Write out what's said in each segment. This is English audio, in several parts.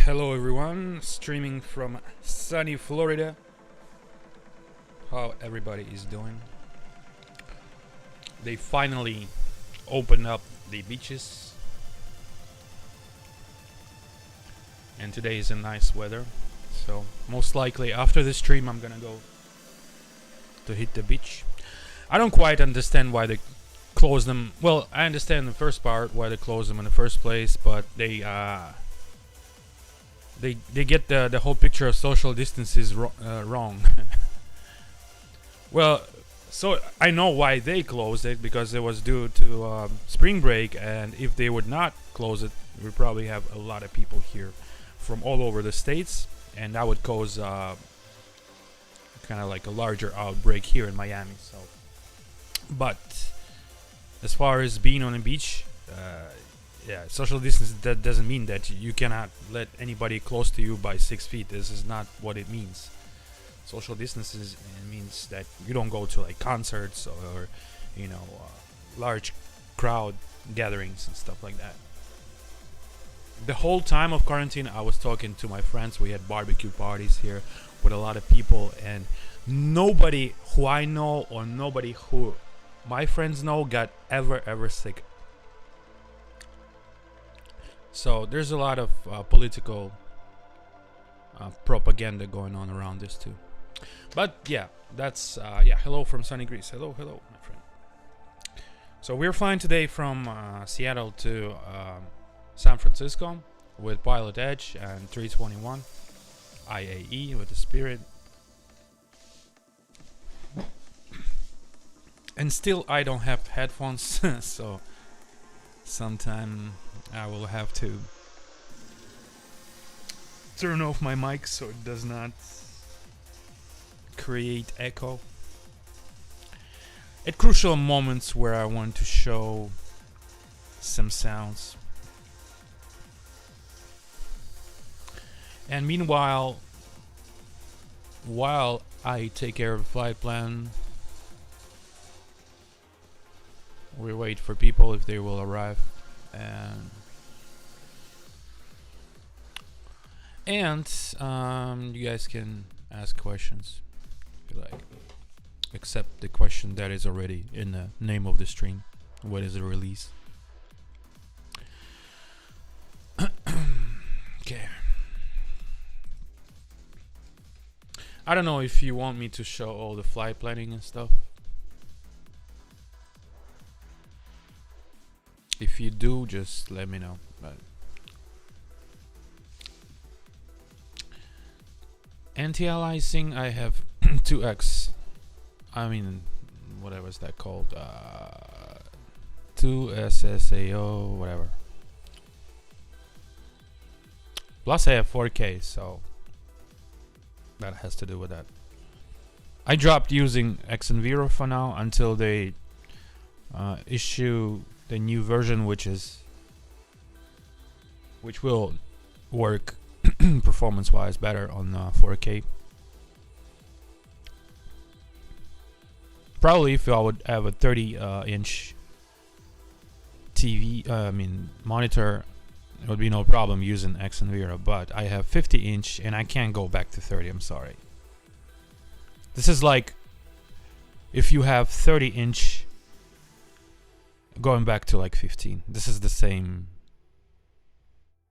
Hello everyone, streaming from sunny Florida. How everybody is doing? They finally opened up the beaches, and today is a nice weather. So most likely after the stream I'm gonna go to hit the beach. I don't quite understand why they closed them. Well, I understand the first part why they closed them in the first place, but they get the whole picture of social distances wrong. Well, so I know why they closed it, because it was due to spring break, and if they would not close it, we would probably have a lot of people here from all over the states, and that would cause kind of like a larger outbreak here in Miami. So, but as far as being on the beach, yeah, social distance, that doesn't mean that you cannot let anybody close to you by 6 feet. This is not what it means. Social distance means that you don't go to like concerts or large crowd gatherings and stuff like that. The whole time of quarantine I was talking to my friends. We had barbecue parties here with a lot of people, and nobody who I know or nobody who my friends know got ever sick. So there's a lot of political propaganda going on around this too. But yeah, that's hello from sunny Greece. Hello, my friend. So we're flying today from Seattle to San Francisco with PilotEdge and 321 IAE with the Spirit. And still I don't have headphones, so sometime I will have to turn off my mic so it does not create echo. At crucial moments where I want to show some sounds. And meanwhile, while I take care of the flight plan, we wait for people if they will arrive. And you guys can ask questions if you like, except the question that is already in the name of the stream. What is the release? Okay. I don't know if you want me to show all the flight planning and stuff. If you do, just let me know. But anti-aliasing, I have 2x. I mean, whatever is that called? 2SSAO, whatever. Plus I have 4K, so that has to do with that. I dropped using xwind for now until they issue the new version, which will work performance-wise better on 4K. Probably if I would have a 30-inch TV, monitor, it would be no problem using xwind, but I have 50-inch and I can't go back to 30. I'm sorry. This is like if you have 30-inch going back to like 15. This is the same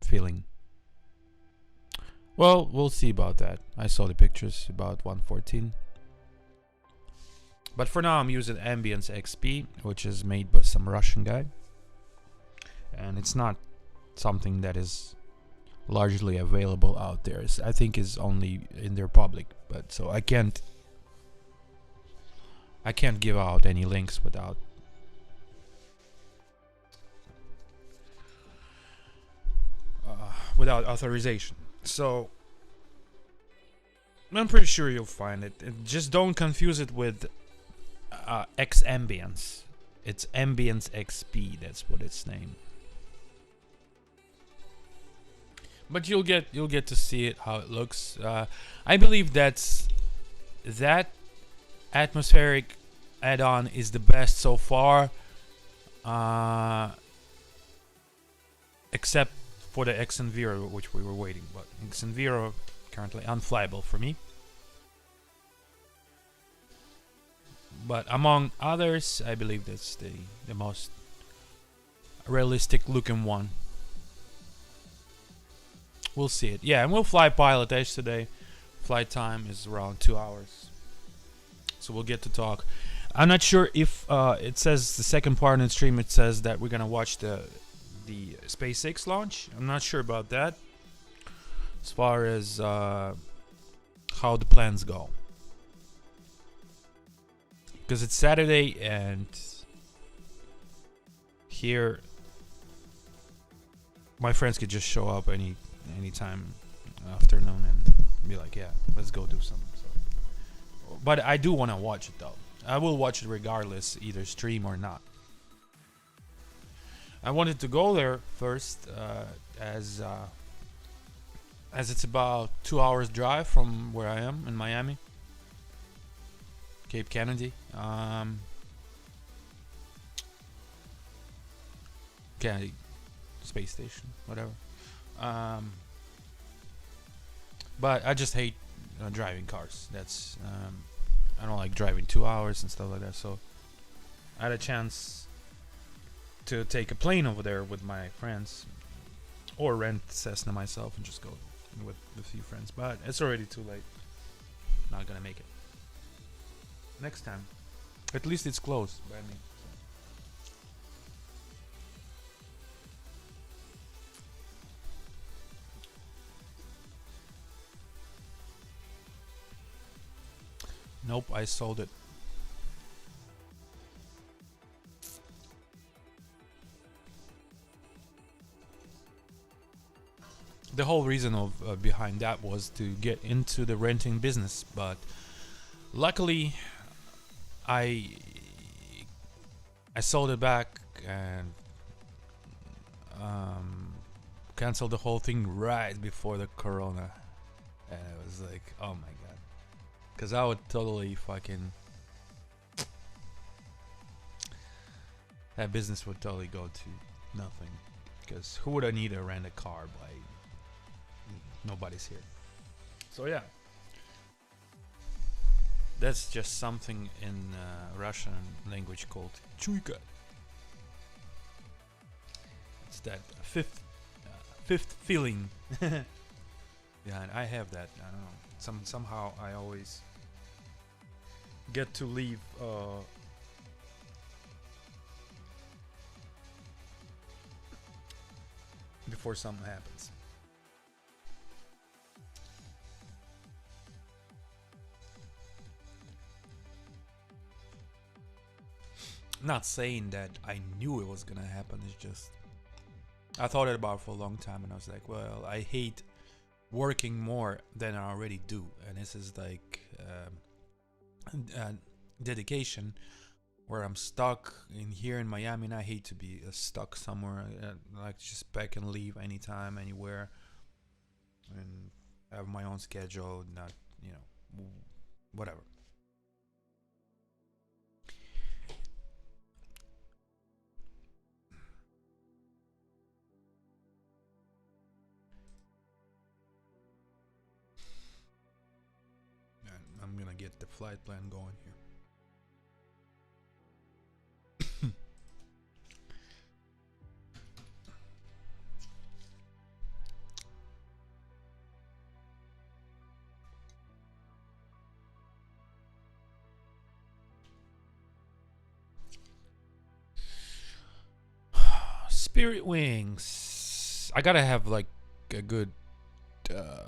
feeling. Well, we'll see about that. I saw the pictures about 114. But for now I'm using Ambience XP, which is made by some Russian guy. And it's not something that is largely available out there. I think is only in their public, but so I can't give out any links without authorization. So I'm pretty sure you'll find it. Just don't confuse it with X-Ambience. It's Ambience XP. That's what it's named. But you'll get to see it, how it looks. I believe that atmospheric add-on is the best so far, except for the Xenviro, which we were waiting. But Xenviro currently unflyable for me. But among others, I believe that's the most realistic looking one. We'll see it. Yeah, and we'll fly PilotEdge today. Flight time is around 2 hours. So we'll get to talk. I'm not sure if it says the second part in the stream, it says that we're going to watch the SpaceX launch. I'm not sure about that. As far as how the plans go. Because it's Saturday and here my friends could just show up anytime afternoon and be like, yeah, let's go do something. So. But I do want to watch it though. I will watch it regardless, either stream or not. I wanted to go there first as it's about 2 hours drive from where I am in Miami. Cape Kennedy. Kennedy Space Station, whatever. But I just hate driving cars. That's I don't like driving 2 hours and stuff like that. So I had a chance to take a plane over there with my friends, or rent Cessna myself and just go with a few friends. But it's already too late. Not gonna make it. Next time. At least it's close by me. Nope, I sold it. The whole reason of behind that was to get into the renting business, but luckily I sold it back and canceled the whole thing right before the corona, and it was like, oh my god, because I would totally fucking, that business would totally go to nothing, because who would I need to rent a car by, nobody's here. So yeah, that's just something in Russian language called chuyka. It's that fifth feeling. Yeah, and I have that. I don't know. Somehow I always get to leave before something happens. Not saying that I knew it was gonna happen. It's just I thought about it for a long time, and I was like, well, I hate working more than I already do, and this is like dedication where I'm stuck in here in Miami, and I hate to be stuck somewhere. I like to just pack and leave anytime, anywhere, and have my own schedule. Not, you know, whatever. I'm gonna get the flight plan going here. Spirit Wings. I gotta have like a good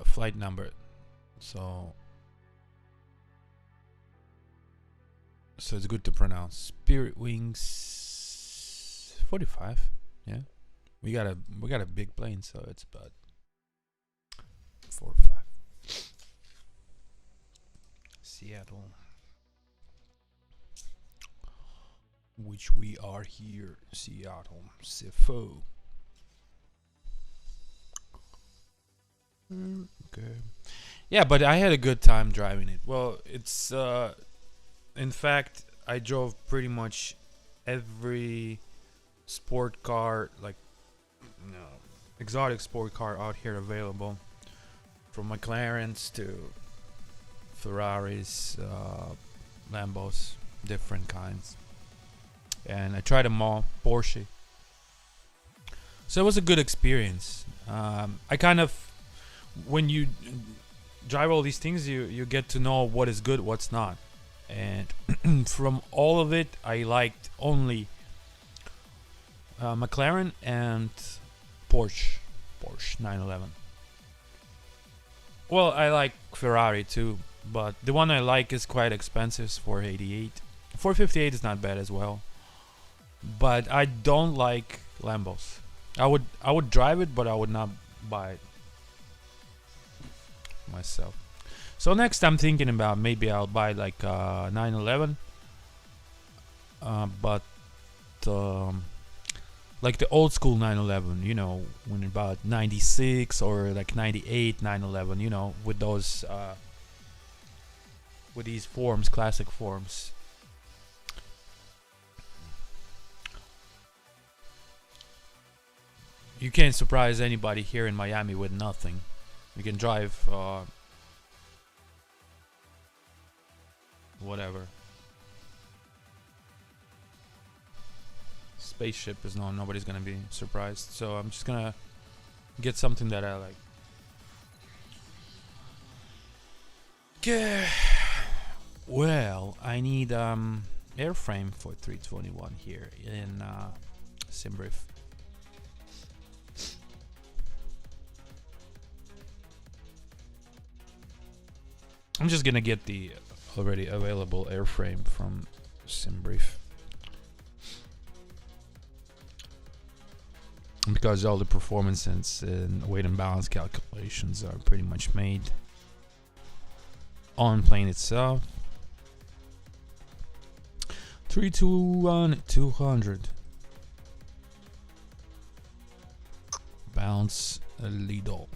flight number, so it's good to pronounce. Spirit Wings 45. Yeah, we got a big plane, so it's about 4 or 5. Seattle, which we are here. Seattle, CFO. Okay. Yeah, but I had a good time driving it. Well, it's in fact, I drove pretty much every sport car, like, exotic sport car out here available, from McLarens to Ferraris, Lambos, different kinds. And I tried them all, Porsche. So it was a good experience. I kind of, when you drive all these things, you get to know what is good, what's not. And from all of it, I liked only McLaren and Porsche 911. Well, I like Ferrari too, but the one I like is quite expensive. It's 488. 458 is not bad as well, but I don't like Lambos. I would drive it, but I would not buy it myself. So next I'm thinking about maybe I'll buy like 911, but like the old school 911, you know, when about 96 or like 98 911, you know, with those with these forms, classic forms. You can't surprise anybody here in Miami with nothing. You can drive whatever. Spaceship is nobody's gonna be surprised. So I'm just gonna get something that I like. Okay. Well, I need airframe for 321 here in Simbrief. I'm just gonna get the already available airframe from Simbrief, because all the performance and weight and balance calculations are pretty much made on plane itself. 321 200. Bounce a Lido.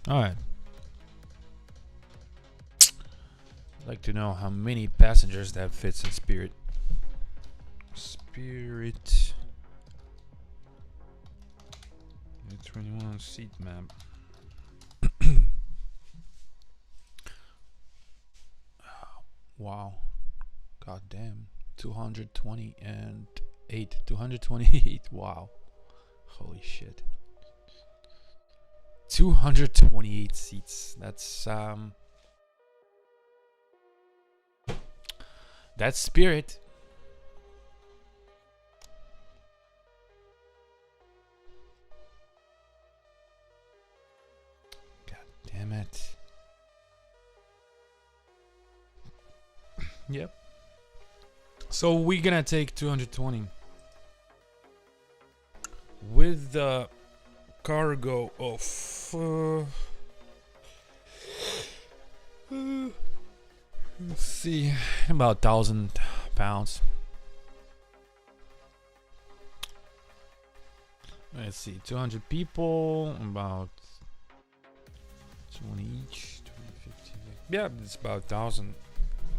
Alright. I'd like to know how many passengers that fits in Spirit. Spirit 21 seat map. Wow. God damn. 228. 228. Wow. Holy shit. 228 seats. That's Spirit. God damn it. Yep. So we're gonna take 220 with the cargo of let's see, about 1,000 pounds. Let's see, 200 people, about 20 each, 20, 50. Yeah, it's about 1,000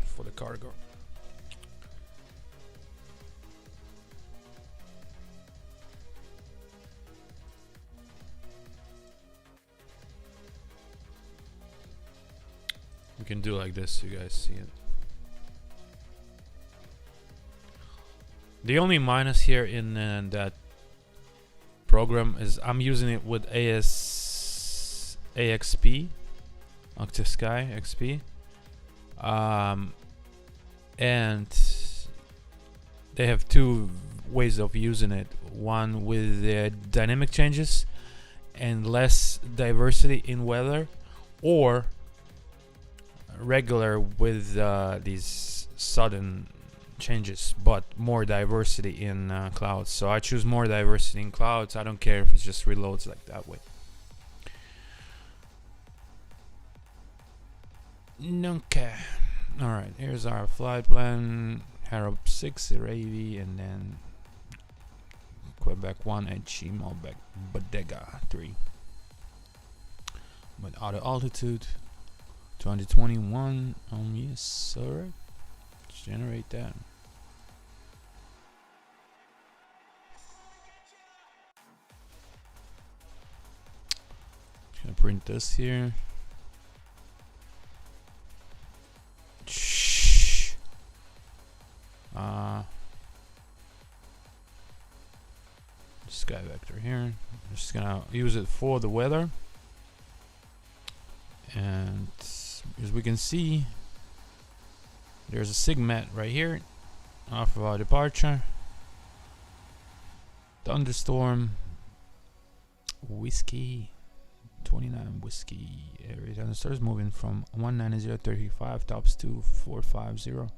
for the cargo. We can do like this so you guys see it. The only minus here in that program is I'm using it with AXP, Octave Sky XP, and they have two ways of using it. One with the dynamic changes and less diversity in weather, or regular with these sudden changes but more diversity in clouds. So I choose more diversity in clouds. I don't care if it just reloads like that way. Okay. Alright, here's our flight plan. Harrop 6 Aravi, and then Quebec 1 and Chimolbec Bodega 3. With auto altitude 221. Yes sir. Let's generate that. gonna print this here. Shh. Sky vector here. I'm just gonna use it for the weather. And as we can see, there's a SIGMET right here off of our departure. Thunderstorm, whiskey, 29 whiskey area. Thunderstorm is moving from 190.35 tops to 450.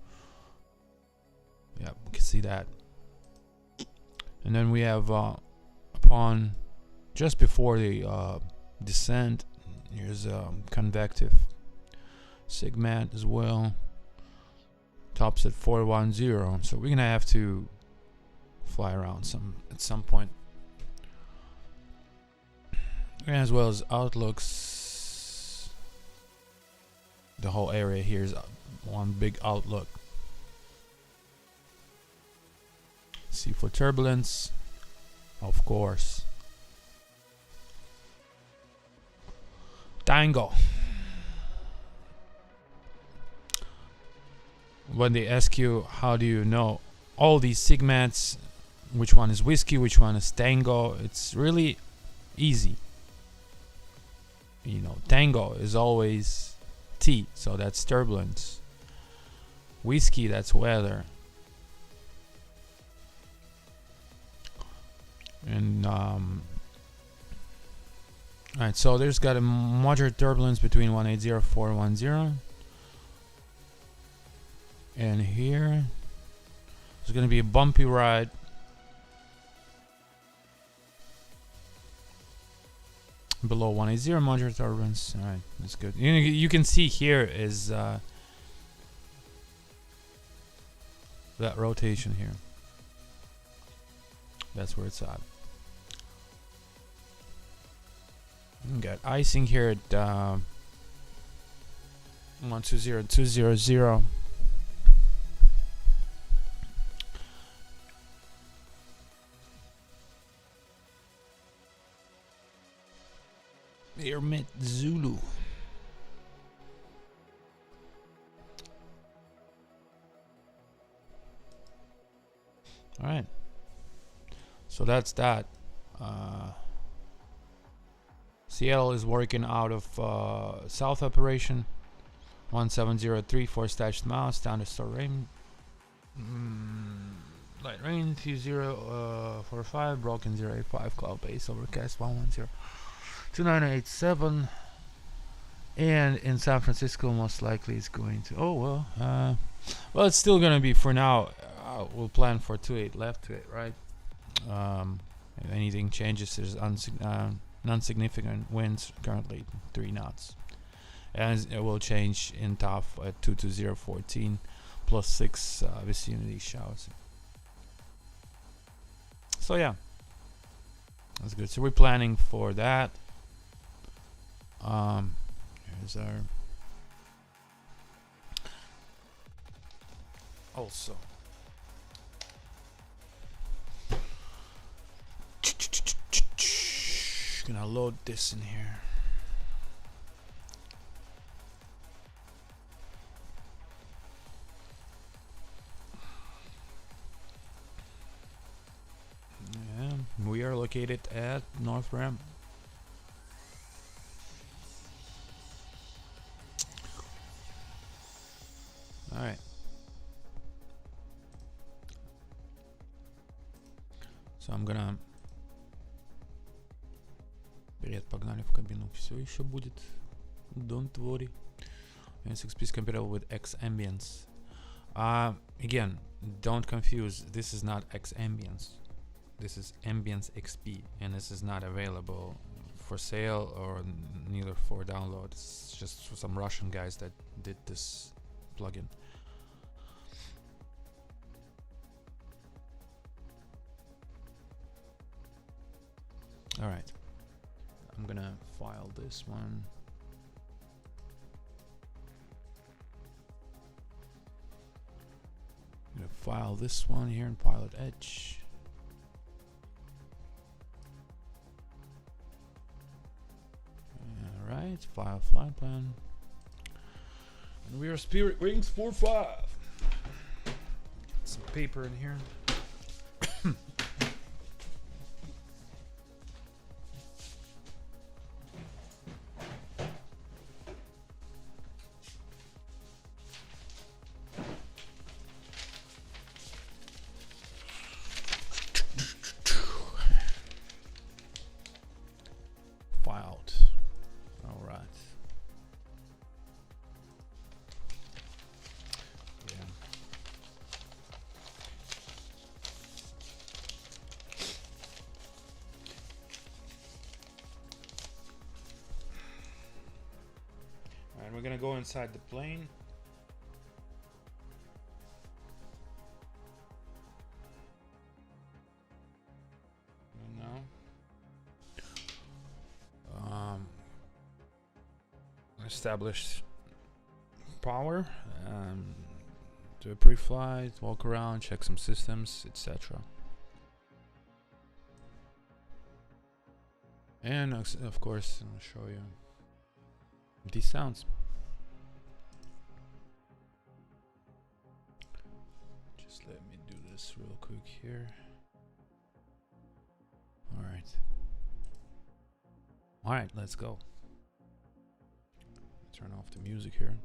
Yeah, we can see that. And then we have upon just before the descent, here's convective SIGMET as well. Tops at 410. So we're gonna have to fly around at some point. As well as outlooks. The whole area here is one big outlook. See for turbulence, of course. Tango. When they ask you how do you know all these SIGMETs, which one is whiskey, which one is tango, it's really easy. You know, tango is always T, so that's turbulence. Whiskey, that's weather. And alright, so there's got a moderate turbulence between 180 410. And here there's gonna be a bumpy ride. Below 180, moderate turbulence. Alright, that's good. You can see here is that rotation here. That's where it's at. You got icing here at 120200. Airmet Zulu. All right. So that's that. Seattle is working out of South Operation 1703 for stashed mouse, thunderstorm rain, light rain 2045, broken 085, cloud base, overcast 110 2987, and in San Francisco most likely it's going to well it's still gonna be for now. We'll plan for 28 left to it, right? If anything changes, there's non-significant winds currently 3 knots, and it will change in top at 22014 plus 6 vicinity showers. So yeah, that's good. So we're planning for that. Here's our also gonna load this in here. Yeah, we are located at North Ramp. All right. So I'm gonna... Привет, погнали в кабину. Все еще будет. Don't worry. SXP is compatible with X ambience. Again, don't confuse. This is not X ambience. This is ambience XP, and this is not available for sale or neither for download. It's just for some Russian guys that did this plugin. All right. I'm gonna file this one. I'm gonna file this one here in PilotEdge. File flight plan. And we are Spirit Wings 45. Some paper in here. Filed. All right. Yeah. All right, we're gonna go inside the plane. Established power, do a pre-flight, walk around, check some systems, etc. And of course, I'll show you these sounds. Just let me do this real quick here. All right, let's go. Turn off the music here.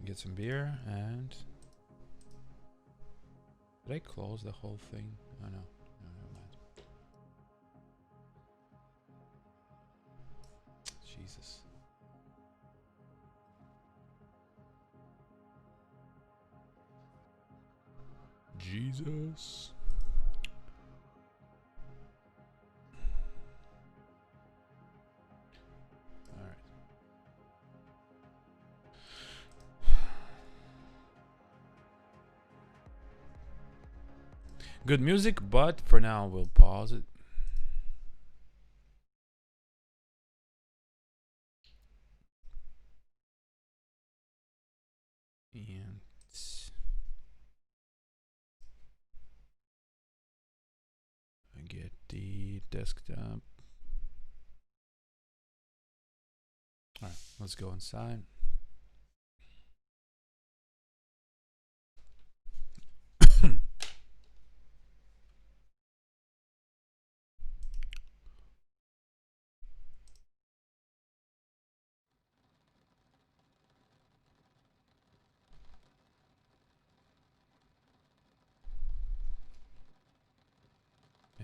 Get some beer and did I close the whole thing? Oh no, no, never mind. Jesus. Jesus. Good music, but for now we'll pause it. And I get the desktop. All right, let's go inside.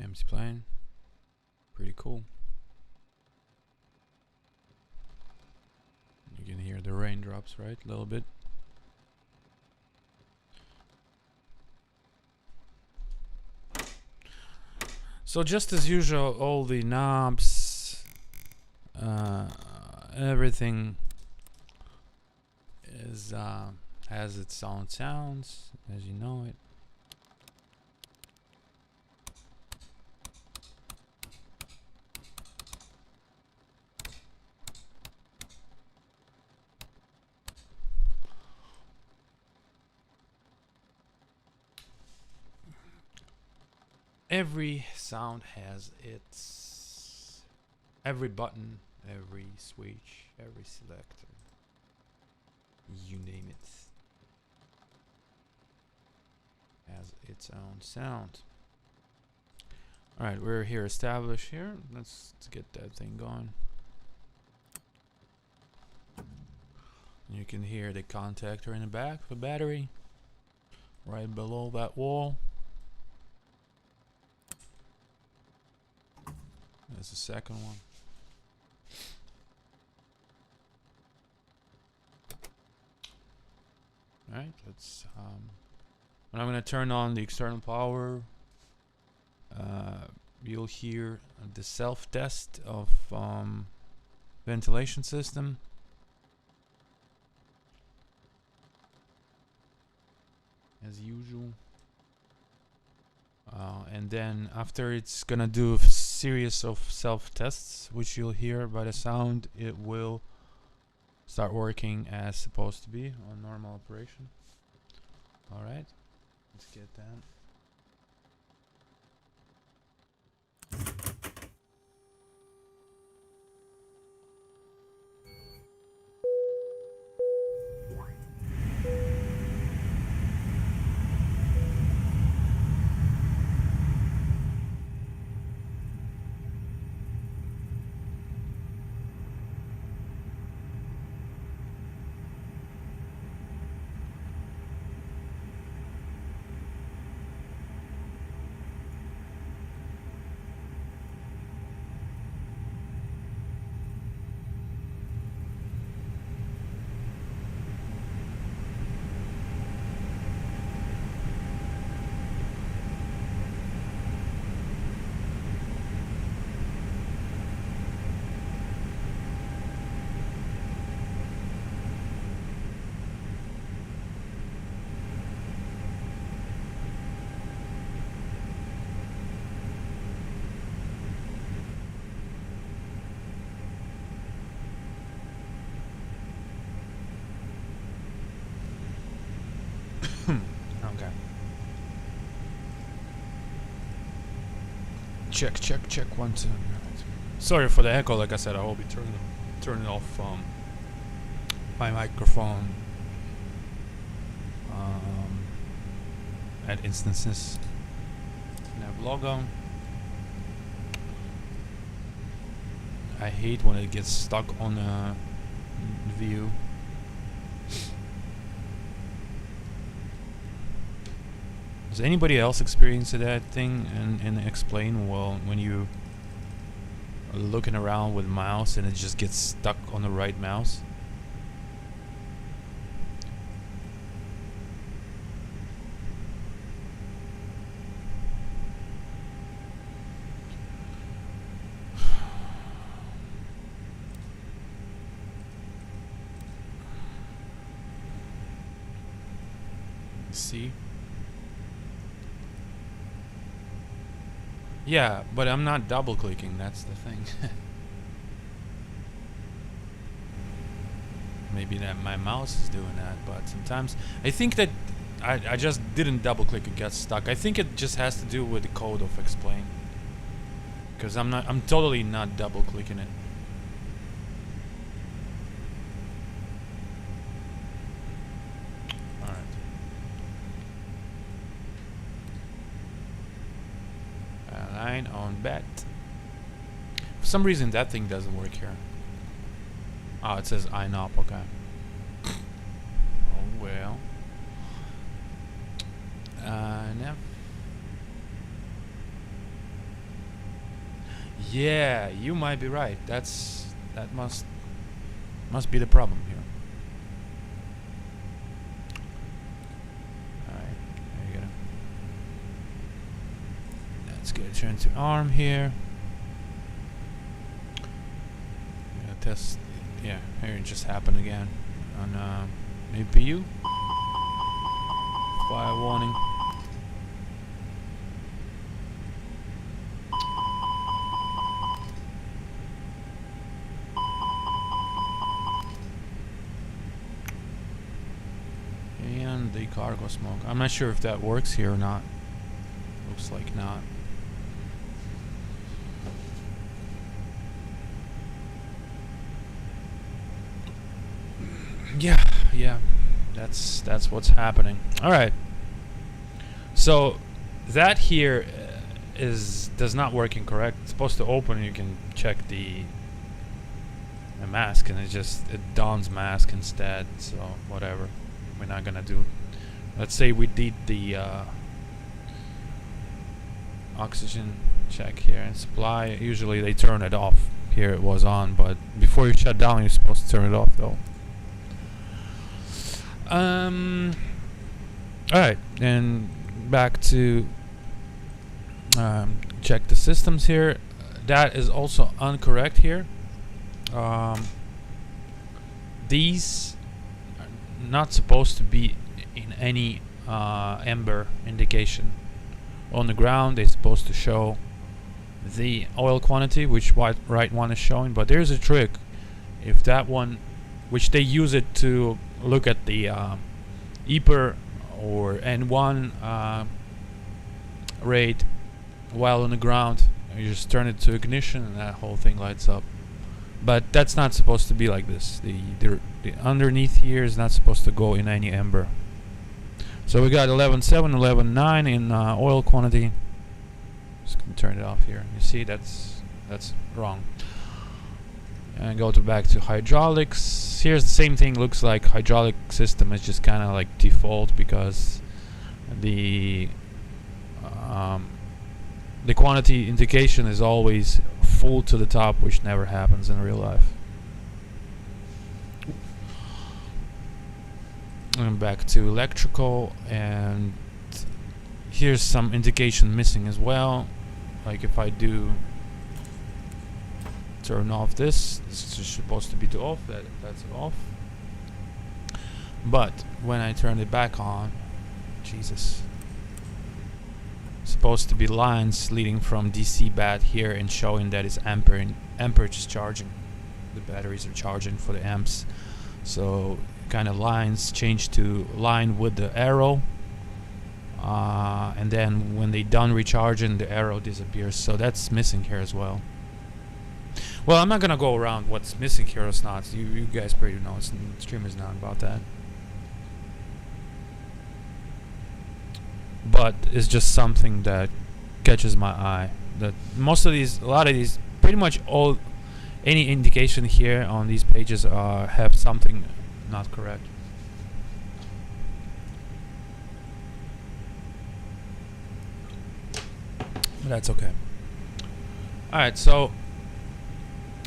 Empty plane. Pretty cool. You can hear the raindrops, right? A little bit. So just as usual, all the knobs, everything is has its own sounds, as you know it. Every sound has its, every button, every switch, every selector, you name it, has its own sound. All right, we're here established here. Let's get that thing going. You can hear the contactor in the back, the battery, right below that wall. There's the second one. All right, let's. When I'm gonna turn on the external power, you'll hear the self-test of ventilation system. As usual. And then after it's gonna do a series of self-tests, which you'll hear by the sound, it will start working as supposed to be on normal operation. All right, let's get that. Okay. Check 1 2. Right. Sorry for the echo. Like I said, I will be turning off my microphone at instances. Nav logo. I hate when it gets stuck on a view. Does anybody else experience that thing and explain well when you are looking around with mouse and it just gets stuck on the right mouse? See? Yeah, but I'm not double clicking, that's the thing. Maybe that my mouse is doing that, but sometimes I think that I just didn't double click, it got stuck. I think it just has to do with the code of explain. Because I'm totally not double clicking it. On bet. For some reason that thing doesn't work here. Oh, it says INOP, okay. Oh well. No. Yeah, you might be right. That must be the problem here. Get turn to arm here. Yeah, test. Yeah, here it just happened again on APU. Fire warning. And the cargo smoke. I'm not sure if that works here or not. Looks like not. Yeah, that's what's happening. All right. So that here does not work incorrect. It's supposed to open. You can check the mask, and it dons mask instead. So whatever. We're not gonna do. Let's say we did the oxygen check here and supply. Usually they turn it off. Here it was on, but before you shut down, you're supposed to turn it off though. Alright, and back to check the systems here. That is also incorrect here. These are not supposed to be in any amber indication. On the ground, they're supposed to show the oil quantity, which right one is showing, but there's a trick. If that one, which they use it to look at the EPR or N1 rate while on the ground, you just turn it to ignition and that whole thing lights up. But that's not supposed to be like this. The underneath here is not supposed to go in any amber. So we got 11.7, 11.9 in oil quantity. Just gonna turn it off here. You see, that's wrong. And go back to hydraulics. Here's the same thing. Looks like hydraulic system is just kind of like default because the quantity indication is always full to the top, which never happens in real life. And back to electrical, and here's some indication missing as well. Like if I do turn off this is supposed to be to off, that's off. But when I turn it back on, Jesus, supposed to be lines leading from DC bat here and showing that it's amperage is charging. The batteries are charging for the amps. So kind of lines change to line with the arrow and then when they done recharging, the arrow disappears. So that's missing here as well. Well, I'm not gonna go around what's missing here or not. You guys pretty know. Stream is not about that. But it's just something that catches my eye. That most of these, a lot of these, pretty much all, any indication here on these pages have something not correct. But that's okay. Alright, so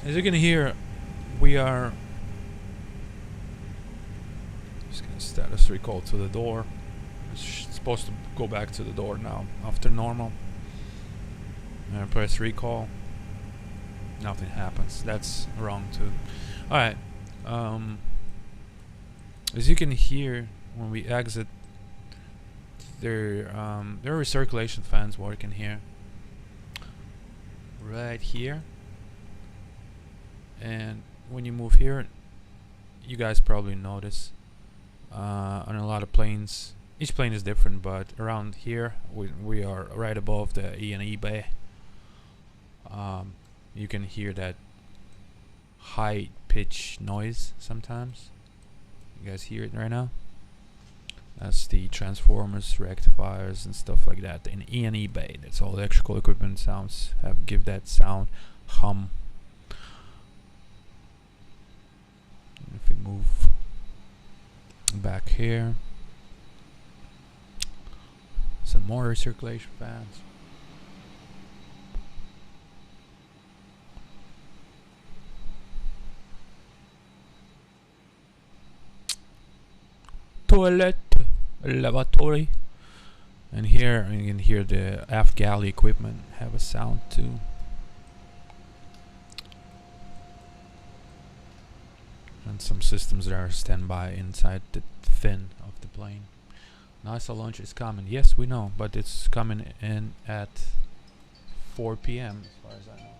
as you can hear, we are just gonna status recall to the door. It's supposed to go back to the door now after normal. And I press recall. Nothing happens. That's wrong too. Alright. As you can hear when we exit, there are recirculation fans working here. Right here. And when you move here, you guys probably notice on a lot of planes, each plane is different, but around here we are right above the E&E bay. You can hear that high pitch noise sometimes. You guys hear it right now? That's the transformers, rectifiers, and stuff like that in E&E bay. That's all electrical equipment sounds give that sound hum. And if we move back here, some more recirculation fans. Toilet, lavatory, and here you can hear the aft galley equipment have a sound too. And some systems that are standby inside the fin of the plane. NASA launch is coming. Yes, we know, but it's coming in at 4 p.m. as far as I know.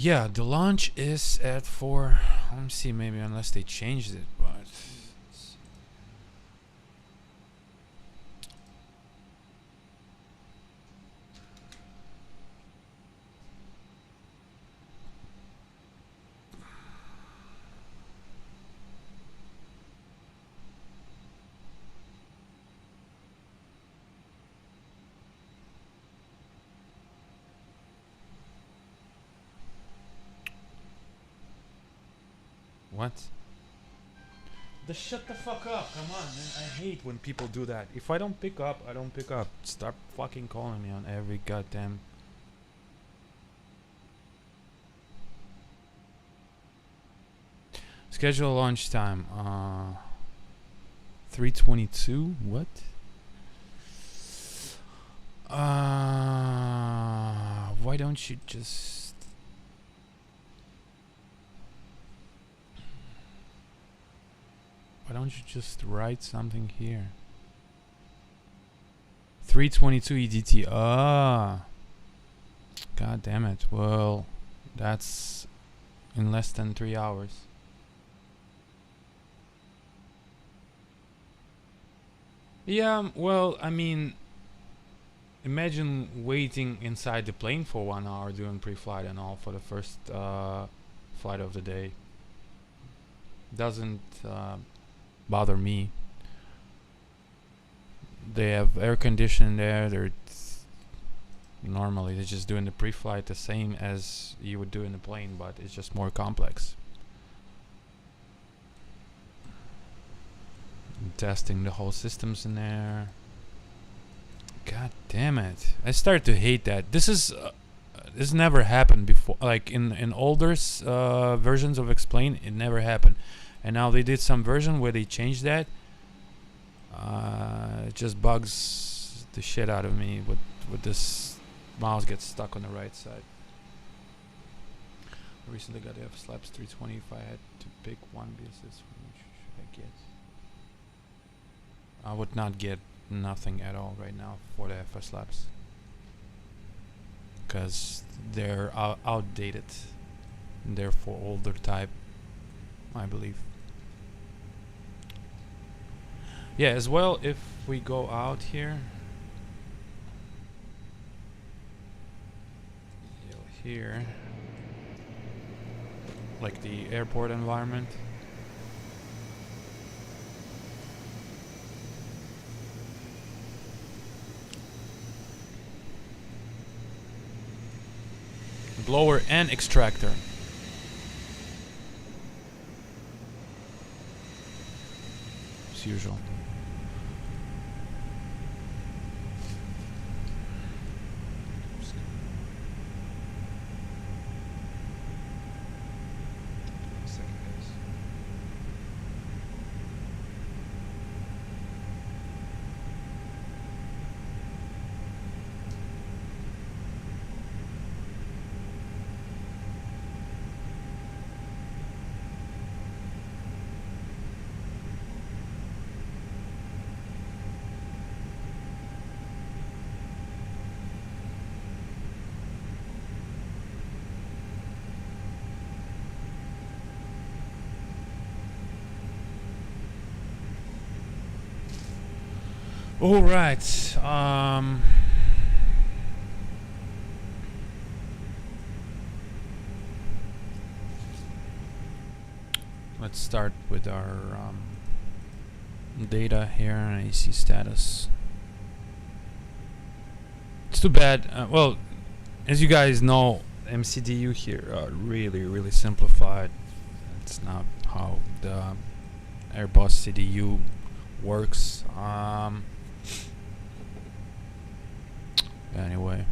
Yeah, the launch is at 4. Let me see, maybe unless they changed it, but what? Shut the fuck up, come on, man. I hate when people do that. If I don't pick up, I don't pick up. Stop fucking calling me on every goddamn... Schedule launch time. 3:22? What? Why don't you just... Why don't you just write something here? 3:22 EDT. Ah. God damn it. Well, that's in less than 3 hours. Yeah, well, I mean, imagine waiting inside the plane for 1 hour doing pre-flight and all for the first flight of the day. Doesn't bother me. They have air conditioning there. They're just doing the pre-flight the same as you would do in the plane, but it's just more complex. Testing the whole systems in there. God damn it! I start to hate that. This never happened before. Like in older versions of Explain, it never happened. And now they did some version where they changed that. It just bugs the shit out of me with this mouse gets stuck on the right side. I recently got the F-Slaps 320. If I had to pick one BSS, which should I get? I would not get nothing at all right now for the F-Slaps. because they're outdated. They're for older type, I believe. Yeah, as well, if we go out here, you'll hear like the airport environment. Blower and extractor. As usual. All right. Let's start with our data here and AC status. It's too bad. Well, as you guys know, MCDU here are really simplified. It's not how the Airbus CDU works. Anyway,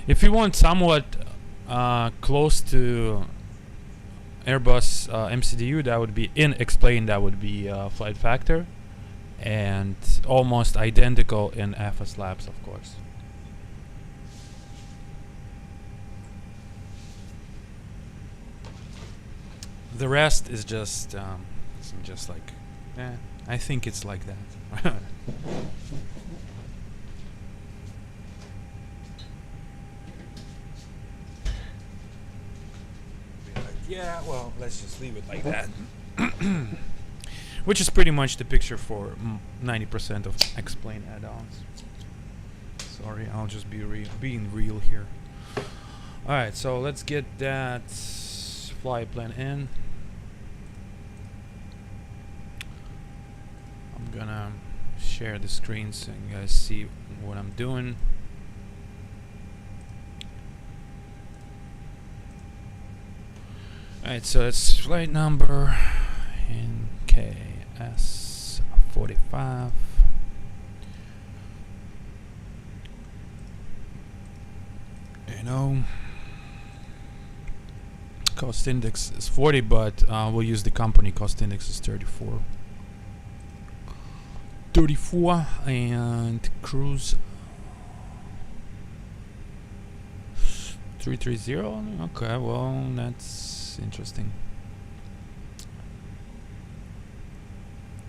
if you want somewhat close to Airbus MCDU, that would be in explain. That would be flight factor, and almost identical in FS Labs, of course. The rest is just like, I think it's like that. Yeah, well, let's just leave it like that. Which is pretty much the picture for 90% of explain add-ons. Sorry, I'll just be being real here. Alright, so let's get that flight plan in. I'm gonna share the screen so you guys see what I'm doing. Alright, so it's flight number in KS 45. You know, cost index is 40, but we'll use the company cost index is 34. 34 and cruise 330. Okay, well, that's interesting.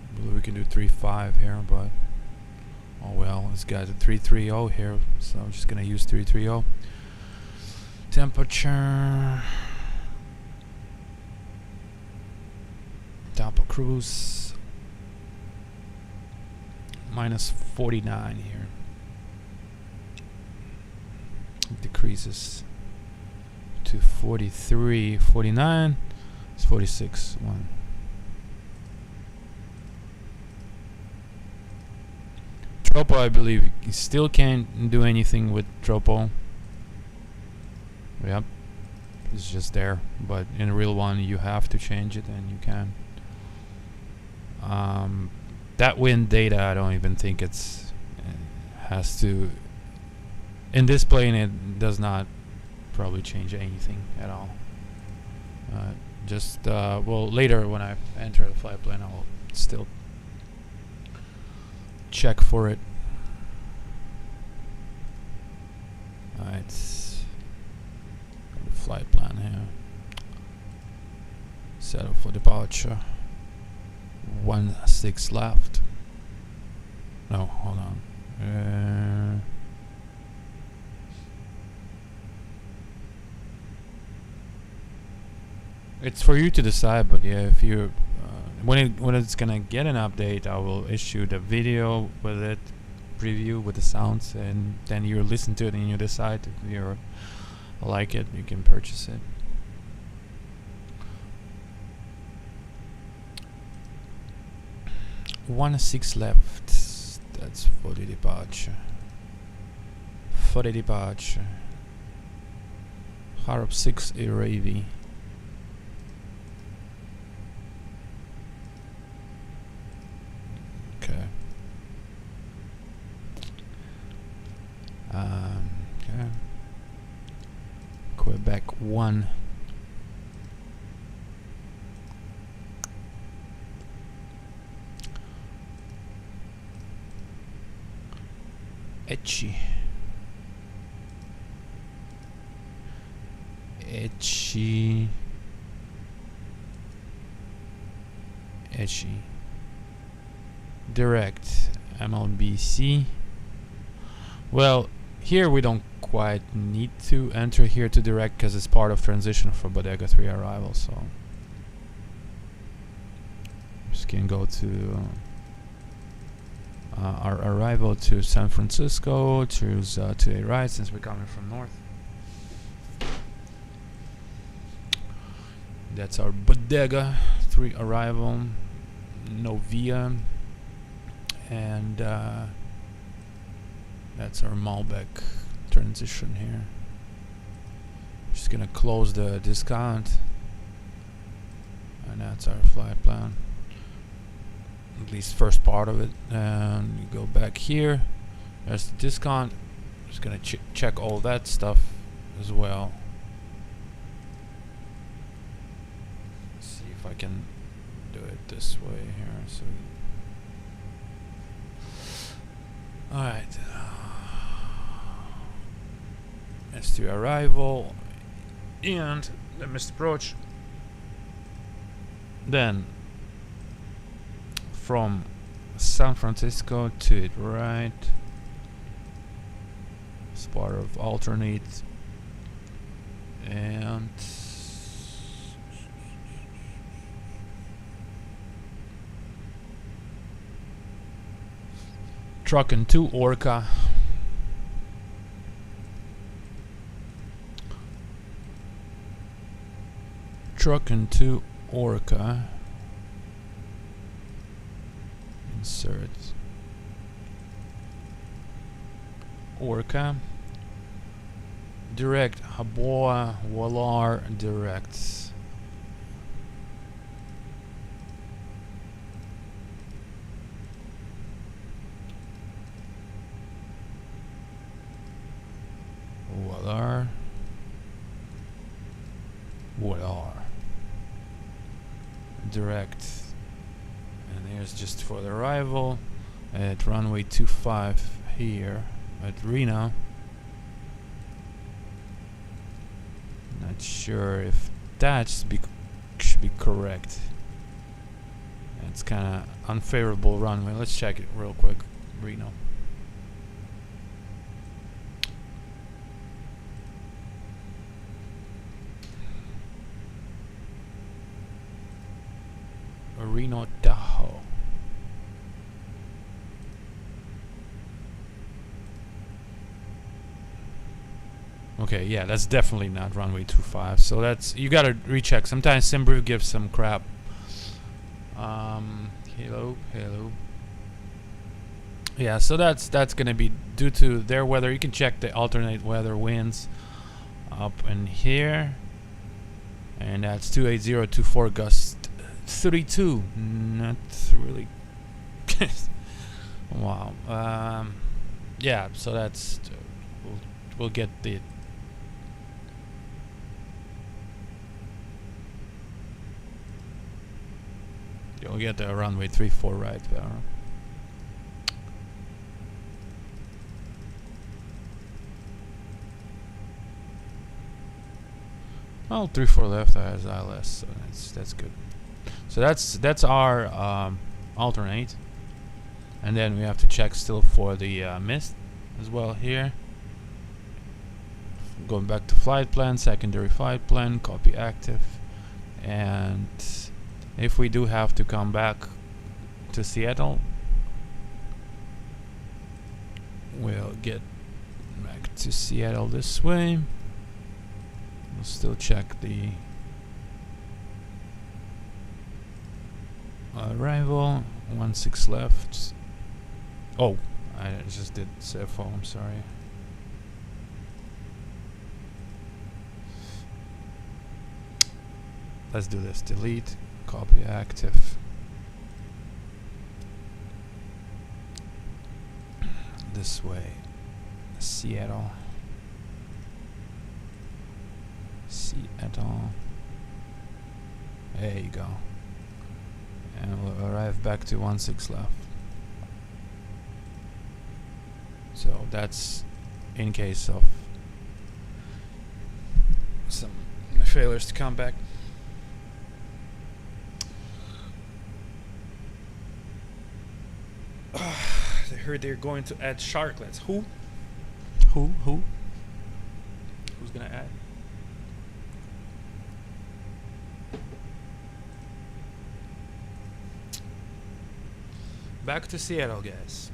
I believe we can do 3.5 here, but oh well, it's got a 330 here, so I'm just gonna use 330. Temperature, top of cruise, minus 49 here. It decreases to 43, 49. It's 46. 1. Tropo, I believe you still can't do anything with Tropo. Yep, it's just there, but in real one you have to change it, and you can. That wind data, I don't even think it's has to. In this plane, it does not probably change anything at all. Just well, later when I enter the flight plan, I'll still check for it. Alright. Settle for departure. 16 left. No, hold on. It's for you to decide, but yeah, if you when it's gonna get an update, I will issue the video with it, preview with the sounds, and then you listen to it and you decide if you like it. You can purchase it. One 6 left. That's for the departure. For the departure. Harp 6 Aravi. Okay. Okay. Quebec 1. Etchy. Direct MLBC. Well, here we don't quite need to enter here to direct because it's part of transition for Bodega 3 arrival, so just can go to our arrival to San Francisco, choose to a right since we're coming from north. That's our Bodega 3 arrival, Novia, and that's our Malbec transition here. Just gonna close the discount, and that's our flight plan, at least first part of it. And you go back here, there's the discount. Just gonna check all that stuff as well. Let's see if I can do it this way here. So alright, that's the arrival and the missed approach. Then from San Francisco to it right, it's part of alternate, and trucking to Orca. Trucking to Orca. Insert Orca. Direct Haboa Walar direct. Walar direct, and here's just for the arrival at runway 25 here at Reno. Not sure if that should be correct. It's kind of unfavorable runway. Let's check it real quick. Reno. Reno Tahoe. Okay, yeah, that's definitely not runway 25. So that's, you gotta recheck. Sometimes Simbrew gives some crap. Hello. Yeah, so that's gonna be due to their weather. You can check the alternate weather winds up in here, and that's 28024 gust 32. Not really. Wow. Yeah, so that's we'll get the you'll get the runway 34 right there. Well, 3-4 left has ILS, so that's good. So that's our alternate, and then we have to check still for the mist as well here. Going back to flight plan, secondary flight plan, copy active, and if we do have to come back to Seattle, we'll get back to Seattle this way. We'll still check the arrival. 16 left. Oh, I just did CFO, I'm sorry. Let's do this. Delete, copy active. This way. Seattle. Seattle. There you go. And we'll arrive back to 16 left. So that's in case of some failures to come back. I heard they're going to add sharklets. Who? Who's gonna add? Back to Seattle, guys.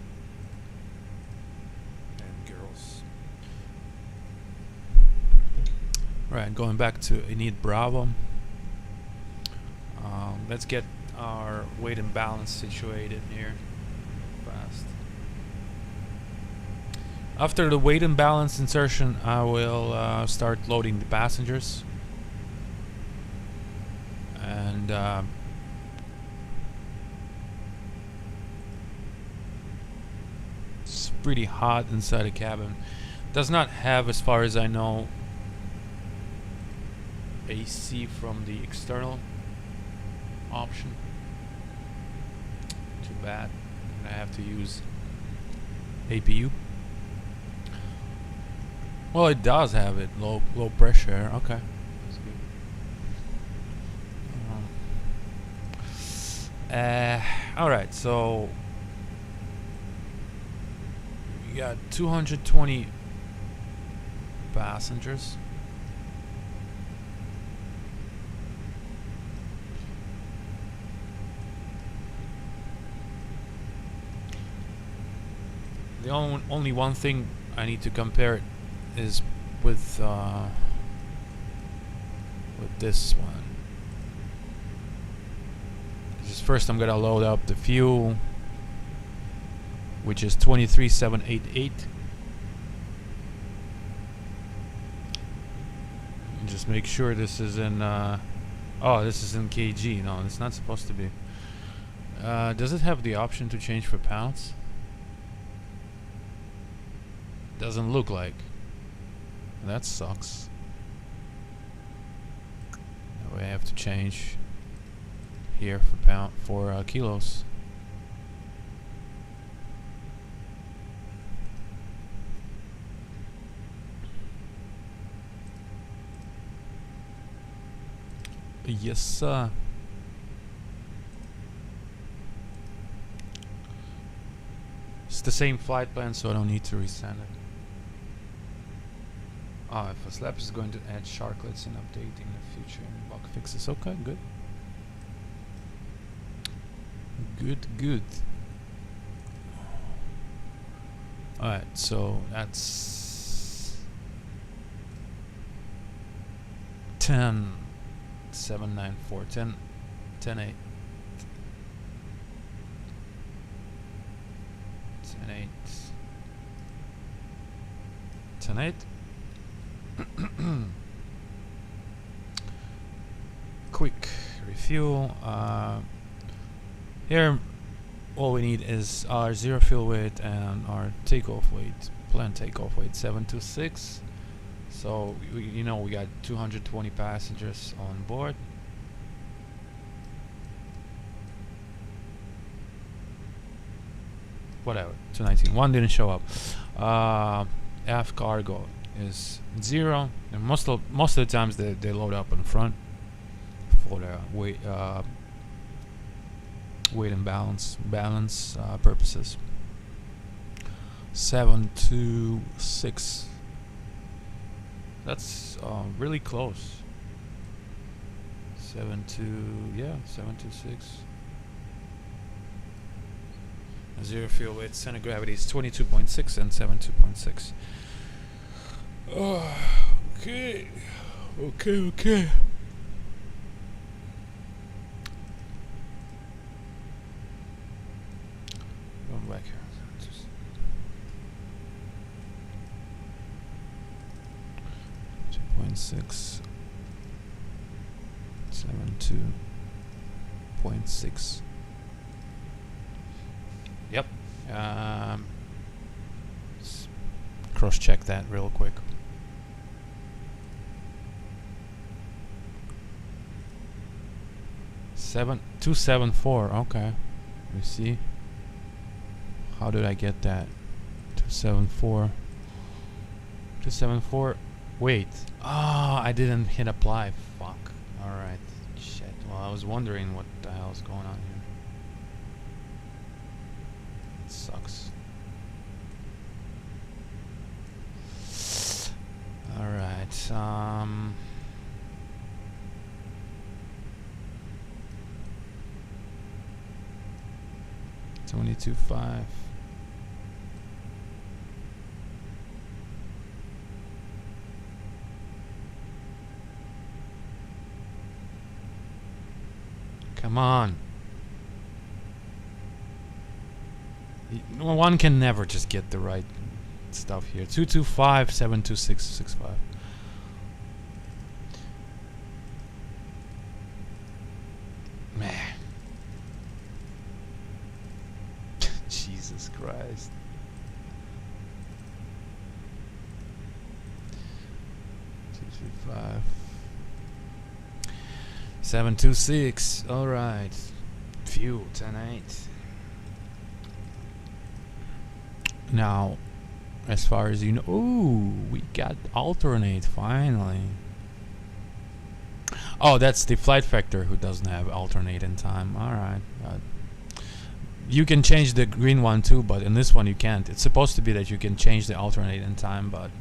And girls. Right, going back to Enid Bravo. Let's get our weight and balance situated here. Fast. After the weight and balance insertion, I will start loading the passengers. And it's pretty hot inside the cabin. Does not have, as far as I know, AC from the external option. Too bad. I have to use APU. Well, it does have it. Low pressure. Okay. That's good. Alright, so we got 220 passengers. The only one thing I need to compare it is with this one. Just first I'm gonna load up the fuel, which is 23,788. And just make sure this is in oh, this is in kg. No, it's not supposed to be. Does it have the option to change for pounds? Doesn't look like. That sucks. Now we have to change here for kilos. Yes, sir. It's the same flight plan, so I don't need to resend it. Ah, if a slab is going to add sharklets and updating the future and bug fixes. Okay, good. Good. Alright, so that's 10,794, 10,8. 10,8. Quick refuel. Here all we need is our zero fuel weight and our takeoff weight, planned takeoff weight 726. So we got 220 passengers on board. Whatever, 219. One didn't show up. F cargo is 0, and most of the times they load up in front for the weight and balance purposes. 726. That's really close. 726. Zero fuel weight, center of gravity is 22.6 and 72.6. Okay. Going back here. 2.6. 72.6. Yep. Cross check that real quick. 274. Okay. We see. How did I get that? 274. 274. Wait. Ah, I didn't hit apply. Fuck. All right. Shit. Well, I was wondering what the hell is going on here. It sucks. All right. 22.5. Come on. One can never just get the right stuff here. 225, 726, 65. Man. Jesus Christ. 225. 726. All right. Fuel 10.8. Now, as far as you know, ooh, we got alternate finally. Oh, that's the flight factor who doesn't have alternate in time. All right. You can change the green one too, but in this one you can't. It's supposed to be that you can change the alternate in time, but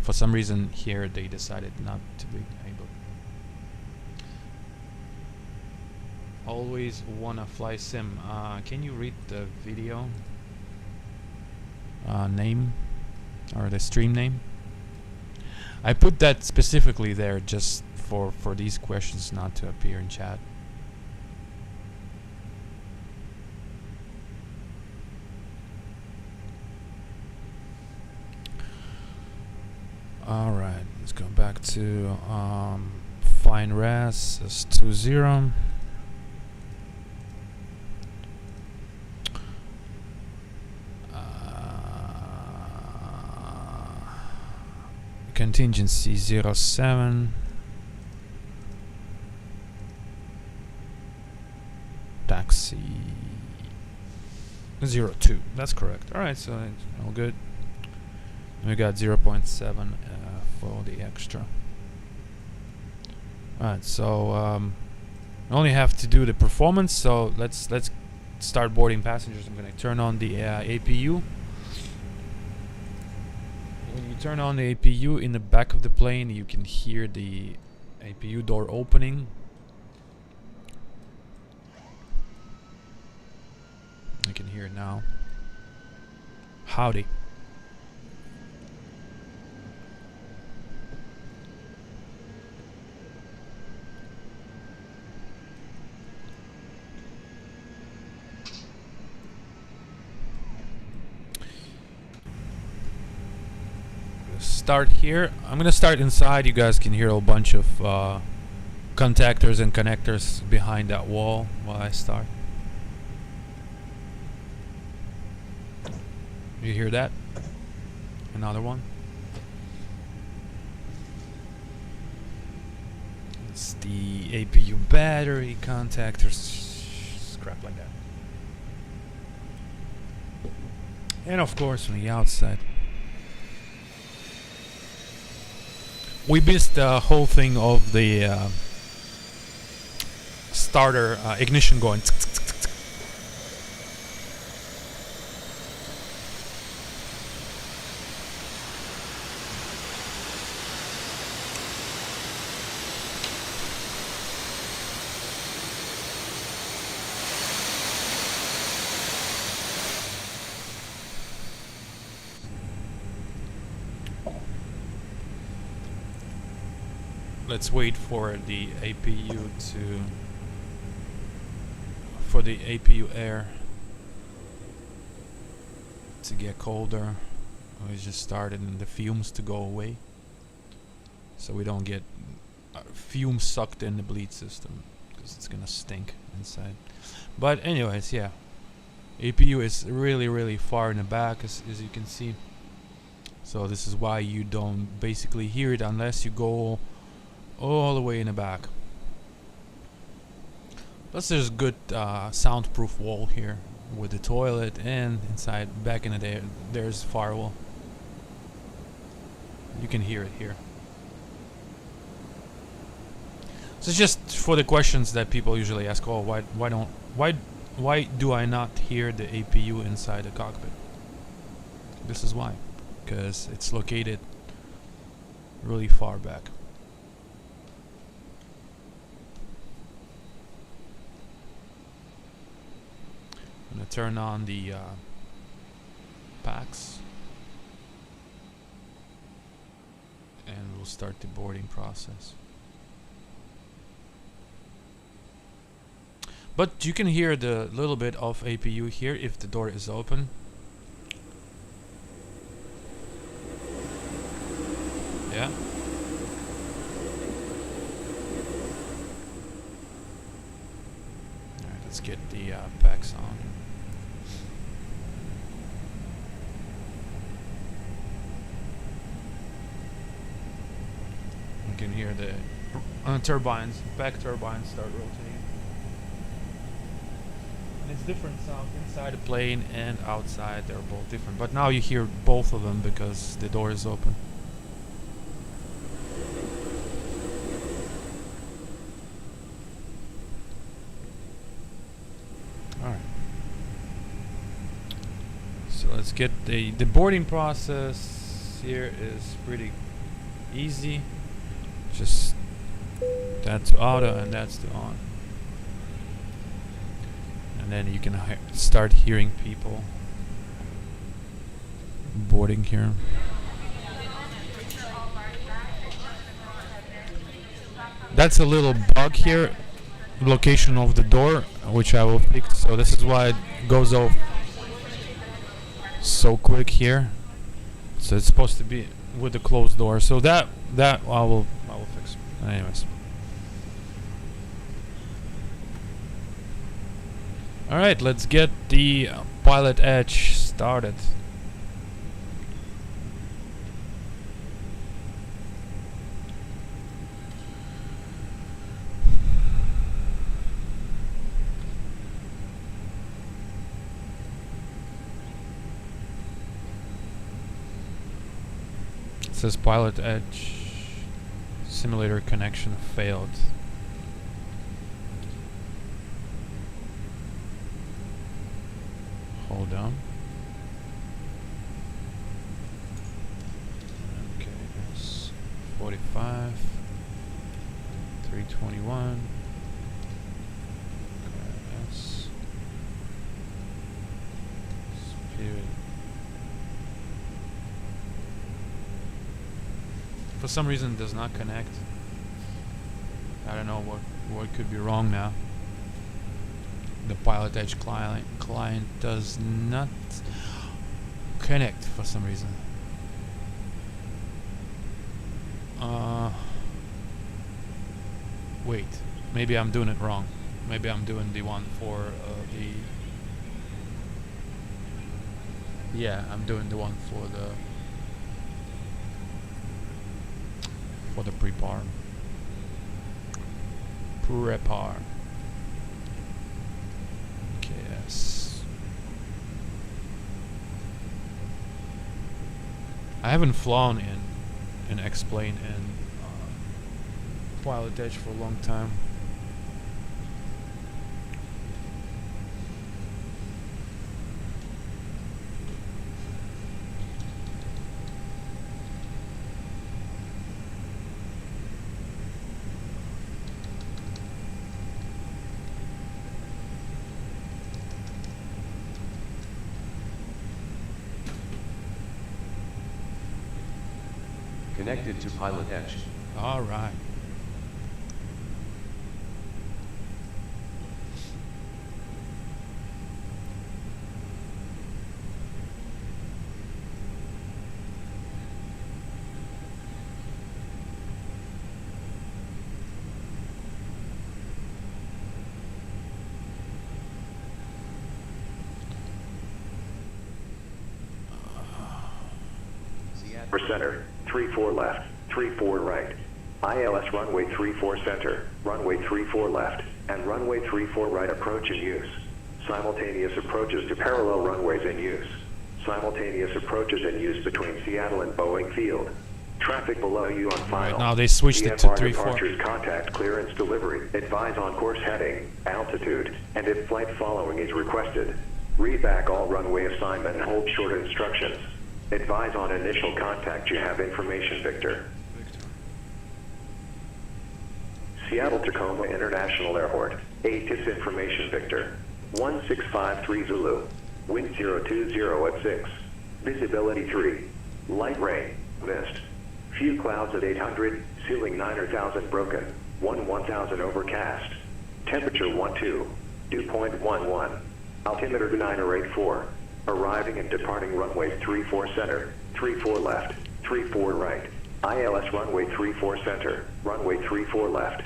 for some reason here they decided not to be able. Always wanna fly sim. Can you read the video name or the stream name? I put that specifically there just for these questions not to appear in chat. All right, let's go back to fine res is 20. Contingency 07. Taxi 02. That's correct. All right, so it's all good. We got 0.7 for the extra. Alright, so I only have to do the performance, so let's start boarding passengers. I'm gonna turn on the APU. When you turn on the APU in the back of the plane, you can hear the APU door opening. I can hear it now. Howdy. Start here. I'm gonna start inside. You guys can hear a bunch of contactors and connectors behind that wall while I start. You hear that? Another one. It's the APU battery contactors, crap like that. And of course on the outside. we missed the whole thing of the starter ignition going. Let's wait for the APU air to get colder. We just started and the fumes to go away, so we don't get fumes sucked in the bleed system, because it's gonna stink inside. But anyways, yeah, APU is really far in the back, as you can see. So this is why you don't basically hear it unless you go all the way in the back. Plus there's good soundproof wall here with the toilet, and inside back in the day there's firewall. You can hear it here. So it's just for the questions that people usually ask, oh, why do I not hear the APU inside the cockpit? This is why, because it's located really far back. I'm gonna turn on the packs and we'll start the boarding process. But you can hear the little bit of APU here if the door is open. Yeah. Alright, let's get the packs on. You can hear the turbines, back turbines start rotating. And it's different sound inside the plane and outside. They're both different. But now you hear both of them because the door is open. Alright. So let's get the boarding process here is pretty easy. Just that's auto and that's the on. And then you can start hearing people boarding here. That's a little bug here, location of the door, which I will fix. So this is why it goes off so quick here. So it's supposed to be with the closed door. So that I will fix. Anyways. Alright, let's get the PilotEdge started. It says PilotEdge simulator connection failed. Hold on. Okay, that's 45, 321. S. Spirit. For some reason it does not connect. I don't know what could be wrong now. The PilotEdge client does not connect for some reason. Wait, maybe I'm doing it wrong. Maybe I'm doing the one for yeah, I'm doing the one for the prepar. KS. I haven't flown in X-plane in PilotEdge for a long time. Connected to PilotEdge. All right. For center, 34 left, 34 right. ILS runway 34 center, runway 34 left, and runway 34 right approach in use. Simultaneous approaches to parallel runways in use. Simultaneous approaches in use between Seattle and Boeing Field. Traffic below you on final. Right, now they switched it to VFR 3-4. departures, contact, clearance, delivery. Advise on course heading, altitude, and if flight following is requested. Read back all runway assignment and hold short instructions. Advise on initial contact. You have information, Victor. Seattle Tacoma International Airport. ATIS information, Victor. 1653 Zulu. Wind 020 at 6. Visibility 3. Light rain. Mist. Few clouds at 800. Ceiling 9,000 broken. 1000 overcast. Temperature 12. Dew point 11. Altimeter 9084. Arriving and departing runway 34 center, 34 left, 34 right. ILS runway 34 center, runway 34 left.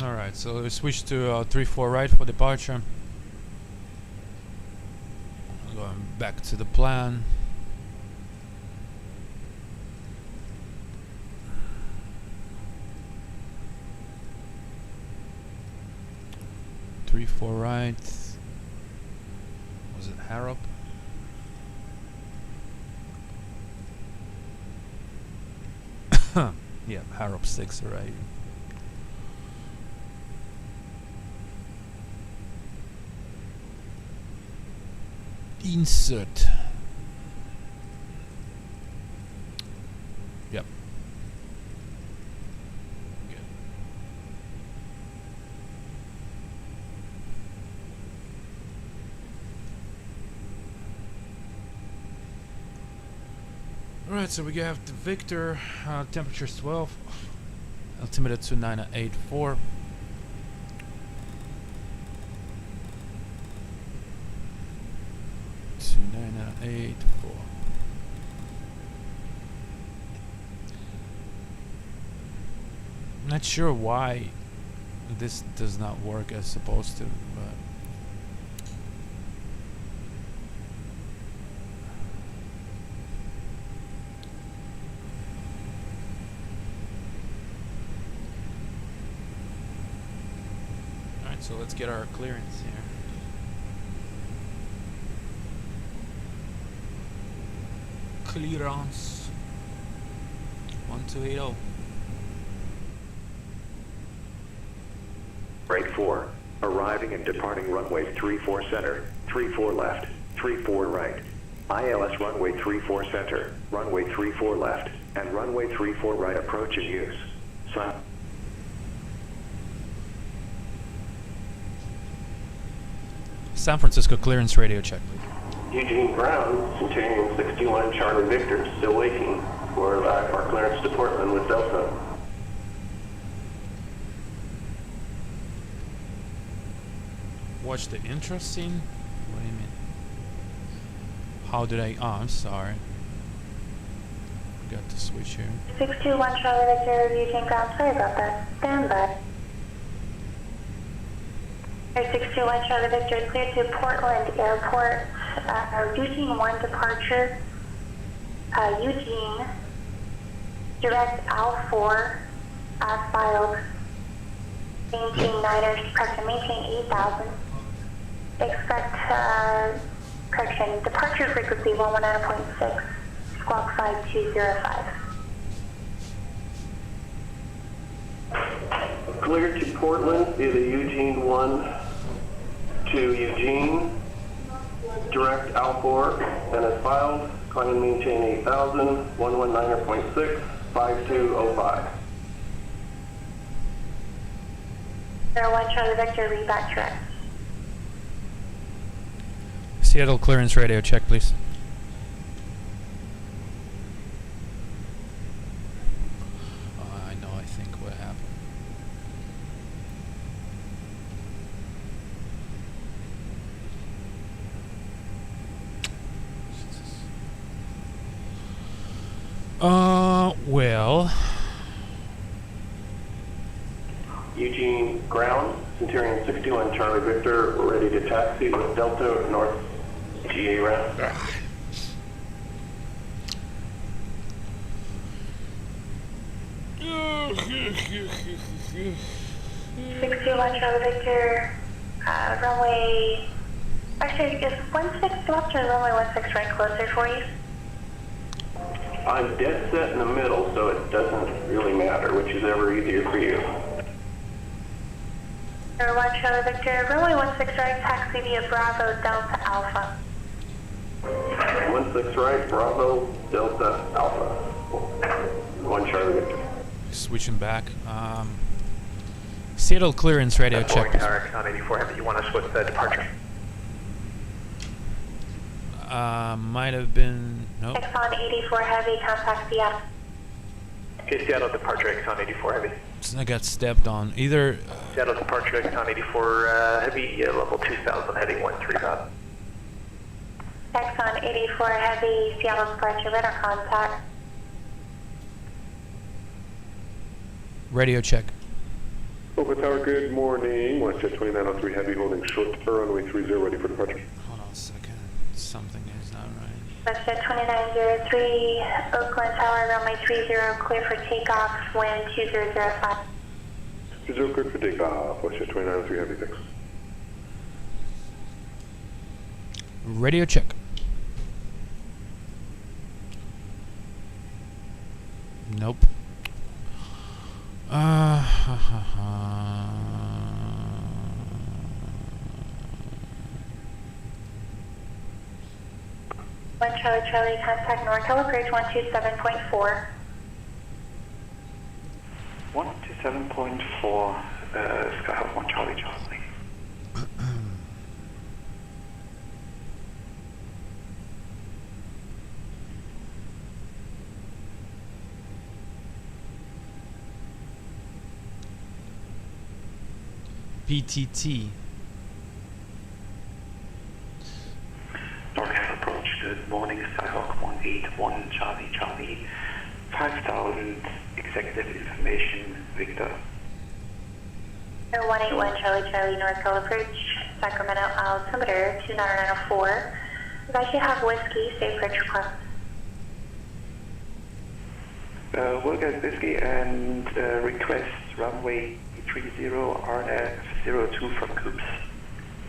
Alright, so we switched to 3-4 right for departure. Going back to the plan. Three, 4 right. Was it Harrop? Yeah, Harrop 6 right. Insert. Yep. Good. Alright, so we have the Victor, temperature's 12, altimeter 2984. Not sure why this does not work as supposed to, but alright, so let's get our clearance here. Clearance 1280. Break 4. Arriving and departing runway 34 center, 34 left, 34 right. ILS runway 34 center, runway 34 left, and runway 34 right approach in use. San Francisco clearance radio check. Eugene Brown, Centurion 61 Charlie Victor, still waiting for our clearance to Portland with Delta. Watch the intro scene? What do you mean? How did I... Oh, I'm sorry. Forgot to switch here. 621 Charlie Victor, Eugene Brown, sorry about that. Stand by. 621 Charlie Victor, cleared to Portland Airport. Eugene 1 departure. Eugene, direct Al 4, as filed. Maintain Niners, correction, maintain 8,000. Expect, correction, departure frequency 119.6, squawk 5205. Clear to Portland via the Eugene 1 to Eugene, direct Alfor, and as filed, climb and maintain 8,000, 119.6, 5205. 01 Charlie Victor, read back direct. Seattle clearance radio check, please. I know, I think what happened. Well. Eugene ground, Centurion 61 Charlie Victor, we're ready to taxi with Delta North GA round. 61 Charlie Victor, runway, actually is 16 left or runway 16 right closer for you? I'm dead set in the middle, so it doesn't really matter, which is ever easier for you. 01 Charlie Victor, runway 16 right, taxi via Bravo Delta Alpha. 16 right, Bravo, Delta, Alpha. 1 Charlie Victor. Switching back. Seattle clearance radio check. Boeing Tower, Exxon 84 Heavy, you want us with the departure? Might have been. No. Exxon 84 Heavy, contact Seattle. Okay, Seattle departure, Exxon 84 Heavy. I got stepped on. Either. Seattle departure, Exxon 84 Heavy, level 2000, heading 135. Exxon 84 Heavy, Seattle departure, radar contact. Radio check. Oakland Tower, good morning. WestJet 2903 Heavy holding short to runway 30 ready for departure. Hold on a second. Something is not right. WestJet 2903, Oakland Tower, runway 30, clear for takeoff, wind 2005. 0 cleared for takeoff. WestJet 2903 Heavy, thanks. Radio check. Nope. One Charlie Charlie, contact NorCal Bridge 127.4. 127.4, Skyhawk 1 Charlie Charlie. PTT. NorCal approach, good morning, Skyhawk 181 Charlie Charlie. 5000 executive information, Victor. 181 Charlie Charlie, NorCal approach, Sacramento altimeter 29904. You guys should have whiskey, safe approach request. We'll get Whiskey and request runway 30 RNF 02 from Coops.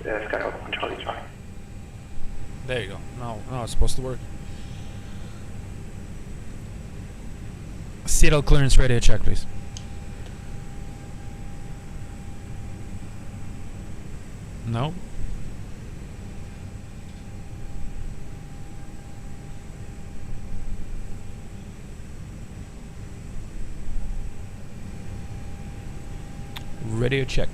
Skyhawk 1 Charlie Charlie. There you go. No, it's supposed to work. Seattle clearance radio check, please. No. Radio check.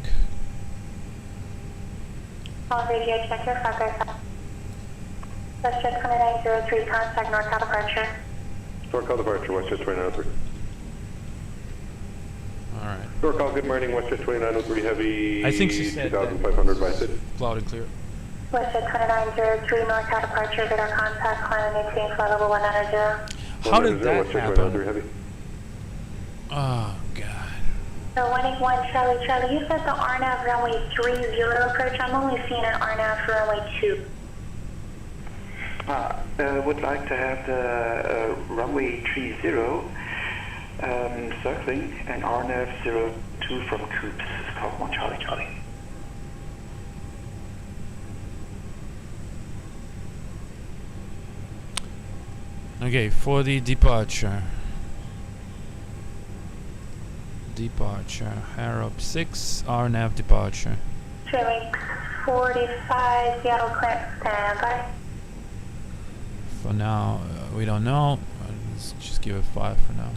All radio checker, progress. WestJet 2903, contact NorCal departure. NorCal departure, WestJet 2903. Alright. NorCal, good morning. WestJet 2903 Heavy. I think she said 2500 by city. Loud and clear. WestJet 2903, NorCal departure, radar contact, climb and maintain flight level 190. How did that WestJet 2903 happen? Heavy. Oh, God. So 181 Charlie Charlie, you said the RNAV runway 30 approach. I'm only seeing an RNAV runway 2. Would like to have the runway 30 circling and RNF 02 from Coops, Skyhawk 1 Charlie Charlie. Okay, for the departure. departure. Harrop 6, RNAV departure. Trailing 45, Seattle clearance, standby. For now, we don't know. Let's just give it 5 for now.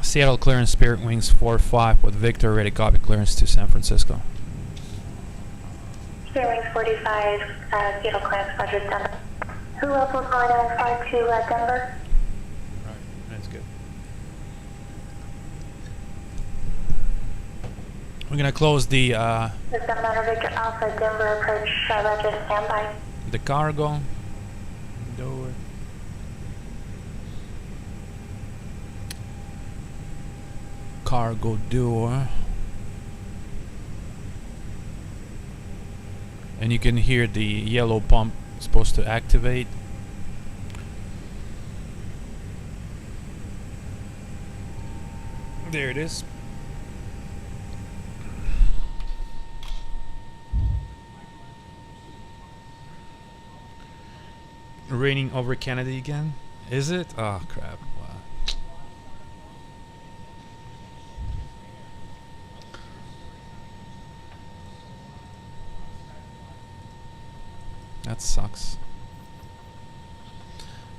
Seattle clearance, Spirit Wings 4-5 with Victor, ready copy clearance to San Francisco. Spirit Wings 45, Seattle clearance, Roger, standby. Who else will fly down flight to Denver? Right, that's good. We're gonna close the System Matter Victor Alpha, Denver approach, Roger, standby. the cargo door. Cargo door. And you can hear the yellow pump supposed to activate. There it is. Raining over Canada again? Is it? Oh crap. Wow. That sucks.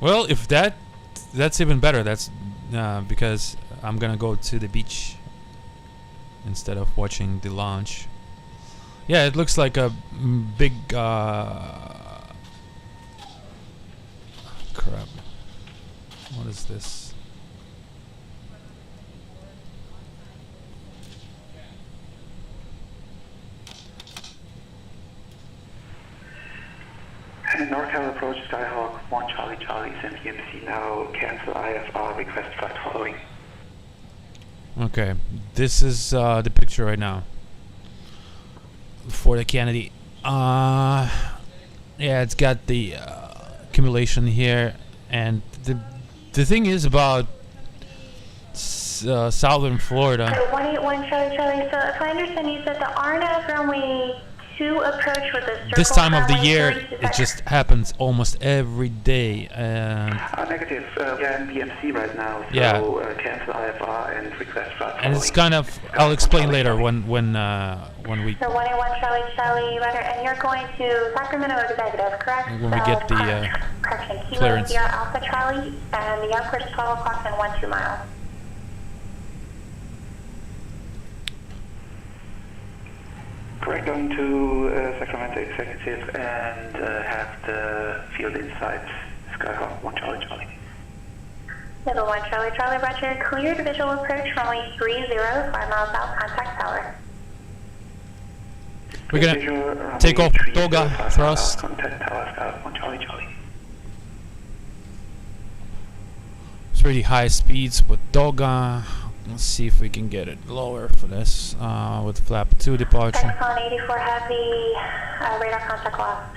Well, if that's even better. That's because I'm gonna go to the beach instead of watching the launch. Yeah, it looks like a big crap. What is this? NorCal approach Skyhawk 1 Charlie Charlie, send EMC now, cancel IFR, request flight following. Okay, this is the picture right now for the Kennedy. Yeah, it's got the accumulation here, and the thing is about southern Florida. 181 Charlie Charlie, so if I understand you said the RNAV runway 2 approach with a circle. This time of the runway year, 3, it just happens almost every day, and Negative, we are in BMC right now, so Yeah. Cancel IFR and request flight following. and it's kind of. I'll explain later when we. So 181 Charlie Charlie, Roger, and you're going to Sacramento Executive, correct? When we get the, correction, Kilo clearance. Sierra Alpha Charlie, and the airport's 12 o'clock and 12 miles. Correct, going to Sacramento Executive and have the field insights Skyhawk 1 Charlie Charlie. Level 1 Charlie Charlie, Roger, cleared visual approach, runway 30, 5 miles out, contact tower. We're gonna take off Toga thrust. Contact tower Skyhawk 1 Charlie Charlie. It's really high speeds with Toga. Let's see if we can get it lower for this with flap 2 departure. Exxon 84 Heavy, radar contact lost.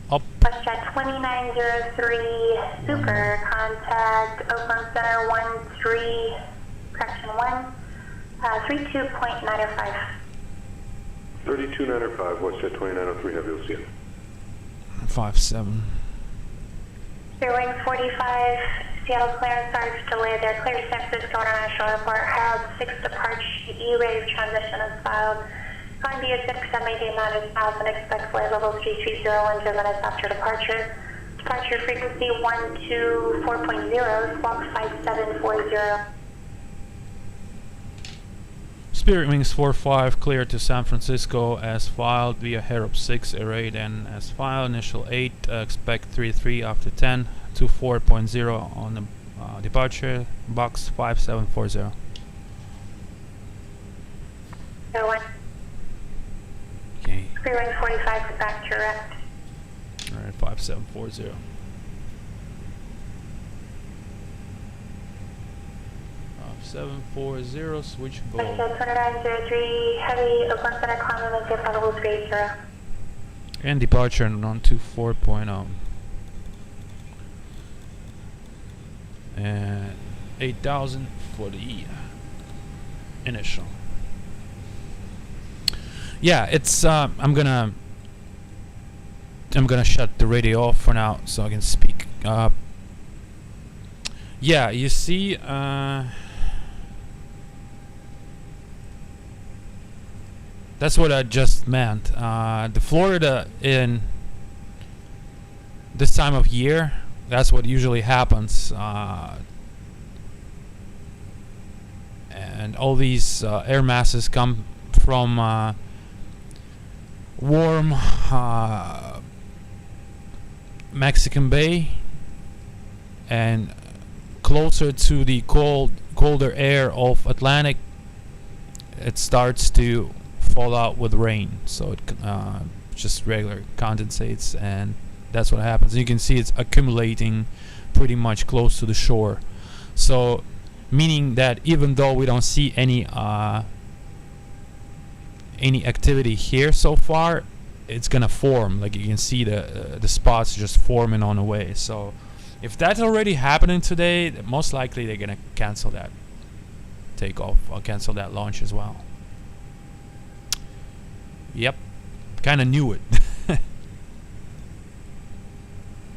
Up. WestJet 2903, super, contact Oakland Center 13, correction 32.905. 3295, WestJet 2903 Heavy, we'll see you. 5-7. Wing 45, Seattle clearance, sorry for delay there. Clear San Francisco International Airport, Harold 6 departure, E-Wave transition is filed. Con BSX A321 ToLiss, expect flight level 3301 2 minutes after departure. Departure frequency 124.0, squawk 5740. Spirit Wings 4-5 clear to San Francisco as filed via Harrop 6 array, then as filed. Initial 8, expect 33 after 10, 24.0 on the departure, box 5740. No one. Okay, Spirit Wing 45 is back direct. alright, 5740. Switch goal. WestJet 2903, heavy, Oakland Center, climb and get level 30. And departure on 24.0. And 8,000 for the initial. Yeah, it's I'm gonna I'm gonna shut the radio off for now so I can speak. Yeah, you see, that's what I just meant. The Florida in this time of year, that's what usually happens. And all these air masses come from warm Mexican Bay and closer to the colder air of Atlantic. It starts to fall out with rain, so it just regular condensates, and that's what happens. You can see it's accumulating pretty much close to the shore. So meaning that even though we don't see any activity here so far, it's gonna form. Like you can see the spots just forming on the way. So if that's already happening today, most likely they're gonna cancel that takeoff or cancel that launch as well. Yep, kind of knew it.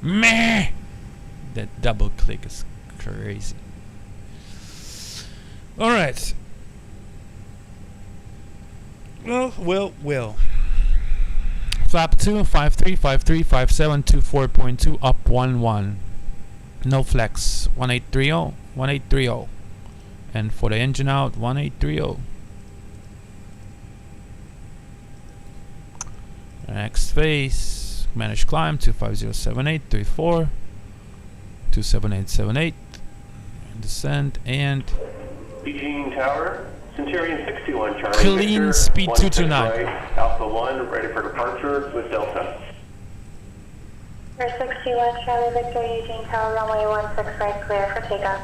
Meh! That double click is crazy. Alright. Well. Flap 2, 53, 53, 57, 24.2, up 11. No flex, 1830, 1830. And for the engine out, 1830. Next phase, managed climb, 2507834, 27878. Descent and Eugene Tower, Centurion 61 Charlie. clean Victor, speed 16 229. right, Alpha 1, ready for departure with Delta. Air 61 Charlie Victor, Eugene Tower, runway 16 right, clear for takeoff.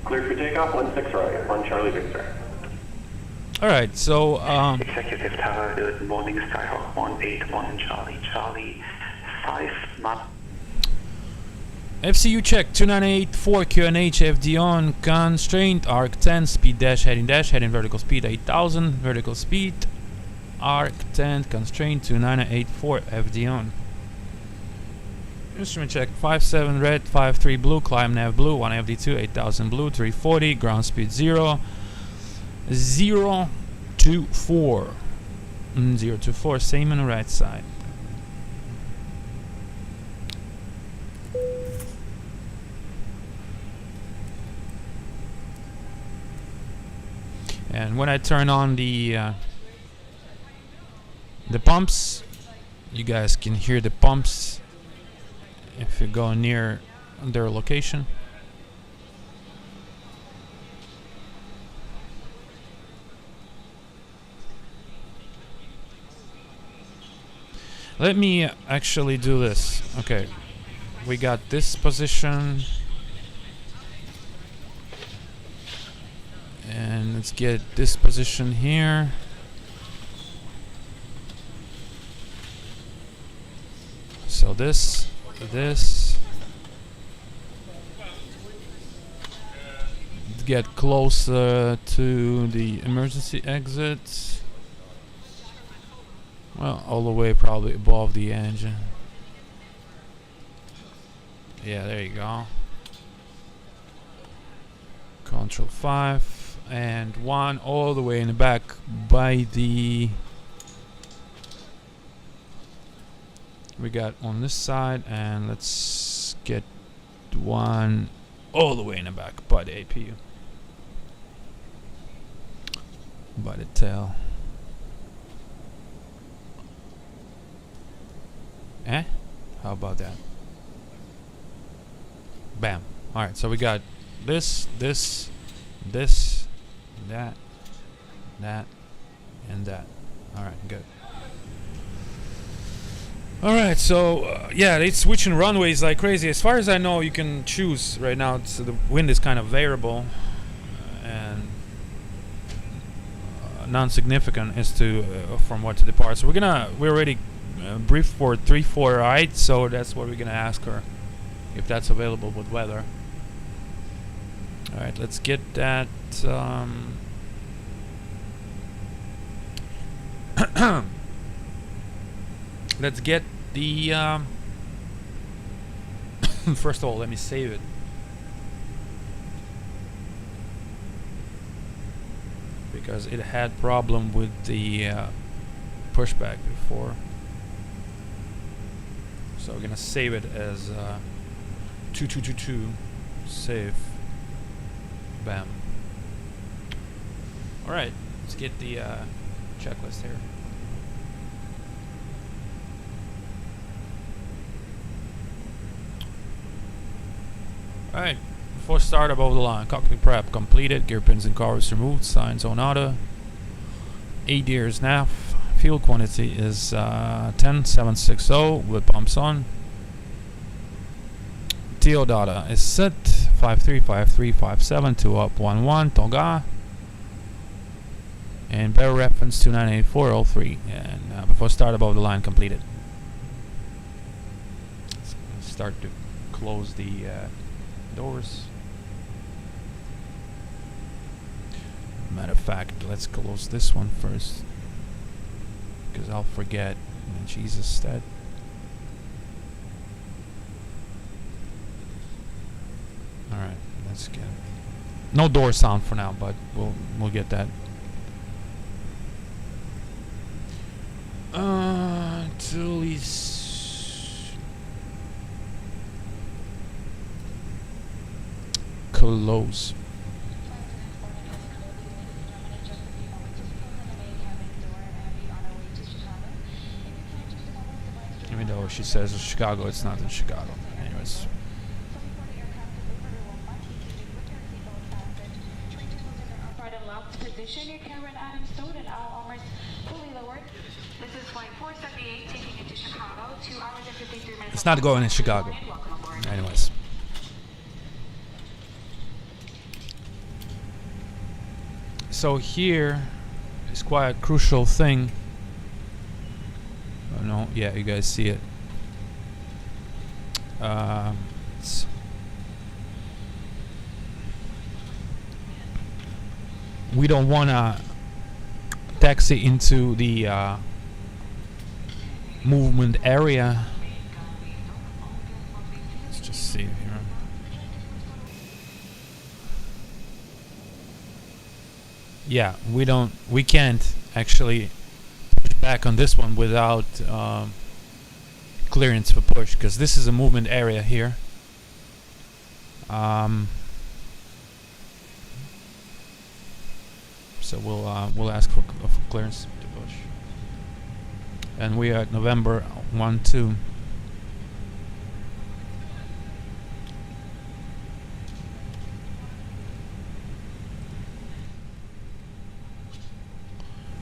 Clear for takeoff, 16 right, 1 Charlie Victor. Alright, so Executive Tower, good morning, Skyhawk 181 Charlie, Charlie 5 knot. FCU check 298 QNH FD on, constraint arc 10, speed heading vertical speed 8000, vertical speed arc 10, constraint 2984 FD on. Instrument check 57 red, 53 blue, climb nav blue, 1 FD2, 8000 blue, 340, ground speed 0, 024, 024, same on the right side. And when I turn on the pumps, you guys can hear the pumps if you go near their location. Let me actually do this. Okay, we got this position. And let's get this position here. So this. Get closer to the emergency exits. Well, all the way probably above the engine. Yeah, there you go. Control 5. And 1 all the way in the back by the... We got on this side, and let's get 1 all the way in the back by the APU. By the tail. How about that? Bam. Alright, so we got this, that, and that. Alright, good. Alright, so yeah, it's switching runways like crazy. As far as I know, you can choose right now. So the wind is kind of variable and non-significant as to from what to depart. So we're already briefed for 3-4 right, so that's what we're gonna ask her if that's available with weather. Alright, let's get that. Let's get The first of all, let me save it. Because it had problem with the pushback before. So we're gonna save it as 2222 save. Bam. Alright, let's get the checklist here. Alright, before start above the line, cockpit prep completed, gear pins and covers removed, signs on auto, ADIRS nav, fuel quantity is 10760 with pumps on, TO data is set 535357 to up 11 Tonga, and barrel reference 298403, and before start above the line completed. Let's start to close the doors. Matter of fact, let's close this one first, because I'll forget. Jesus, that. All right, let's get no door sound for now, but we'll get that. ToLiss. Close. Even though she says it's Chicago, it's not in Chicago. Anyways. Position your camera and Adams stowed and all armors fully lowered. This is flight 478 taking into Chicago. 2 hours and 53 minutes. It's not going in Chicago. Anyways. So here is quite a crucial thing. Oh no, yeah, you guys see it. We don't want to taxi into the movement area. Let's just see here. Yeah, we can't actually push back on this one without clearance for push, because this is a movement area here. So we'll ask for clearance to push, and we are at November 1-2.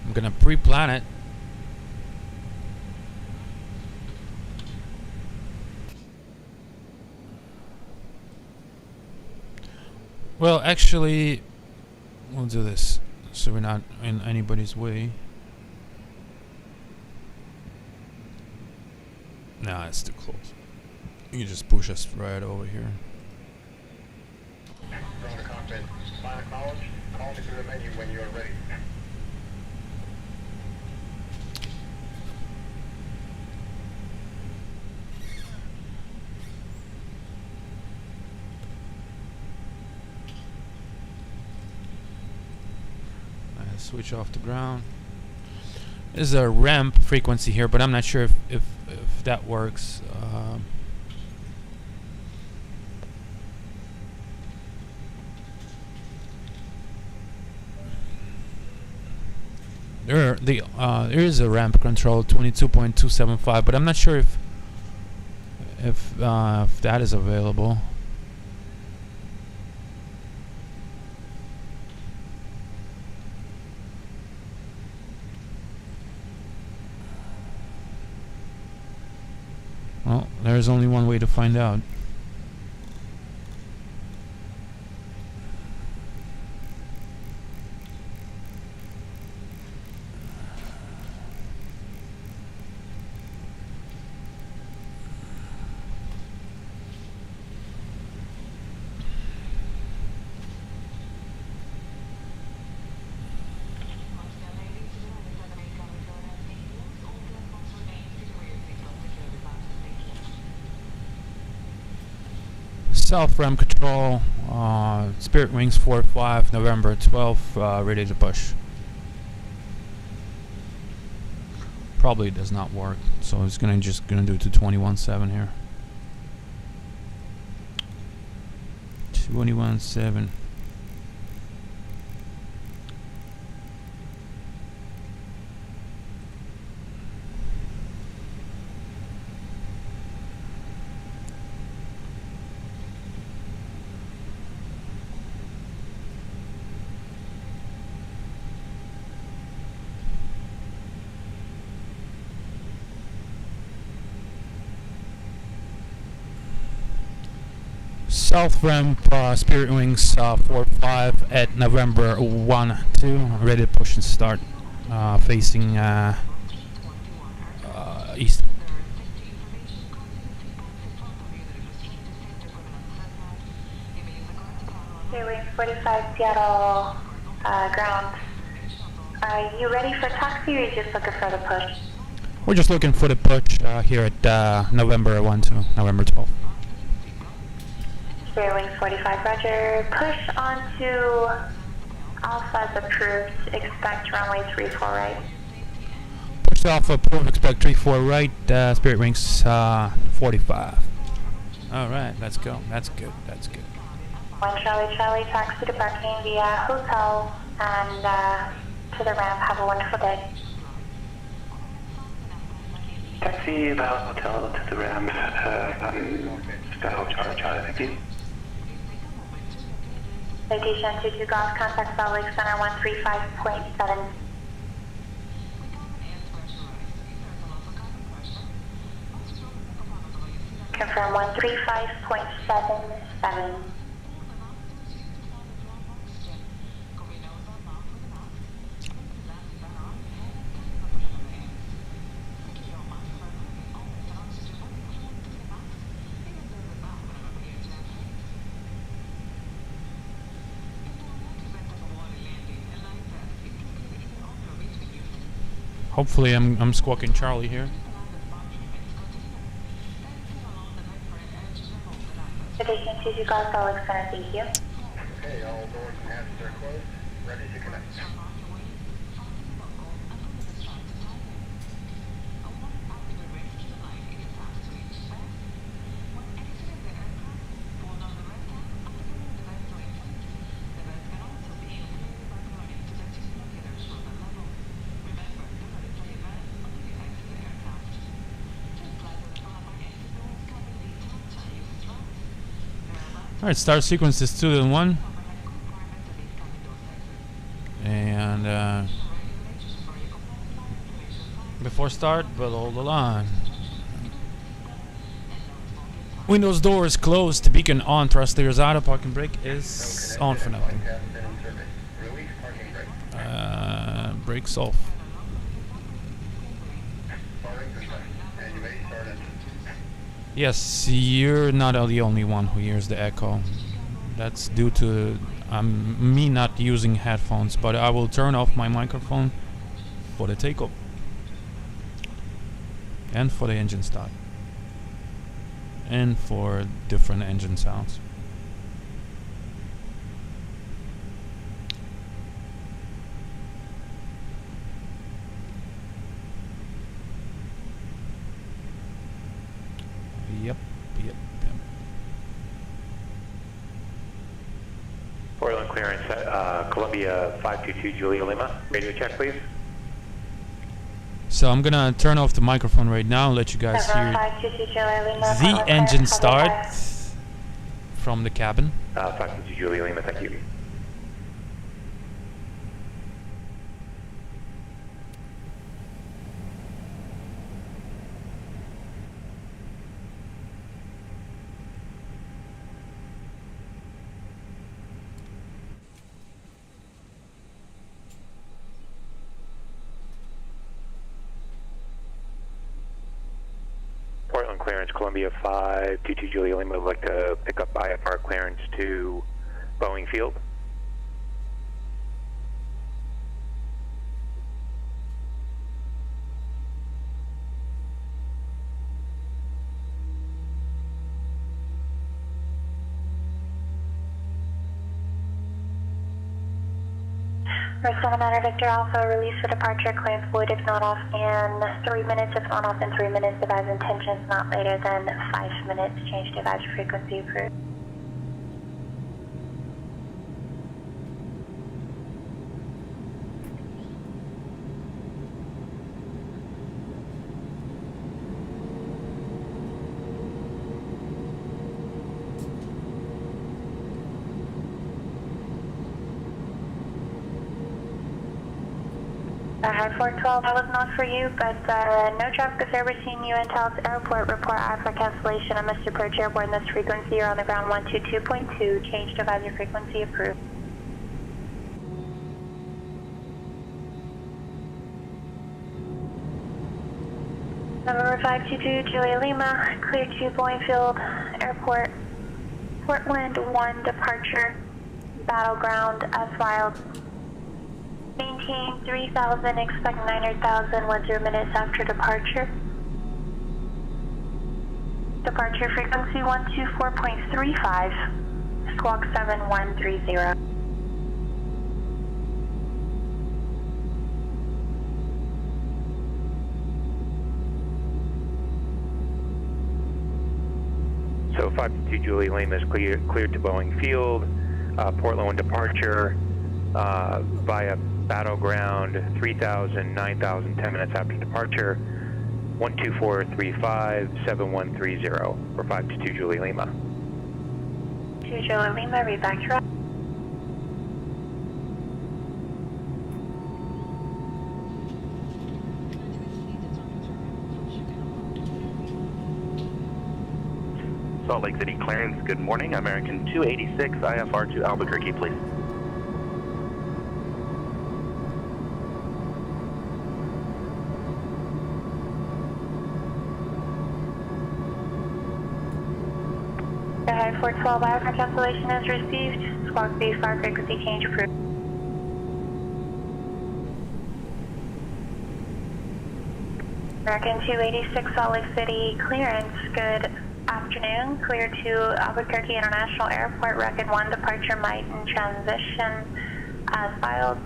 I'm gonna pre-plan it. Well, actually, we'll do this so we're not in anybody's way. Nah, it's too close. You can just push us right over here. From the cockpit, final college, call me through the menu when you are ready. Switch off the ground. There's a ramp frequency here, but I'm not sure if that works. There is a ramp control 22.275, but I'm not sure if that is available. Well, there's only one way to find out. South ram control, Spirit Wings 45, November 12th, ready to push. Probably does not work, so it's just gonna do to 21.7 here. 21.7. South ramp Spirit Wings 45 at November 1-2, ready to push and start, facing east. Spirit Wings 45 Seattle ground. Are you ready for taxi or are you just looking for the push? We're just looking for the push here at November 1-2, November 12th. Spirit Wings 45, roger. Push onto Alpha is approved. Expect runway 34 right. Push off approved, expect 34 right, Spirit Wings 45. Alright, let's go. That's good, that's good. 1 Charlie Charlie, taxi to parking via hotel and to the ramp. Have a wonderful day. Taxi about hotel to the ramp. Skyhawk Charlie Charlie, thank you. Citation 22 Golf, contact Salt Lake Center 135.7. Confirm 135.77. Hopefully I'm squawking Charlie here. Citation 22 Golf, Salt Lake Center, thank you. Okay, all doors and hatches are closed. Ready to connect. Alright, start sequence is 2 and 1. And before start, below the line. Windows door is closed, beacon on, thrust leaders out, parking brake is on for now. Brakes off. Yes, you're not the only one who hears the echo. That's due to me not using headphones, but I will turn off my microphone for the takeoff and for the engine start and for different engine sounds. Yep. Portland clearance at Columbia 522 Julia Lima. Radio check, please. So I'm gonna turn off the microphone right now and let you guys hear the engine start from the cabin. 522 Julia Lima, thank you. Portland clearance, Columbia 522 Julia Lima. Would like to pick up IFR clearance to Boeing Field. 7 Victor Alpha, release for departure, clearance void if not off in 3 minutes, if not off in 3 minutes, advise intentions not later than 5 minutes, change to advisory frequency approved. Hi 412, that was not for you, but no traffic is ever seen you in Taos Airport. Report for cancellation of Mr. Approach Airborne this frequency. You're on the ground 122.2. Change to advisory frequency approved. November 522 Julia Lima, clear to Boeing Field Airport, Portland 1 departure, battleground as filed. Maintain 3,000, expect 900,000, 10 minutes after departure. Departure frequency 124.35, squawk 7130. So 522 Julie Lima is cleared to Boeing Field, Portland 1 departure, via battleground 3,000, 9,000, 10 minutes after departure, 12435 7130 for 522 Julie Lima. 2 Julie Lima, read back to Salt Lake City clearance, good morning. American 286 IFR to Albuquerque, please. Hi 412, IFR cancellation is received. Squawk B5 frequency change approved. American 286 Salt Lake City clearance, good afternoon. Clear to Albuquerque International Airport, Record 1 departure, might in transition as filed.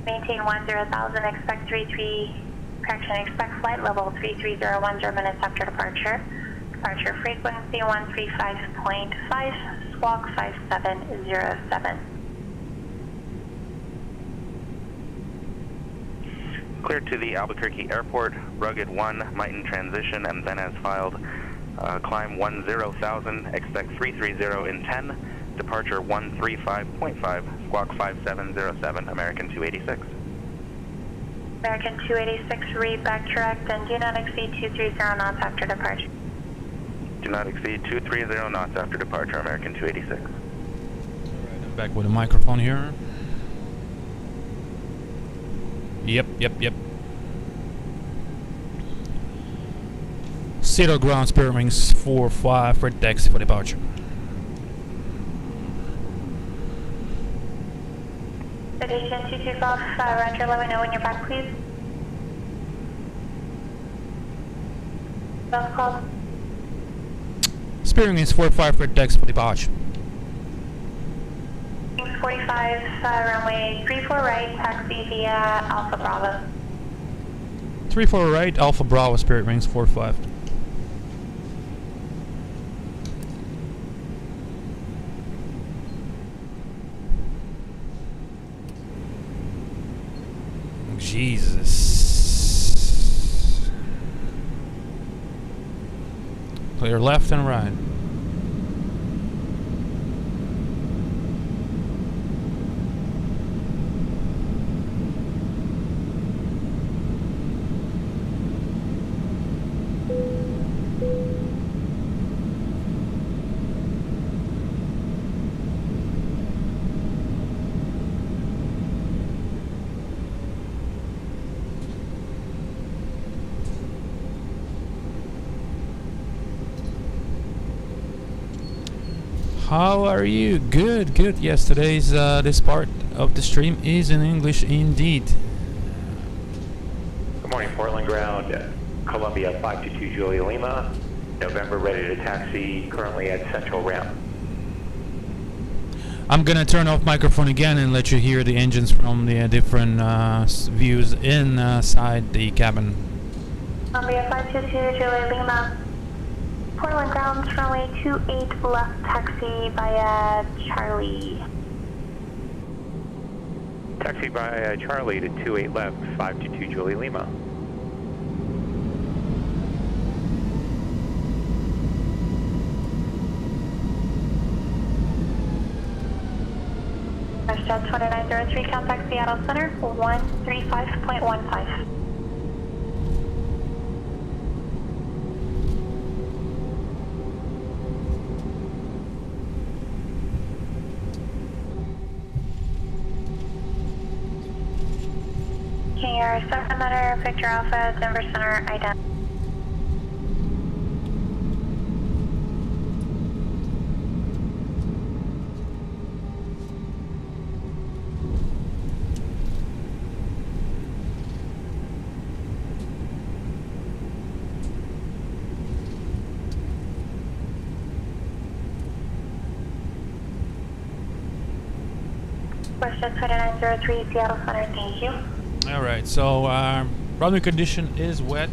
Maintain 10,000, expect expect flight level 3301 0 minutes after departure. Departure frequency 135.5, squawk 5707. Clear to the Albuquerque Airport, Rugged 1, might in transition, and then as filed, climb 10,000, expect 330 in 10, departure 135.5, squawk 5707, American 286. American 286, read back correct, and do not exceed 230 knots after departure. Do not exceed 230 knots after departure, American 286. Alright, I'm back with a microphone here. Yep. Zero ground spirit wings 45 for taxi for departure. Station 225, Roger, let me know when you're back, please. Bus call. Spirit wings 45 for taxi for departure. 45, runway 34 right, taxi via Alpha Bravo. 34 right, Alpha Bravo, Spirit wings 45. Jesus. Clear left and right. How are you? Good. Yes, today's this part of the stream is in English indeed. Good morning, Portland ground, Columbia 522 Julia Lima, November ready to taxi, currently at Central Ramp. I'm gonna turn off microphone again and let you hear the engines from the different views inside the cabin. Columbia 522 Julie Lima. Portland grounds runway 28 left taxi via Charlie. Taxi by Charlie to 28 left, 522 Julie Lima. Jet 2903, contact Seattle Center, 135.15. Here, 700 Victor Alpha, Denver Center, ident. WestJet 2903, Seattle Center, thank you. Alright, so runway condition is wet.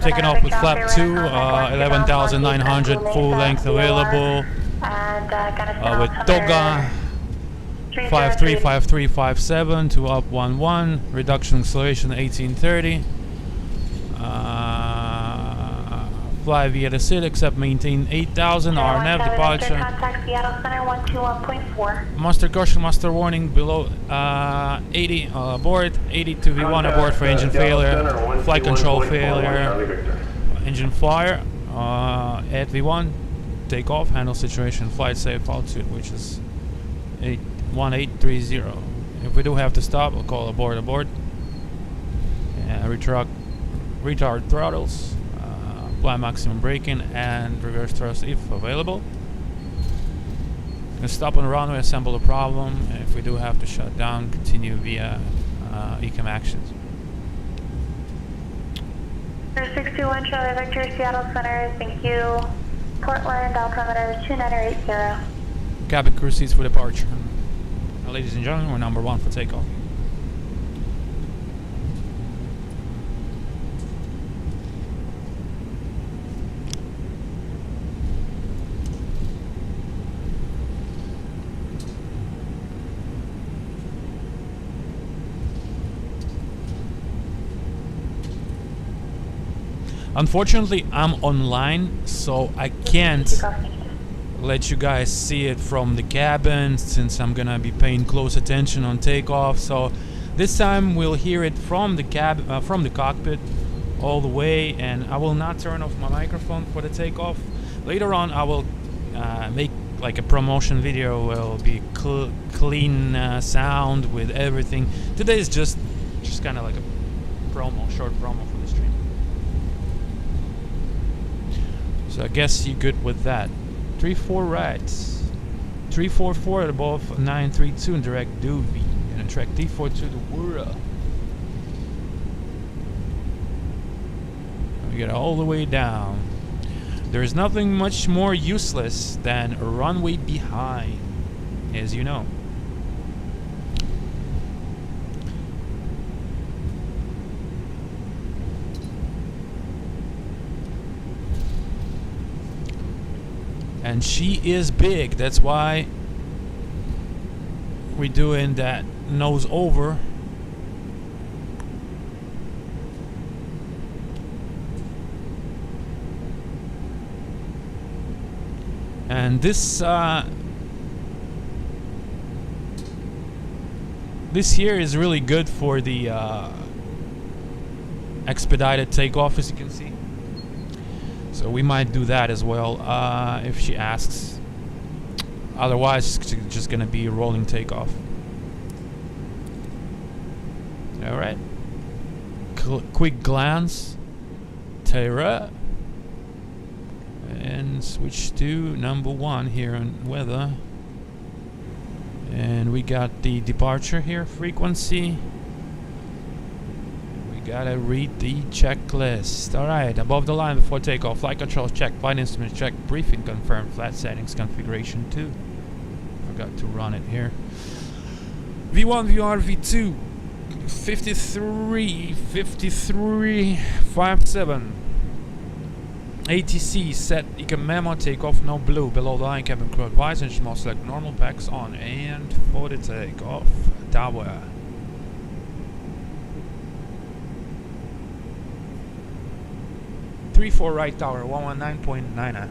Taking off with flap 2, 11,900 full length available. With Toga 535357 to up 11, reduction acceleration 1830. Fly via the city except maintain 8,000 RNF departure. Contact Seattle Center 121.4. Master caution, master warning below 80 aboard, 80 to V1 aboard for engine failure, flight control failure, engine fire at V1, take off, handle situation, flight safe altitude, which is 1830. If we do have to stop, we'll call aboard. Retard throttles. Apply maximum braking and reverse thrust if available. Stop on the runway, assemble the problem. If we do have to shut down, continue via ECAM actions. 621 Charlie Victor, Seattle Center, thank you. Portland, altimeter 2980. Cabin crew seats for departure. Ladies and gentlemen, we're number 1 for takeoff. Unfortunately, I'm online, so I can't let you guys see it from the cabin since I'm gonna be paying close attention on takeoff. So this time we'll hear it from the from the cockpit all the way, and I will not turn off my microphone for the takeoff. Later on, I will make like a promotion video. Will be clean sound with everything. Today is just kind of like a short promo for the stream. So I guess you're good with that. 34 right. 344 at above 932 and direct Duvie. And track D4 to the Wura. We get all the way down. There is nothing much more useless than a runway behind, as you know. And she is big, that's why we're doing that nose over. And this here is really good for the expedited takeoff, as you can see. So we might do that as well if she asks. Otherwise, it's just gonna be a rolling takeoff. All right. Quick glance. Terra. And switch to number 1 here on weather. And we got the departure here, frequency. We You gotta read the checklist. Alright, above the line before takeoff, flight controls check, flight instruments check, briefing confirmed, flat settings configuration 2. Forgot to run it here. V1, VR, V2, 53, 57. ATC set Econ memo, takeoff no blue, below the line cabin crew advised, engine mode select normal, packs on, and for the takeoff, tower. Three four right tower, 119.9.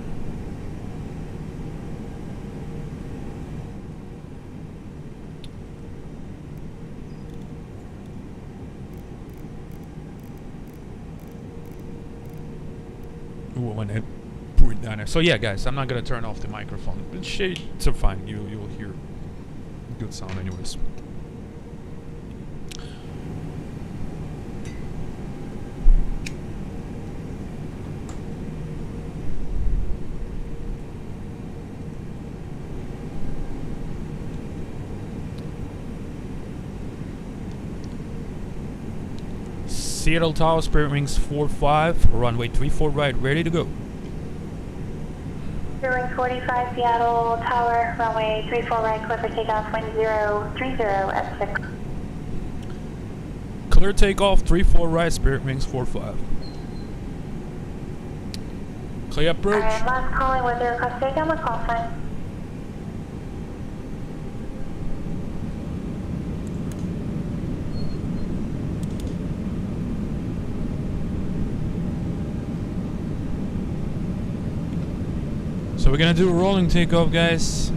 So yeah, guys, I'm not gonna turn off the microphone. The shades are fine. You'll hear good sound anyways. Seattle Tower, Spirit Wings 45, runway 34 right, ready to go. Spirit Wings 45, Seattle Tower, runway 34 right, clear for takeoff, wind 030 at 6. Clear takeoff, 34 right, Spirit Wings 45. Clear approach. Alright, last calling with your request takeoff, my call sign. So we're gonna do a rolling takeoff, guys.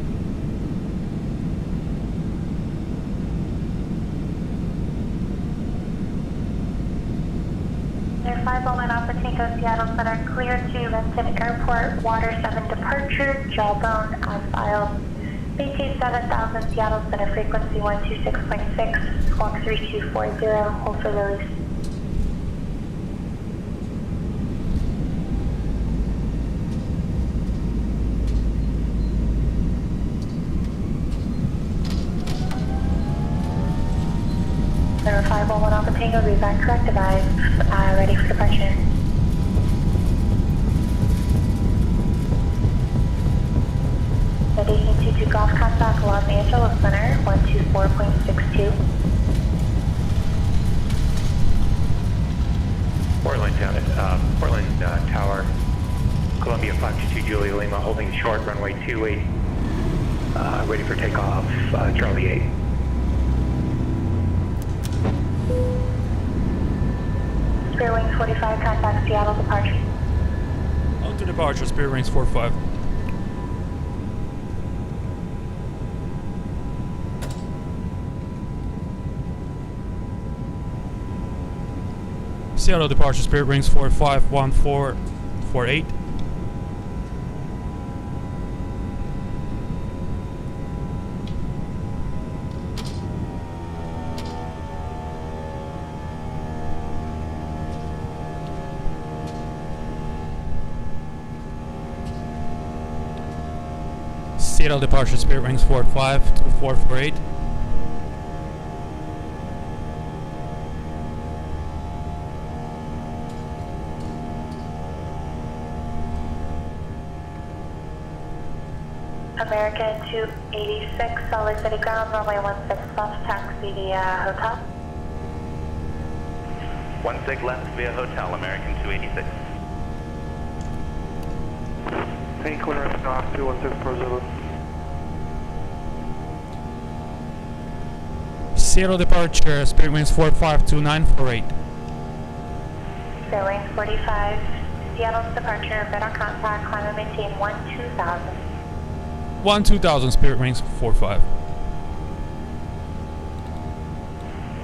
Air 509 Alpha Tango, Seattle Center, clear to Renton Airport, Water 7 departure, Jawbone as filed. BT 7000, Seattle Center, frequency 126.6, squawk 3240, hold for release. Center 511 Alpha Tango, be back correct device, ready for departure. Aviation 22 Golf contact, Los Angeles Center, 124.62. Portland Tower, Columbia 522 Julia Lima, holding short, runway 28, ready for takeoff, Charlie 8. Spirit Wings 45, contact Seattle departure. On to departure, Spirit Wings 45. Seattle departure, Spirit Wings 45, 1448. Seattle departure, Spirit Wings 45, 2448. American 286, Salt Lake City ground, runway 16 left, taxi via hotel. 16 left via hotel, American 286. Paint clearance, knock 216 per Zulu. Seattle departure, Spirit Wings 45, 2948. Spirit Wings 45, Seattle's departure, radar contact, climb and maintain 12000. 2000, Spirit Wings 45.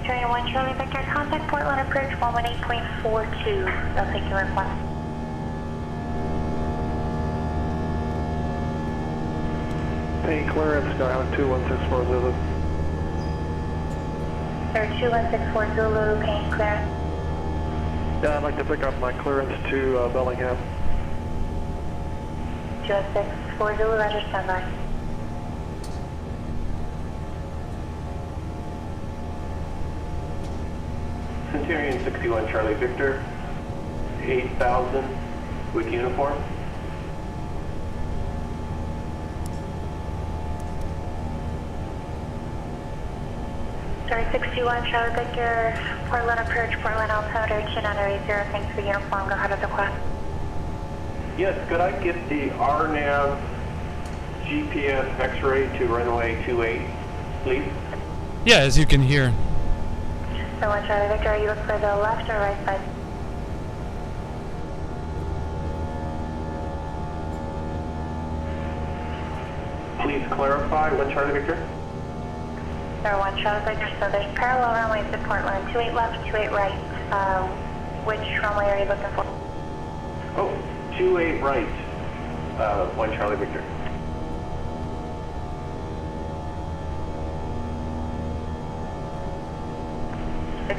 Train 1 Charlie Victor, contact Portland approach 118.42. They'll take your request. Paint clearance, Skyhawk 216 for Zulu. Sir, 2164 Zulu, paint clearance. Yeah, I'd like to pick up my clearance to Bellingham. 2164 Zulu, roger, standby. Centurion 61 Charlie Victor, 8,000 with uniform. Sorry, 61 Charlie Victor, Portland approach, Portland altimeter 2980, thanks for uniform, go ahead with the quest. Yes, could I get the RNAV GPS X-ray to runway 28, please? Yeah, as you can hear. So 1 Charlie Victor, are you looking for the left or right side? Please clarify, 1 Charlie Victor. Sir, 1 Charlie Victor, so there's parallel runways to Portland, 28 left, 28 right. Which runway are you looking for? Oh, 28 right, 1 Charlie Victor.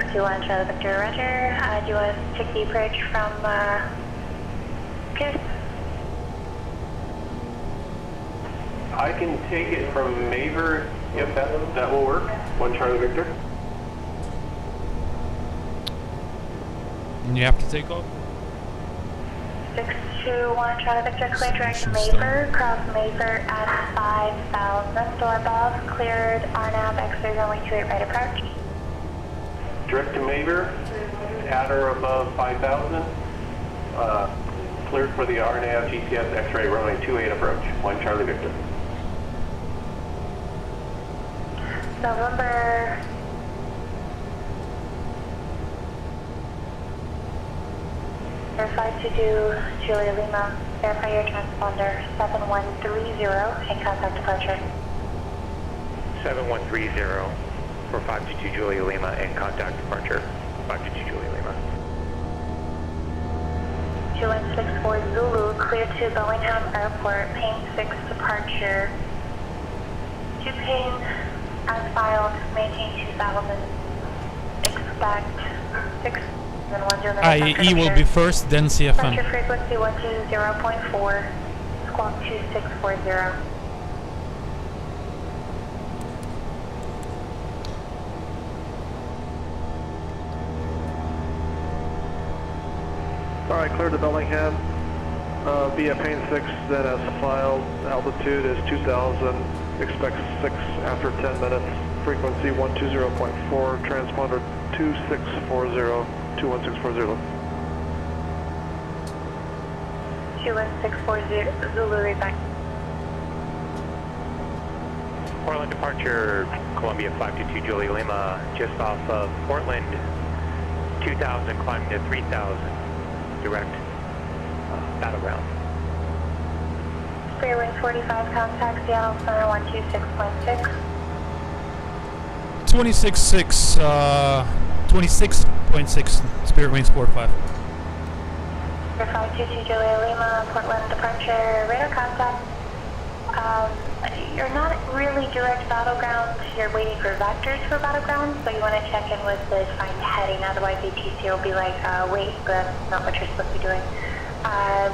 One Charlie Victor, Roger. Do you want to take the approach from Pierce? I can take it from Maver if that will work. 1 Charlie Victor. And you have to take off? 621 Charlie Victor, clear direct Maver, cross Maver at 5,000, door above, cleared RNAV X-ray runway 28 right approach. Direct to Maver, at or above 5,000. Cleared for the RNAV GPS X-ray runway 28 approach. 1 Charlie Victor. November. Verify to do Julia Lima. Verify your transponder 7130 and contact departure. 7130 for 522 Julia Lima and contact departure 522 Julia Lima. 2164 Zulu, clear to Bellingham Airport, Payne 6 departure. To Payne, as filed, maintain 2000. Expect 6,100. IAE will be first, then CFM. Departure frequency 120.4, squawk 2640. Alright, clear to Bellingham. Via Payne 6, then as filed. Altitude is 2,000. Expect 6 after 10 minutes. Frequency 120.4. Transponder 2640. 21640. 21640 Zulu, read back. Portland departure, Columbia 522 Julia Lima, just off of Portland, 2,000 climbing to 3,000, direct battleground. Fairway 45, contact Seattle Center 126.6. 26.6, Spirit Wings 45. 522 Julia Lima, Portland departure, radar contact. You're not really direct battleground, you're waiting for vectors for battleground, so you want to check in with the defined heading, otherwise ATC will be like, wait, but that's not what you're supposed to be doing.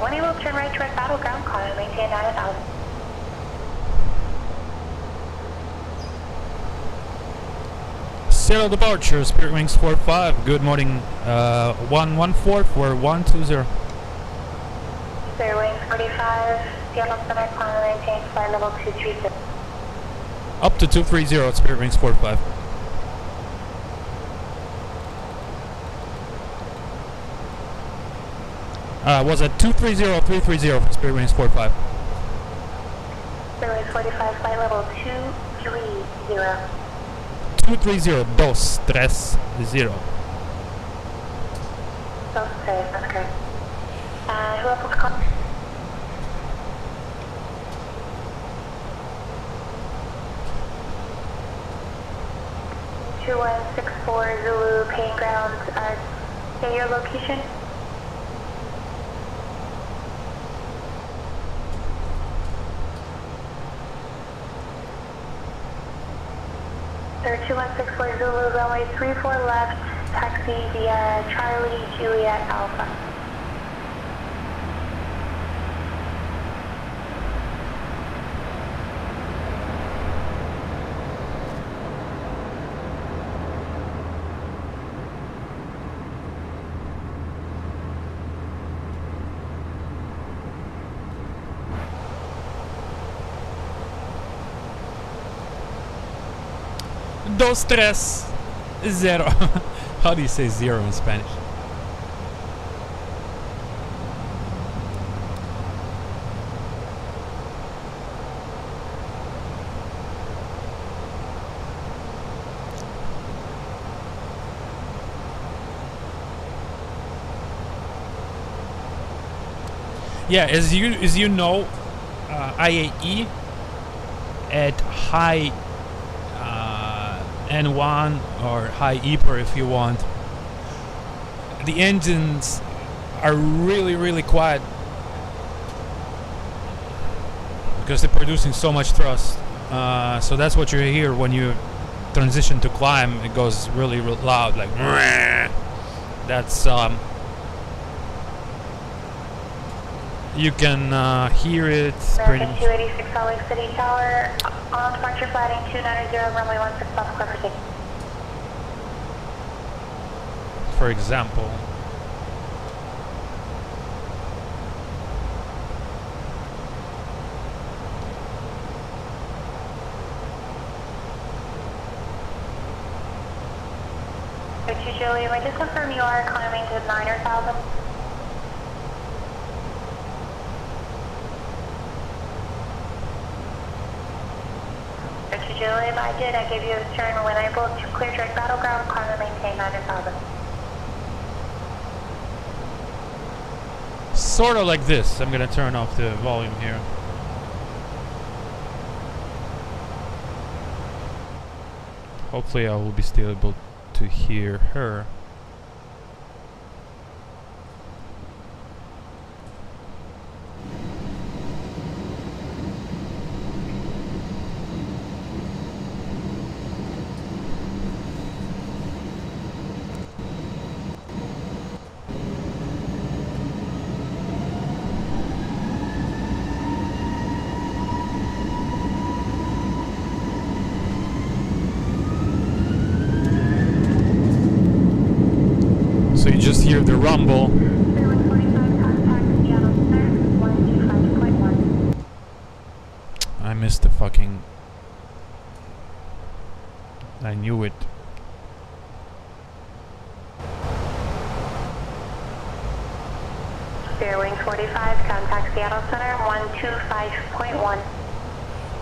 When you will turn right direct battleground, call and maintain 9,000. Seattle departure, Spirit Wings 45, good morning, 114 for 120. Spirit Wings 45, Seattle Center, call and maintain flight level 230. Up to 230, Spirit Wings 45. Was at 230, 330 for Spirit Wings 45. Spirit Wings 45, flight level 230. 230, 230. Okay, that's great. Who else will call? (2164) Zulu, paying ground. Say your location. Sir, 2164 Zulu, runway 34 left, taxi via Charlie Juliet Alpha. dos, tres, zero. How do you say zero in Spanish? Yeah, as you know, IAE at high N1 or high EPR if you want, the engines are really quiet because they're producing so much thrust. So that's what you hear when you transition to climb. It goes really loud, like that's you can hear it pretty much. 286 Salt Lake City Tower, on departure flighting 290, runway 16 left, clear for takeoff. For example. Julie, may I just confirm you are climbing to 9,000? Julie, if I did, I gave you a turn when able to clear direct battleground, climb and maintain 9,000. Sort of like this. I'm gonna turn off the volume here. Hopefully I will be still able to hear her. So you just hear the rumble. I missed the fucking... I knew it. Fairwing 45, contact Seattle Center, 125.1.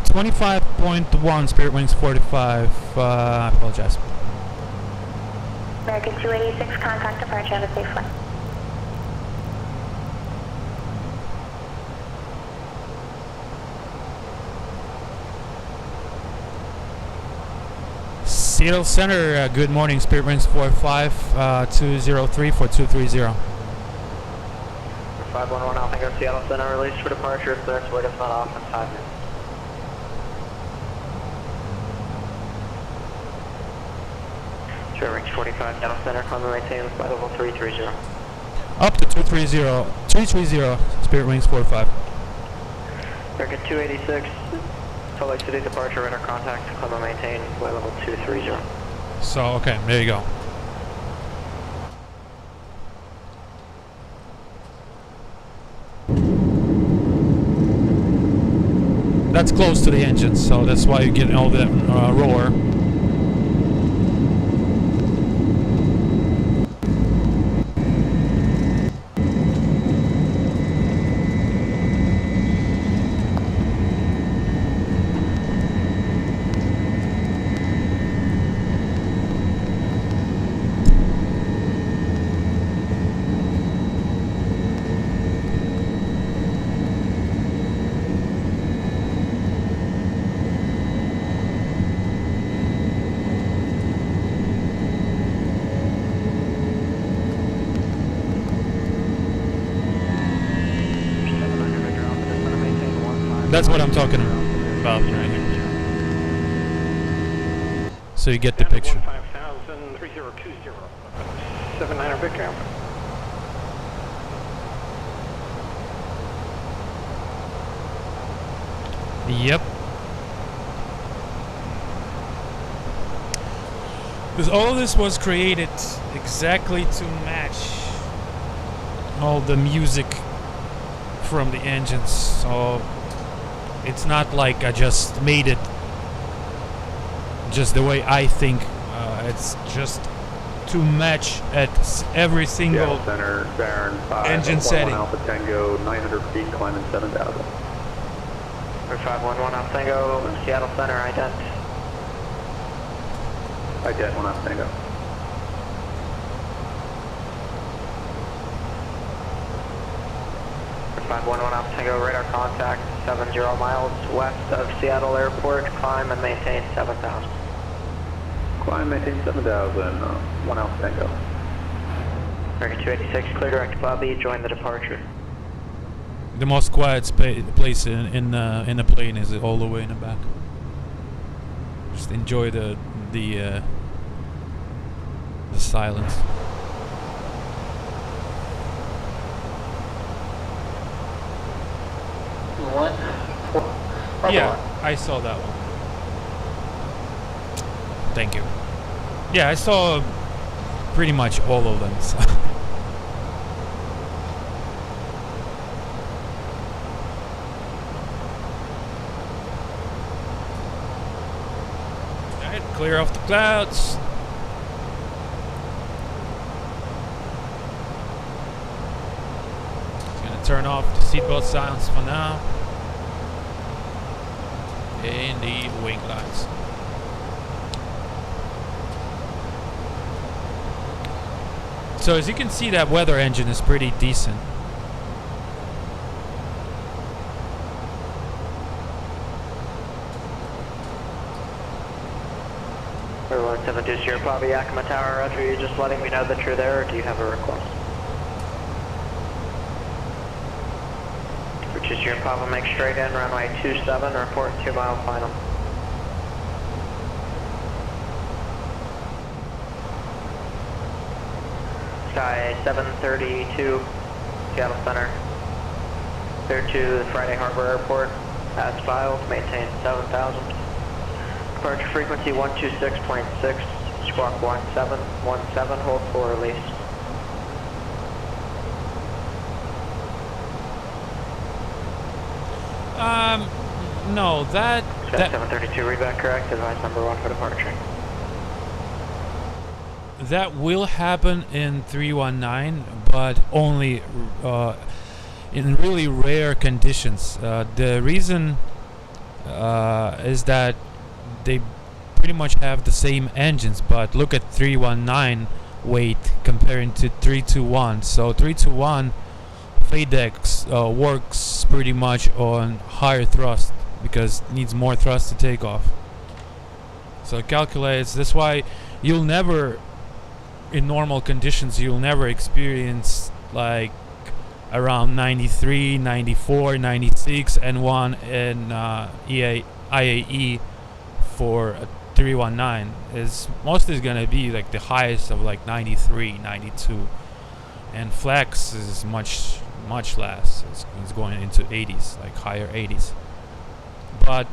25.1, Spirit Wings 45. I apologize. American 286, contact departure, have a safe flight. Seattle Center, good morning, Spirit Wings 45, 203 for 230. 511 Alpha Seattle Center, release for departure, clear to wait if not off in 5 minutes. Range 45, Seattle Center, climb and maintain flight level 330. Up to 330, Spirit Wings 45. American 286, Salt Lake City departure, radar contact, climb and maintain flight level 230. So, okay, there you go. That's close to the engine, so that's why you get all that roar. That's what I'm talking about right here. So you get the picture. 15,000, 3020, 79er big count. Yep. Because all this was created exactly to match all the music from the engines. So it's not like I just made it just the way I think. It's just to match at every single Center, Baron 5, engine setting. Alpha Tango, 900 feet, climbing 7,000. 511 Alpha Tango, Seattle Center, ident. Ident 1 Alpha Tango. Five one one Alpha Tango, radar contact 70 miles west of Seattle Airport. Climb and maintain 7,000. Climb, maintain 7,000. 1 Alpha Tango. American 286, clear direct Bobby. Join the departure. The most quiet place in the plane is all the way in the back. Just enjoy the silence. Yeah, I saw that one. Thank you. Yeah, I saw pretty much all of them. So. Alright, clear off the clouds. Just gonna turn off the seatbelt sounds for now. In the wing lines. So as you can see, that weather engine is pretty decent. Airline 720 Bobby, Yakima Tower, roger. Are you just letting me know that you're there, or do you have a request? Which is your Papa, make straight in, runway 27, report 2 mile final. Sky 732, Seattle Center. Clear to the Friday Harbor Airport, as filed, maintain 7,000. Departure frequency 126.6, squawk 1717, hold for release. No, that 732 readback correct, advise number 1 for departure. that will happen in 319, but only in really rare conditions. The reason is that they pretty much have the same engines, but look at 319 weight comparing to 321. So 321 FADEX works pretty much on higher thrust because it needs more thrust to take off. So it calculates. That's why you'll never, in normal conditions, you'll never experience like around 93, 94, 96 N1 and IAE for a 319. Is mostly gonna be like the highest of like 93, 92, and flex is much less. It's going into 80s, like higher 80s. But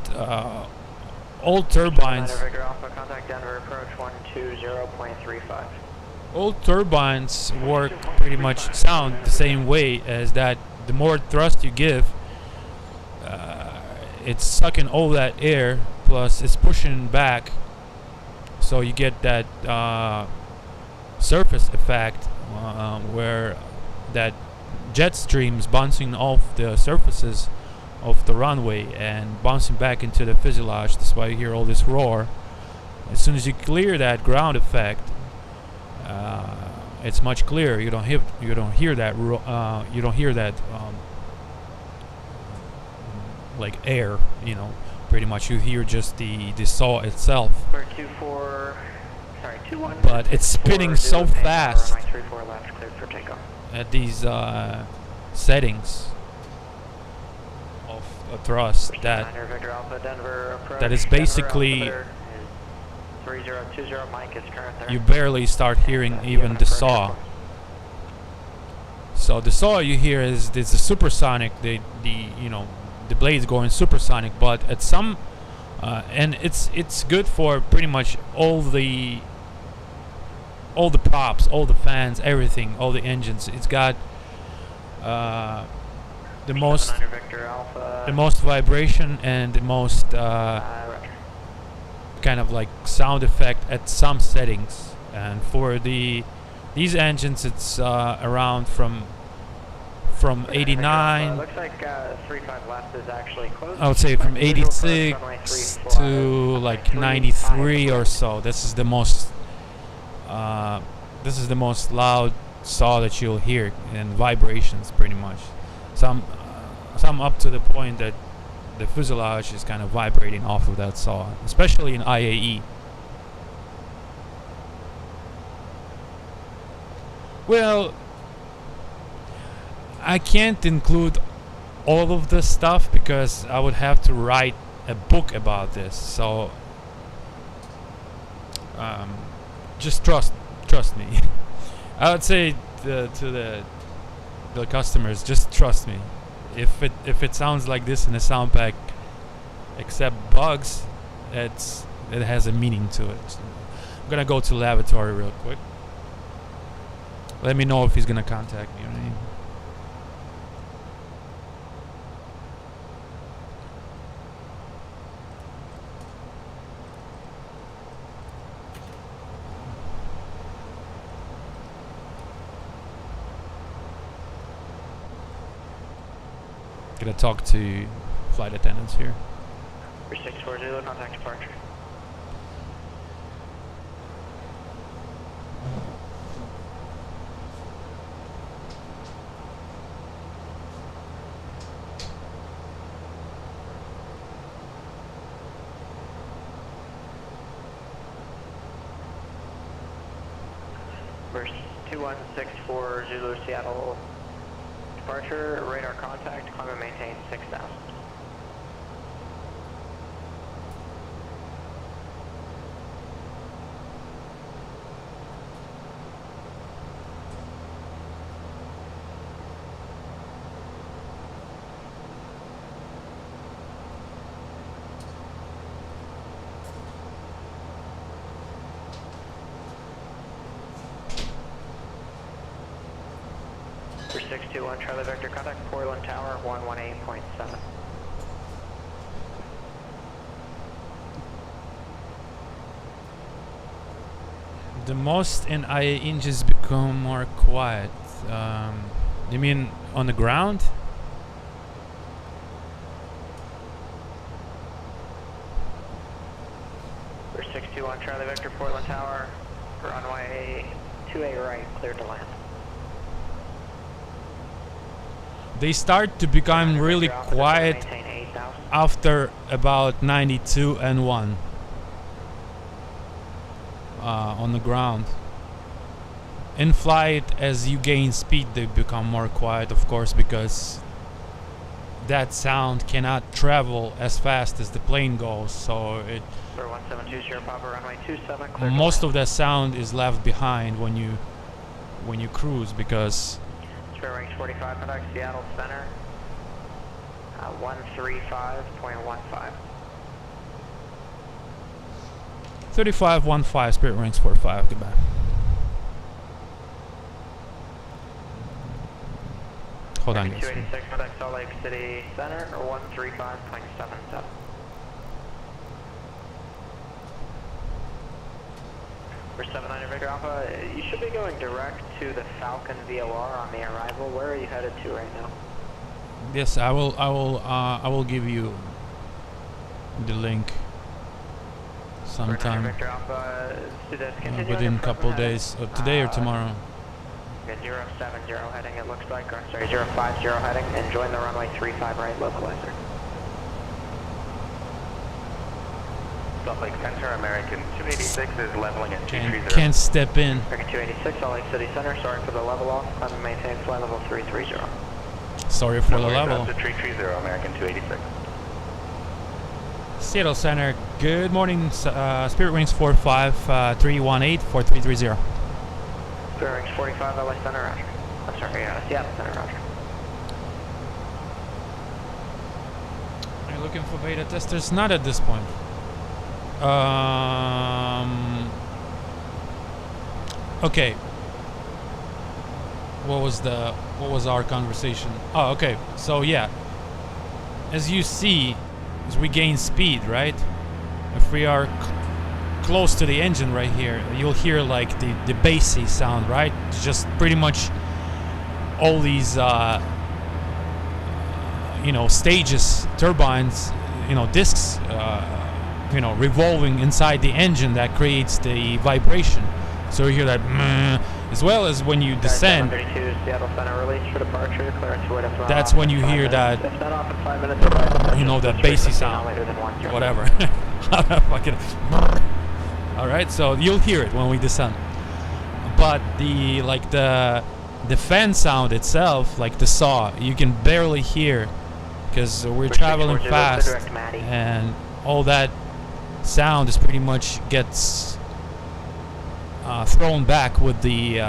old turbines. Contact Denver, approach 120.35. Old turbines work pretty much sound the same way as that. The more thrust you give, it's sucking all that air, plus it's pushing back, so you get that surface effect where that jet streams bouncing off the surfaces of the runway and bouncing back into the fuselage. That's why you hear all this roar. As soon as you clear that ground effect, it's much clearer. You don't hear that like air. You know, pretty much you hear just the saw itself. 21. But it's spinning so fast Runway 34 left, cleared for takeoff. at these settings of thrust that is basically 3020 Mike is current there. you barely start hearing even the saw. So the saw you hear is the supersonic, the blades going supersonic, but at some and it's good for pretty much all the props, all the fans, everything, all the engines. It's got the most vibration and the most kind of like sound effect at some settings, and for these engines it's around from 89. Looks like 35 left is actually close. I would say from 86 to like 93 or so. This is the most loud saw that you'll hear, and vibrations pretty much. Some up to the point that the fuselage is kind of vibrating off of that saw, especially in IAE. Well, I can't include all of this stuff because I would have to write a book about this. So just trust me. I would say to the customers, just trust me. If it sounds like this in a sound pack, except bugs, it has a meaning to it. So I'm gonna go to lavatory real quick. Let me know if he's gonna contact me or anything. Gonna talk to flight attendants here. 3640, contact departure. Verse 2164 Zulu Seattle. Departure, radar contact, climb and maintain 6,000. For 621 Charlie Vector, contact Portland Tower 118.7. The most in IA engines become more quiet. You mean on the ground? For 621 Charlie Vector, Portland Tower, runway 2A right, cleared to land. They start to become really quiet after about 92 and 1 on the ground. In flight, as you gain speed, they become more quiet, of course, because that sound cannot travel as fast as the plane goes. So it For 1720 Papa, runway 27, cleared most of that sound is left behind when you cruise, because Spare wings 45, contact Seattle Center, 135.15. 3515 Spirit Rings 45, goodbye. Hold on, guys. 286, contact Salt Lake City Center, or 135.77. For 79 Victor Alpha, you should be going direct to the Falcon VOR on the arrival. Where are you headed to right now? Yes, I will give you the link sometime Victor Alpha, within a couple days, today or tomorrow. 070 heading, it looks like, or sorry, 050 heading, and join the runway 35 right localizer. Salt Lake Center, American 286 is leveling at 230. Can't step in. American 286, Salt Lake City Center, sorry for the level off, climb and maintain flight level 330. Sorry for the level. To 330, American 286. Seattle Center, good morning, Spirit Wings 45, 318, 4330. Spirit Wings 45, LA Center, roger. I'm sorry, Seattle Center, roger. Are you looking for beta testers? Not at this point. Okay. What was our conversation? Oh, okay. So yeah, as you see, as we gain speed, right? If we are close to the engine right here, you'll hear like the bassy sound, right? It's just pretty much all these stages, turbines, discs, revolving inside the engine that creates the vibration. So you hear that, as well as when you descend. That's when you hear that, that bassy sound, whatever. All right, so you'll hear it when we descend. But the fan sound itself, like the saw, you can barely hear because we're traveling fast, and all that sound is pretty much gets thrown back with the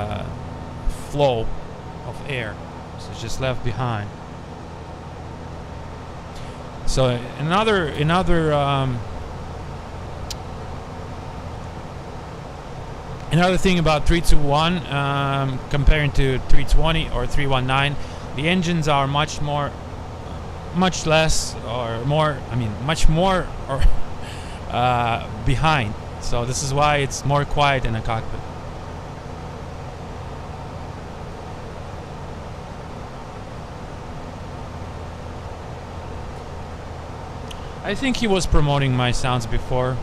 flow of air, so it's just left behind. So another thing about 321 comparing to 320 or 319, the engines are much more behind. So this is why it's more quiet in a cockpit. I think he was promoting my sounds before.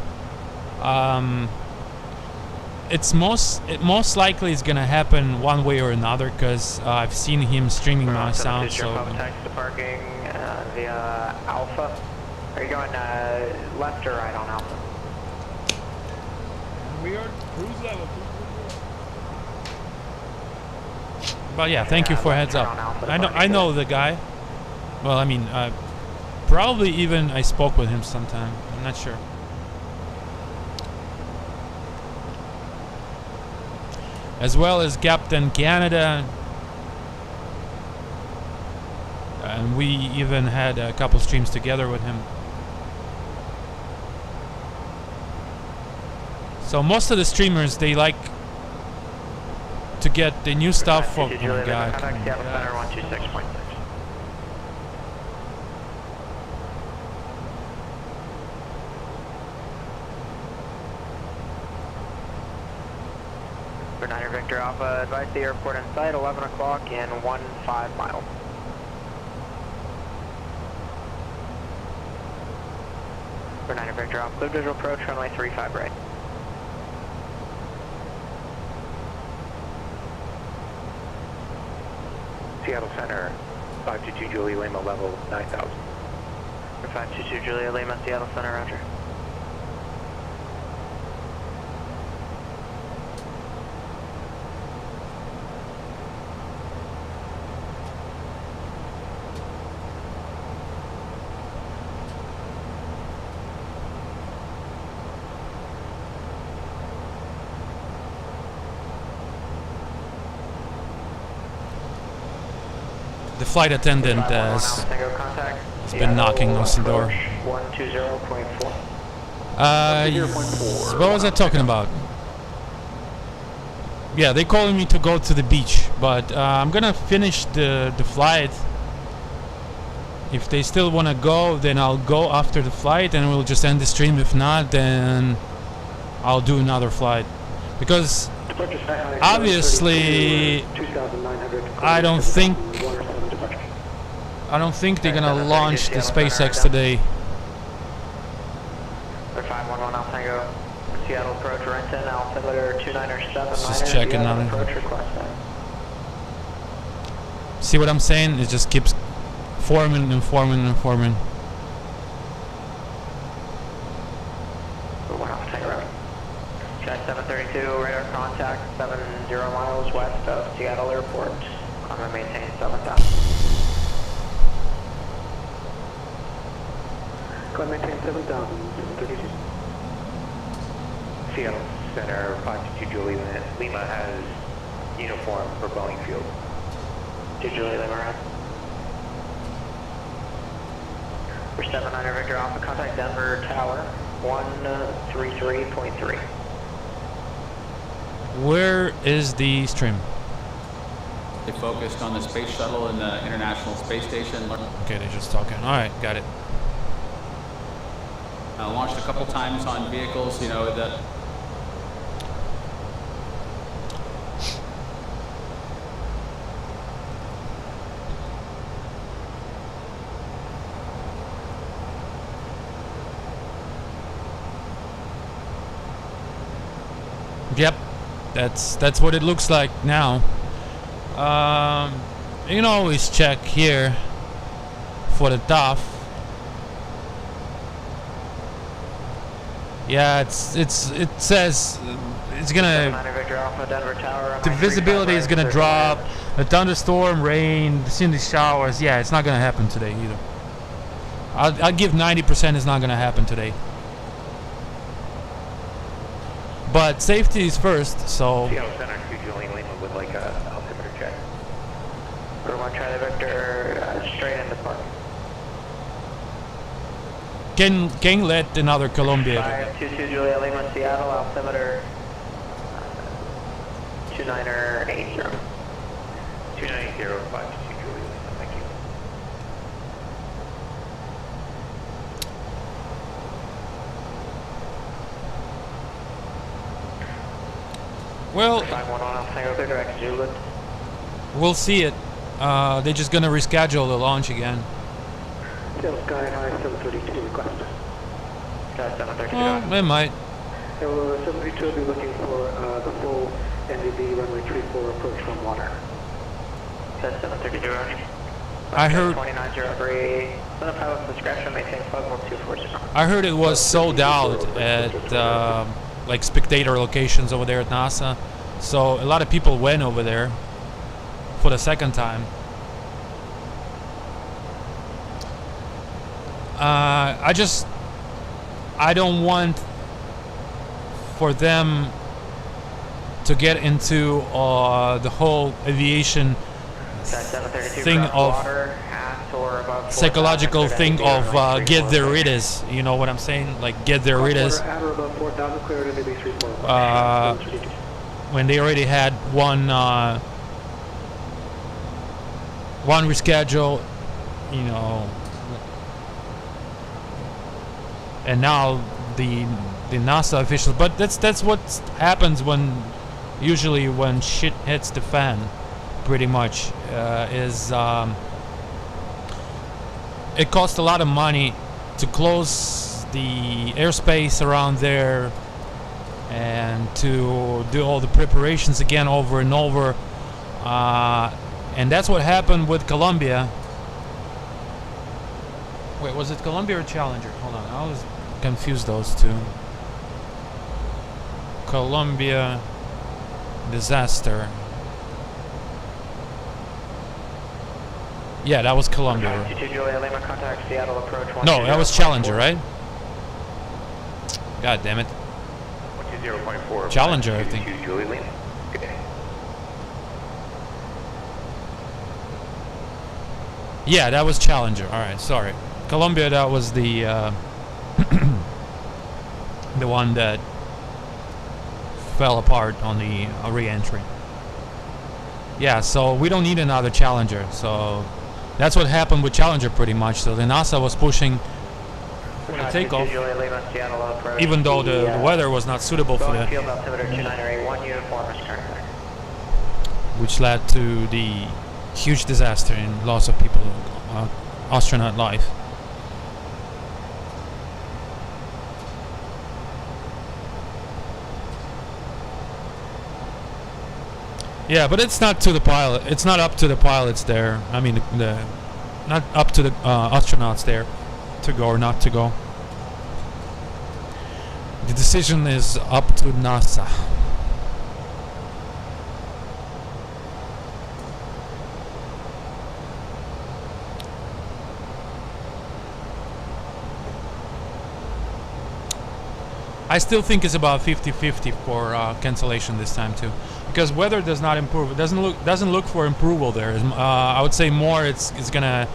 It's most likely it's gonna happen one way or another, because I've seen him streaming my sound. So to parking via Alpha. Are you going left or right on Alpha? We are cruise level. But yeah, thank you for heads up. I know the guy. Well, I mean, probably even I spoke with him sometime. I'm not sure. As well as Captain Canada, and we even had a couple streams together with him. So most of the streamers, they like to get the new stuff from God. Niner Victor Alpha, advise the airport in sight, 11 o'clock in 15 miles. For Niner Victor Alpha, clear visual approach, runway 35 right. Seattle Center, 522 Julia Lima, level 9000. 522 Julia Lima, Seattle Center, roger. The flight attendant has been knocking on the door. 120.4. What was I talking about? Yeah, they calling me to go to the beach, but I'm gonna finish the flight. If they still want to go, then I'll go after the flight and we'll just end the stream. If not, then I'll do another flight, because obviously I don't think they're gonna launch the SpaceX today. 511 Alpha Tango, Seattle approach Renton, altimeter 297. Just checking on it. See what I'm saying? It just keeps forming and forming and forming. Check 732, radar contact 70 miles west of Seattle Airport. Climb and maintain 7000. Climb maintain 7000, 32. Seattle Center, 522 Julia Lima has uniform for Boeing Field. 2 Julia Lima, right. For 79er Victor Alpha, contact Denver Tower 133.3. Where is the stream? They focused on the space shuttle and the International Space Station. Okay, they're just talking. All right, got it. Launched a couple times on vehicles, that Yep, that's what it looks like now. You can always check here for the top. Yeah, it says it's gonna. The visibility is gonna drop. A thunderstorm, rain, the showers. Yeah, it's not gonna happen today either. I'll give 90% it's not gonna happen today. But safety is first, so. Seattle Center 2 Julian Lima would like a altimeter check. Route 1 Charlie Victor, straight into park. Can let another Columbia. 522 Juliet Lima, Seattle, altimeter 2980. 290, 522 Julian Lima, thank you. Well, 511 Tango Victor, X Juliet. we'll see it. They're just gonna reschedule the launch again. Seattle Sky High 732 request. Sky 732. Well, they might. Hello, 732 will be looking for the full NDB runway 34 approach from water. Sky 732, Roger. I heard. 2903. The pilot's discretion, maintain flight level 240. I heard it was sold out at like spectator locations over there at NASA. So a lot of people went over there for the second time. I don't want for them to get into the whole aviation thing of psychological thing of get their ridders. You know what I'm saying? Like get their ridders. When they already had one reschedule, you know, and now the NASA officials. But that's what happens usually when shit hits the fan. Pretty much it costs a lot of money to close the airspace around there and to do all the preparations again over and over, and that's what happened with Columbia. Wait, was it Columbia or Challenger? Hold on, I always confuse those two. Columbia disaster. Yeah, that was Columbia. No, that was Challenger, right? God damn it. 120.4. Challenger, I think. Yeah, that was Challenger. All right, sorry. Columbia, that was the the one that fell apart on the re-entry. Yeah, so we don't need another Challenger. So that's what happened with Challenger pretty much. So the NASA was pushing for the takeoff, even though the weather was not suitable for that, which led to the huge disaster and loss of people, astronaut life. Yeah, but it's not to the pilot. It's not up to the pilots there. I mean, not up to the astronauts there to go or not to go. The decision is up to NASA. I still think it's about 50-50 for cancellation this time too, because weather does not improve. It doesn't look for approval there. I would say more. It's gonna.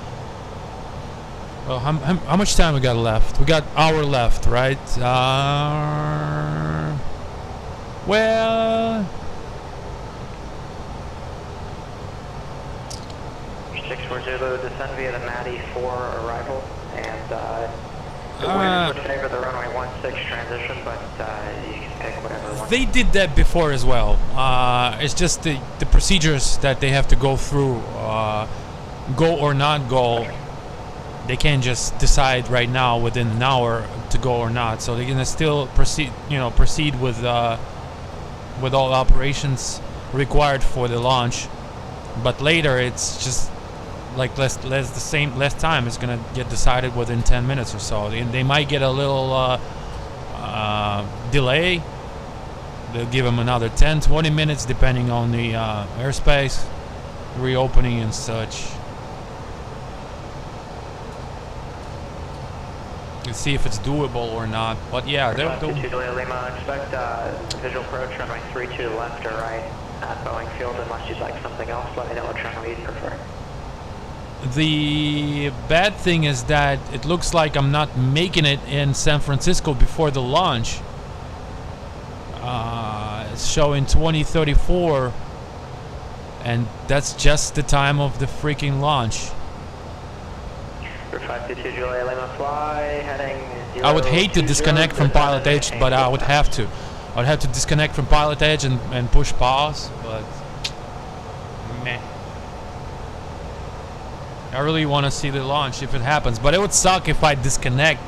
Well, how much time we got left? We got an hour left, right? Well. 640 descend via the Matty 4 arrival, and the wind would favor the runway 16 transition, but you can pick whatever one. They did that before as well. It's just the procedures that they have to go through, go or not go. They can't just decide right now within an hour to go or not. So they're gonna still proceed, proceed with with all operations required for the launch. But later it's just like less time is gonna get decided within 10 minutes or so. They might get a little delay. They'll give them another 10-20 minutes depending on the airspace reopening and such. Let's see if it's doable or not. But yeah, they'll Lima, expect visual approach runway 32 left or right at Boeing Field. Unless you'd like something else, let me know what runway you'd prefer. The bad thing is that it looks like I'm not making it in San Francisco before the launch. It's showing 2034, and that's just the time of the freaking launch. 522 Julia Lima fly, heading 0, I would hate to disconnect from PilotEdge, but I would have to. I would have to disconnect from PilotEdge and push pause, but meh. I really want to see the launch if it happens, but it would suck if I disconnect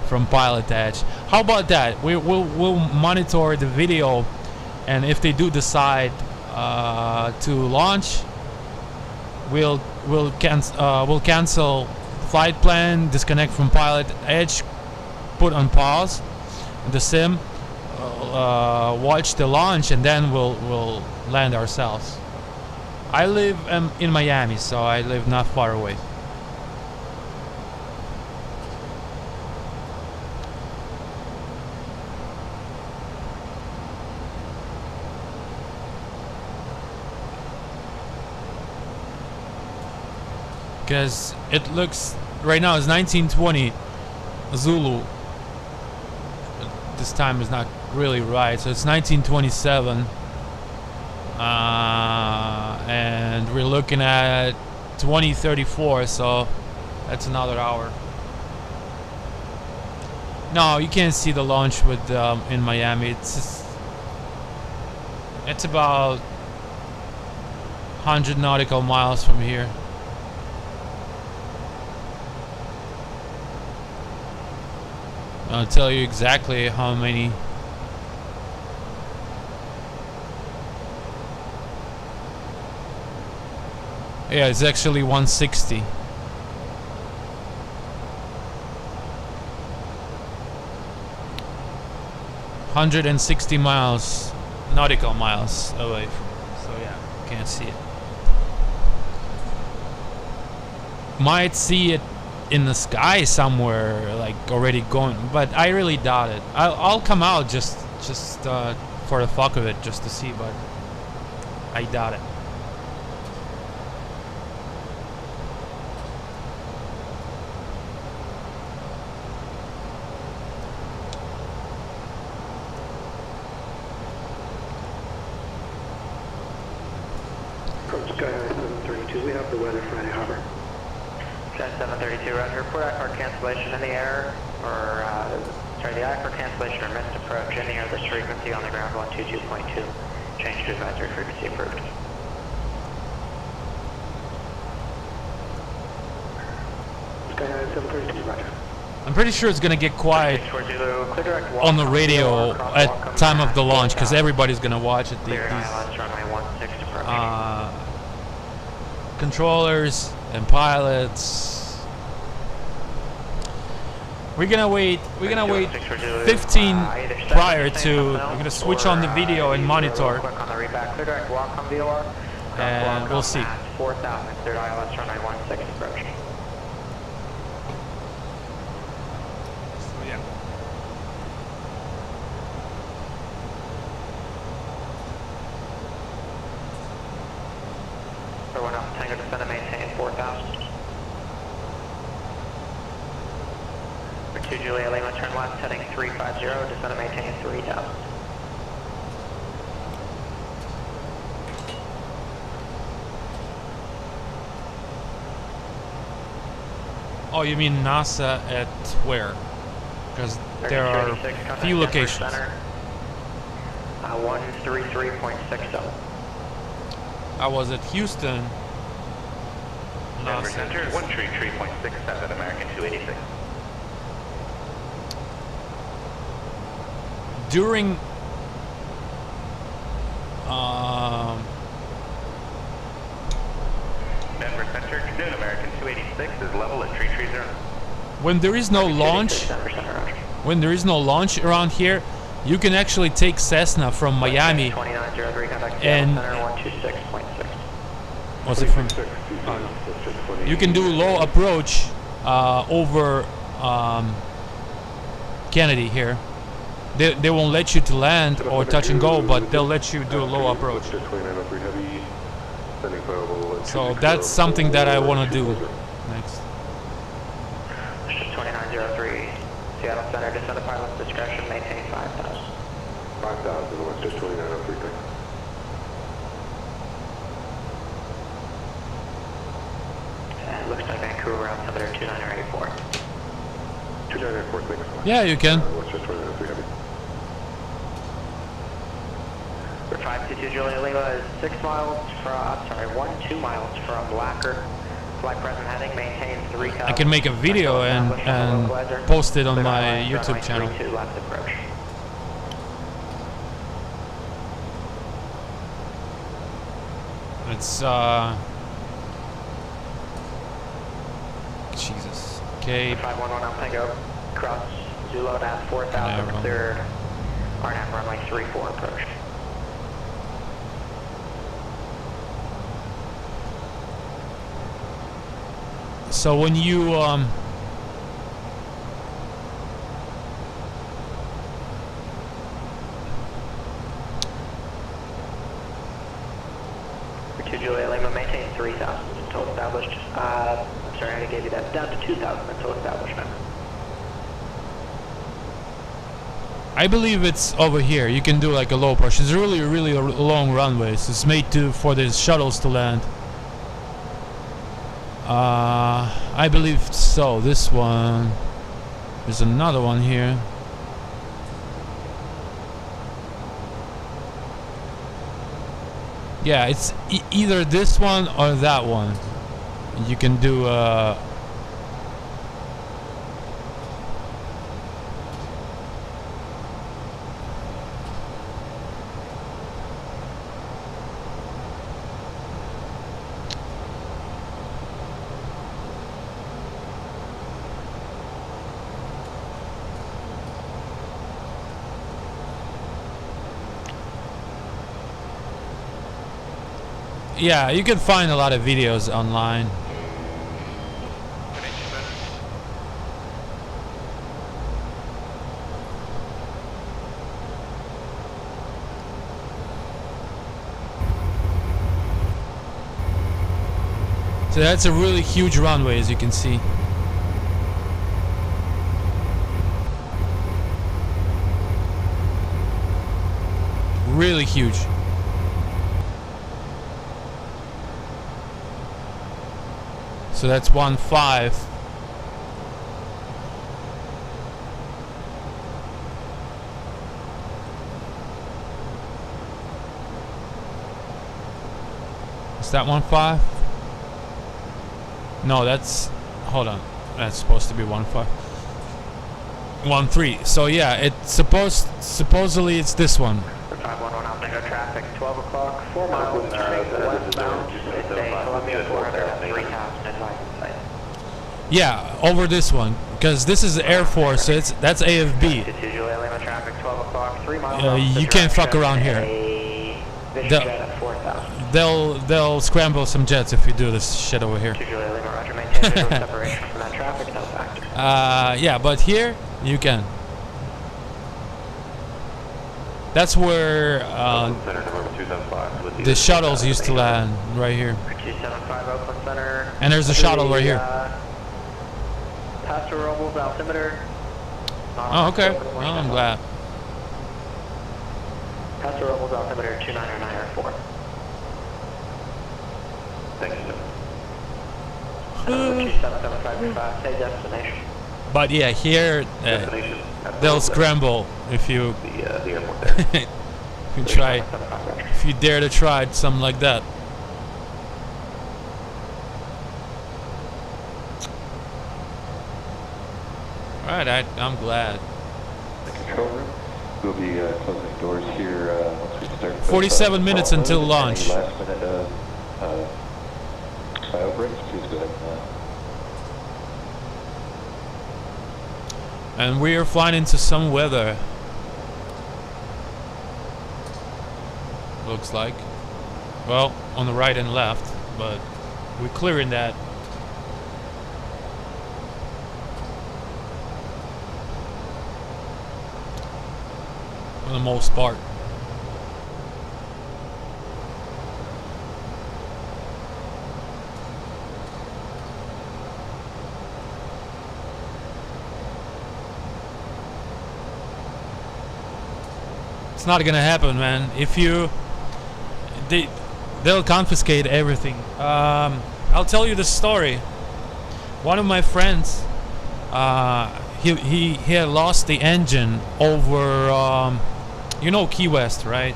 from PilotEdge. How about that? We'll monitor the video, and if they do decide to launch, we'll cancel flight plan, disconnect from PilotEdge, put on pause the sim, watch the launch, and then we'll land ourselves. I live in Miami, so I live not far away. Because it looks right now it's 1920 Zulu. This time is not really right, so it's 1927, and we're looking at 2034, so that's another hour. No, you can't see the launch with in Miami. It's about 100 nautical miles from here. I'll tell you exactly how many. Yeah, it's actually 160. $160 miles, nautical miles away from it. So yeah, can't see it. Might see it in the sky somewhere, like already going, but I really doubt it. I'll come out just for the fuck of it, just to see, but I doubt it. From Sky 732, we have the weather Friday Harbor. 732, roger. Report IFR cancellation in the air, or, sorry, the IFR cancellation or missed approach in the air, this frequency on the ground 122.2. Change to advisory frequency approved. Sky 732, roger. I'm pretty sure it's gonna get quiet on the radio at time of the launch, because everybody's gonna watch it. Controllers and pilots. We're gonna wait 15 prior to. We're gonna switch on the video and monitor, and we'll see. 4,000, cleared ILS runway 16 approach. Tango descend and maintain 4,000. For 2 Julia Lima, turn left, heading 350, descend and maintain 3,000. Oh, you mean NASA at where? Because there are a few locations. 133.60. I was at Houston. Denver Center, 133.67, American 286. During Denver Center, Noon American 286 is level at 330. When there is no launch, around here, you can actually take Cessna from Miami. 2903, contact And Center 126.6. was it from? You can do low approach over Kennedy here. They won't let you to land or touch and go, but they'll let you do a low approach. So that's something that I want to do next. 2903, Seattle Center, descend the pilot's discretion, maintain 5,000. 5,000, what's just 2903, thanks. It looks like Vancouver around altimeter 2984. 2984, thanks. Yeah, you can. What's just 2903, heavy. For 522 Juliet Lima is 2 miles miles from Lacker. Flight present heading, maintain 3,000. I can make a video and post it on my YouTube channel. Left approach. It's Jesus. Okay. 511 Alpego, cross Zulu at 4,000, cleared RNAV runway 34 approach. So when you For 2 Juliet Lima, maintain 3,000 until established. I'm sorry, I gave you that down to 2,000 until establishment. I believe it's over here. You can do like a low approach. It's really a long runway. So it's made for the shuttles to land. I believe so. This one. There's another one here. Yeah, it's either this one or that one. You can do yeah, you can find a lot of videos online. So that's a really huge runway, as you can see. Really huge. So that's 1.5. Is that 1.5? No, that's, hold on. That's supposed to be 1.5. 1.3. So yeah, it's supposedly it's this one. 511 Alpego traffic, 12 o'clock, 4 miles, turning westbound. It's a Columbia 400 at 3,000 advice site. Yeah, over this one, because this is the Air Force, so that's AFB. Traffic, 12 o'clock, 3 miles. You can't fuck around here. They'll scramble some jets if you do this shit over here. Yeah, but here you can. That's where the shuttles used to land, right here. 275 Oakland Center. And there's a shuttle right here. Pastor Robles altimeter. Oh, okay. Well, I'm glad. Pastor Robles altimeter 29904. Thank you, sir. 27755, say destination. But yeah, here they'll scramble if you The airport there. if you try, if you dare to try something like that. Alright, I'm glad. The control room. We'll be closing doors here once we start. 47 minutes until launch. Last minute bio breaks, please go ahead. And we are flying into some weather. Looks like. Well, on the right and left, but we're clearing that. For the most part. It's not gonna happen, man. If you they'll confiscate everything. I'll tell you the story. One of my friends, he had lost the engine over you know Key West, right?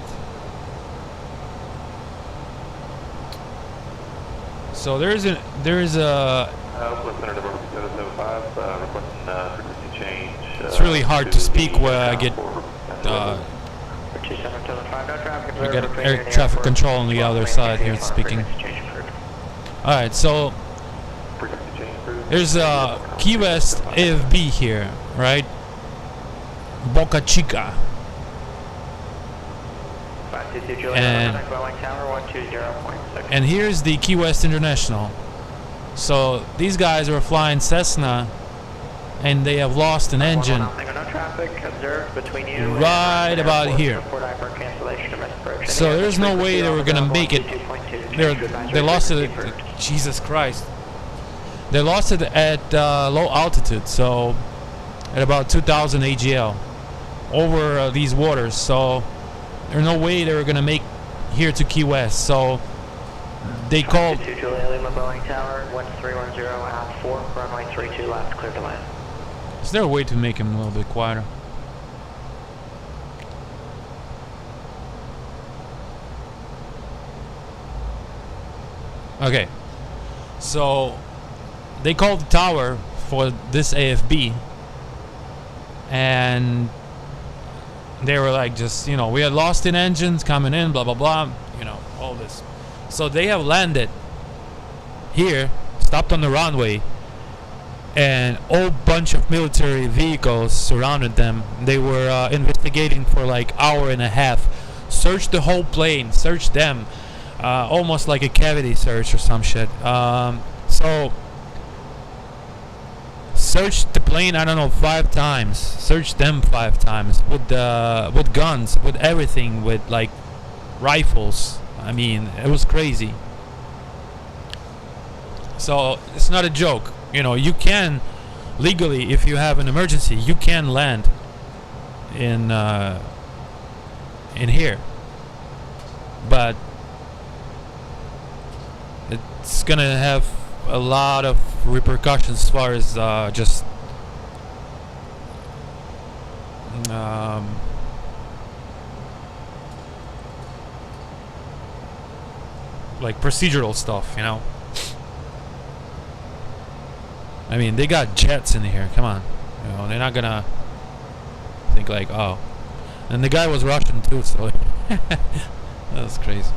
So there is a it's really hard to speak where I get air traffic control on the other side here speaking. Alright, so there's a Key West AFB here, right? Boca Chica. And here's the Key West International. So these guys are flying Cessna and they have lost an engine right about here. So there's no way they were gonna make it. They lost it at, Jesus Christ. They lost it at low altitude, so at about 2,000 AGL over these waters. So there's no way they were gonna make here to Key West. So they called. Is there a way to make him a little bit quieter? Okay, so they called the tower for this AFB and they were like, just, you know, we had lost in engines coming in, blah blah blah, you know, all this. So they have landed here, stopped on the runway, and a whole bunch of military vehicles surrounded them. They were investigating for like hour and a half, searched the whole plane, searched them, almost like a cavity search or some shit. So searched the plane, I don't know, 5 times, searched them 5 times with guns, with everything, with like rifles. I mean, it was crazy. So it's not a joke. You know, you can legally, if you have an emergency, you can land in here, but it's gonna have a lot of repercussions as far as just like procedural stuff, you know. I mean, they got jets in here. Come on, you know, they're not gonna think like, oh. And the guy was Russian too, so that was crazy.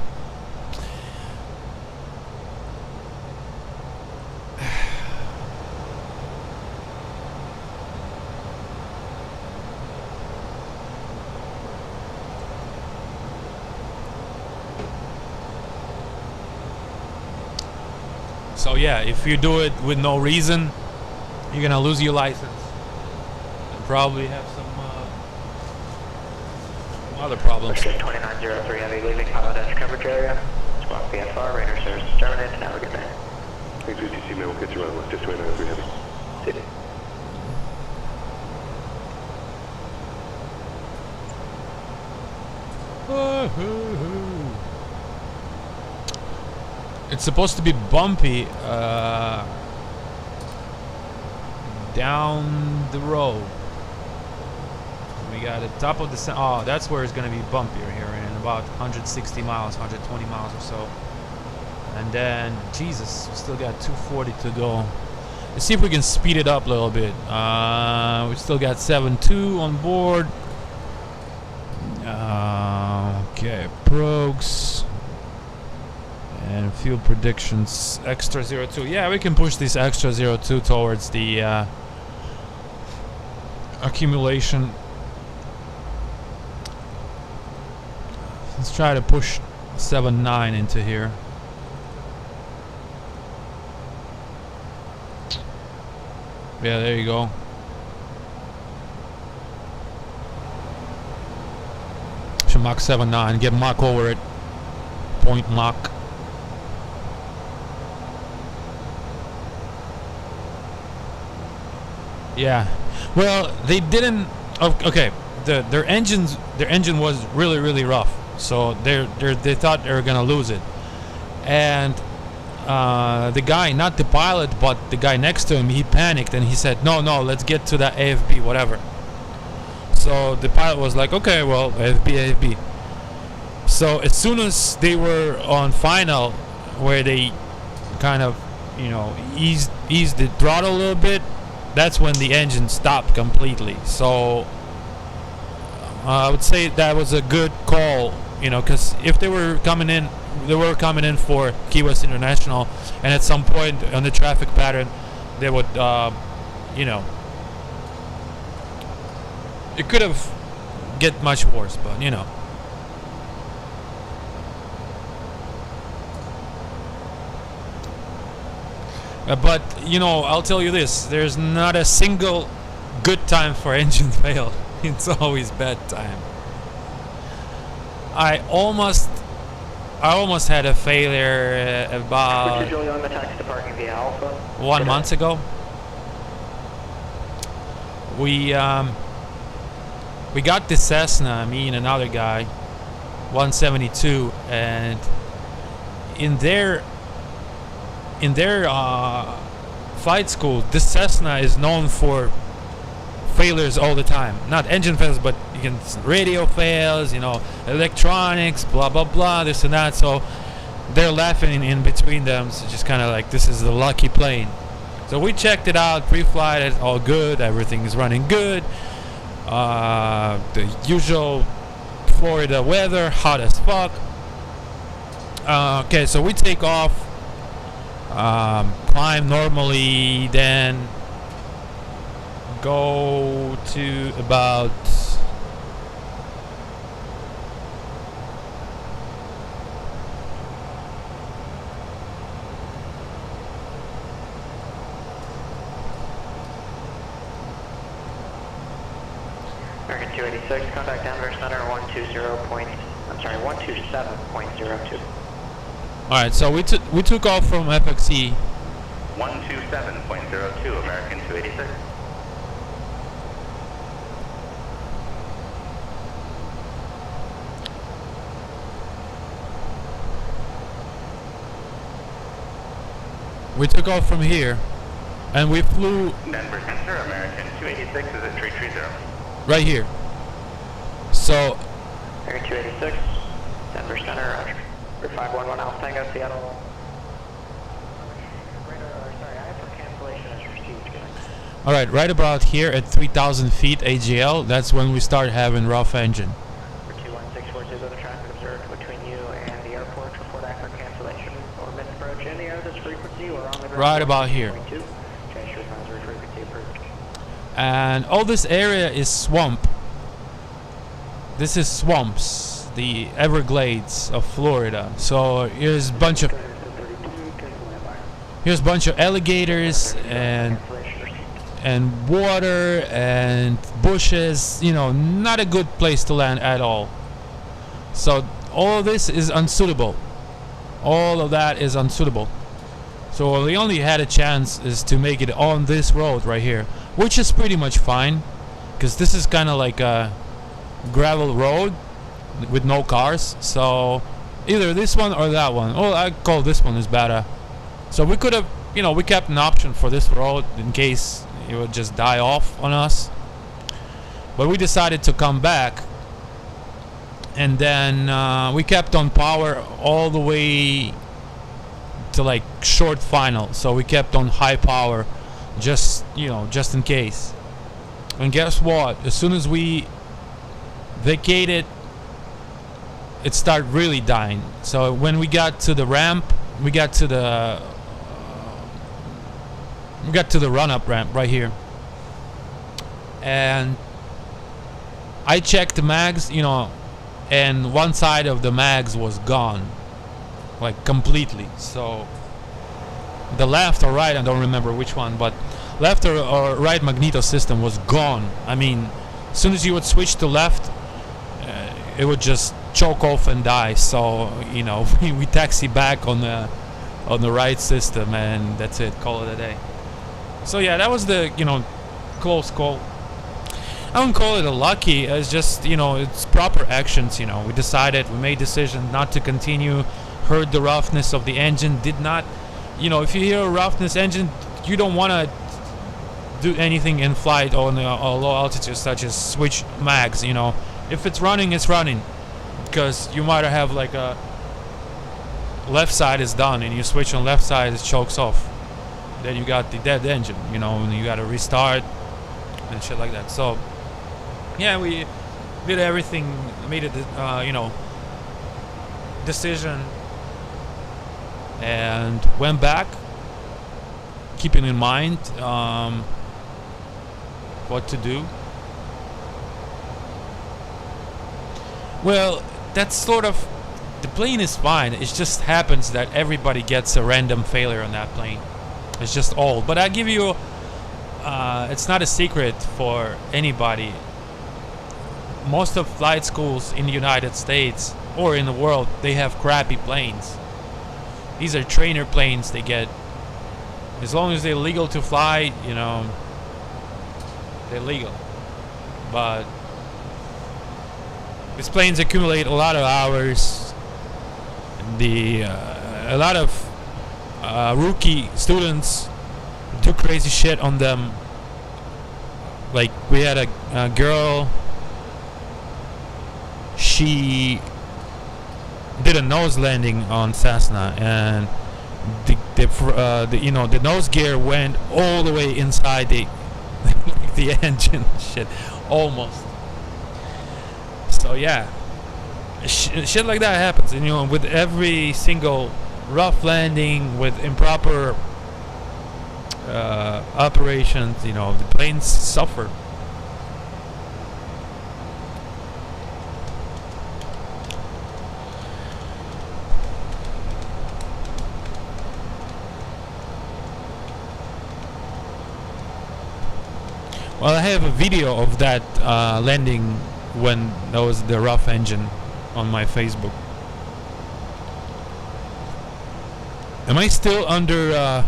So yeah, if you do it with no reason, you're gonna lose your license and probably have some other problems. 2903 Heavy leaving PilotEdge coverage area. Squawk VFR, radar service terminated. Have a good day. Thanks, UTC, man. We'll get you around. Let's just 2903 Heavy. City. It's supposed to be bumpy down the road. We got the top of the oh, that's where it's gonna be bumpier here in about 160 miles, 120 miles or so. And then, Jesus, we still got 240 to go. Let's see if we can speed it up a little bit. We still got 7.2 on board. Okay, progs and fuel predictions. Extra 02. Yeah, we can push this extra 02 towards the accumulation. Let's try to push 79 into here. Yeah, there you go. Should Mach 79. Get Mach over it. Point Mach. Yeah. Well, they didn't. Okay. Their engine was really rough. So they thought they were gonna lose it. And the guy, not the pilot, but the guy next to him, he panicked and he said, "No, let's get to that AFB, whatever." So the pilot was like, "Okay, well, AFB." So as soon as they were on final, where they kind of, eased the throttle a little bit, that's when the engine stopped completely. So I would say that was a good call, because if they were coming in for Key West International, and at some point on the traffic pattern, they would, it could have get much worse, but but I'll tell you this: there's not a single good time for engine fail. It's always bad time. I almost had a failure about 1 month ago. We got this Cessna, me and another guy, 172, and in their flight school, this Cessna is known for failures all the time. Not engine fails, but radio fails, electronics, blah blah blah, this and that. So they're laughing in between them. So just kind of like, this is the lucky plane. So we checked it out pre-flight. It's all good. Everything is running good. The usual Florida weather, hot as fuck. Okay, so we take off, climb normally, then go to about American 286, contact Denver Center 127.02. Alright, so we took off from FXE 127.02, American 286. We took off from here, and we flew Denver Center, American 286, is it 330? right here. So American 286, Denver Center, Roger. 511 Alpha Tango, Seattle. Sorry, I for cancellation is received. alright, right about here at 3,000 feet AGL, that's when we start having rough engine. For 21642, the traffic observed between you and the airport. Report accurate cancellation or misapproach in the air this frequency or on the ground. Right about here. Change your advisory frequency approved. And all this area is swamp. This is swamps, the Everglades of Florida. So here's a bunch of alligators and water and bushes. Not a good place to land at all. So all of this is unsuitable. All of that is unsuitable. So we only had a chance is to make it on this road right here, which is pretty much fine, because this is kind of like a gravel road with no cars. So either this one or that one. Oh, I call this one is better. So we could have, we kept an option for this road in case it would just die off on us. But we decided to come back, and then we kept on power all the way to like short final. So we kept on high power, just in case. And guess what? As soon as we vacated it started really dying. So when we got to the ramp, we got to the run-up ramp right here, and I checked the mags, you know, and one side of the mags was gone, like completely. So the left or right, I don't remember which one, but left or right magneto system was gone. I mean, as soon as you would switch to left, it would just choke off and die. So, you know, we taxi back on the right system, and that's it, call it a day. So yeah, that was the, you know, close call. I wouldn't call it a lucky, it's just, you know, it's proper actions. You know, we made decision not to continue, heard the roughness of the engine, did not, you know, if you hear a roughness engine, you don't want to do anything in flight or on a low altitude, such as switch mags. You know, if it's running, it's running, because you might have like a left side is done and you switch on left side, it chokes off, then you got the dead engine, you know, and you got to restart and shit like that. So yeah, we did everything, made a you know, decision, and went back, keeping in mind what to do. Well, that's sort of, the plane is fine, it just happens that everybody gets a random failure on that plane. It's just old. But I give you, it's not a secret for anybody, most of flight schools in the United States or in the world, they have crappy planes. These are trainer planes. They get, as long as they're legal to fly, you know, they're legal. But these planes accumulate a lot of hours. A lot of rookie students do crazy shit on them. Like, we had a girl, she did a nose landing on Cessna, and the nose gear went all the way inside the engine. Shit, almost. So yeah, shit like that happens, and you know, with every single rough landing, with improper operations, you know, the planes suffer. Well, I have a video of that landing when that was the rough engine on my Facebook. Am I still under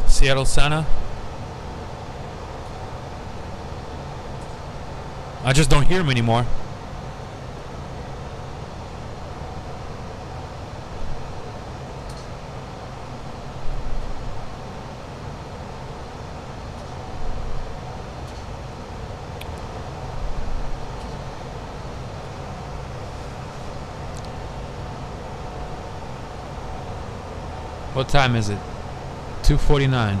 Seattle Santa? I just don't hear him anymore. What time is it? 2:49.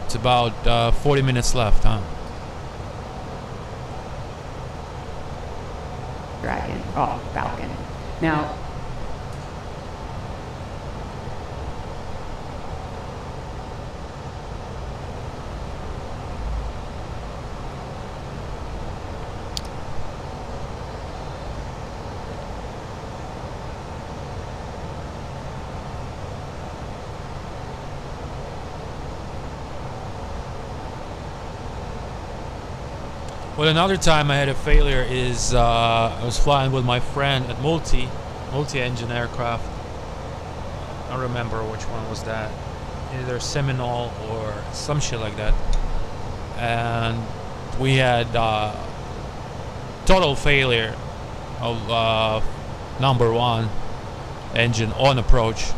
It's about 40 minutes left, huh? Dragon. Oh, Falcon. Now, well, another time I had a failure is I was flying with my friend at multi-engine aircraft. I don't remember which one was that. Either Seminole or some shit like that. And we had total failure of number one engine on approach.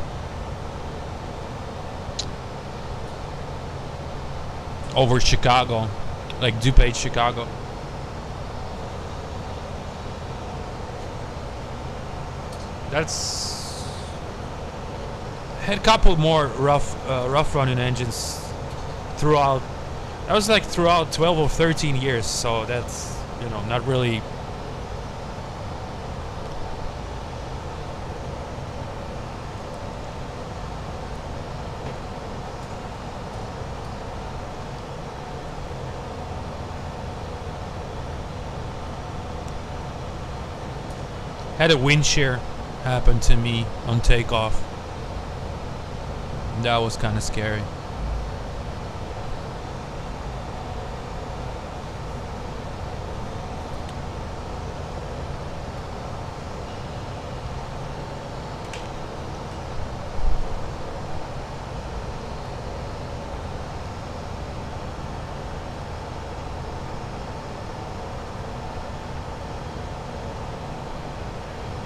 Over Chicago, like DuPage, Chicago. That's had a couple more rough running engines throughout. That was like throughout 12 or 13 years. So that's you know, not really. Had a wind shear happen to me on takeoff. That was kind of scary.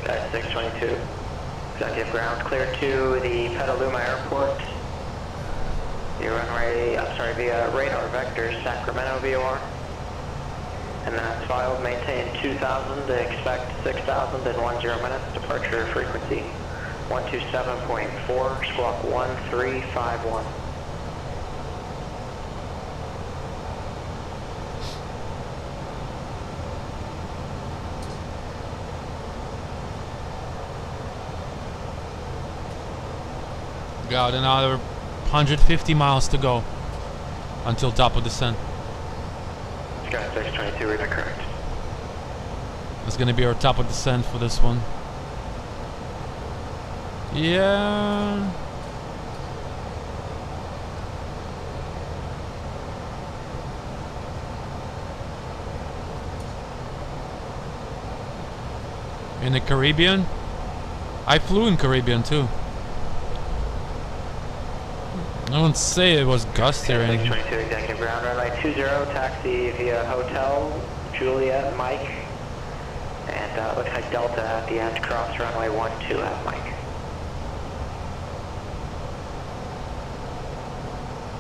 Sky 622. Executive ground clear to the Petaluma Airport. Your runway, via radar vector, Sacramento VOR. And that's filed, maintain 2000, expect 6000 in 10 minutes, departure frequency 127.4, squawk 1351. Got another 150 miles to go until top of descent. Sky 622, read correct. That's gonna be our top of descent for this one. Yeah. In the Caribbean? I flew in Caribbean too. I wouldn't say it was gusty or anything. 622 executive ground, runway 20, taxi via Hotel, Juliet, Mike. And looks like Delta at the end, cross runway 12 at Mike.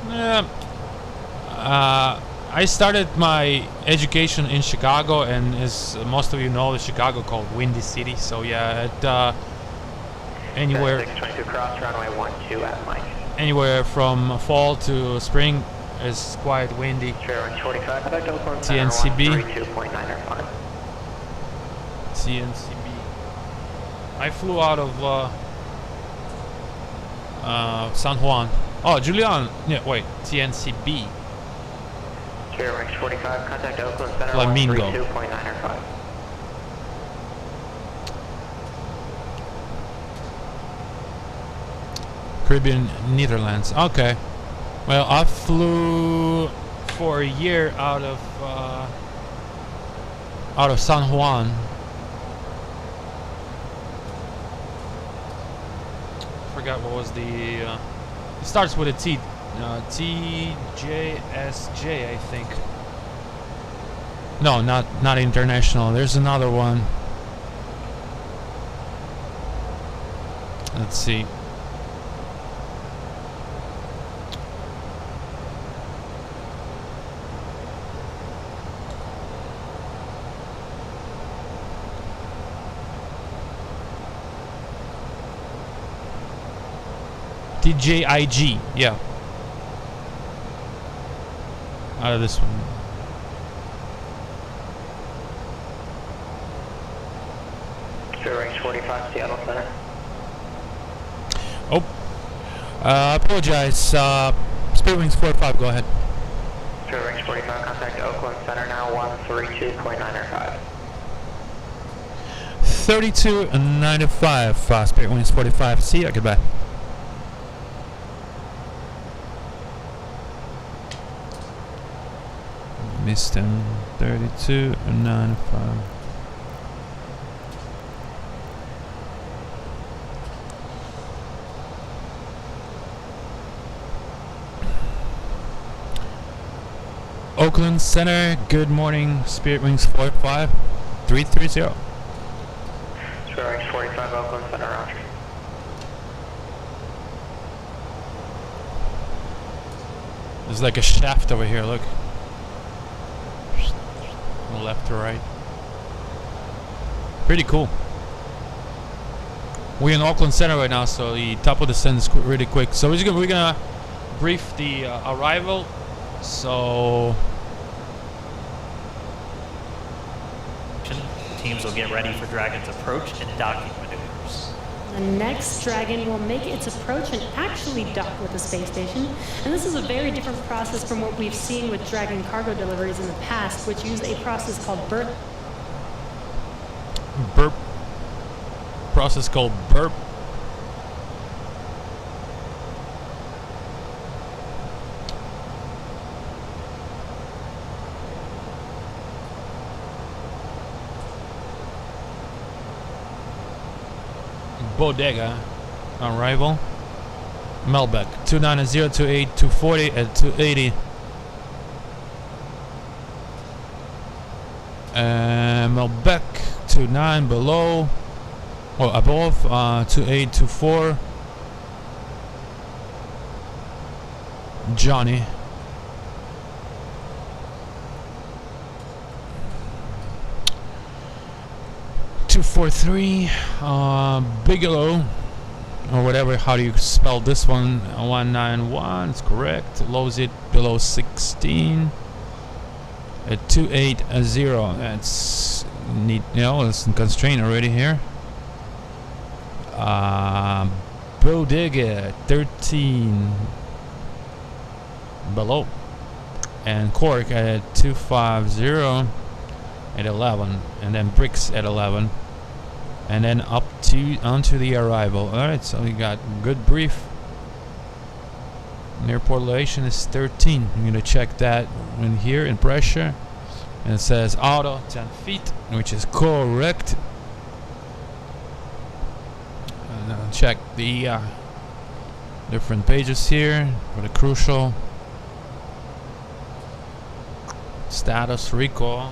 Yeah. I started my education in Chicago, and as most of you know, the Chicago called Windy City. So yeah, anywhere. 622 cross runway 12 at Mike. Anywhere from fall to spring is quite windy. TNCB. TNCB. I flew out of San Juan. Oh, Julian. Yeah, wait. TNCB. Sierra 45, contact Oakland Center Flamingo. 132.905. Caribbean, Netherlands. Okay. Well, I flew for a year out of San Juan. Forgot what was the. It starts with a T. TJSJ, I think. No, not international. There's another one. Let's see. TJIG, yeah. Out of this one. Range 45, Seattle Center. Oh, I apologize. Spirit Wings 45, go ahead. Range 45, contact Oakland Center now, 132.905. 32.95, Spirit Wings 45. See ya, goodbye. Missed him. 32.95. Oakland Center, good morning. Spirit Wings 45 330. Spirit Wings 45, Oakland Center, roger. There's like a shaft over here, look. From left to right. Pretty cool. We're in Auckland Center right now, so the top of the descent is really quick. So we're gonna brief the arrival. So teams will get ready for Dragon's approach and docking maneuvers. The next Dragon will make its approach and actually dock with the space station. And this is a very different process from what we've seen with Dragon cargo deliveries in the past, which use a process called burp. Burp. Process called burp. Bodega arrival. Melbeck 290 28 240 at 280. Melbeck 29 below or above 2824. Johnny. Bigelow or whatever, how do you spell this one? 191, it's correct. Lows it below 16 at 280. That's neat, you know, it's constrained already here. Bodega 13 below, and Cork at 250 at 11, and then Bricks at 11, and then up to onto the arrival. All right, so we got good brief. Airport elevation is 13. I'm gonna check that in here in pressure, and it says auto 10 feet, which is correct. And I'll check the different pages here for the crucial status recall.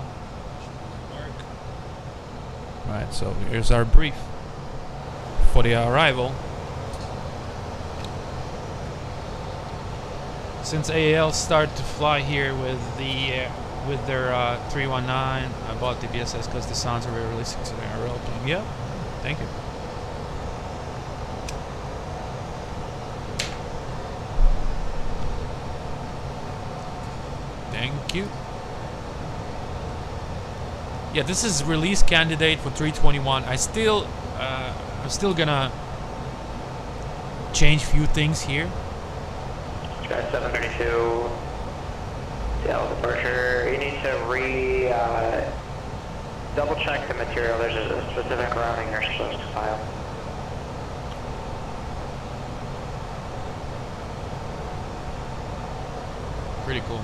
Right, so here's our brief for the arrival. Since AAL started to fly here with the with their 319, I bought the BSS because the sounds are very realistic to the airplane. Yep, thank you. Thank you. Yeah, this is release candidate for 321. I'm still gonna change few things here. Sky 732, Seattle departure. You need to double check the material. There's a specific routing you're supposed to file. Pretty cool.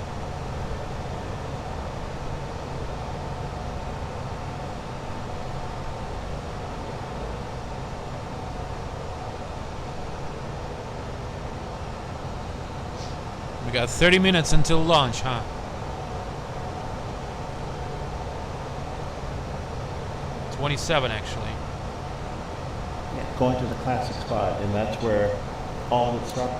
We got 30 minutes until launch, huh? $27 actually. Yeah, going to the classic spot, and that's where all of it starts.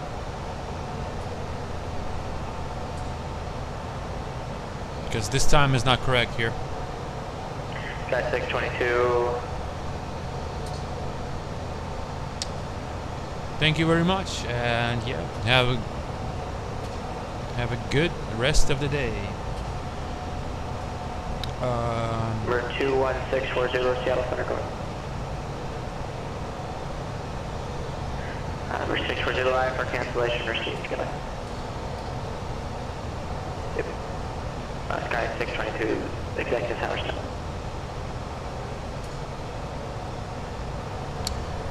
Because this time is not correct here. Sky 622. Thank you very much, and yeah, have a good rest of the day. Number 21640 Seattle Center going. Number 640 live for cancellation received. Good night. Yep. Sky 622 executive Hammerstone.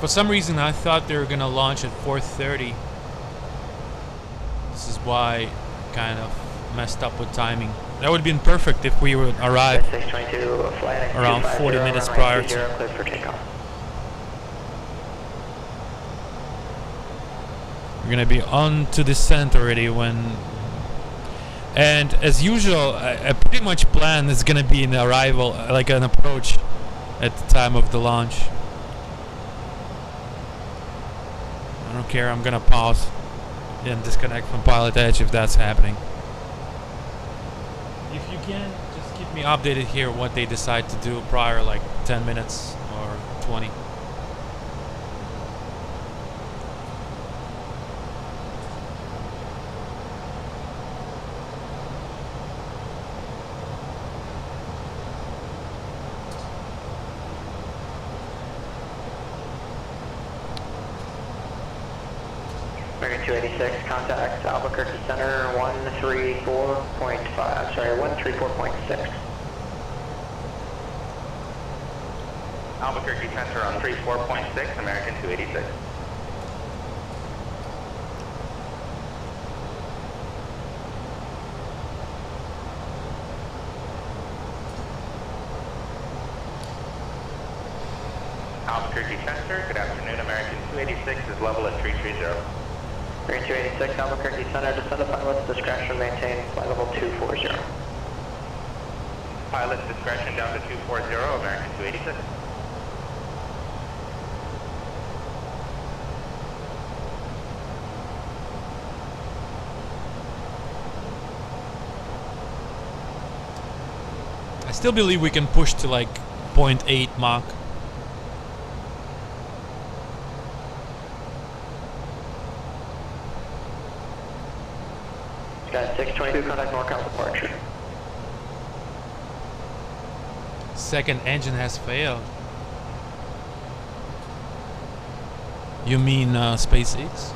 For some reason, I thought they were gonna launch at 4:30. This is why I kind of messed up with timing. That would have been perfect if we would arrive around 40 minutes prior to. We're gonna be on to descent already when. And as usual, I pretty much plan is gonna be an arrival, like an approach, at the time of the launch. I don't care. I'm gonna pause and disconnect from PilotEdge if that's happening. If you can, just keep me updated here what they decide to do prior, like 10 minutes or 20. American 286, contact Albuquerque Center 134.5, sorry, 134.6. Albuquerque Center on 34.6, American 286. Albuquerque Center, good afternoon, American 286 is level at 330. American 286, Albuquerque Center, descend to pilot's discretion, maintain flight level 240. Pilot's discretion down to 240, American 286. I still believe we can push to like 0.8 Mach. Got 622, contact NorCal departure. Second engine has failed. You mean SpaceX?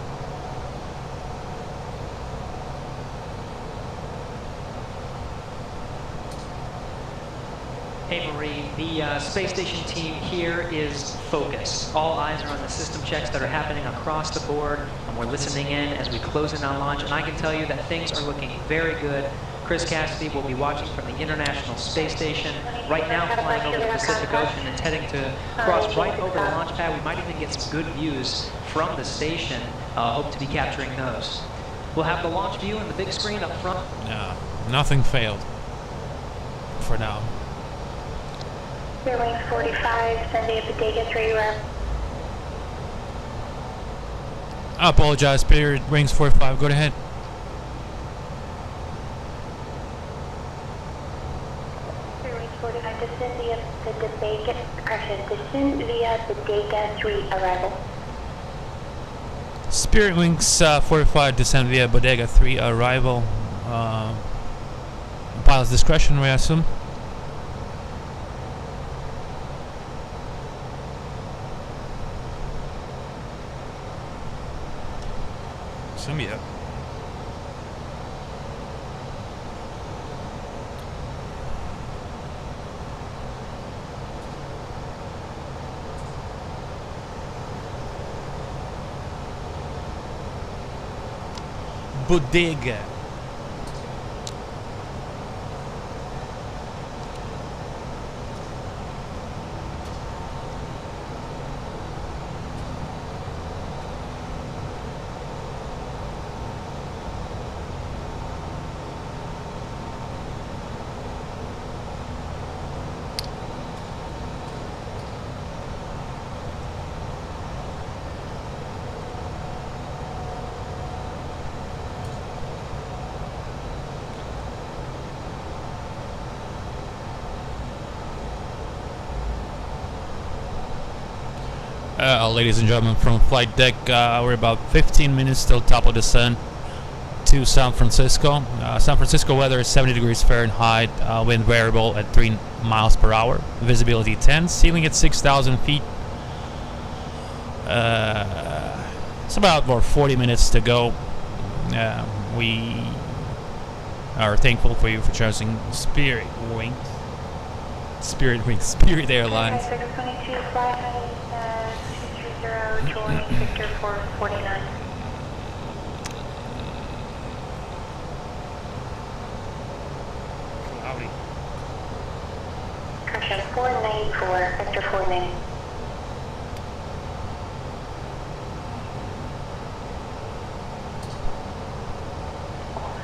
Hey Marie, the space station team here is focused. All eyes are on the system checks that are happening across the board, and we're listening in as we close in on launch, and I can tell you that things are looking very good. Chris Cassidy will be watching from the International Space Station, right now flying over the Pacific Ocean and heading to cross right over the launch pad. We might even get some good views from the station. Hope to be capturing those. We'll have the launch view and the big screen up front. No, nothing failed for now. Wing 45, Sunday Bodega 3 rep. I apologize, Spirit Wings 45, go ahead. Wings 45, descend via the Bodega, descend via Bodega 3 arrival. Spirit Wings 45, descend via Bodega 3 arrival. Pilot's discretion, I assume. Yeah. Bodega. Ladies and gentlemen, from flight deck, we're about 15 minutes till top of descent to San Francisco. San Francisco weather is 70 degrees Fahrenheit, wind variable at 3 miles per hour, visibility 10, ceiling at 6,000 feet. It's about 40 minutes to go. We are thankful for you for choosing Spirit Airlines. 622, fly height 230, join Victor 449. Cloudy. Correction, 494, Victor 49.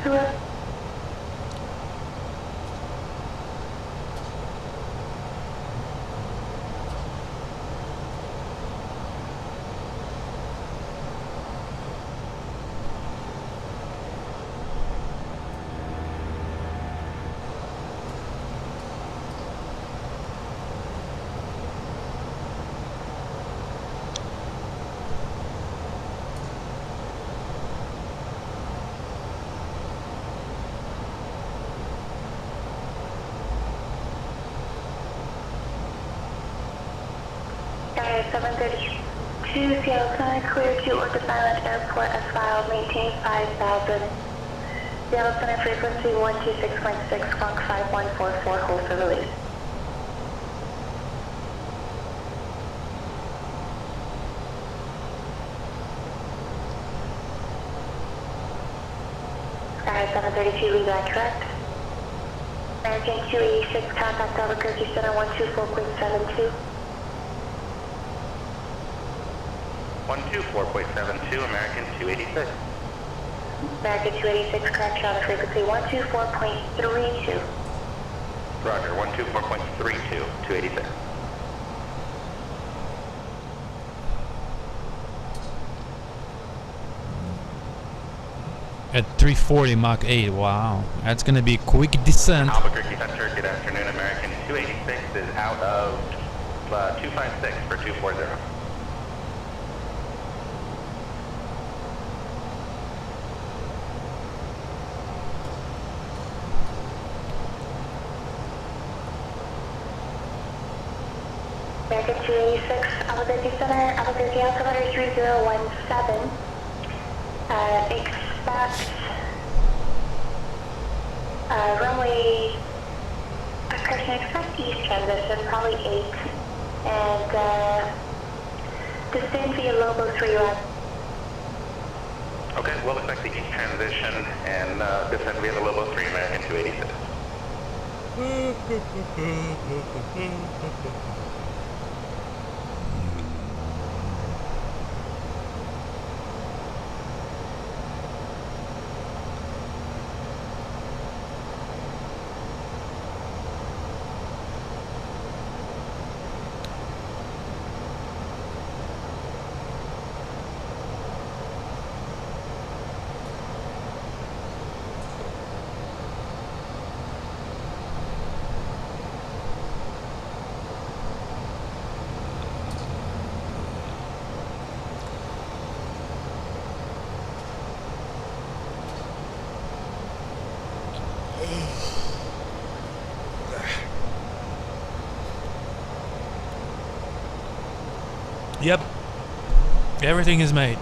Hello? 622, Seattle Center, clear to Orchid Island Airport as filed, maintain 5,000. Seattle Center frequency 126.6, Squawk 5144, hold for release. Sky 732, read that correct. American 286, contact Albuquerque Center 124.72. 124.72, American 286. American 286, correction on the frequency 124.32. Roger, 124.32, 286. At 340 Mach 8, wow. That's gonna be a quick descent. Albuquerque Center, good afternoon, American 286 is out of 256 for 240. American 286, Albuquerque Center, Albuquerque altimeter 3017. Expect runway, correction, expect east transition, probably 8. And descend via Lobo 3 left. Okay, we'll expect the east transition and descend via the Lobo 3, American 286. Yep. Everything is made.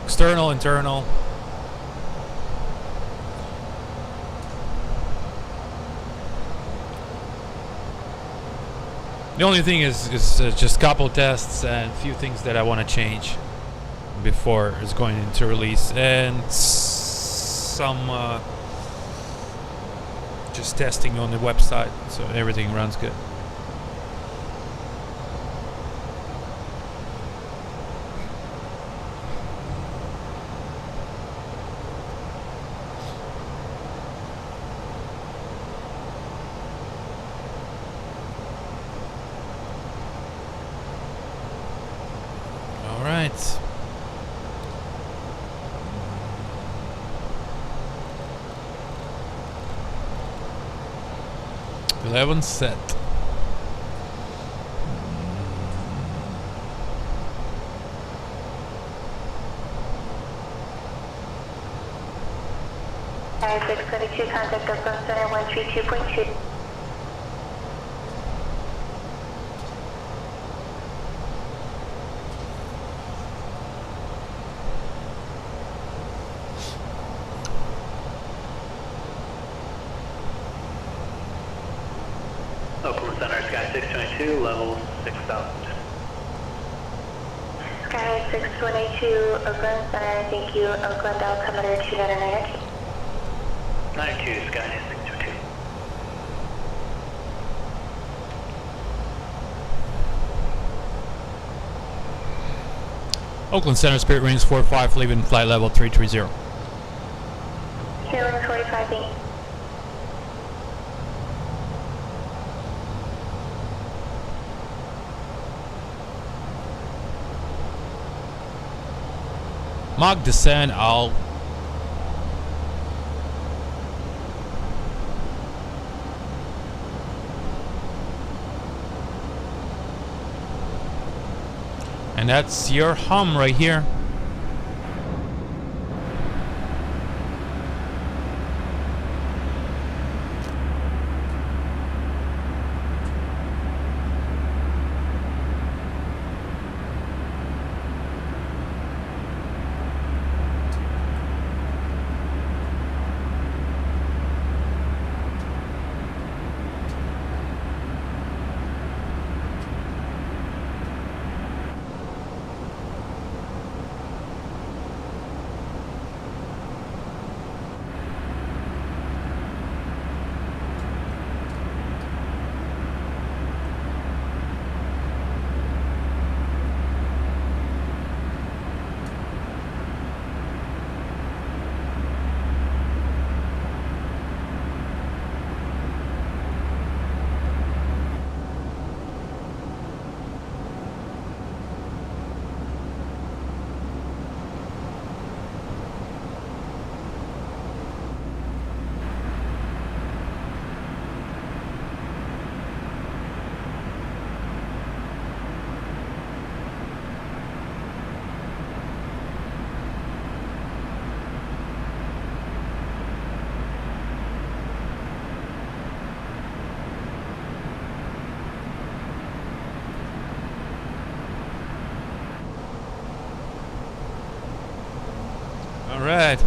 External, internal. The only thing is just a couple tests and a few things that I want to change before it's going into release, and some just testing on the website, so everything runs good. All right. Eleven set. Air 622, contact Oakland Center 132.2. Oakland Center, Sky 622, level 6,000. Sky 622, Oakland Center, thank you, Oakland altimeter 299. 92, Sky 622. Oakland Center, Spirit Wings 45, leaving flight level 330. Spirit Wings 45, thank you. Mock descent, I'll and that's your hum right here. All right.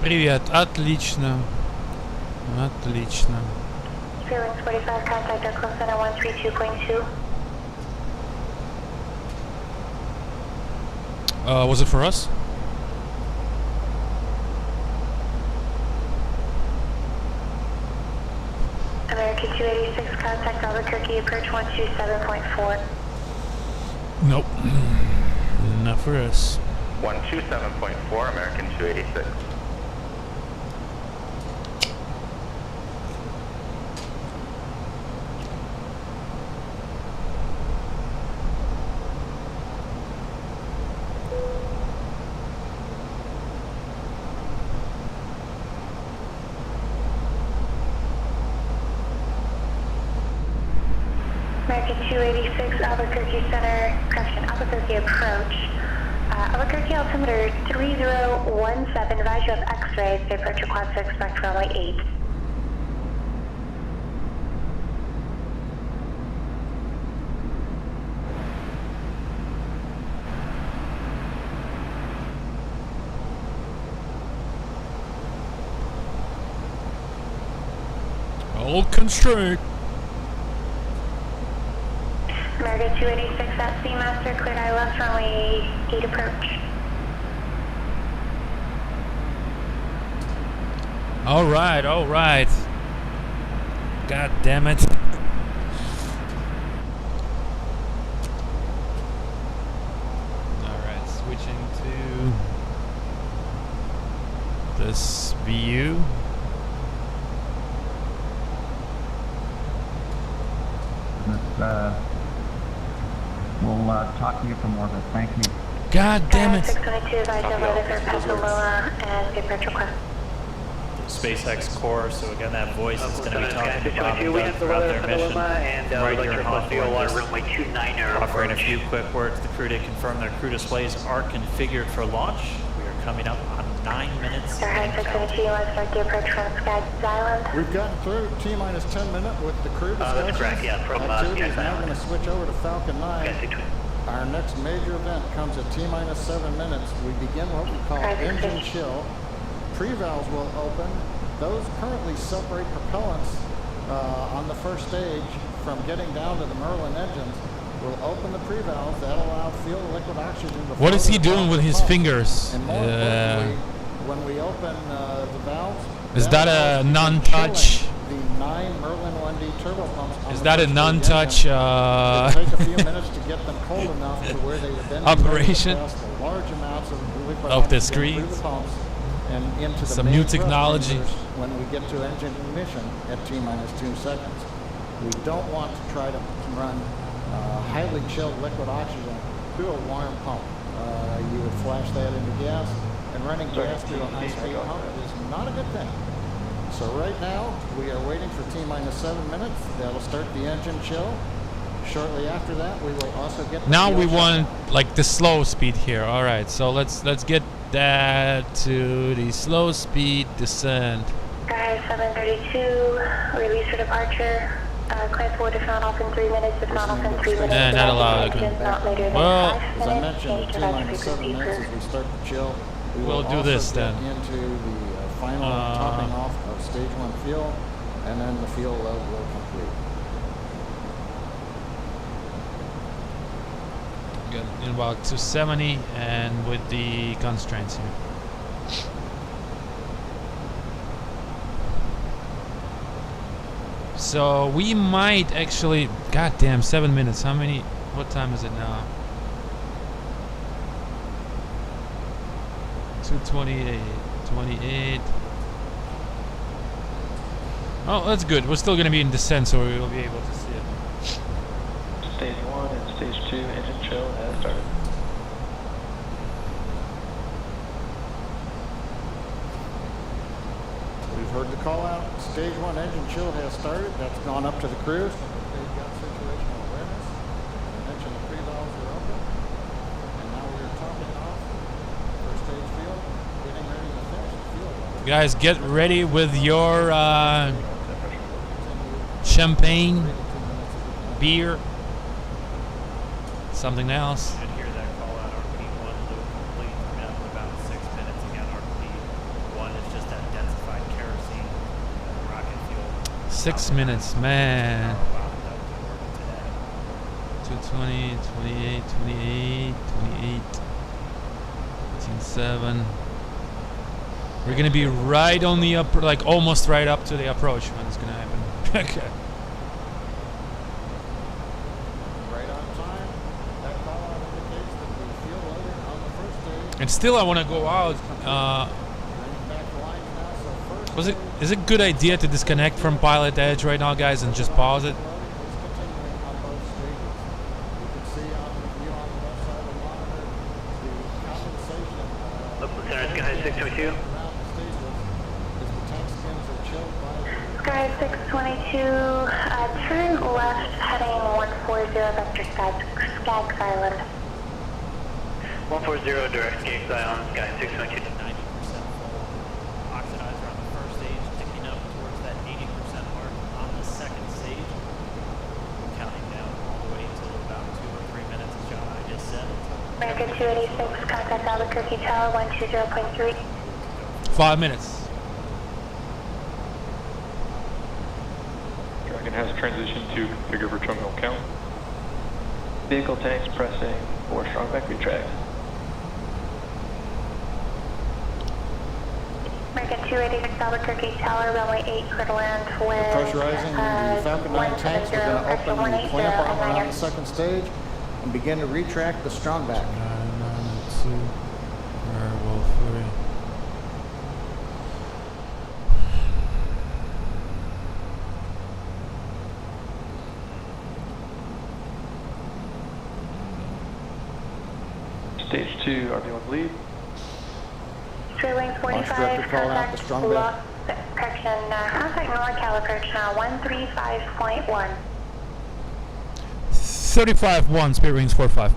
Привет, отлично. Отлично. Feelings 45, contact our close center 132.2. Was it for us? American 286, contact Albuquerque, approach 127.4. Nope. Not for us. 127.4, American 286. American 286, Albuquerque Center, correction, Albuquerque approach. Albuquerque altimeter 3017, advise you of X-rays, the approach request to expect runway 8. All constraint. American 286 at Seamaster, cleared eye left, runway 8 approach. All right, all right. God damn it. All right, switching to this view. We'll talk to you from orbit. Thank you. God damn it. 622, advise you of weather for Pensacola and the approach request. SpaceX core, so again, that voice is going to be talking to Bob and we Doug have the throughout weather their for mission. Petaluma, and Right here in Hawthorne, just runway 29er. offering a few quick words. The crew to confirm their crew displays are configured for launch. We are coming up on 9 minutes. Alright, 622, you want to start the approach from Skaggs Island? We've gotten through T-minus 10 minutes with the crew discussions. That's correct, yeah, from Activity is Skaggs now Island. going to switch over to Falcon 9. Our next major event comes at T-minus 7 minutes. We begin what we call engine chill. Pre-valves will open. Those currently separate propellants on the first stage from getting down to the Merlin engines. We'll open the pre-valves. That'll allow fuel and liquid oxygen to What is he flow doing with across his the pump. fingers? And more importantly, when we open the valves, Is that a non-touch? the 9 Merlin 1D turbo pumps on Is the that a first non-touch It'll take a few minutes to get them cold enough to where they would then operation pass the large amounts of liquid of the oxygen through screens? the pumps and into the Some main new thrust technology. chambers when we get to engine ignition at T-minus 2 seconds. We don't want to try to run highly chilled liquid oxygen through a warm pump. You would flash that into gas, and running gas through a high-speed pump is not a good thing. So right now, we are waiting for T-minus 7 minutes. That'll start the engine chill. Shortly after that, we will also get the Now fuel we want shutdown. like the slow speed here. All right, so let's get that to the slow speed descent. Guys, 732, release for departure. Class 4 to sound off in 3 minutes, if not off in 3 minutes. Yeah, not allowed. Okay. Not later than Well, 5 As I minutes. mentioned, Change at to T-minus 7 frequency minutes for as we start to chill, we We'll will do also this get then. into the final topping off of stage 1 fuel, and then the fuel load will complete. Get in about 270 and with the constraints here. So we might actually, goddamn, 7 minutes. How many? What time is it now? 2:28. 28. Oh, that's good. We're still gonna be in descent, so we will be able to see it. Stage 1 and stage 2 engine chill has started. We've heard the call out. Stage 1 engine chill has started. That's gone up to the crew. They've got situational awareness. I mentioned the pre-valves are open. And now we're topping off for stage fuel, getting ready to finish the fuel load. Guys, get ready with your champagne. beer, something else. You should hear that call out RP1 loop complete coming up in about 6 minutes. Again, RP1 is just that densified kerosene rocket fuel. 6 minutes, man. Wow, that was working today. 220, 28, 18.7. We're gonna be right on the upper, like almost right up to the approach when it's gonna happen. Okay. Right on time. That call out indicates that the fuel loading on the first stage. And still, I want to go out. Is it a good idea to disconnect from PilotEdge right now, guys, and just pause it? Lieutenant Sky 622. Sky 622, turn left heading 140 vector Skaggs Island. 140 direct Skaggs Island, Sky 622. 90% full. Oxidizer on the first stage, ticking up towards that 80% mark on the second stage. Counting down all the way until about 2 or 3 minutes, as John I just said. American 286, contact Albuquerque Tower 120.3. 5 minutes. Dragon has transition to configure for terminal count. Vehicle tanks pressing for strong back retract. American 286, Albuquerque Tower, runway 8, clear to land with... Pressurizing the Falcon 9 tanks, we're going to open the clamp armor on the second stage and begin to retract the strong back. 992, variable 3. Stage 2, RB1 lead. Straight wings 45, contact lost, correction, contact NorCal approach now 135.1. 35-1, Spirit Wings 45.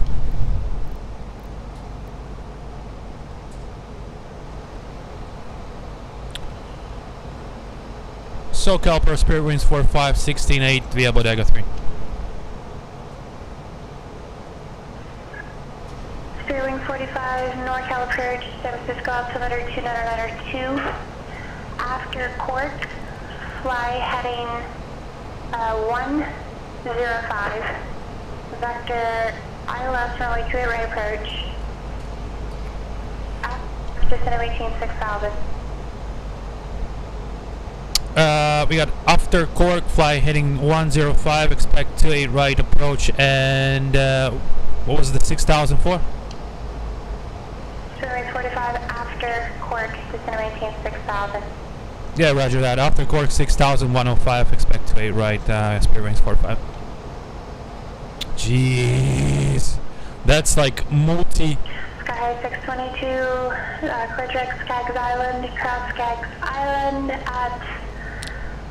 SoCal per Spirit Wings 45, 16-8 via Bodega 3. Spirit Wings 45, NorCal approach, San Francisco altimeter 2992. After Cork, fly heading 105. Vector ILS runway 28 right approach. Descent 186,000. We got after Cork, fly heading 105, expect 28 right approach, and what was the 6,000 for? Spirit 45 after Cork, descent 186,000. Yeah, roger that. After Cork 6,105, expect 28 right, Spirit Wings 45. Jeez, that's like multi. Sky 622, clear direct Skaggs Island, cross Skaggs Island at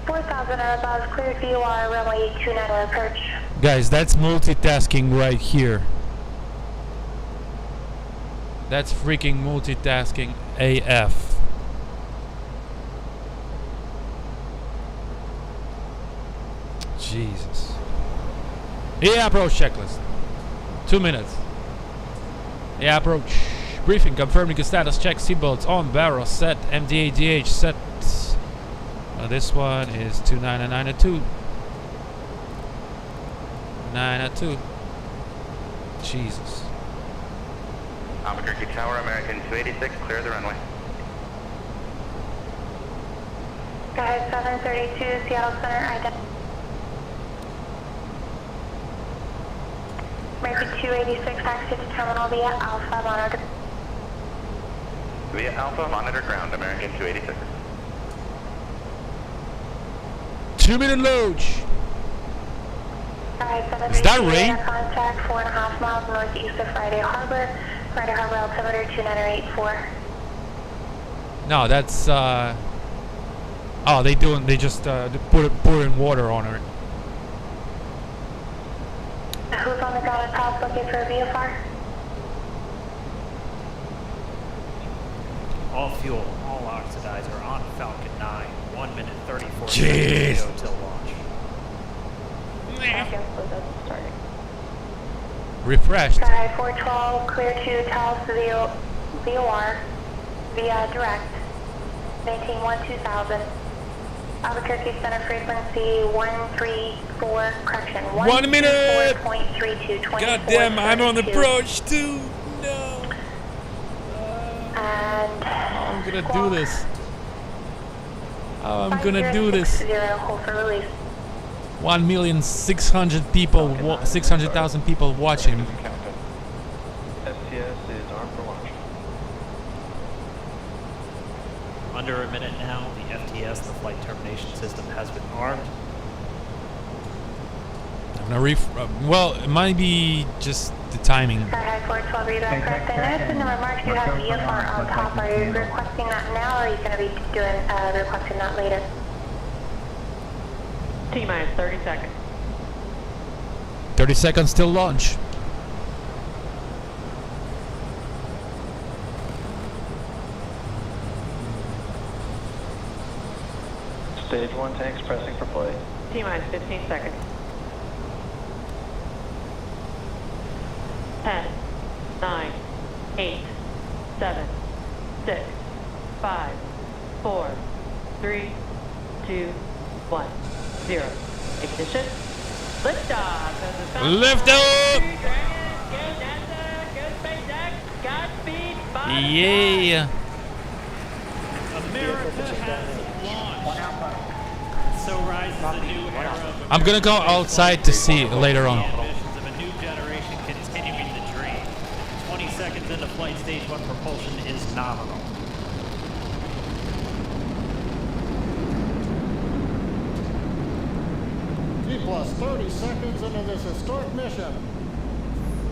4,000 or above, clear VOR, runway 29 approach. Guys, that's multitasking right here. That's freaking multitasking AF. Jesus. Yeah, approach checklist. 2 minutes. Yeah, approach. Briefing confirming the status check. Seatbelts on, barrel set. MDA-DH set. This one is 2992. 902. Jesus. Albuquerque Tower, American 286, clear the runway. Sky 732, Seattle Center, identity. American 286, taxi to terminal via Alpha, monitor. Via Alpha, monitor ground, American 286. 2-minute load. Sky 732, Is that rain? contact 4.5 miles northeast of Friday Harbor. Friday Harbor altimeter 2984. No, that's oh, they just pour in water on it. Who's on the ground at top looking for a VFR? All fuel, all oxidizer on Falcon 9. 1 minute 34 Jeez. seconds till launch. I guess refreshed. Sky 412, clear to ToLiss VOR via direct. Maintain 2000. Albuquerque Center frequency 134, correction, 1 minute! 134.3224. God damn, I'm on approach too. No. And I'm gonna do this. I'm gonna do this. 5060, hold for release. 1,600,000 people, 600,000 people watching. STS is armed for launch. Under a minute now, the FTS, the flight termination system, has been armed. I'm gonna well, it might be just the timing. Sky 412, redirect correct. I noticed in the remarks you have VFR on top. Are you requesting that now, or are you going to be requesting that later? T-minus 30 seconds. 30 seconds till launch. Stage 1 tanks pressing for play. T-minus 15 seconds. 10, 9, 8, 7, 6, 5, 4, 3, 2, 1, 0. Ignition. Liftoff. Lift up! Go NASA, go SpaceX, Godspeed, bye. Yeah. America has launched. So rises a new era of I'm gonna go outside to see later on. ambitions of a new generation continuing the dream. 20 seconds into flight, stage 1 propulsion is nominal. Plus 30 seconds into this historic mission.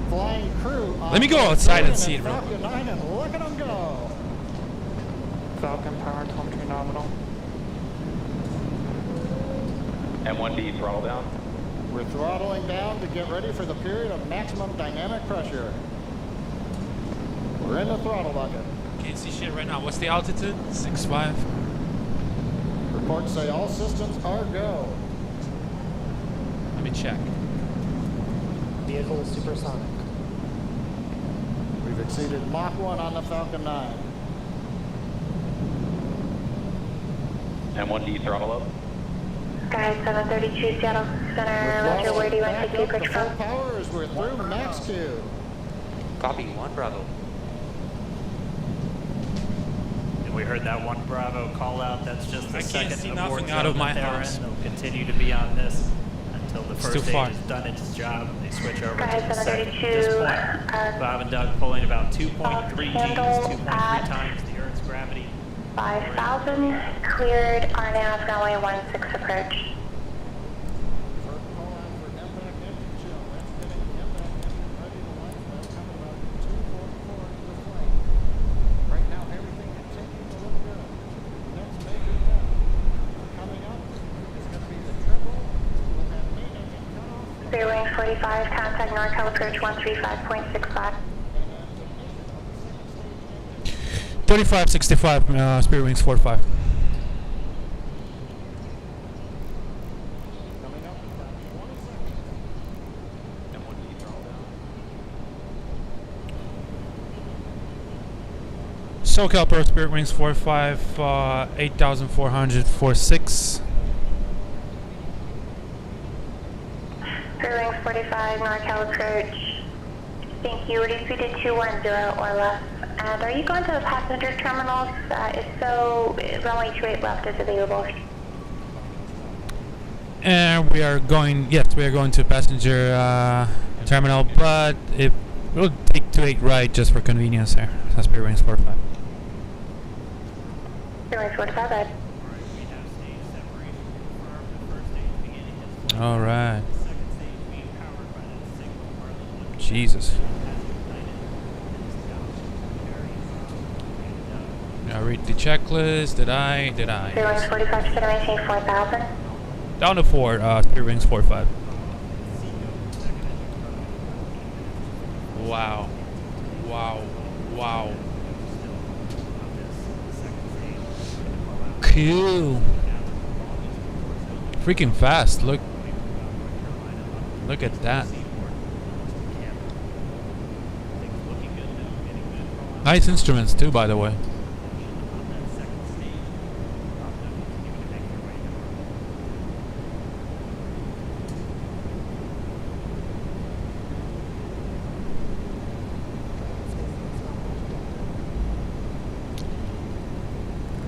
Flying crew. Let me go outside and see it real Falcon 9 and look at them go. Falcon power telemetry nominal. M1D throttle down. We're throttling down to get ready for the period of maximum dynamic pressure. We're in the throttle bucket. Can't see shit right now. What's the altitude? 6.5. Reports say all systems are go. Let me check. Vehicle is supersonic. We've exceeded Mach 1 on the Falcon 9. M1D throttle up. Sky 732, Seattle Center, Roger, where do you want to take your pitch from? Power as we're through max Q. Copy, 1 Bravo. And we heard that 1 Bravo call out. That's just the I can't second see abort nothing out of zone my that they're house. in. They'll continue to be on this until the It's first too stage far. has done its job. They switch over Sky to the second. At 732, this point, Bob and Doug pulling about 2.3 Gs, handle 2.3 at times the Earth's gravity. 5,000, cleared RNAV runway 16 approach. Clear wing 45, contact NorCal approach 135.65. 3565, Spirit Wings 45. SoCal Pro Spirit Wings 45, 8,400, 46. Clear wings 45, NorCal approach. Thank you, repeated 210 or less. And are you going to the passenger terminals? If so, runway 28 left is available. And we are going, yes, we are going to passenger terminal, but it will take 28 right just for convenience there. That's Spirit Wings 45. Clear wings 45, bye. All right. Jesus. I read the checklist. Did I? Clear wings 45, should I maintain 4,000? Down to 4, Spirit Wings 45. Wow. Wow. Wow. Cool. Freaking fast. Look at that. Nice instruments too, by the way.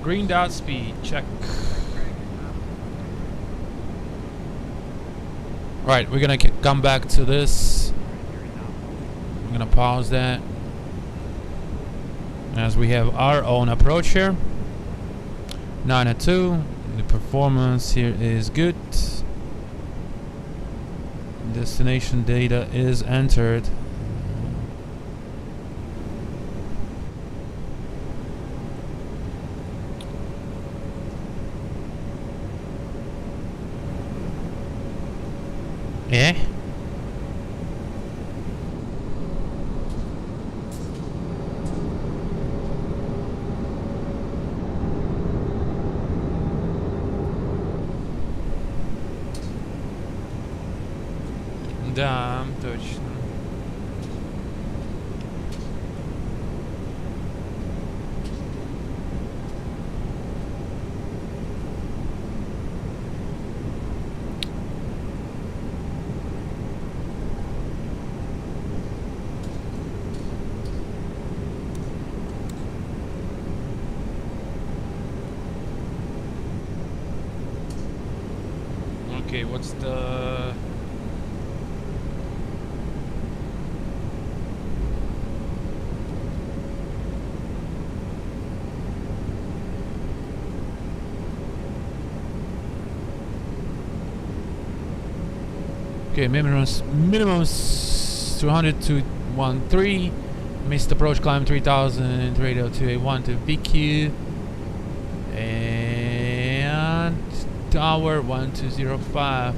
Green dot speed, check. Right, we're gonna come back to this. I'm gonna pause that as we have our own approach here. 902. The performance here is good. Destination data is entered. Yeah. Да, точно. Okay, what's the... Okay, minimums 200 to 13. Missed approach climb 3000 radio 281 to BQ. And tower 1205.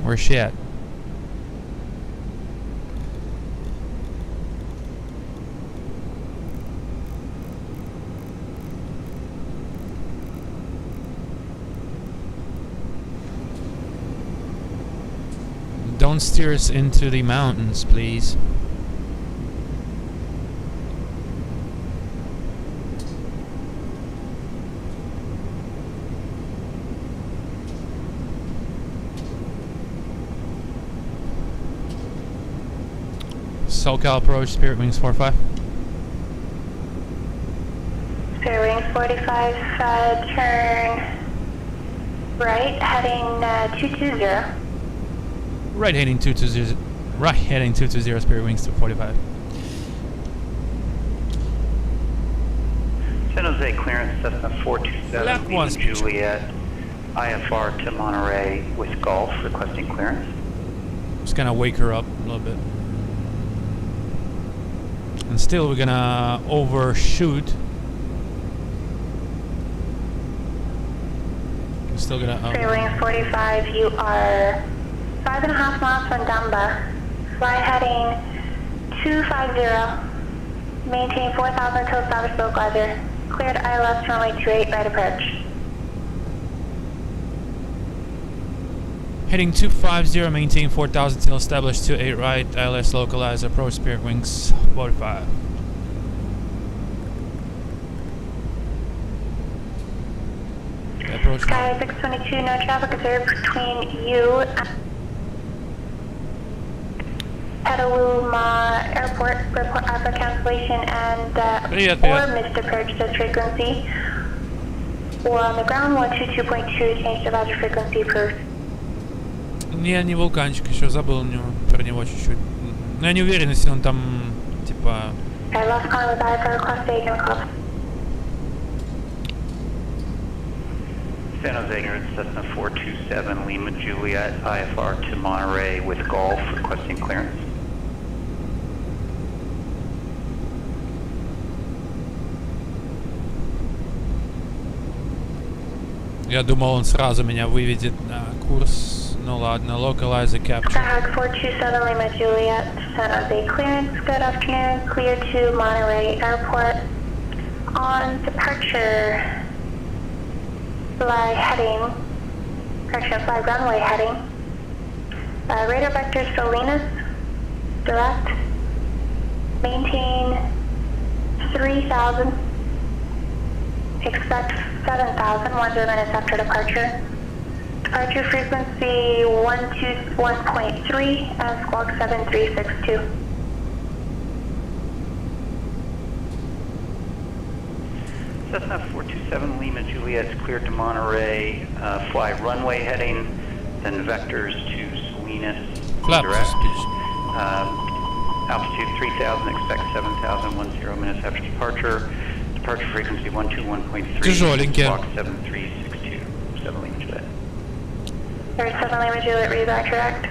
Where's she at? Don't steer us into the mountains, please. SoCal approach, Spirit Wings 45. Spirit Wings 45, turn right, heading 220. Right heading 220. Right heading 220. Spirit Wings to 45. San Jose clearance Cessna 427 Lima Juliet, IFR to Monterey with Golf requesting clearance. Just gonna wake her up a little bit. And still we're gonna overshoot. We're still gonna... Spirit Wings 45, you are 5.5 miles from Dumba. Fly heading 250. Maintain 4,000 until established localizer. Cleared ILS runway 28, right approach. Heading 250, maintain 4,000 till established 28 right, ILS localizer, approach Spirit Wings 45. Approach Sky 622, no traffic observed between you and Petaluma Airport. Report for cancellation and or missed approach to frequency. Or on the ground 122.2, change to louder frequency approved. Я не вулканчик, еще забыл про него чуть-чуть. Но я не уверен, если он там, типа... I lost contact with IFR request taken call. San Jose clearance Cessna 427 Lima Juliet, IFR to Monterey with Golf requesting clearance. Я думал, он сразу меня выведет на курс. Ну ладно, localizer capture. Skyhawk 427 Lima Juliet, San Jose clearance. Good afternoon. Clear to Monterey Airport. On departure, fly heading, correction, fly runway heading. Radar vector Salinas. direct. Maintain 3,000. Expect 7,000, 10 minutes after departure. Departure frequency 121.3 and squawk 7362. Cessna 427 Lima Juliet is cleared to Monterey. Fly runway heading, then vectors to Salinas. Direct. Altitude 3,000, expect 7,000, 10 minutes after departure. Departure frequency 121.3, squawk 7362. 7 Lima Juliet. 37 Lima Juliet, read back direct.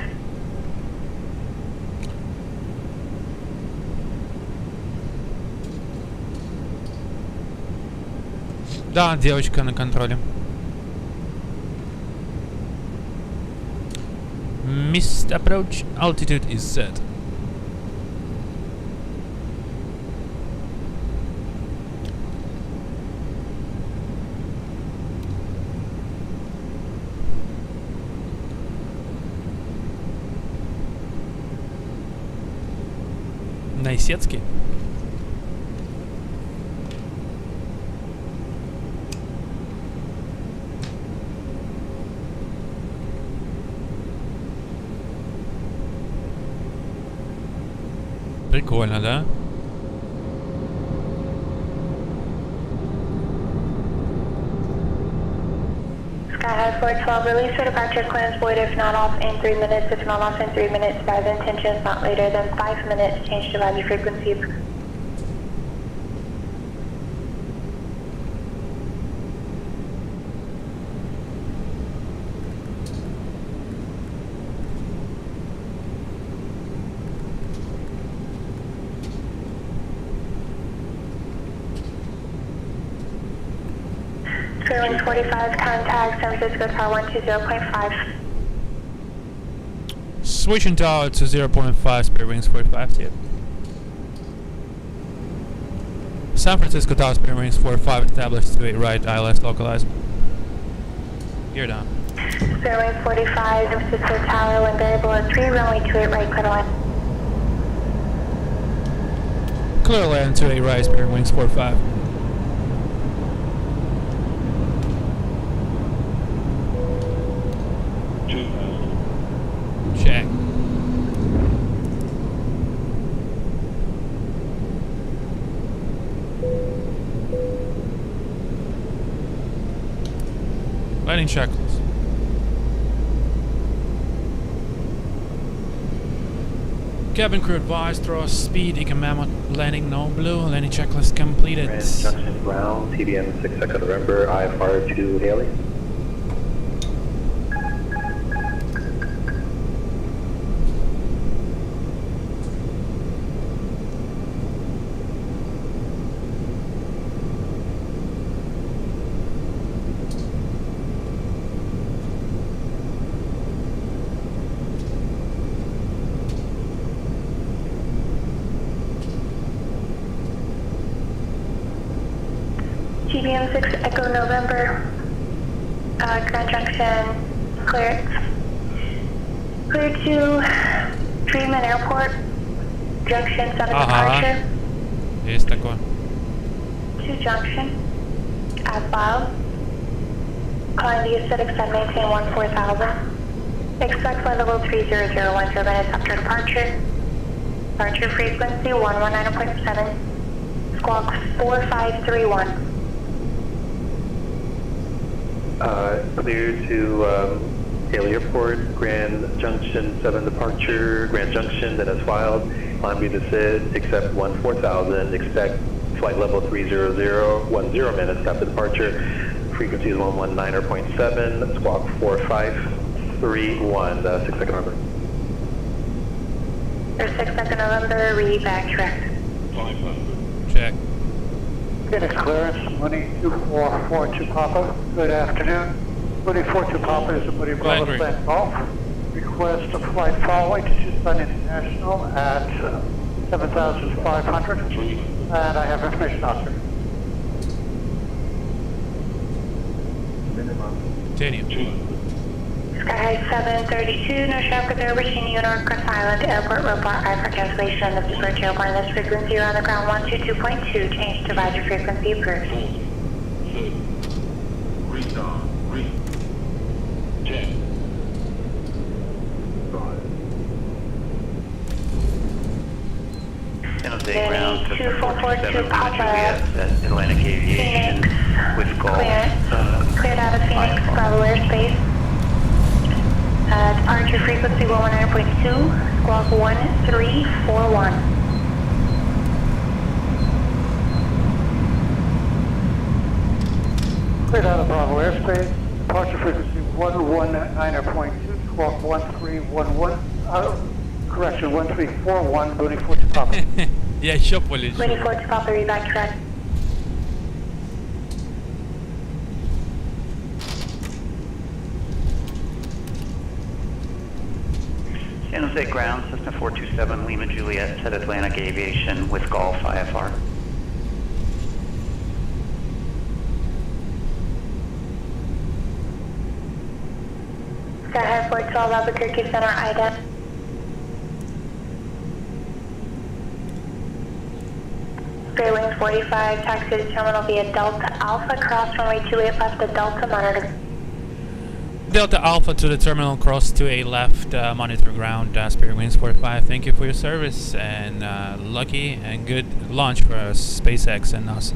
Да, девочка на контроле. Missed approach, altitude is set. Найсецкий. Прикольно, да? Skyhigh 412, release for departure, clearance void if not off in 3 minutes. If not off in 3 minutes, dive intentions not later than 5 minutes. Change to value frequency. Clearing 45, contact San Francisco Tower 120.5. Switching tower to 0.5, Spirit Wings 45, see it. San Francisco Tower, Spirit Wings 45, established to 8 right, ILS localized. You're done. Spirit Wings 45, San Francisco Tower, wind variable at 3, runway 28 right, clear line. Clear land to 8 right, Spirit Wings 45. Check. Landing checklist. Cabin crew advised, thrust, speed, Mammoth, landing no blue, landing checklist completed. Junction ground, TBM 6 Echo November, IFR to Haley. TBM 6 Echo November, Grand Junction, cleared. Cleared to Freeman Airport, Junction 7 departure. Есть такое. To Junction, as filed. Climb the acidic set, maintain 14,000. Expect flight level 300, 10 minutes after departure. Departure frequency 119.7. Squawk 4531. Clear to Haley Airport, Grand Junction 7 departure, Grand Junction, then as filed. Climb the SID, accept 14,000, expect flight level 300, 10 minutes after departure. Frequency is 119.7, squawk 4531, 6 second number. 6 second November, read back correct. Check. Get a clearance, Mooney 2442 Papa. Good afternoon. Mooney 42 Papa is a Mooney Bravo Flight Golf. Request a flight following to Tucson International at 7,500. And I have information out there. Continue. Sky 732, no show with Aviation, New York, Cross Island Airport, report I for cancellation of departure airborne. This frequency around the ground 122.2, change to advisory frequency approved. San Ground, 2442 Papa, Atlantic Aviation with Gulf. Cleared out of Phoenix, Bravo airspace. Departure frequency 119.2, squawk 1341. Cleared out of Bravo airspace. Departure frequency 119.2, squawk 1311. Correction, 1341, booty 42 Papa. Я еще полечу. Booty 42 Papa, reback correct. San Jose Ground, Cessna 427, Lima Juliet, at Atlantic Aviation with Gulf IFR. Skyhigh 412 Albuquerque Center, IDEN. Fairwings 45, taxi to terminal via Delta Alpha, cross runway 28 left to Delta, monitor. Delta Alpha to the terminal, cross to a left, monitor ground, Spirit Winds 45. Thank you for your service, and lucky and good launch for SpaceX and NASA.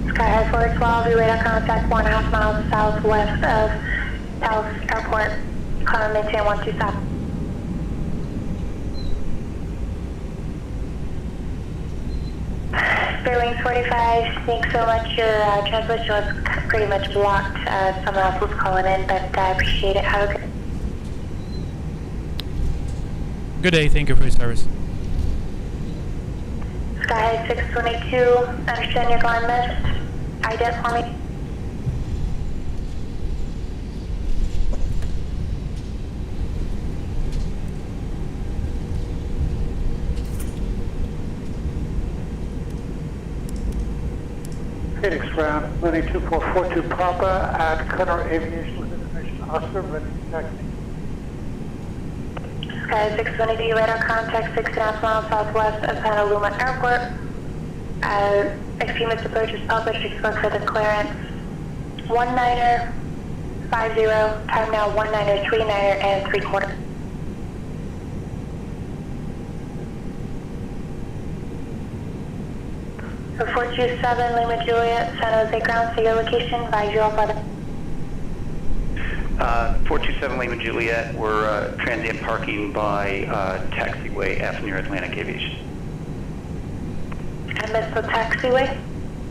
Skyhigh 412, your radar contact 1.5 miles southwest of Dallas Airport. Climb maintain 127. Fairwings 45, thanks so much. Your transmission was pretty much blocked. Someone else was calling in, but I appreciate it. Have a Good day, thank you for your service. Sky 622, understand you're going missed. IDET for me. Phoenix Ground, Mooney 2442 Papa at Qatar Aviation with information Oscar, ready to taxi. Sky 622, radar contact 6.5 miles southwest of Honolulu Airport. Extremist approach is published, expect for the clearance. 1950, time now 1939 and 3/4. So 427 Lima Juliet, San Jose Ground, so your location, advise you all by the 427 Lima Juliet, we're transient parking by taxiway F near Atlantic Aviation. I missed the taxiway.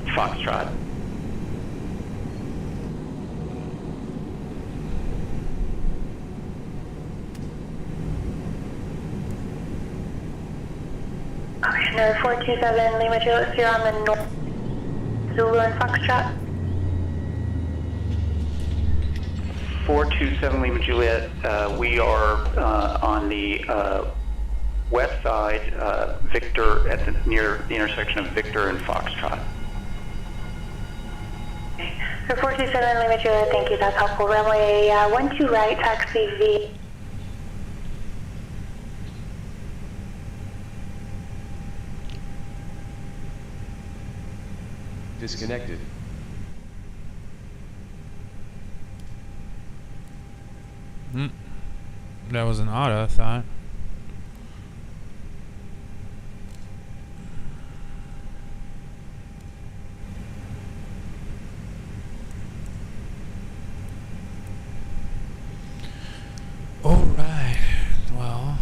Foxtrot. Okay, no, 427 Lima Juliet, so you're on the north. Zulu and Foxtrot. 427 Lima Juliet, we are on the west side, Victor, near the intersection of Victor and Foxtrot. So 427 Lima Juliet, thank you, that's helpful. Runway 12 right, taxi V. Disconnected. That was an auto, I thought. Alright, well.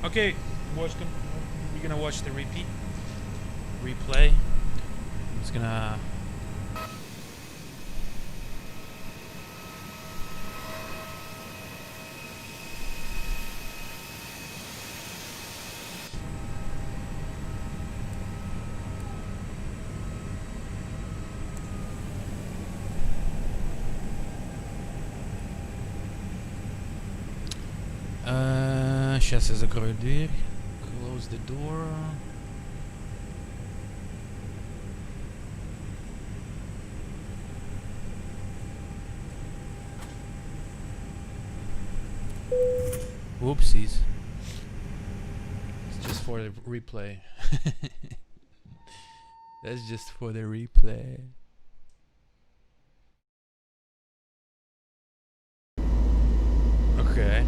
Okay, we're gonna watch the replay. I'm just gonna. Сейчас я закрою дверь. Close the door. Whoopsies. It's just for the replay. That's just for the replay. Okay.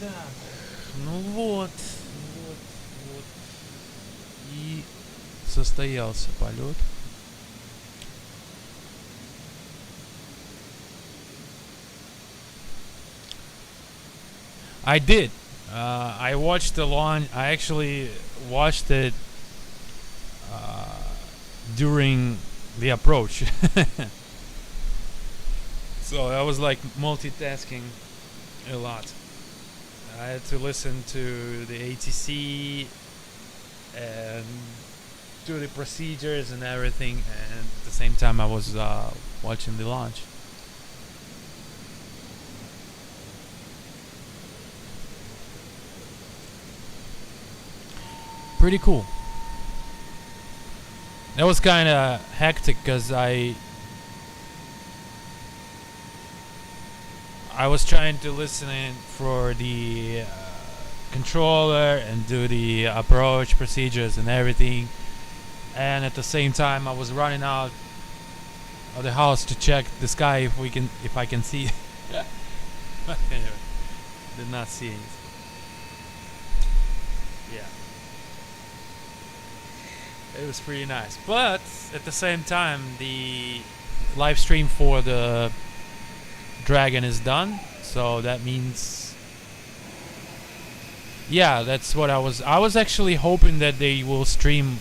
Так, ну вот. И состоялся полет. I did. I watched the launch. I actually watched it during the approach. So I was like multitasking a lot. I had to listen to the ATC and do the procedures and everything, and at the same time I was watching the launch. Pretty cool. That was kind of hectic because I was trying to listen in for the controller and do the approach procedures and everything, and at the same time I was running out of the house to check the sky if I can see. Anyway, did not see anything. Yeah. It was pretty nice, but at the same time the live stream for the Dragon is done, so that means, yeah, that's what I was actually hoping that they will stream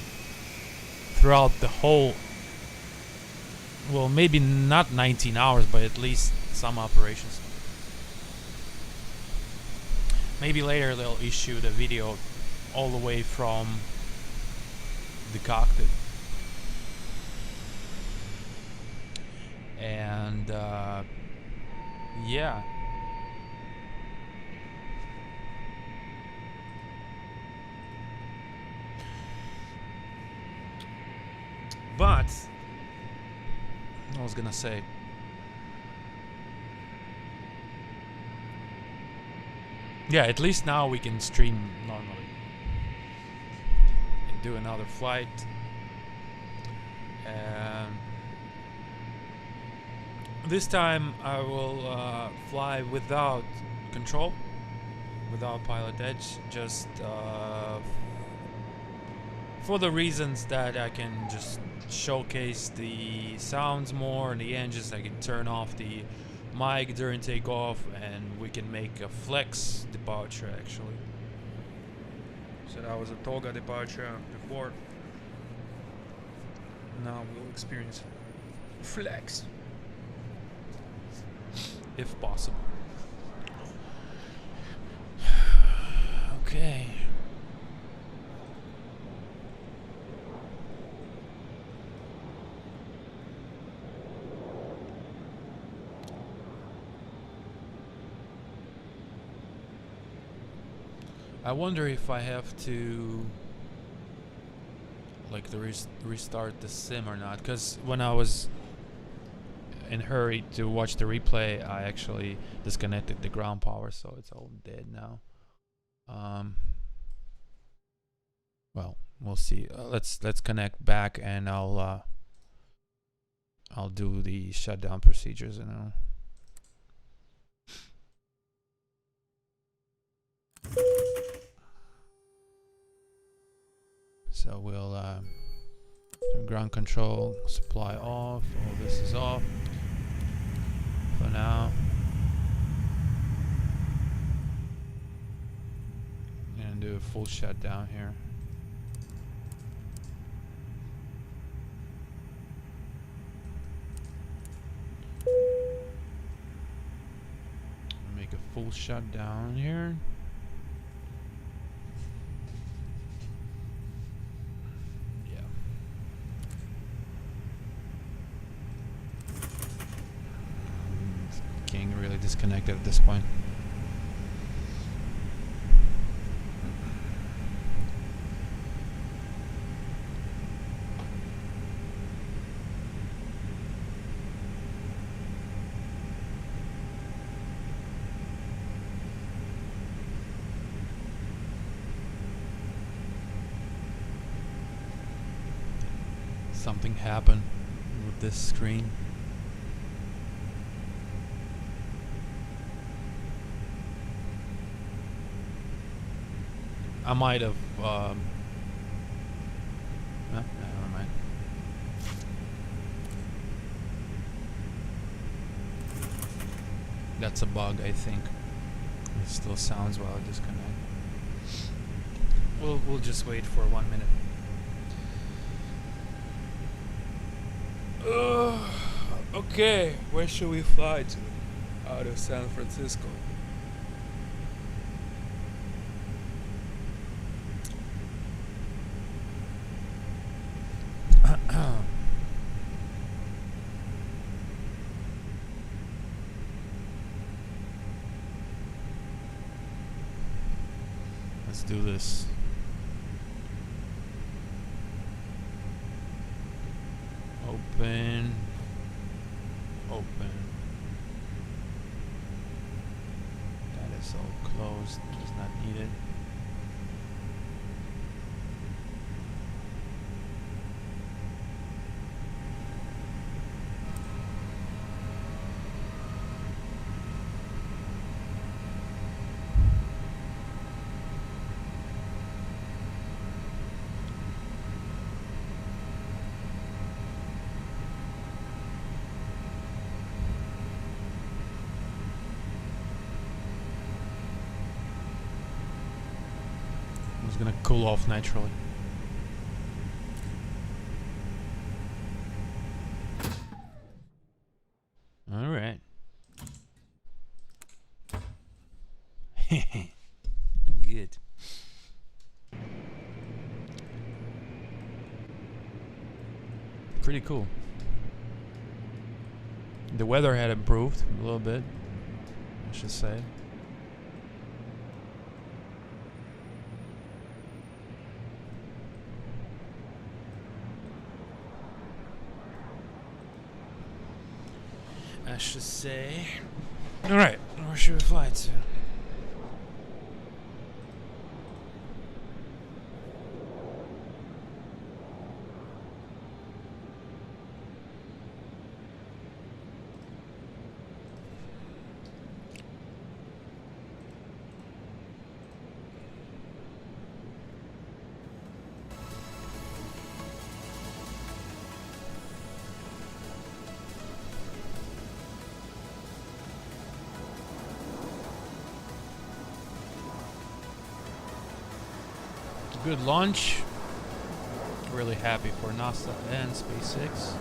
throughout the whole, well, maybe not 19 hours, but at least some operations. Maybe later they'll issue the video all the way from the cockpit. And yeah. But I was gonna say, yeah, at least now we can stream normally and do another flight. This time I will fly without control, without PilotEdge, just for the reasons that I can just showcase the sounds more and the engines. I can turn off the mic during takeoff, and we can make a flex departure actually. So that was a Toga departure before. Now we'll experience flex, if possible. Okay. I wonder if I have to like restart the sim or not, because when I was in hurry to watch the replay, I actually disconnected the ground power, so it's all dead now. Well, we'll see. Let's connect back, and I'll do the shutdown procedures, and I'll. So we'll turn ground control, supply off, all this is off for now. And do a full shutdown here. Make a full shutdown here. Getting really disconnected at this point. Something happened with this screen. I might have. No, never mind. That's a bug, I think. It still sounds while I disconnect. We'll just wait for 1 minute. Okay, where should we fly to? Out of San Francisco. Let's do this. Open. Open. That is all closed. Does not need it. It's gonna cool off naturally. All right. Good. Pretty cool. The weather had improved a little bit, I should say. I should say. Alright, where should we fly to? Good launch. Really happy for NASA and SpaceX.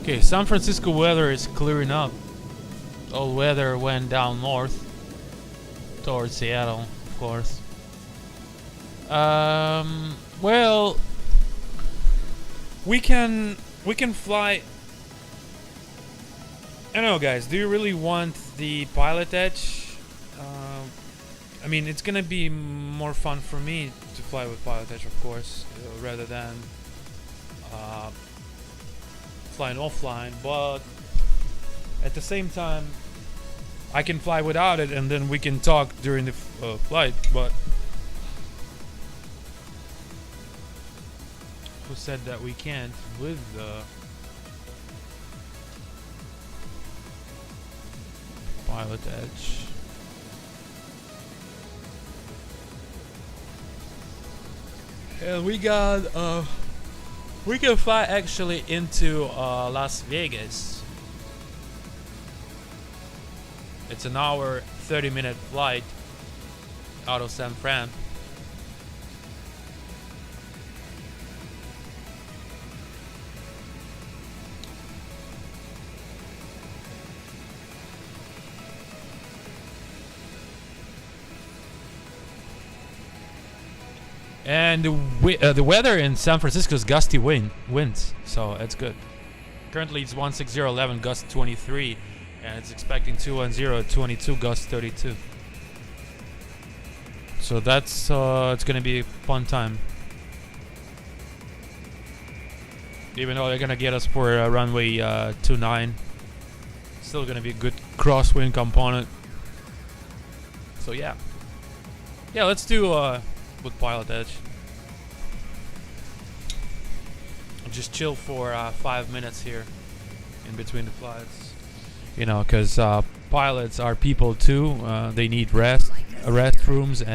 Okay, San Francisco weather is clearing up. All weather went down north. Towards Seattle, of course. Well, we can fly. I don't know, guys. Do you really want the PilotEdge? I mean, it's gonna be more fun for me to fly with PilotEdge, of course, rather than flying offline. But at the same time, I can fly without it, and then we can talk during the flight. But who said that we can't with the PilotEdge? And we can fly actually into Las Vegas. It's an hour, 30-minute flight out of San Fran. And the weather in San Francisco is gusty winds, so it's good. Currently it's 16011, gust 23. And it's expecting 210, 22, gust 32. So that's it's gonna be a fun time. Even though they're gonna get us for runway 29, still gonna be a good crosswind component. So yeah, let's do with PilotEdge. Just chill for 5 minutes here in between the flights. You know, because pilots are people too. They need restrooms,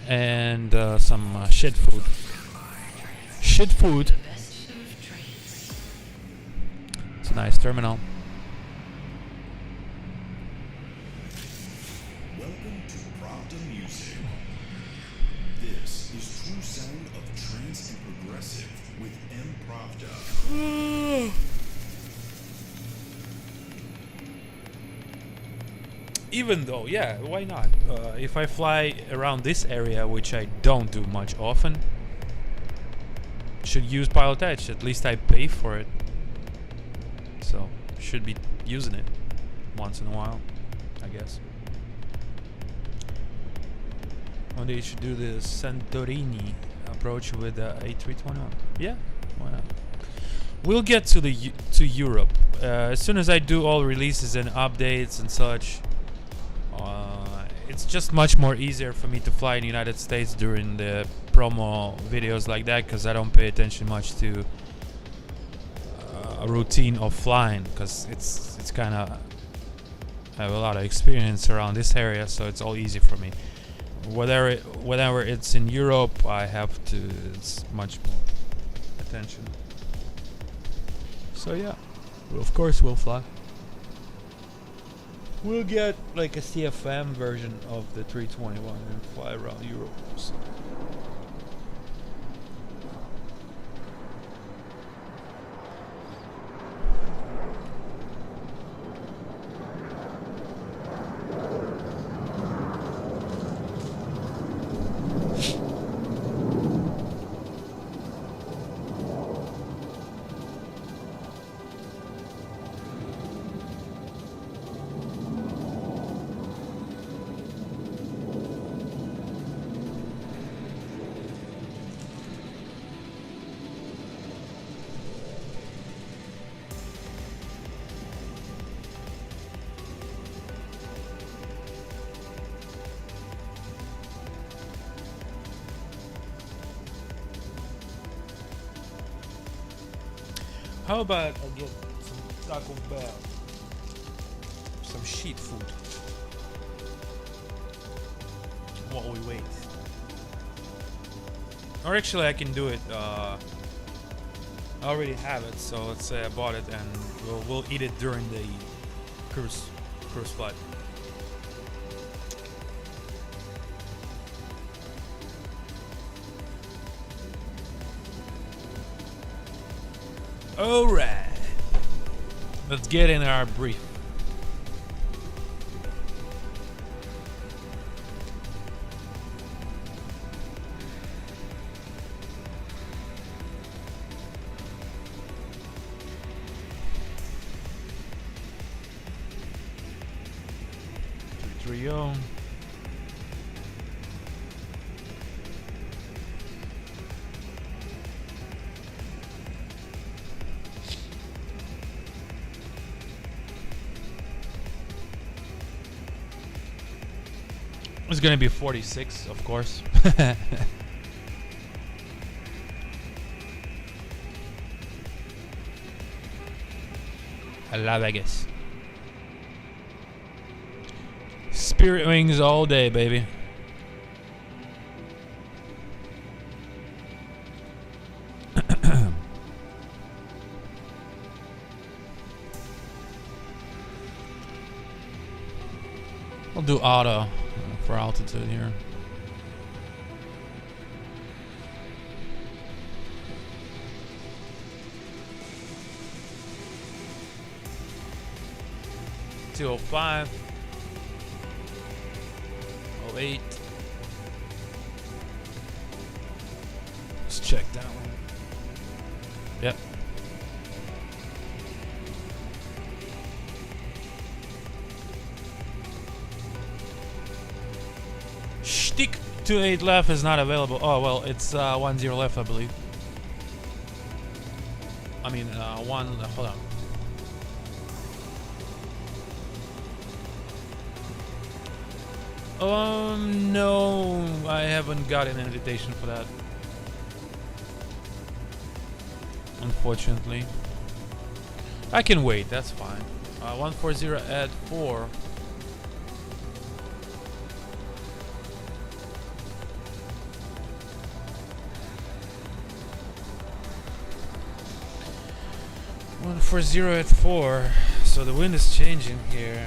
and some shit food. It's a nice terminal. Welcome to Pravda Music. This is true sound of trance and progressive with M. Pravda. Even though, yeah, why not? If I fly around this area, which I don't do much often, should use PilotEdge. At least I pay for it, so should be using it once in a while, I guess. One day you should do the Santorini approach with the A321. Yeah, why not? We'll get to Europe as soon as I do all releases and updates and such. It's just much more easier for me to fly in the United States during the promo videos like that, because I don't pay attention much to a routine of flying, because it's kind of, I have a lot of experience around this area, so it's all easy for me. Whenever it's in Europe, I have to, it's much more attention. So yeah, of course we'll fly. We'll get like a CFM version of the 321 and fly around Europe. So. How about I get some Taco Bell, some sheet food while we wait? Or actually I can do it, I already have it, so let's say I bought it and we'll eat it during the cruise flight. Alright, let's get in our brief. Trio. It's gonna be 46, of course. I love Vegas. Spirit wings all day, baby. We'll do auto for altitude here. $205, 08. Let's check that one. Yep. Stick 28 left is not available. Oh well, it's 10 left, I believe. I mean, hold on. No, I haven't gotten an invitation for that. Unfortunately. I can wait, that's fine. 140 at 4. For 0 at 4, so the wind is changing here.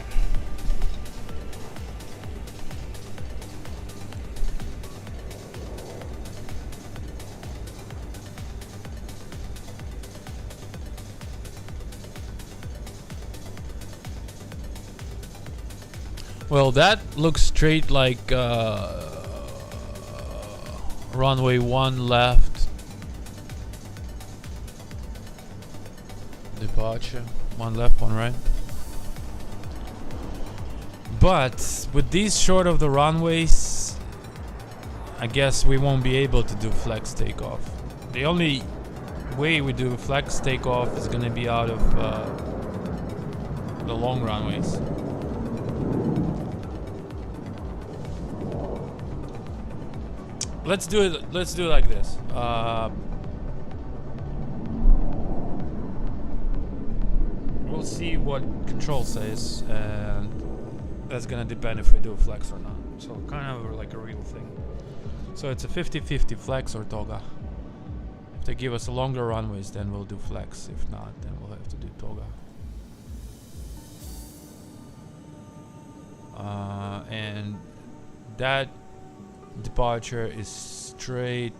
Well, that looks straight like runway 1 left. Departure. 1 left, 1 right. But with these short of the runways, I guess we won't be able to do flex takeoff. The only way we do flex takeoff is gonna be out of the long runways. Let's do it like this. We'll see what control says, and that's gonna depend if we do flex or not. So kind of like a real thing. So it's a 50-50 flex or toga. If they give us a longer runways, then we'll do flex. If not, then we'll have to do toga. And that departure is straight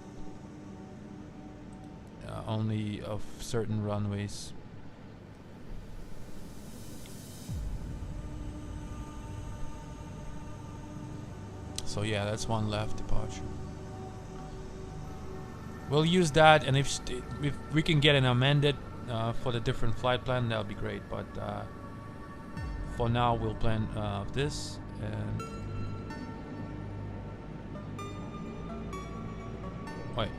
only of certain runways. So yeah, that's 1 left departure. We'll use that, and if we can get an amended for the different flight plan, that'll be great. But for now, we'll plan this. And wait,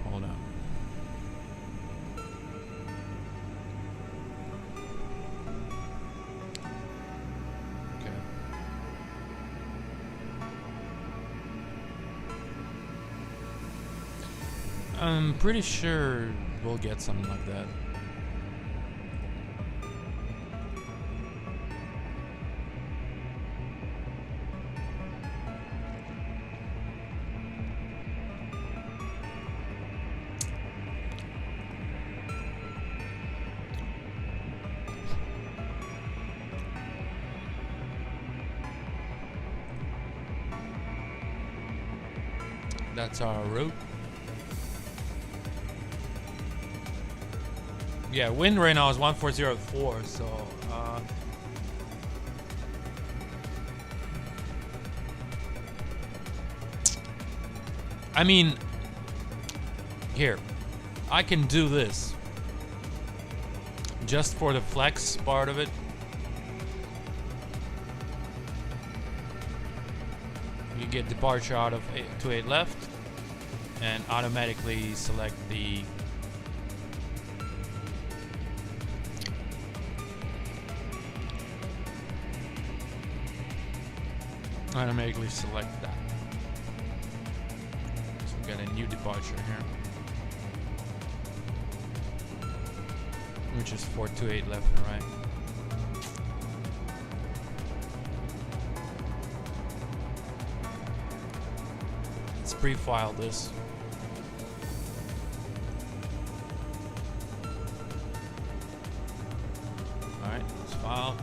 hold on. Okay. I'm pretty sure we'll get something like that. That's our route. Yeah, wind right now is 1404, so I mean, here, I can do this just for the flex part of it. You get departure out of 28 left and automatically select the automatically select that. So we got a new departure here, which is 428 left and right. Let's pre-file this. Alright, let's file.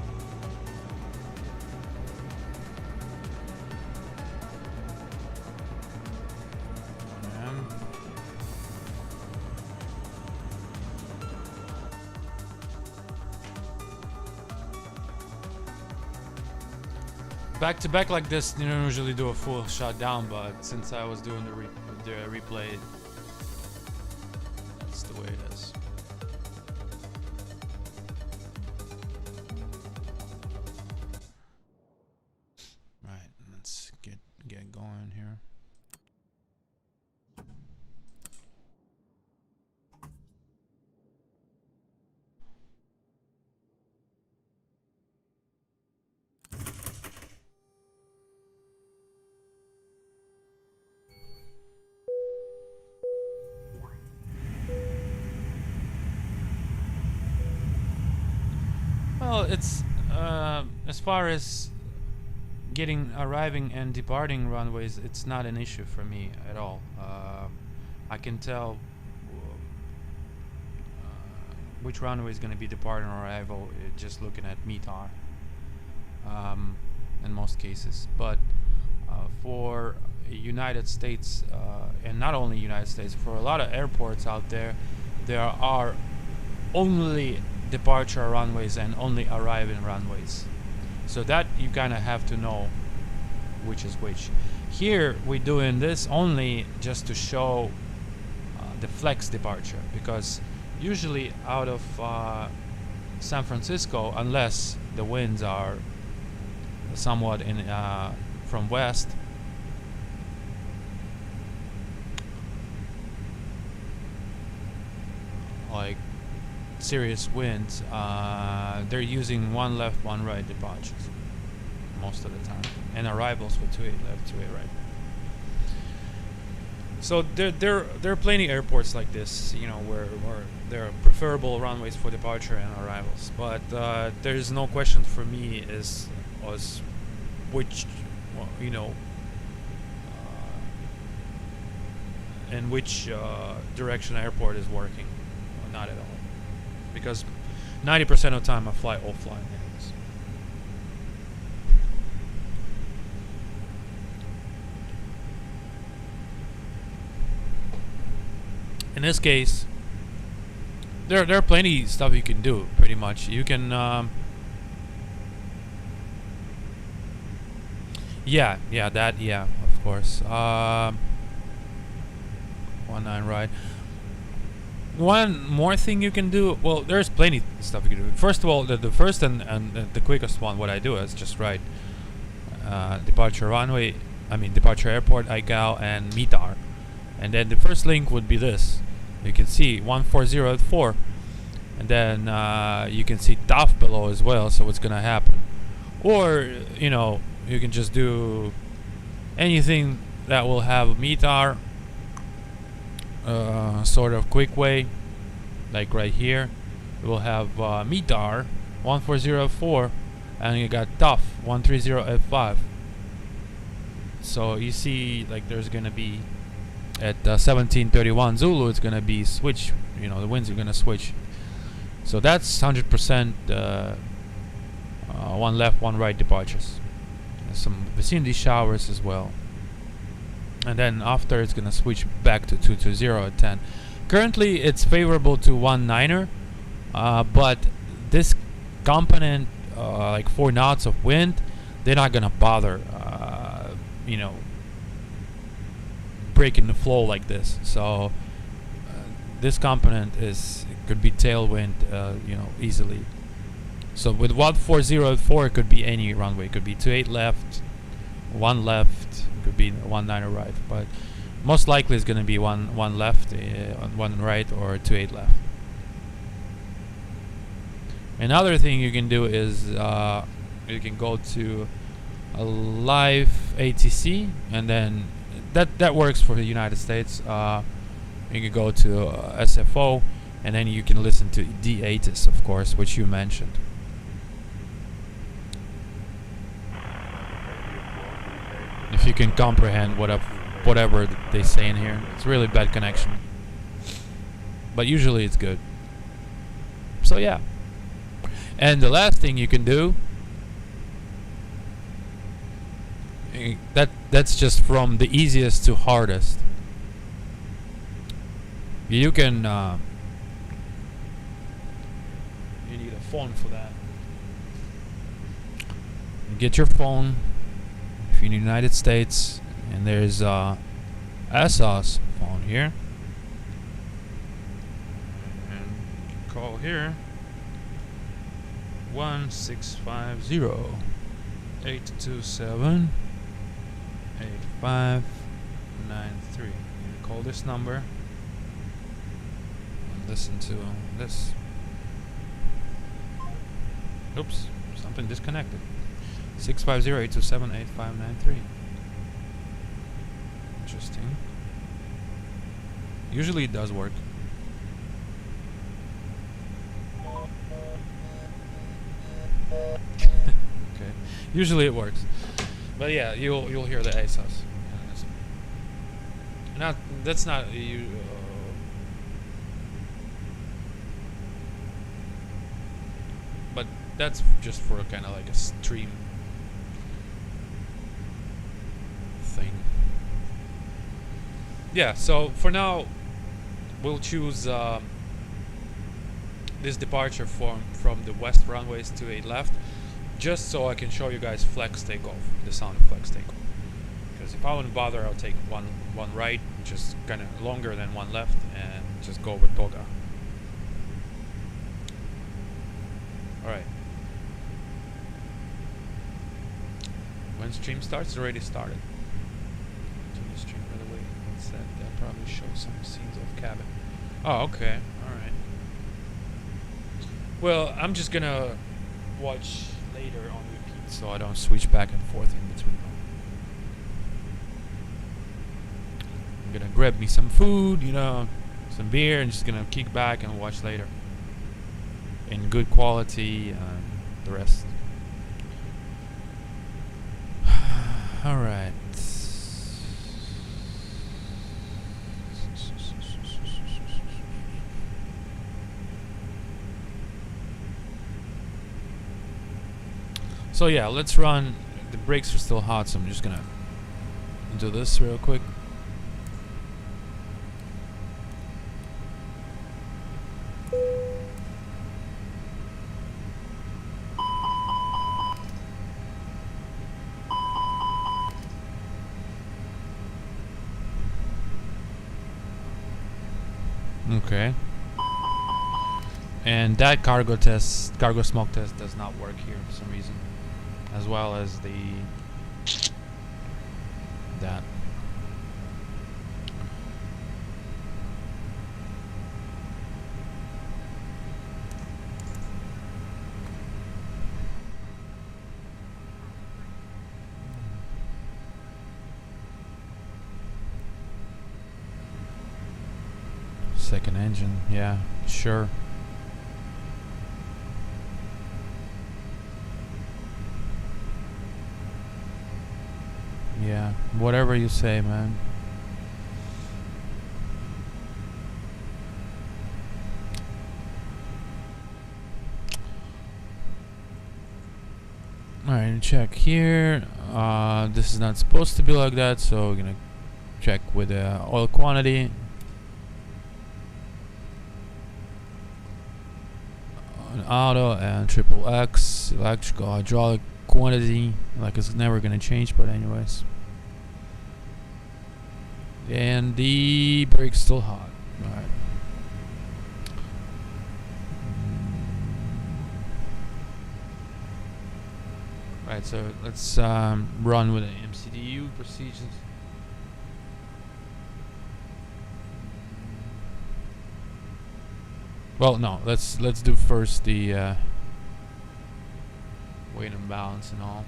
Back to back like this, you don't usually do a full shutdown, but since I was doing the replay, that's the way it is. Right, let's get going here. Well, it's as far as arriving and departing runways, it's not an issue for me at all. I can tell which runway is going to be departing or arrival just looking at METAR in most cases. But for United States, and not only United States, for a lot of airports out there, there are only departure runways and only arriving runways. So that you kind of have to know which is which. Here we're doing this only just to show the flex departure, because usually out of San Francisco, unless the winds are somewhat in from west, like serious winds, they're using one left, one right departures most of the time, and arrivals for 28 left, 28 right. So there are plenty airports like this, you know, where there are preferable runways for departure and arrivals. But there is no question for me as which, well, you know, in which direction airport is working. Not at all, because 90% of the time I fly offline anyways. In this case, there are plenty stuff you can do. Pretty much, you can yeah, of course. 19 right. One more thing you can do. Well, there's plenty stuff you can do. First of all, the first and the quickest one, what I do is just write departure runway, departure airport, ICAO, and METAR. And then the first link would be this. You can see 140 at 4. And then you can see TAF below as well, so what's gonna happen. Or, you know, you can just do anything that will have METAR, sort of quick way, like right here. You will have METAR 140 at 4, and you got TAF 130 at 5. So you see, like, there's gonna be at 1731 Zulu, it's gonna be switch. You know, the winds are gonna switch. So that's 100% one left, one right departures. There's some vicinity showers as well. And then after, it's gonna switch back to 220 at 10. Currently, it's favorable to 19er, but this component, like 4 knots of wind, they're not gonna bother, you know, breaking the flow like this. So this component could be tailwind, you know, easily. So with 140 at 4, it could be any runway. It could be 28 left, 1 left, it could be 19er right, but most likely it's going to be one left, 1 right, or 28 left. Another thing you can do is you can go to a live ATC, and then that works for the United States. You can go to SFO, and then you can listen to D8s, of course, which you mentioned. If you can comprehend whatever they say in here. It's really bad connection, but usually it's good. So yeah. And the last thing you can do, that's just from the easiest to hardest. You can you need a phone for that. You get your phone if you're in the United States, and there's ASOS phone here, and you can call here 1-650-827-8593. You call this number and listen to this. Oops, something disconnected. 650-827-8593. Interesting. Usually it does work. Usually it works. But yeah, you'll hear the ASOS. Not that's not you. But that's just for kind of like a stream thing. Yeah. So for now, we'll choose this departure from the west runways to a left, just so I can show you guys flex takeoff, the sound of flex takeoff. Because if I wouldn't bother, I'll take one right, just kind of longer than one left, and just go with Toga. Alright. When stream starts, it already started. Continue stream by the way. It said that probably show some scenes of cabin. Oh, okay. Alright. Well, I'm just gonna watch later on repeat so I don't switch back and forth in between. I'm gonna grab me some food, you know, some beer, and just gonna kick back and watch later in good quality and the rest. Alright. So yeah, let's run. The brakes are still hot, so I'm just gonna do this real quick. Okay. And that cargo smoke test does not work here for some reason. As well as that. Second engine, yeah, sure. Yeah, whatever you say, man. Alright, check here. This is not supposed to be like that, so we're gonna check with the oil quantity. On auto and triple X, electrical hydraulic quantity, like it's never gonna change, but anyways. And the brake's still hot. Alright. Right, so let's run with the MCDU procedures. Well, no, let's do first the weight and balance and all.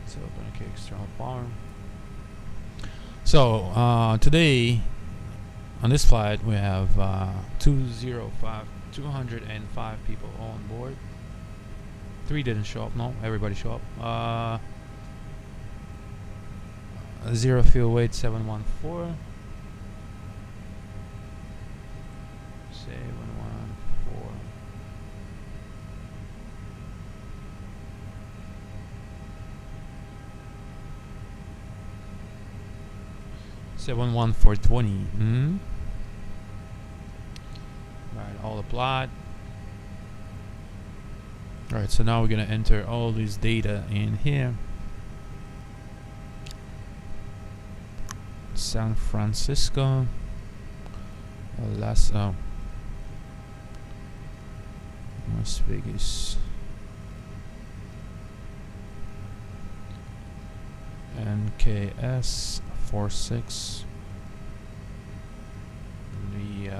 So open okay, external power. So today on this flight we have 205 people on board. 3 didn't show up. No, everybody show up. Zero fuel weight 714. 714. Seven one 420. Right, all applied. Alright, so now we're gonna enter all this data in here. San Francisco, Las Vegas, NKS 46. The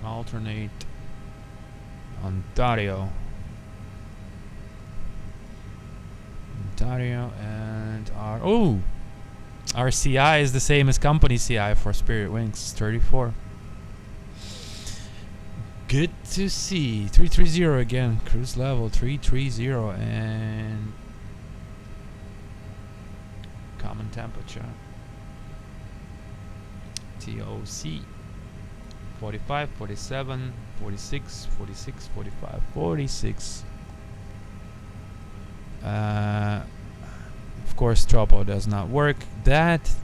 alternate Ontario, and our CI is the same as company CI for Spirit Wings, 34. Good to see. 330 again. Cruise level 330 and common temperature. TOC 45, 47, 46, 46, 45, 46. Of course, tropo does not work. That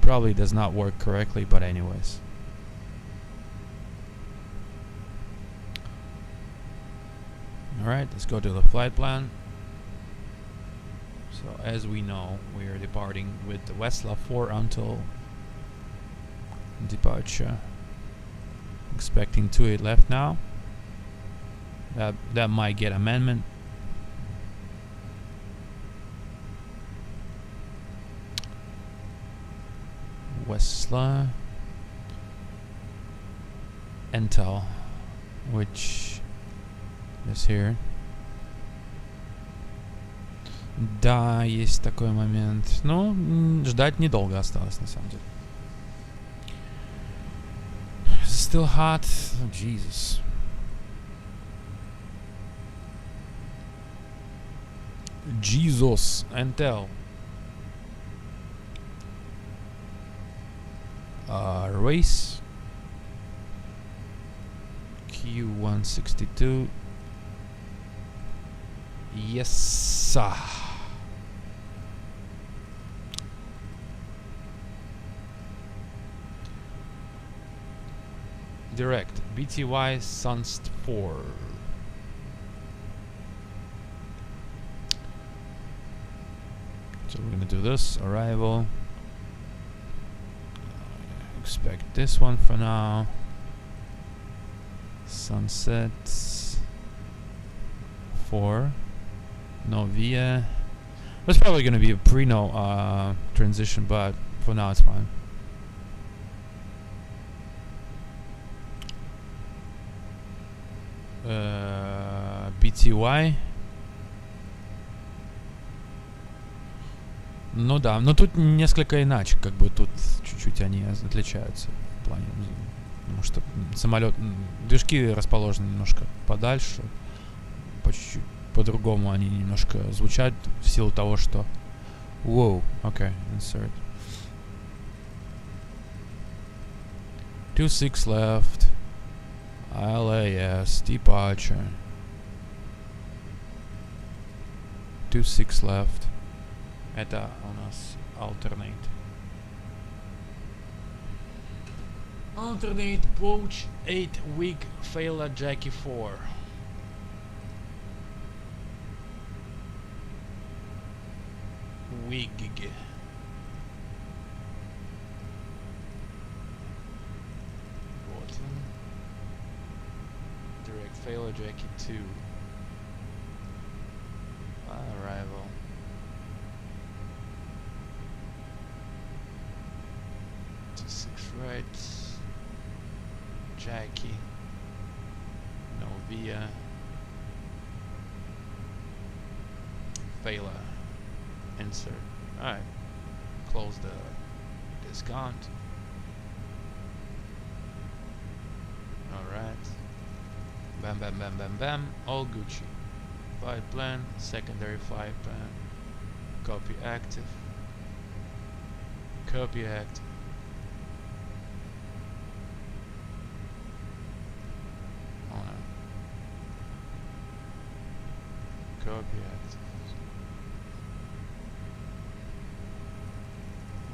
probably does not work correctly, but anyways. Alright, let's go to the flight plan. So as we know, we are departing with the Westla 4 until departure. Expecting 28 left now. That might get amendment. Westla Intel, which is here. Да, есть такой момент. Но ждать недолго осталось, на самом деле. Still hot? Oh, Jesus. Jesus. Intel. Race. Q162. Yes, sir. Direct BTY Sunst 4. So we're gonna do this arrival. Expect this one for now. Sunset 4. Novia. That's probably gonna be a pre-no transition, but for now it's fine. BTY. Ну да, но тут несколько иначе, как бы тут чуть-чуть они отличаются в плане, потому что самолет, движки расположены немножко подальше, по чуть-чуть по-другому они немножко звучат в силу того, что... Whoa, okay, insert. 26 left. LAS, departure. 26 left. Это у нас alternate. Alternate approach 8 week failure Jackie 4. Wig. Direct failure Jackie 2. Arrival. To 6 right. Jackie. Novia. Failure. Insert. Alright. Close the discount. Alright. Bam, bam, bam, bam, bam. All Gucci. Flight plan. Secondary flight plan. Copy active. Copy active. Oh no. Copy active.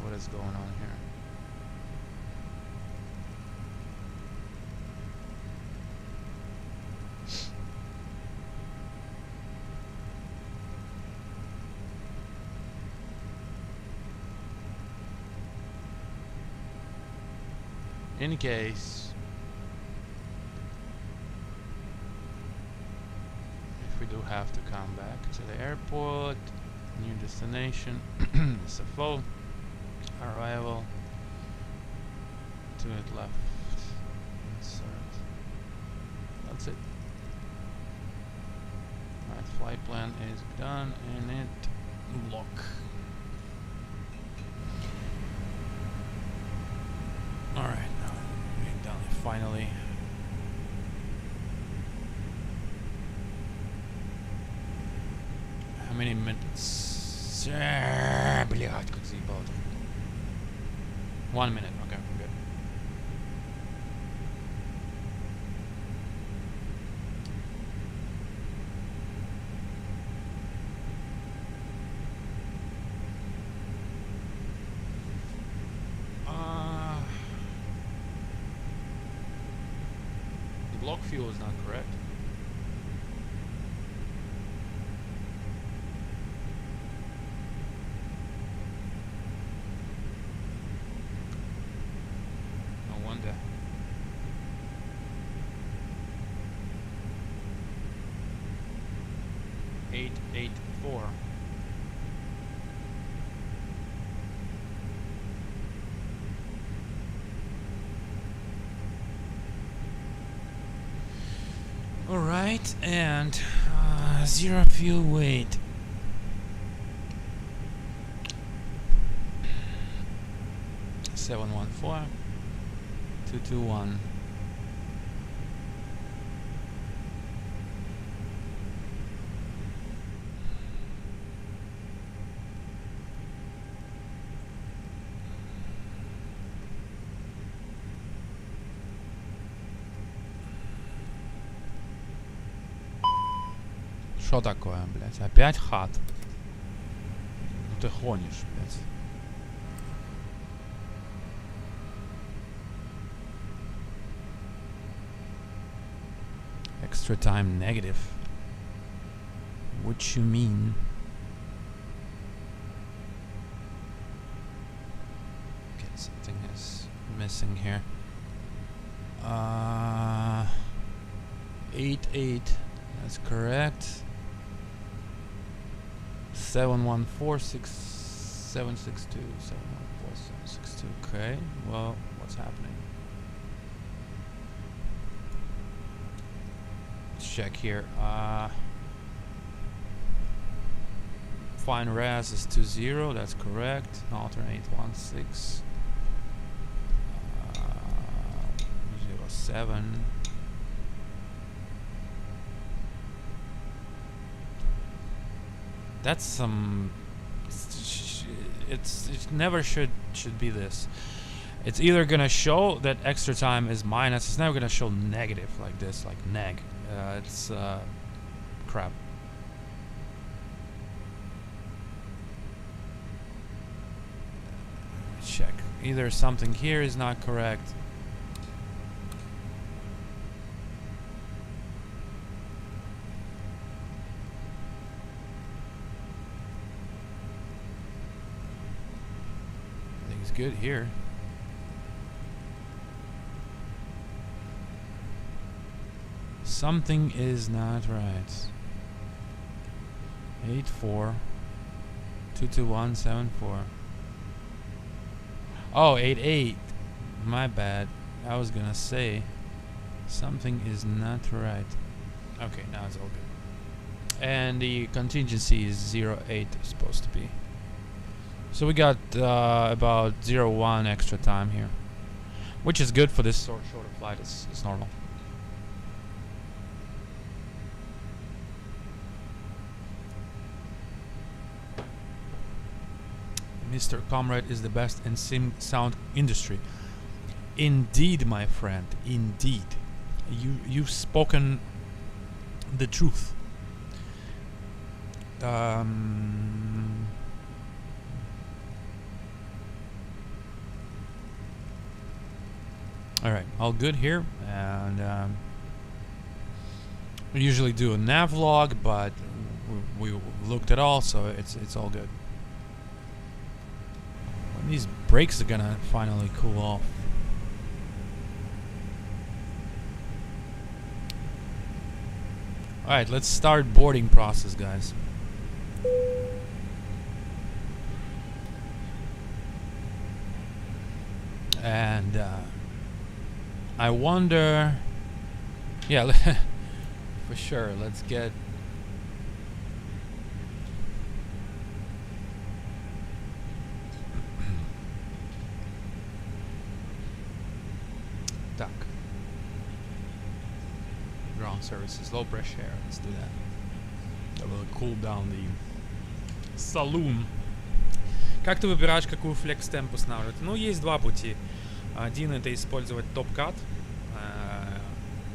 What is going on here? In case if we do have to come back to the airport, new destination, SFO, arrival, to it left, insert, that's it. Alright, flight plan is done and it lock. Alright, now we're done finally. minutes. Блядь, как заебало. 1 minute. Okay, good. The block fuel is not correct. No wonder. Eight, 4. All right, and 0 fuel weight. Seven 114 221. Что такое, блядь? Опять хат? Ну ты гонишь, блядь. Extra time negative. What you mean? Okay, something is missing here. 8. That's correct. 7146762. 7146762. Okay. Well, what's happening? Let's check here. Fine res is 20. That's correct. Alternate 16. 07. That's some. It never should be this. It's either gonna show that extra time is minus. It's never gonna show negative like this, like neg. It's crap. Check. Either something here is not correct. Good here. Something is not right. 84 22174. Oh, 88. My bad. I was gonna say something is not right. Okay, now it's all good. And the contingency is 08 supposed to be. So we got about 0.1 extra time here, which is good for this shorter flight. It's normal. Mr. Comrade is the best in sound industry. Indeed, my friend. Indeed, you've spoken the truth. Alright, all good here, and we usually do a nav log, but we looked at all, so it's all good. When these brakes are gonna finally cool off. Alright, let's start boarding process, guys. And I wonder, yeah, for sure, let's get duck. Ground services, low pressure air, let's do that. That will cool down Saloon. Как ты выбираешь, какую флекс-темп устанавливать? Ну, есть два пути. Один — это использовать топ-кат,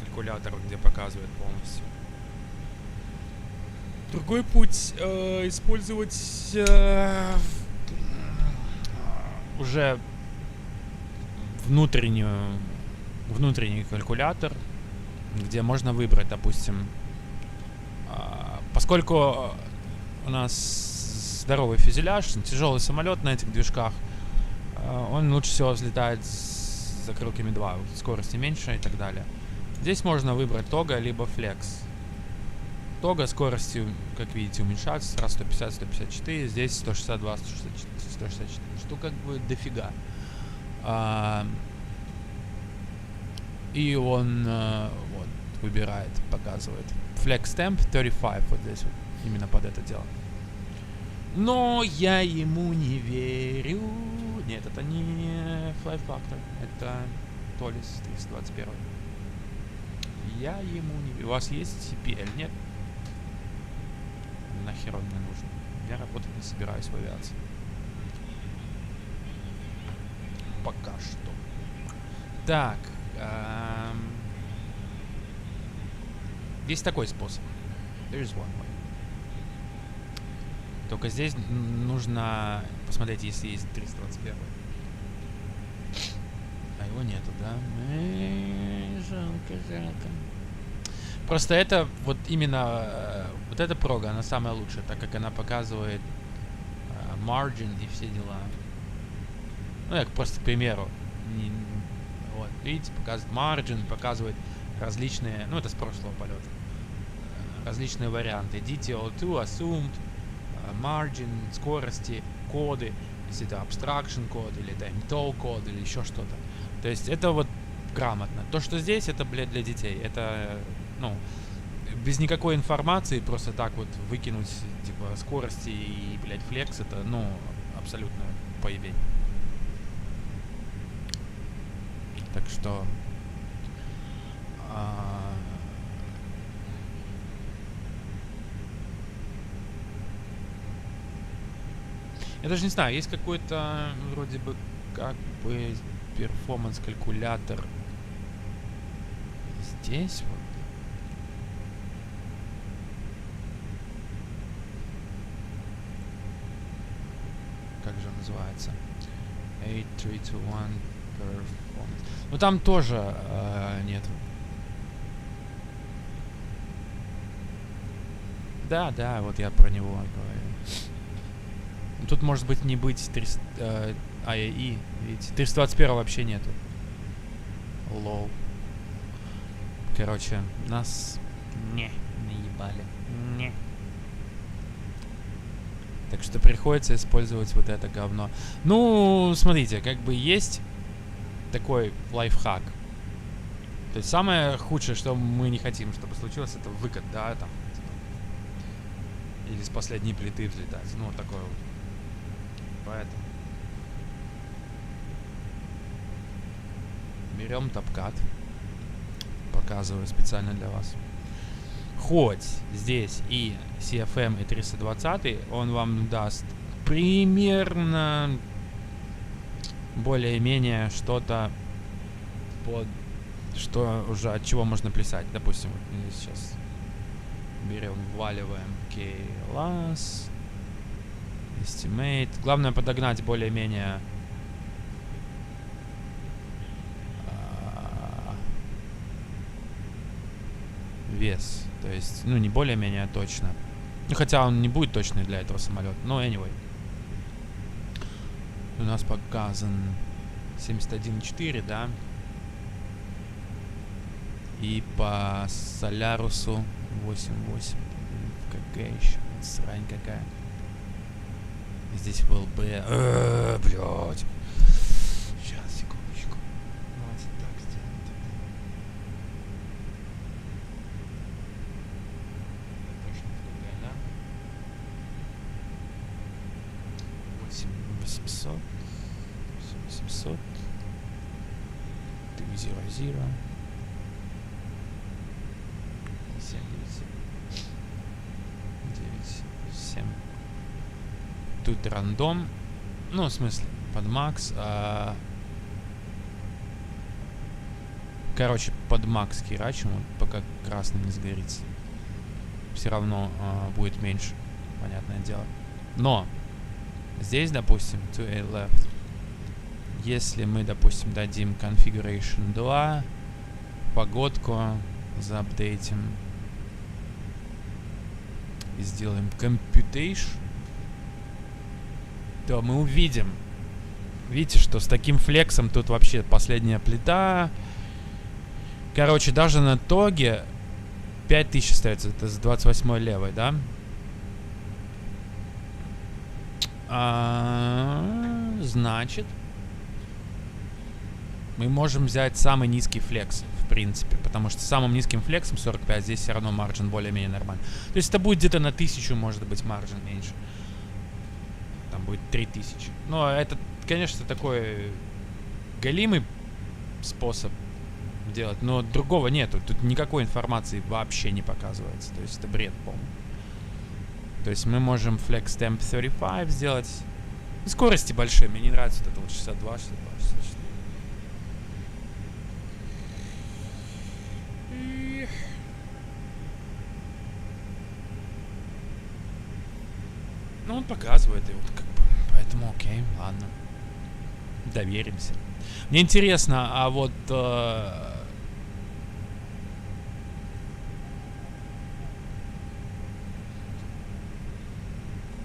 калькулятор, где показывает полностью. Другой путь — использовать уже внутренний калькулятор, где можно выбрать, допустим, поскольку у нас здоровый фюзеляж, тяжелый самолет на этих движках, он лучше всего взлетает с закрылками 2, скорости меньше и так далее. Здесь можно выбрать тога либо флекс. Тога скоростью, как видите, уменьшается, раз 150, 154, здесь 162, 164, что как бы дофига. И он вот выбирает, показывает flex temp 35, вот здесь вот, именно под это дело. Но я ему не верю. Нет, это не Flight Factor, это ToLiss 321. Я ему не верю. У вас есть CPL? Нет? Нахер он мне нужен? Я работать не собираюсь в авиации. Пока что. Так. Есть такой способ. There is one way. Только здесь нужно посмотреть, если есть 321. А его нету, да? Жалко. Просто это вот именно вот эта прога, она самая лучшая, так как она показывает margin и все дела. Ну, я просто к примеру. Вот, видите, показывает margin, показывает различные, ну это с прошлого полета, различные варианты. DTO2, assumed, margin, скорости, коды, если это abstraction код, или это MTOL код, или еще что-то. То есть это вот грамотно. То, что здесь, это, блядь, для детей. Это, ну, без никакой информации, просто так вот выкинуть, типа, скорости и, блядь, флекс, это, ну, абсолютно поебень. Так что... Я даже не знаю, есть какой-то вроде бы как бы перформанс-калькулятор здесь вот. Как же он называется? A321 Performance. Ну там тоже нет. Да, вот я про него говорю. Тут может быть не быть IAE, видите, 321 вообще нету. Лол. Короче, нас не наебали. Не. Так что приходится использовать вот это говно. Ну, смотрите, как бы есть такой лайфхак. То есть самое худшее, что мы не хотим, чтобы случилось, это выкат, да, там. Или с последней плиты взлетать. Ну, вот такое вот. Поэтому берем топкат, показываю специально для вас. Хоть здесь и CFM, и 320, он вам даст примерно более-менее что-то под что уже от чего можно плясать. Допустим, вот сейчас берем, вваливаем KLAS. Estimate. Главное подогнать более-менее вес. То есть, ну, не более-менее точно. Ну, хотя он не будет точный для этого самолета. Но anyway. У нас показан 71,4, да? И по Солярусу 8,8. КГ еще. Срань какая. Здесь был бы... блядь. Сейчас, секундочку. Давайте так сделаем тогда. Точно в КГ, да? 8800. 8800. 300. 797. 97. Тут рандом. Ну, в смысле, под макс. Короче, под макс херачим, вот, пока красным не сгорится. Все равно будет меньше, понятное дело. Но здесь, допустим, to a left. Если мы, допустим, дадим configuration 2, погодку заапдейтим и сделаем computation, то мы увидим. Видите, что с таким флексом тут вообще последняя плита. Короче, даже на тоге 5000 остается. Это с 28 левой, да? Значит, мы можем взять самый низкий флекс, в принципе. Потому что с самым низким флексом 45, здесь все равно маржин более-менее нормальный. То есть это будет где-то на 1000, может быть, маржин меньше. Там будет 3000. Но это, конечно, такой галимый способ делать. Но другого нету. Тут никакой информации вообще не показывается. То есть это бред полный. То есть мы можем flex temp 35 сделать. Скорости большие. Мне не нравится вот это вот 62, 62, 64. Ну, он показывает, и вот как бы, поэтому окей, ладно. Доверимся. Мне интересно, а вот...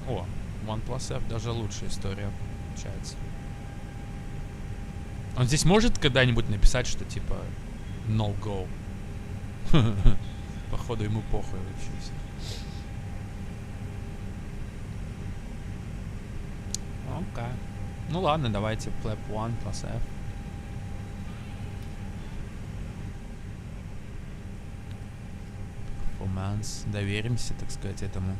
О, OnePlus F даже лучшая история получается. Он здесь может когда-нибудь написать, что типа no go? Походу ему похуй вообще все. Окей. Ну ладно, давайте flap 1 plus F. Performance. Доверимся, так сказать, этому.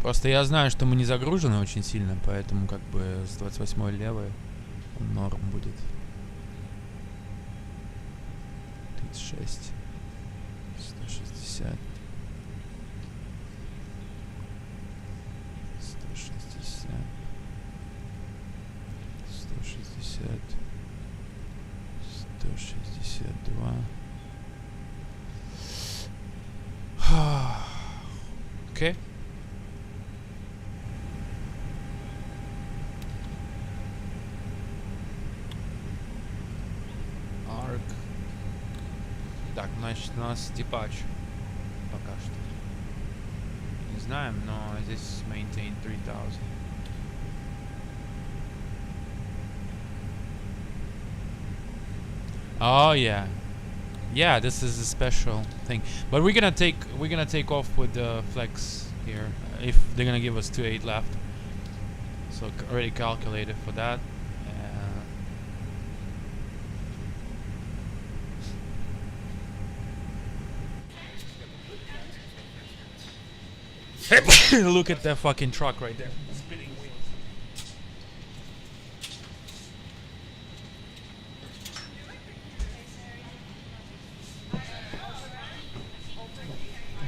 Просто я знаю, что мы не загружены очень сильно, поэтому как бы с 28 левой норм будет. 36. 160. 160. 160. 162. Окей. Arc. Так, значит, у нас депач пока что. Не знаем, но здесь maintain 3000. Oh yeah. Yeah, this is a special thing. But we're gonna take off with the flex here if they're gonna give us 2.8 left. So already calculated for that. Look at that fucking truck right there. Spinning wheels.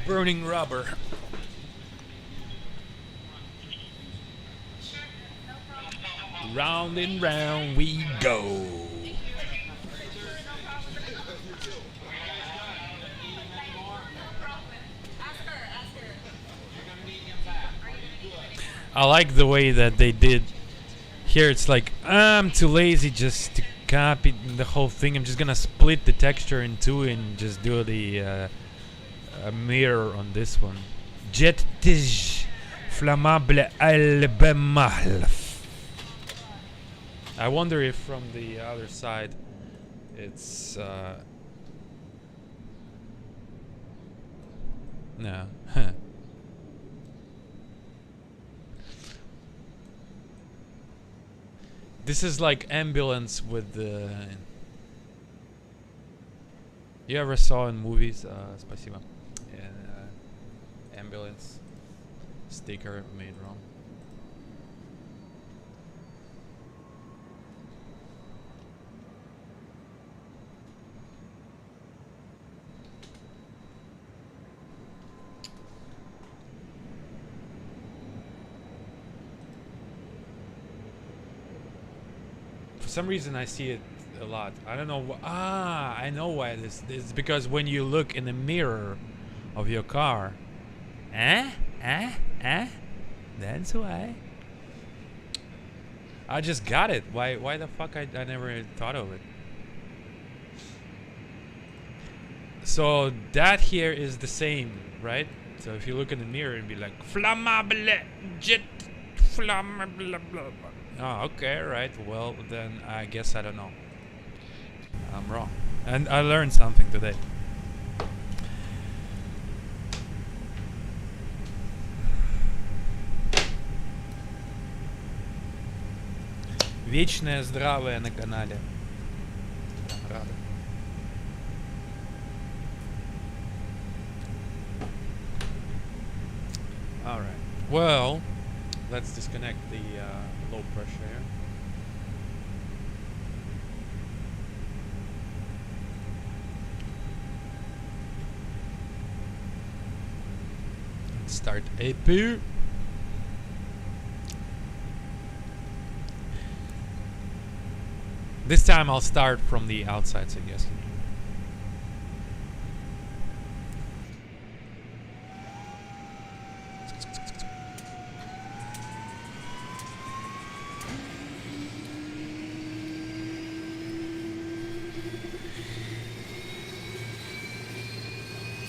Burning rubber. Round and round we go. I like the way that they did here. It's like I'm too lazy just to copy the whole thing. I'm just gonna split the texture in two and just do the mirror on this one. Jet tige flammable albemarle. I wonder if from the other side it's no. This is like ambulance with the... You ever saw in movies, спасибо, ambulance sticker made wrong? some reason I see it a lot. I don't know. I know why this is, because when you look in the mirror of your car, that's why. I just got it. Why the fuck I never thought of it. So that here is the same, right? So if you look in the mirror and be like flammable jet flammable blah. Oh, okay, right. Well, then I guess I don't know. I'm wrong. And I learned something today. Вечное здравие на канале. Рада. All right. Well, let's disconnect the low pressure air. Let's start AP. This time I'll start from the outsides, I guess.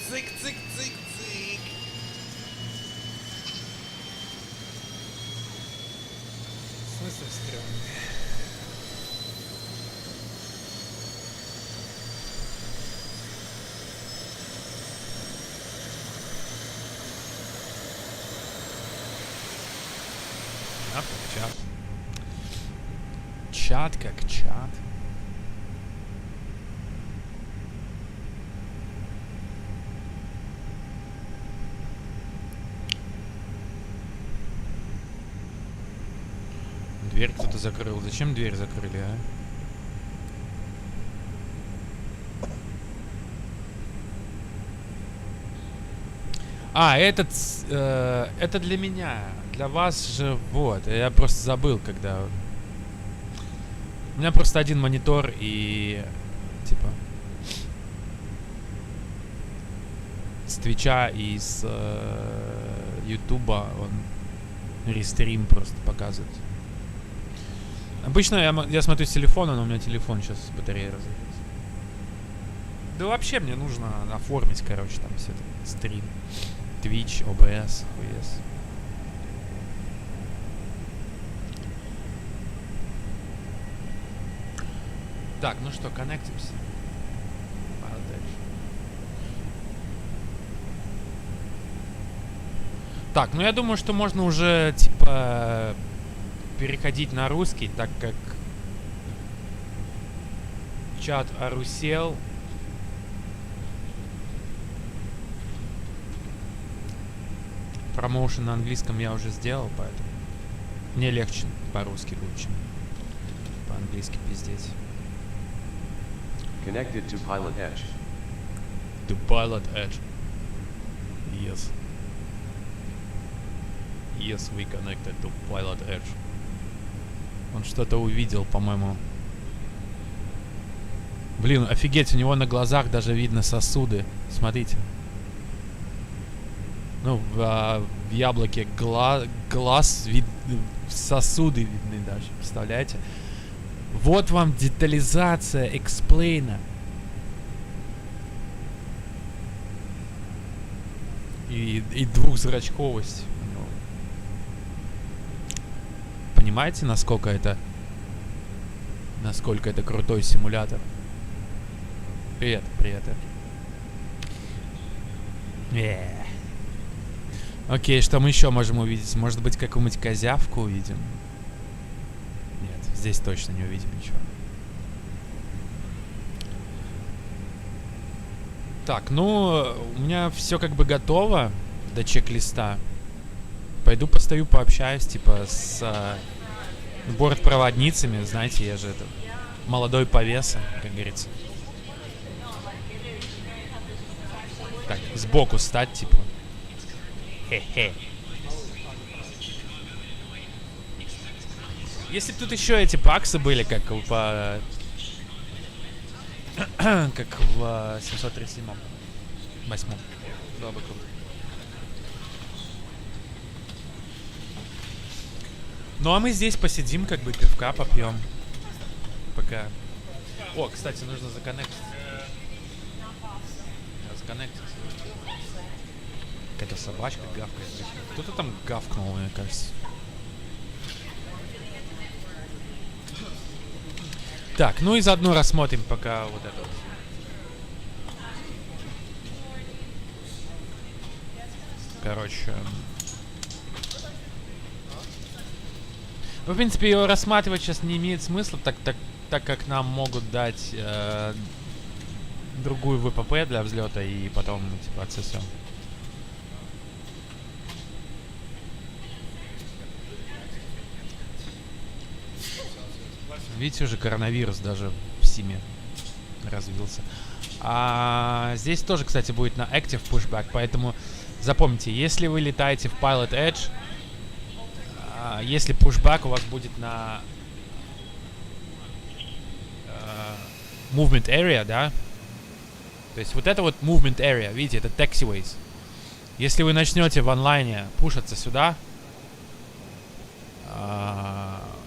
Цик, цик, цик, цик. В смысле стрёмно? Чат. Чат как чат. Дверь кто-то закрыл. Зачем дверь закрыли, а? Это для меня. Для вас же, вот. Я просто забыл, когда... У меня просто один монитор и... Типа... С Твича и с Ютуба он рестрим просто показывает. Обычно я смотрю с телефона, но у меня телефон сейчас батарея разрядится. Да вообще мне нужно оформить, короче, там все это. Стрим. Twitch, OBS, хуес. Так, ну что, коннектимся. PilotEdge. Так, ну я думаю, что можно уже, типа, переходить на русский, так как чат орусел. Промоушен на английском я уже сделал, поэтому мне легче по-русски будет, чем по-английски пиздеть. Connected to PilotEdge. To PilotEdge. Yes. Yes, we connected to PilotEdge. Он что-то увидел, по-моему. Блин, офигеть, у него на глазах даже видно сосуды. Смотрите. Ну, в яблоке глаз сосуды видны даже. Представляете? Вот вам детализация эксплейна. И двухзрачковость. Понимаете, насколько это крутой симулятор? Привет, привет. Окей, что мы еще можем увидеть? Может быть, какую-нибудь козявку увидим? Нет, здесь точно не увидим ничего. Так, ну, у меня все как бы готово до чек-листа. Пойду постою, пообщаюсь, типа, с бортпроводницами. Знаете, я же это молодой повеса, как говорится. Так, сбоку стать, типа. Хе-хе. Если бы тут еще эти паксы были, как в... как в 737-м. 8-м. Было бы круто. Ну а мы здесь посидим, как бы пивка попьем. Пока. О, кстати, нужно законнектить. Законнектить. Какая-то собачка гавкает. Кто-то там гавкнул, мне кажется. Так, ну и заодно рассмотрим пока вот это вот. Короче. В принципе, его рассматривать сейчас не имеет смысла, так как нам могут дать другую ВПП для взлета и потом типа отсосем. Видите, уже коронавирус даже в Симе развился. А здесь тоже, кстати, будет на Active Pushback, поэтому запомните, если вы летаете в PilotEdge, если pushback у вас будет на movement area, да, то есть вот это вот movement area, видите, это taxiways. Если вы начнете в онлайне пушиться сюда,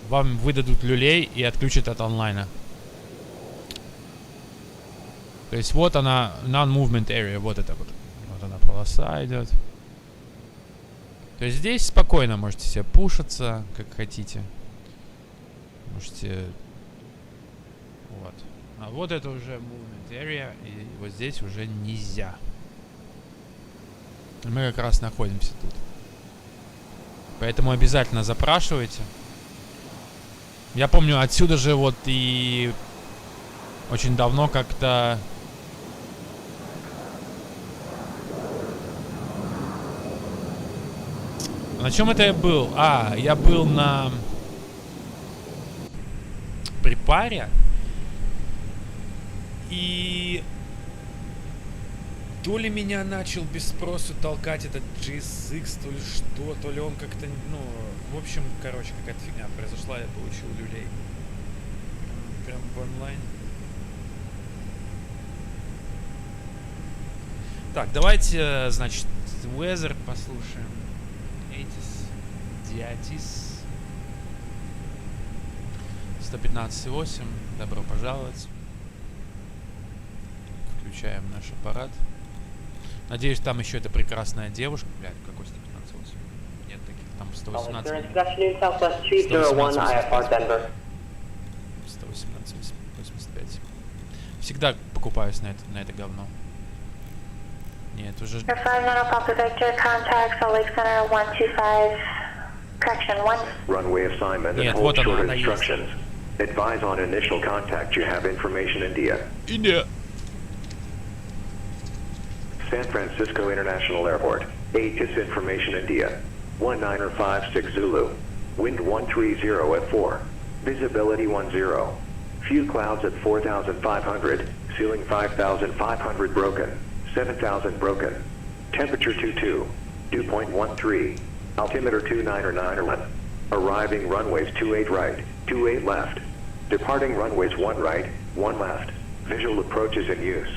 вам выдадут люлей и отключат от онлайна. То есть вот она, non-movement area, вот это вот. Вот она полоса идет. То есть здесь спокойно можете себе пушиться, как хотите. Можете... Вот. А вот это уже movement area, и вот здесь уже нельзя. Мы как раз находимся тут. Поэтому обязательно запрашивайте. Я помню, отсюда же вот и очень давно как-то... На чем это я был? Я был на припаре. И то ли меня начал без спросу толкать этот GSX, то ли что, то ли он как-то, ну, в общем, короче, какая-то фигня произошла, я получил люлей. Прям в онлайн. Так, давайте, значит, Weather послушаем. Диатис 115,8. Добро пожаловать. Включаем наш аппарат. Надеюсь, там еще эта прекрасная девушка. Блядь, какой 115,8? Нет таких, там 118. 118,85. Всегда покупаюсь на это говно. Нет, уже... Runway assignment and hold short instructions. Advise on initial contact. You have information India. India. San Francisco International Airport. ATIS information India. 1956 Zulu. Wind 130 at 4. Visibility 10. Few clouds at 4,500. Ceiling 5,500 broken. 7,000 broken. Temperature 22. Dew point 13. Altimeter 2991. Arriving runways 28 right, 28 left. Departing runways 1 right, 1 left. Visual approaches in use.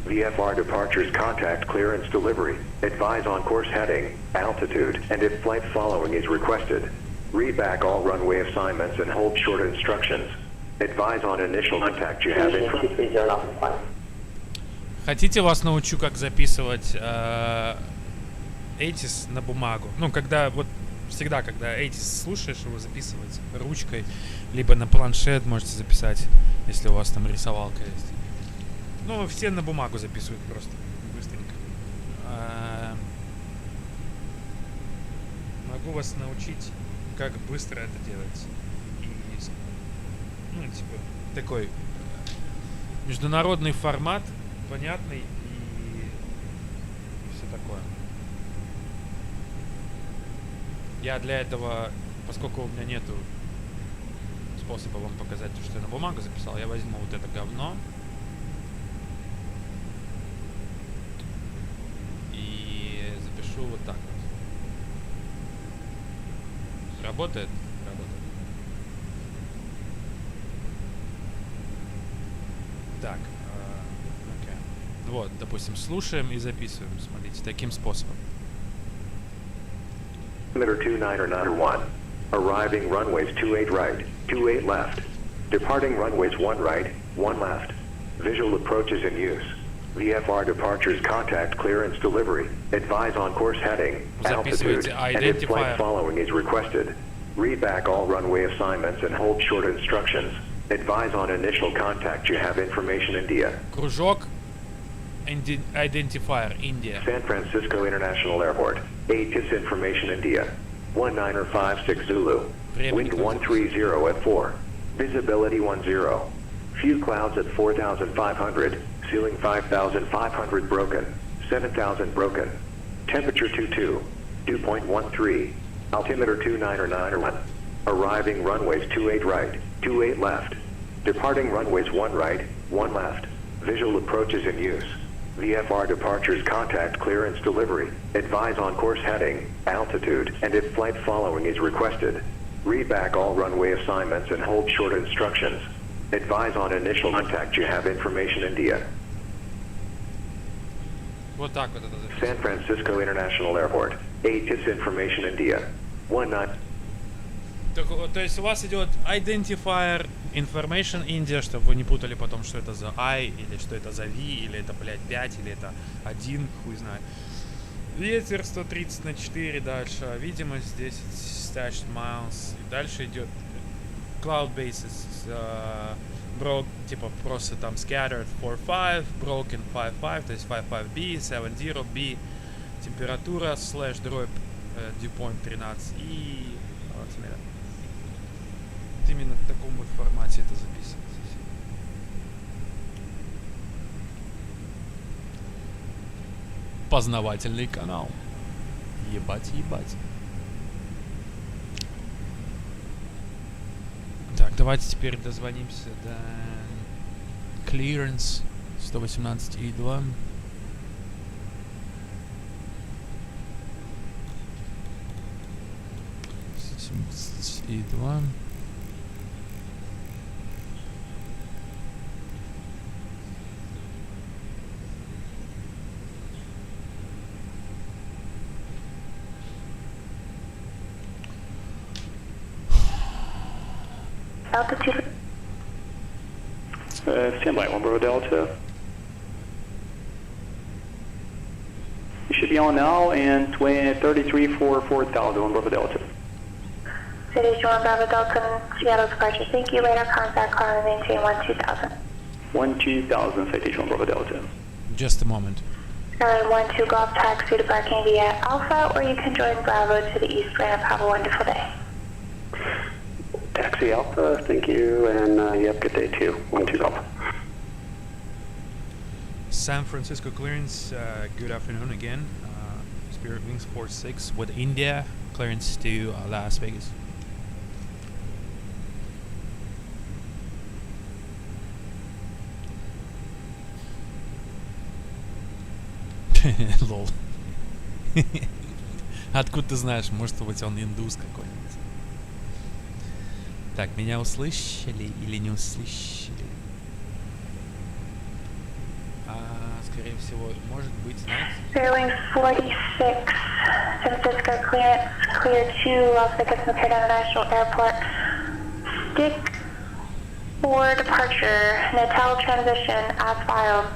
VFR departures contact clearance delivery. Advise on course heading, altitude, and if flight following is requested. Read back all runway assignments and hold short instructions. Advise on initial contact you have information. Хотите, вас научу, как записывать ATIS на бумагу? Ну, когда вот всегда, когда ATIS слушаешь, его записывать ручкой, либо на планшет можете записать, если у вас там рисовалка есть. Ну, все на бумагу записывают просто быстренько. Могу вас научить, как быстро это делать. И, ну, типа, такой международный формат, понятный и все такое. Я для этого, поскольку у меня нету способа вам показать то, что я на бумагу записал, я возьму вот это говно и запишу вот так вот. Работает? Работает. Вот, допустим, слушаем и записываем, смотрите, таким способом. Altimeter 2991. Arriving runways 28 right, 28 left. Departing runways 1 right, 1 left. Visual approaches in use. VFR departures contact clearance delivery. Advise on course heading, altitude, and if flight following is requested. Read back all runway assignments and hold short instructions. Advise on initial contact you have information India. Кружок. Identifier, India. San Francisco International Airport. ATIS information India. 1956 Zulu. Wind 130 at 4. Visibility 10. Few clouds at 4,500. Ceiling 5,500 broken. 7,000 broken. Temperature 22. Dew point 13. Altimeter 2991. Arriving runways 28 right, 28 left. Departing runways 1 right, 1 left. Visual approaches in use. VFR departures contact clearance delivery. Advise on course heading, altitude, and if flight following is requested. Read back all runway assignments and hold short instructions. Advise on initial contact you have information India. Вот так вот это записано. San Francisco International Airport. ATIS information India. 19. То есть у вас идет identifier information India, чтобы вы не путали потом, что это за I, или что это за V, или это, блядь, 5, или это 1, хуй знает. Ветер 130 на 4 дальше, видимость 10 staged miles. И дальше идет cloud basis, типа просто там scattered 4-5, broken 5-5, то есть 5-5B, 7-0B, температура, slash dropp, dew point 13 и altimeter. Вот именно в таком вот формате это записано. Познавательный канал. Ебать. Так, давайте теперь дозвонимся до clearance 118.2. И 2. Altitude. Stand by, 1 Bravo Delta. You should be on now and 33 for 4,000, 1 Bravo Delta. Citation 1 Bravo Delta, Seattle departure. Thank you. Radar contact, climb and maintain 12,000. 12,000, citation 1 Bravo Delta. Just a moment. Airline 12 Golf taxi departing via Alpha, or you can join Bravo to the east ramp. Have a wonderful day. Taxi Alpha, thank you, and yep, good day too. 12 Golf. San Francisco clearance, good afternoon again. Spirit Wings 46 with India, clearance to Las Vegas. Лол. Откуда ты знаешь? Может быть, он индус какой-нибудь. Так, меня услышали или не услышали? Скорее всего, может быть, знаете? Fairwing 46, San Francisco clearance, clear to Las Vegas McCarran International Airport. Stick for departure, Natal transition as filed.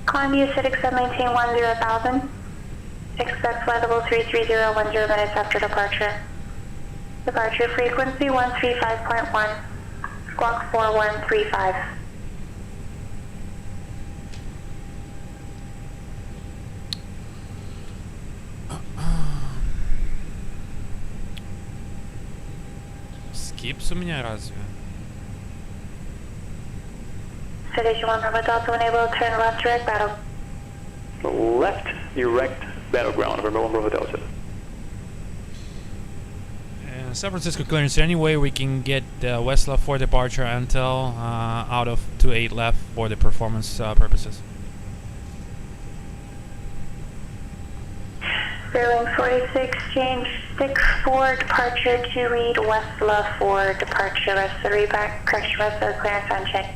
Columbia Citic Sub maintain 10,000. Expect flight level 330 10 minutes after departure. Departure frequency 135.1, squawk 4135. Скипс у меня разве? Citation 1 Bravo Delta, enable turn left direct battle. Left direct battleground, November 1 Bravo Delta. San Francisco clearance, any way we can get west left for departure until out of 28 left for the performance purposes. Fairwing 46, change 6 for departure to read west left for departure. Rest of the reback, correction, rest of the clearance on check.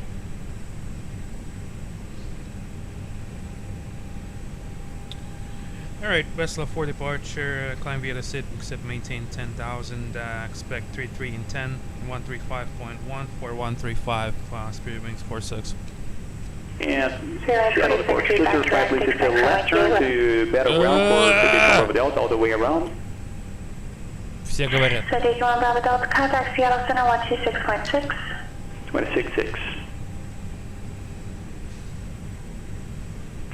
Alright, Vesla for departure, climb via the SID, except maintain 10,000, expect 33 in 10, 135.1 for 135, speed wings 46. And Seattle departure, please take a left turn to better ground for position Bravo Delta all the way around. Все говорят. So take 1 Bravo Delta, contact Seattle Center 126.6. 26.6.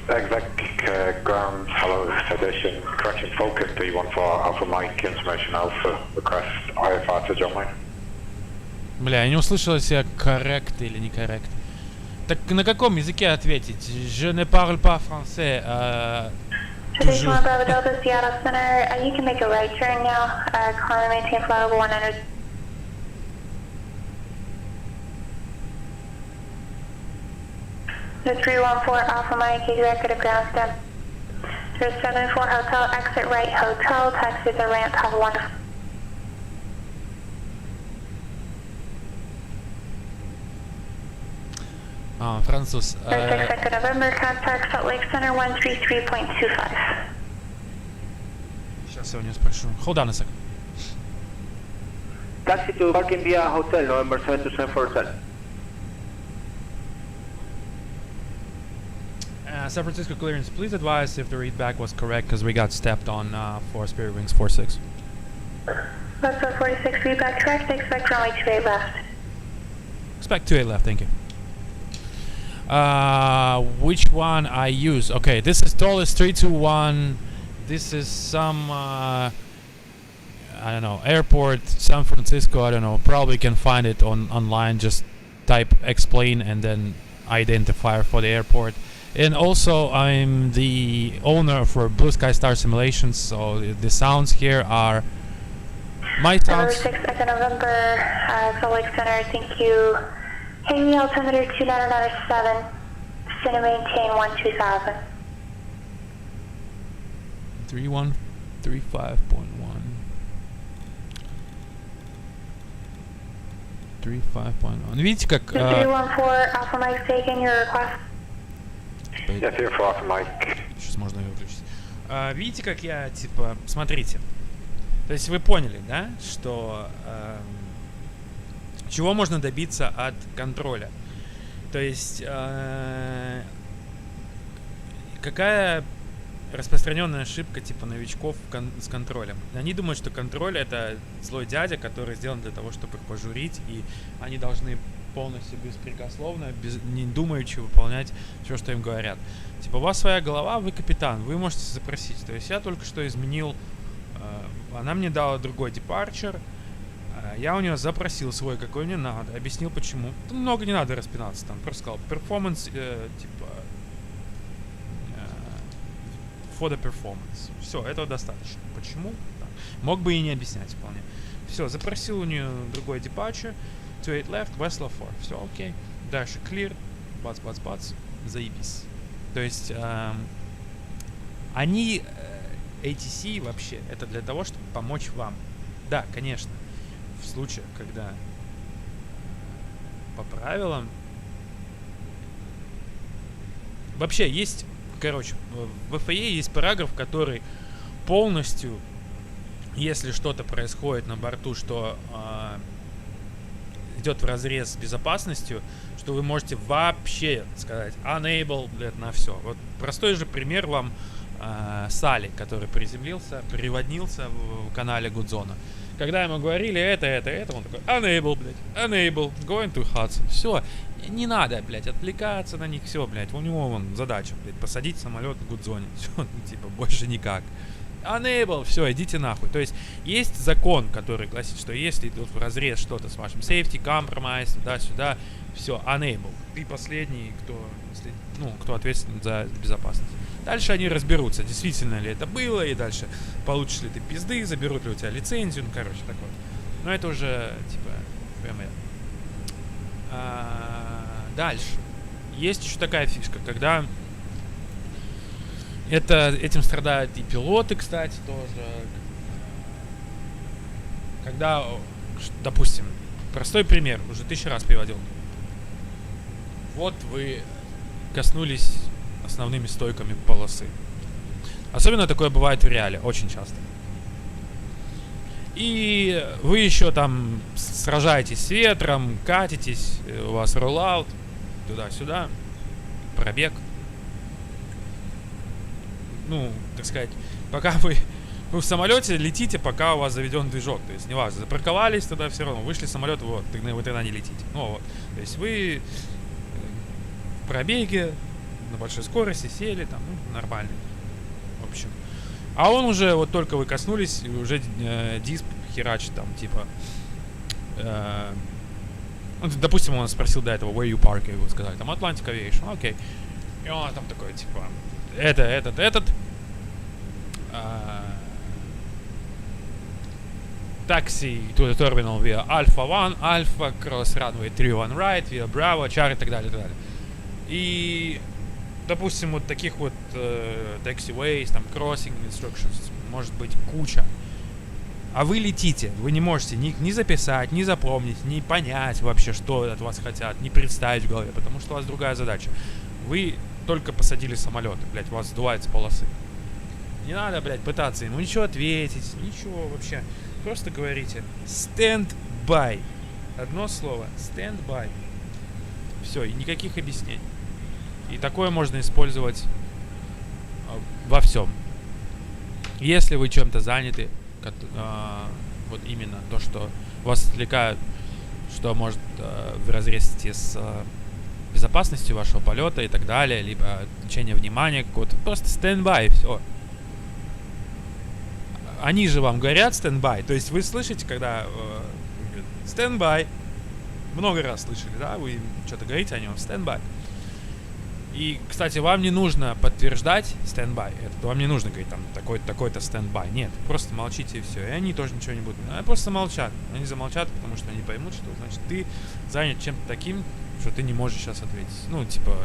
Exec ground, hello, sedition, correction focus, D14 Alpha Mike, information Alpha, request IFR to John Wayne. Бля, я не услышал, если я коррект или не коррект. Так на каком языке ответить? Je ne parle pas français. Station 1 Bravo Delta, Seattle Center. You can make a right turn now. Climb and maintain flight over 100. The 314 Alpha Mike, executive ground step. 074 Hotel, exit right hotel, taxi the ramp, have a wonderful. Француз. 2nd November, contact Salt Lake Center 133.25. Сейчас я у него спрошу. Hold on a second. Taxi to parking via hotel, November 727 for hotel. San Francisco clearance, please advise if the readback was correct because we got stepped on for Spirit Wings 46. Let's go 46, readback correct, expect runway 28 left. Expect 28 left, thank you. Which one I use? Okay, this is ToLiss 321. This is some, I don't know, airport, San Francisco, I don't know. Probably can find it online. Just type explain and then identifier for the airport. And also, I'm the owner for Blue Sky Star Simulations, so the sounds here are my sounds. 2nd November, Salt Lake Center, thank you. Haley altimeter 2997, center maintain 12000. 3135.1. 35.1. Видите, как... 314 Alpha Mike taken your request. Yeah, 314 Alpha Mike. Сейчас можно ее выключить. Видите, как я, типа, смотрите. То есть вы поняли, да, что... чего можно добиться от контроля. То есть, какая распространенная ошибка типа новичков с контролем? Они думают, что контроль — это злой дядя, который сделан для того, чтобы их пожурить, и они должны полностью беспрекословно, не думаючи выполнять все, что им говорят. Типа, у вас своя голова, вы капитан, вы можете запросить. То есть я только что изменил, она мне дала другой departure, я у нее запросил свой, какой мне надо, объяснил почему. Там много не надо распинаться, там просто сказал performance, типа for the performance. Все, этого достаточно. Почему? Да. Мог бы и не объяснять вполне. Все, запросил у нее другой departure, 28 left, Vesla 4. Все, окей. Дальше clear, бац, заебись. То есть они, ATC вообще, это для того, чтобы помочь вам. Да, конечно. В случае, когда по правилам вообще есть, короче, в FAA есть параграф, который полностью, если что-то происходит на борту, что идет вразрез с безопасностью, что вы можете вообще сказать unable, блядь, на все. Вот простой же пример вам Сали, который приводнился в канале Гудзона. Когда ему говорили это, он такой unable, блядь, unable, going to Hudson. Все, не надо, блядь, отвлекаться на них, все, блядь. У него вон задача, блядь, посадить самолет в Гудзоне. Все, типа, больше никак. Unable, все, идите нахуй. То есть есть закон, который гласит, что если идет в разрез что-то с вашим safety, compromise, туда-сюда, все, unable. Ты последний, кто ответственен за безопасность. Дальше они разберутся, действительно ли это было, и дальше получишь ли ты пизды, заберут ли у тебя лицензию, ну, короче, так вот. Но это уже, типа, прямо... Дальше. Есть еще такая фишка, когда... Этим страдают и пилоты, кстати, тоже. Когда, допустим, простой пример, уже 1000 раз приводил. Вот вы коснулись основными стойками полосы. Особенно такое бывает в реале, очень часто. И вы еще там сражаетесь с ветром, катитесь, у вас роллаут, туда-сюда, пробег. Ну, так сказать, пока вы в самолете летите, пока у вас заведен движок. То есть, неважно, запарковались тогда все равно, вышли с самолета, вот, вы тогда не летите. Ну, вот. То есть, вы в пробеге, на большой скорости сели, там, ну, нормально. В общем. А он уже, вот только вы коснулись, и уже дисп херачит там, типа... допустим, он спросил до этого, where you park, я его сказали, там, Atlantic Aviation, окей. И он там такой, типа, taxi to the terminal via Alpha 1, Alpha, cross runway 31 right, via Bravo, Char и так далее, и так далее. И, допустим, вот таких вот taxiways, там, crossing instructions, может быть куча. А вы летите, вы не можете ни записать, ни запомнить, ни понять вообще, что от вас хотят, ни представить в голове, потому что у вас другая задача. Вы только посадили самолет, блядь, у вас сдувается полосы. Не надо, блядь, пытаться ему ничего ответить, ничего вообще. Просто говорите stand by. Одно слово, stand by. Все, и никаких объяснений. И такое можно использовать во всем. Если вы чем-то заняты, вот именно то, что вас отвлекают, что может вразрез идти с безопасностью вашего полета и так далее, либо отвлечение внимания какого-то, просто stand-by, все. Они же вам говорят stand-by, то есть вы слышите, когда stand-by, много раз слышали, да, вы что-то говорите о нем, stand-by. И, кстати, вам не нужно подтверждать stand-by. Это вам не нужно говорить там такой-то stand-by. Нет, просто молчите и все. И они тоже ничего не будут. Они просто молчат. Они замолчат, потому что они поймут, что значит ты занят чем-то таким, что ты не можешь сейчас ответить. Ну, типа,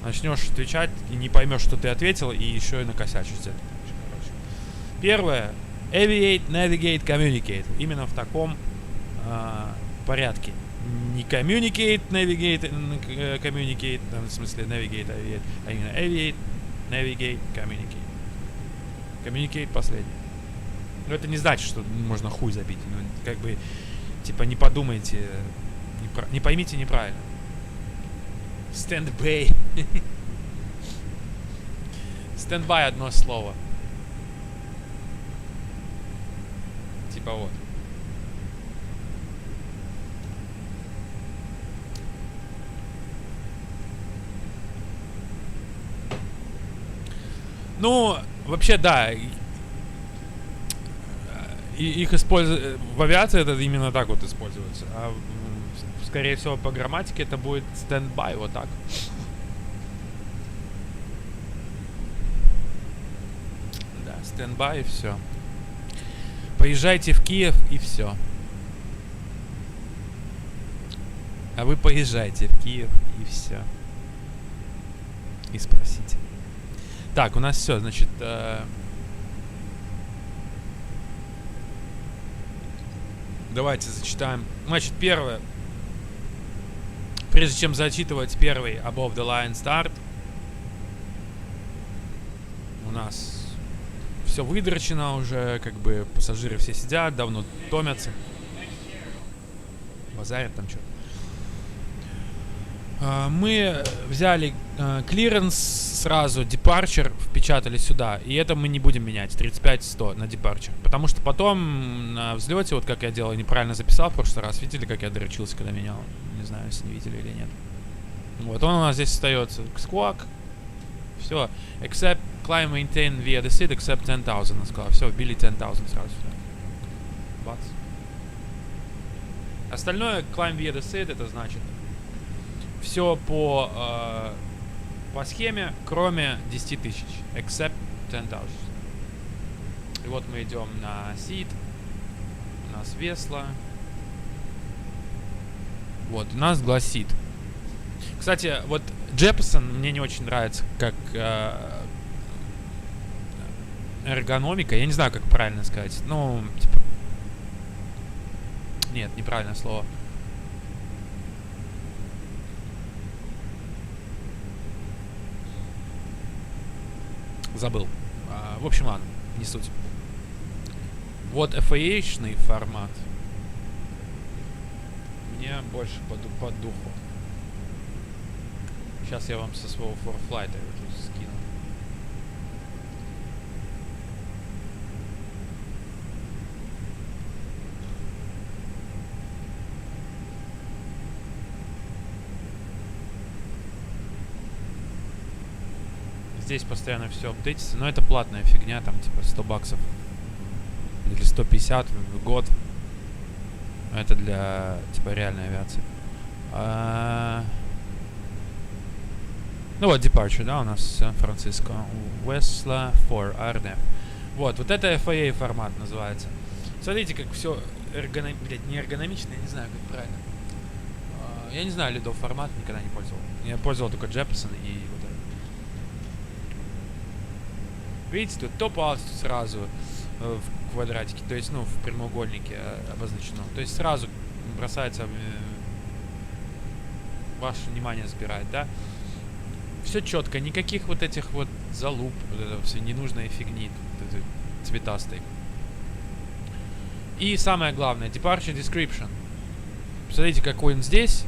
начнешь отвечать и не поймешь, что ты ответил, и еще и накосячишь это. Первое. Aviate, navigate, communicate. Именно в таком порядке. Не communicate, navigate, communicate, в смысле navigate, aviate, а именно aviate, navigate, communicate. Communicate последний. Но это не значит, что можно хуй забить. Ну, как бы, типа, не подумайте, не поймите неправильно. Stand by. Stand by одно слово. Типа вот. Ну, вообще, да. Их используют в авиации, это именно так вот используется. А скорее всего по грамматике это будет stand-by, вот так. Да, stand-by и все. Поезжайте в Киев и все. А вы поезжайте в Киев и все. И спросите. Так, у нас все, значит, давайте зачитаем. Значит, первое. Прежде чем зачитывать первый above the line start, у нас все выдрочено уже, как бы пассажиры все сидят, давно томятся. Базарят там что-то. Мы взяли клиренс сразу, departure впечатали сюда. И это мы не будем менять, 35-100 на departure. Потому что потом на взлете, вот как я делал, неправильно записал в прошлый раз. Видели, как я дрочился, когда менял? Не знаю, если не видели или нет. Вот, он у нас здесь остается. Squawk. Все. Except climb maintain via the seat, except 10,000, он сказал. Все, вбили 10,000 сразу сюда. Бац. Остальное climb via the seat, это значит все по схеме, кроме 10 тысяч. Except 10,000. И вот мы идем на seat. У нас весло. Вот, у нас гласит. Кстати, вот Джепсон мне не очень нравится как эргономика. Я не знаю, как правильно сказать. Ну, типа... Нет, неправильное слово. Забыл. В общем, ладно, не суть. Вот Aviation формат мне больше по духу. Сейчас я вам со своего форфлайта уже скину. Здесь постоянно все апдейтится, но это платная фигня, там типа 100 баксов или 150 в год. Это для типа реальной авиации. Ну вот, departure, да, у нас Сан-Франциско. Весла 4 RDF. Вот это FAA формат называется. Смотрите, как все не эргономично, я не знаю, как правильно. Я не знаю лидов формат, никогда не пользовал. Я пользовал только Джепсон и вот это. Видите, тут топ-аут сразу в квадратике, то есть, ну, в прямоугольнике обозначено. То есть сразу бросается, ваше внимание забирает, да? Все четко, никаких вот этих вот залуп, вот это все ненужной фигни вот цветастой. И самое главное, departure description. Посмотрите, какой он здесь,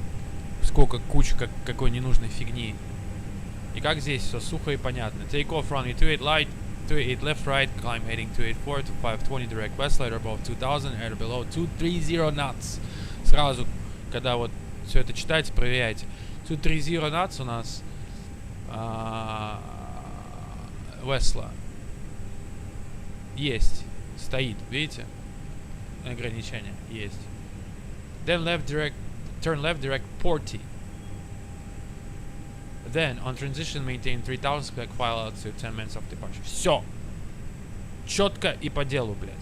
сколько куча какой ненужной фигни. И как здесь все сухо и понятно. Takeoff runway 28 light, 28 left right, climb heading 284 to 520 direct west, light above 2000, air below 230 knots. Сразу, когда вот все это читаете, проверяйте. 230 knots у нас Весла есть, стоит, видите? Ограничение есть. Then left direct, turn left direct 40. Then on transition maintain 3000 spec file out to 10 minutes of departure. Все. Четко и по делу, блядь.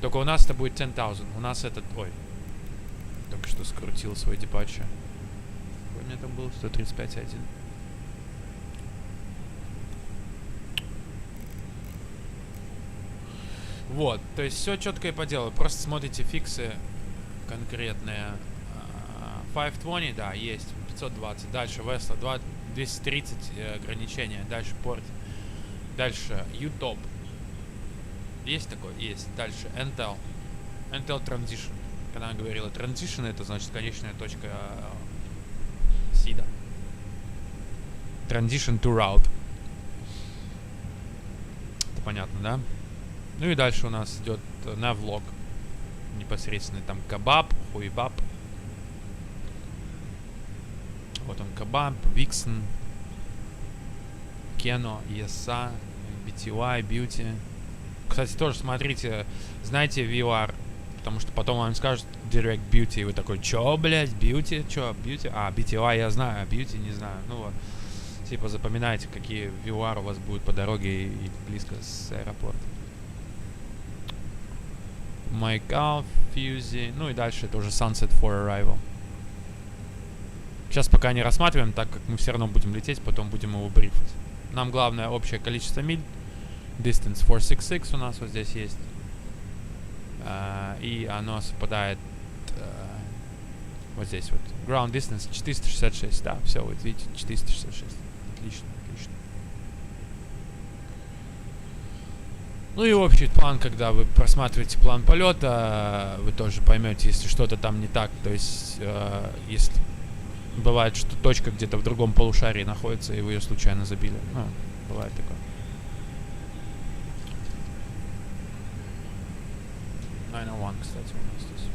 Только у нас это будет 10,000. У нас этот, ой. Только что скрутил свой departure. Какой у меня там был? 135.1. Вот, то есть все четко и по делу. Просто смотрите фиксы конкретные. 520, да, есть. 520. Дальше Весла 230 ограничения. Дальше порт. Дальше UTOP. Есть такой? Есть. Дальше Intel. Intel Transition. Когда она говорила Transition, это значит конечная точка сида. Transition to route. Это понятно, да? Ну и дальше у нас идет навлог. Непосредственно там кабаб, хуйбаб. Вот он кабаб, Виксон, Кено, ESA, BTY, Beauty. Кстати, тоже смотрите, знаете VR, потому что потом вам скажут Direct Beauty, и вы такой, чё, блядь, Beauty, чё, Beauty? А, BTY я знаю, а Beauty не знаю. Ну вот, типа запоминайте, какие VR у вас будут по дороге и близко с аэропорта. Майкал, Фьюзи, ну и дальше это уже Sunset for Arrival. Сейчас пока не рассматриваем, так как мы все равно будем лететь, потом будем его брифать. Нам главное общее количество миль. Distance 466 у нас вот здесь есть. И оно совпадает вот здесь вот. Ground distance 466, да, все, вот видите, 466. Отлично, отлично. Ну и общий план, когда вы просматриваете план полета, вы тоже поймете, если что-то там не так. То есть, если бывает, что точка где-то в другом полушарии находится, и вы ее случайно забили. Ну, бывает такое. 901, кстати, у нас здесь.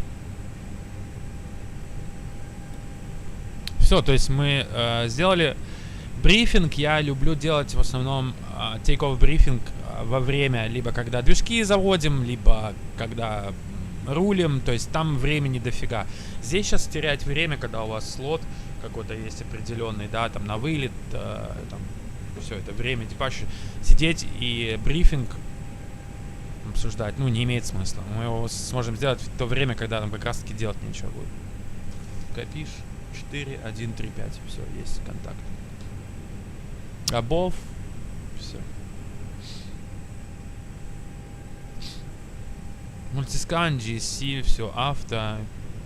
Все, то есть мы сделали брифинг. Я люблю делать в основном take-off брифинг во время, либо когда движки заводим, либо когда рулим, то есть там времени дофига. Здесь сейчас терять время, когда у вас слот какой-то есть определенный, да, там на вылет, там все это время, типа сидеть и брифинг обсуждать, ну, не имеет смысла. Мы его сможем сделать в то время, когда нам как раз таки делать нечего будет. Копишь 4135, все, есть контакт. Above, все. Мультискан, GSC, все, авто,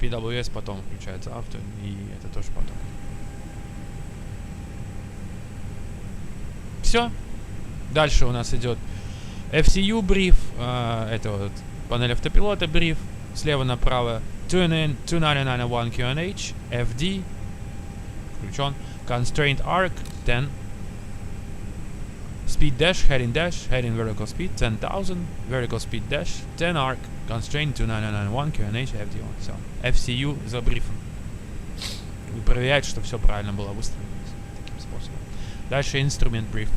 PWS потом включается, авто, и это тоже потом. Все. Дальше у нас идет FCU бриф, это вот панель автопилота бриф, слева направо Tune in 2991 QNH, FD, включен, Constraint Arc 10, Speed Dash, heading vertical speed 10,000, vertical speed dash 10 arc, Constraint 2991 QNH, FD1, все. FCU забрифен. И проверяет, что все правильно было выстроено таким способом. Дальше Instrument Brief.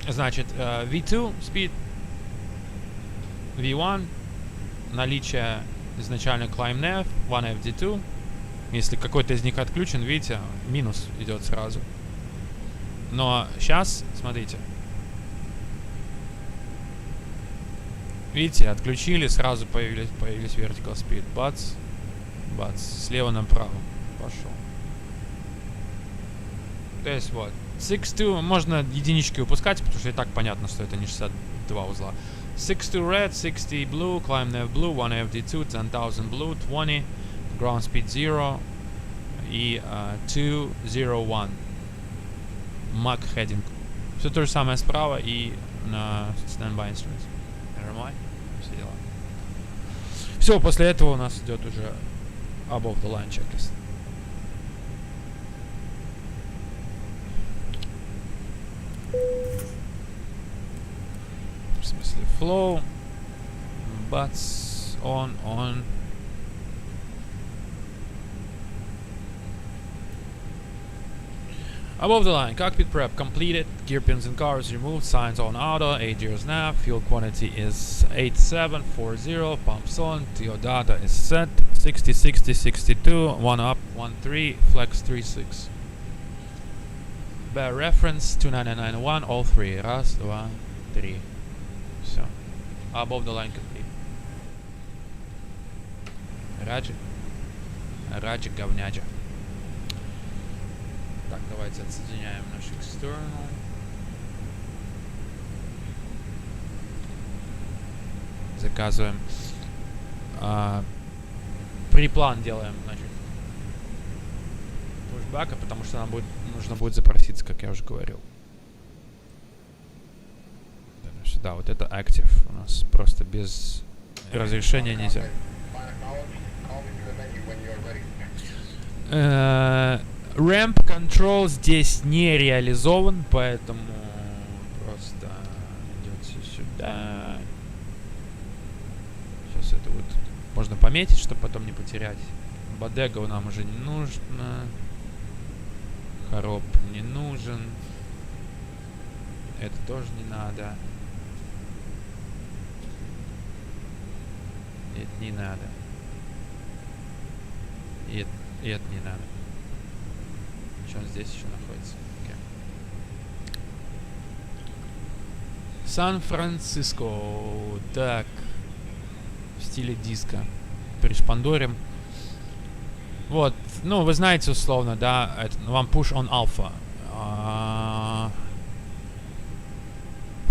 Значит, V2 speed, V1, наличие изначально climb nav, 1FD2. Если какой-то из них отключен, видите, минус идет сразу. Но сейчас, смотрите. Видите, отключили, сразу появились vertical speed. Бац, бац, слева направо. Пошел. То есть вот. 6-2 можно единички выпускать, потому что и так понятно, что это не 62 узла. 6-2 red, 60 blue, climb nav blue, 1FD2, 10,000 blue, 20, ground speed 0 и 201 Mach heading. Все то же самое справа и на standby instruments. Нажимай, все дела. Все, после этого у нас идет уже above the line checklist. В смысле flow, bats, on. Above the line, cockpit prep completed, gear pins and covers removed, signs on auto, 8 gears nav, fuel quantity is 8740, pumps on, TO data is set, 60, 60, 62, 1 up, 1 3, flex 36. Bear reference, 2991, all three, раз, два, три. Все. Above the line complete. Раджи говняджа. Так, давайте отсоединяем наш external. Заказываем. Преплан делаем, значит, pushback, потому что нам нужно будет запроситься, как я уже говорил. Да, вот это active у нас просто без разрешения нельзя. Ramp control здесь не реализован, поэтому просто идете сюда. Сейчас это вот можно пометить, чтобы потом не потерять. Бодега нам уже не нужно. Хороп не нужен. Это тоже не надо. Это не надо. И это не надо. Что он здесь еще находится? Okay. Сан-Франциско. Так. В стиле диска. Перешпандорим. Вот. Ну, вы знаете условно, да. Это, вам push on alpha.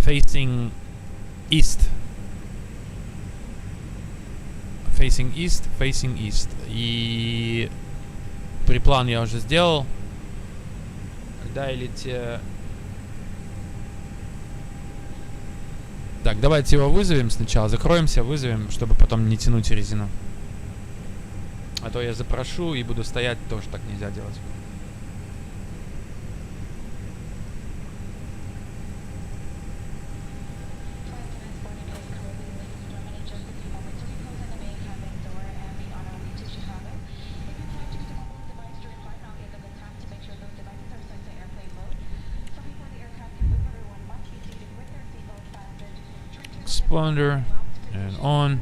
Facing east. Facing east. И преплан я уже сделал. Когда идите... Так, давайте его вызовем сначала. Закроемся, вызовем, чтобы потом не тянуть резину. А то я запрошу и буду стоять, тоже так нельзя делать. Exponder and on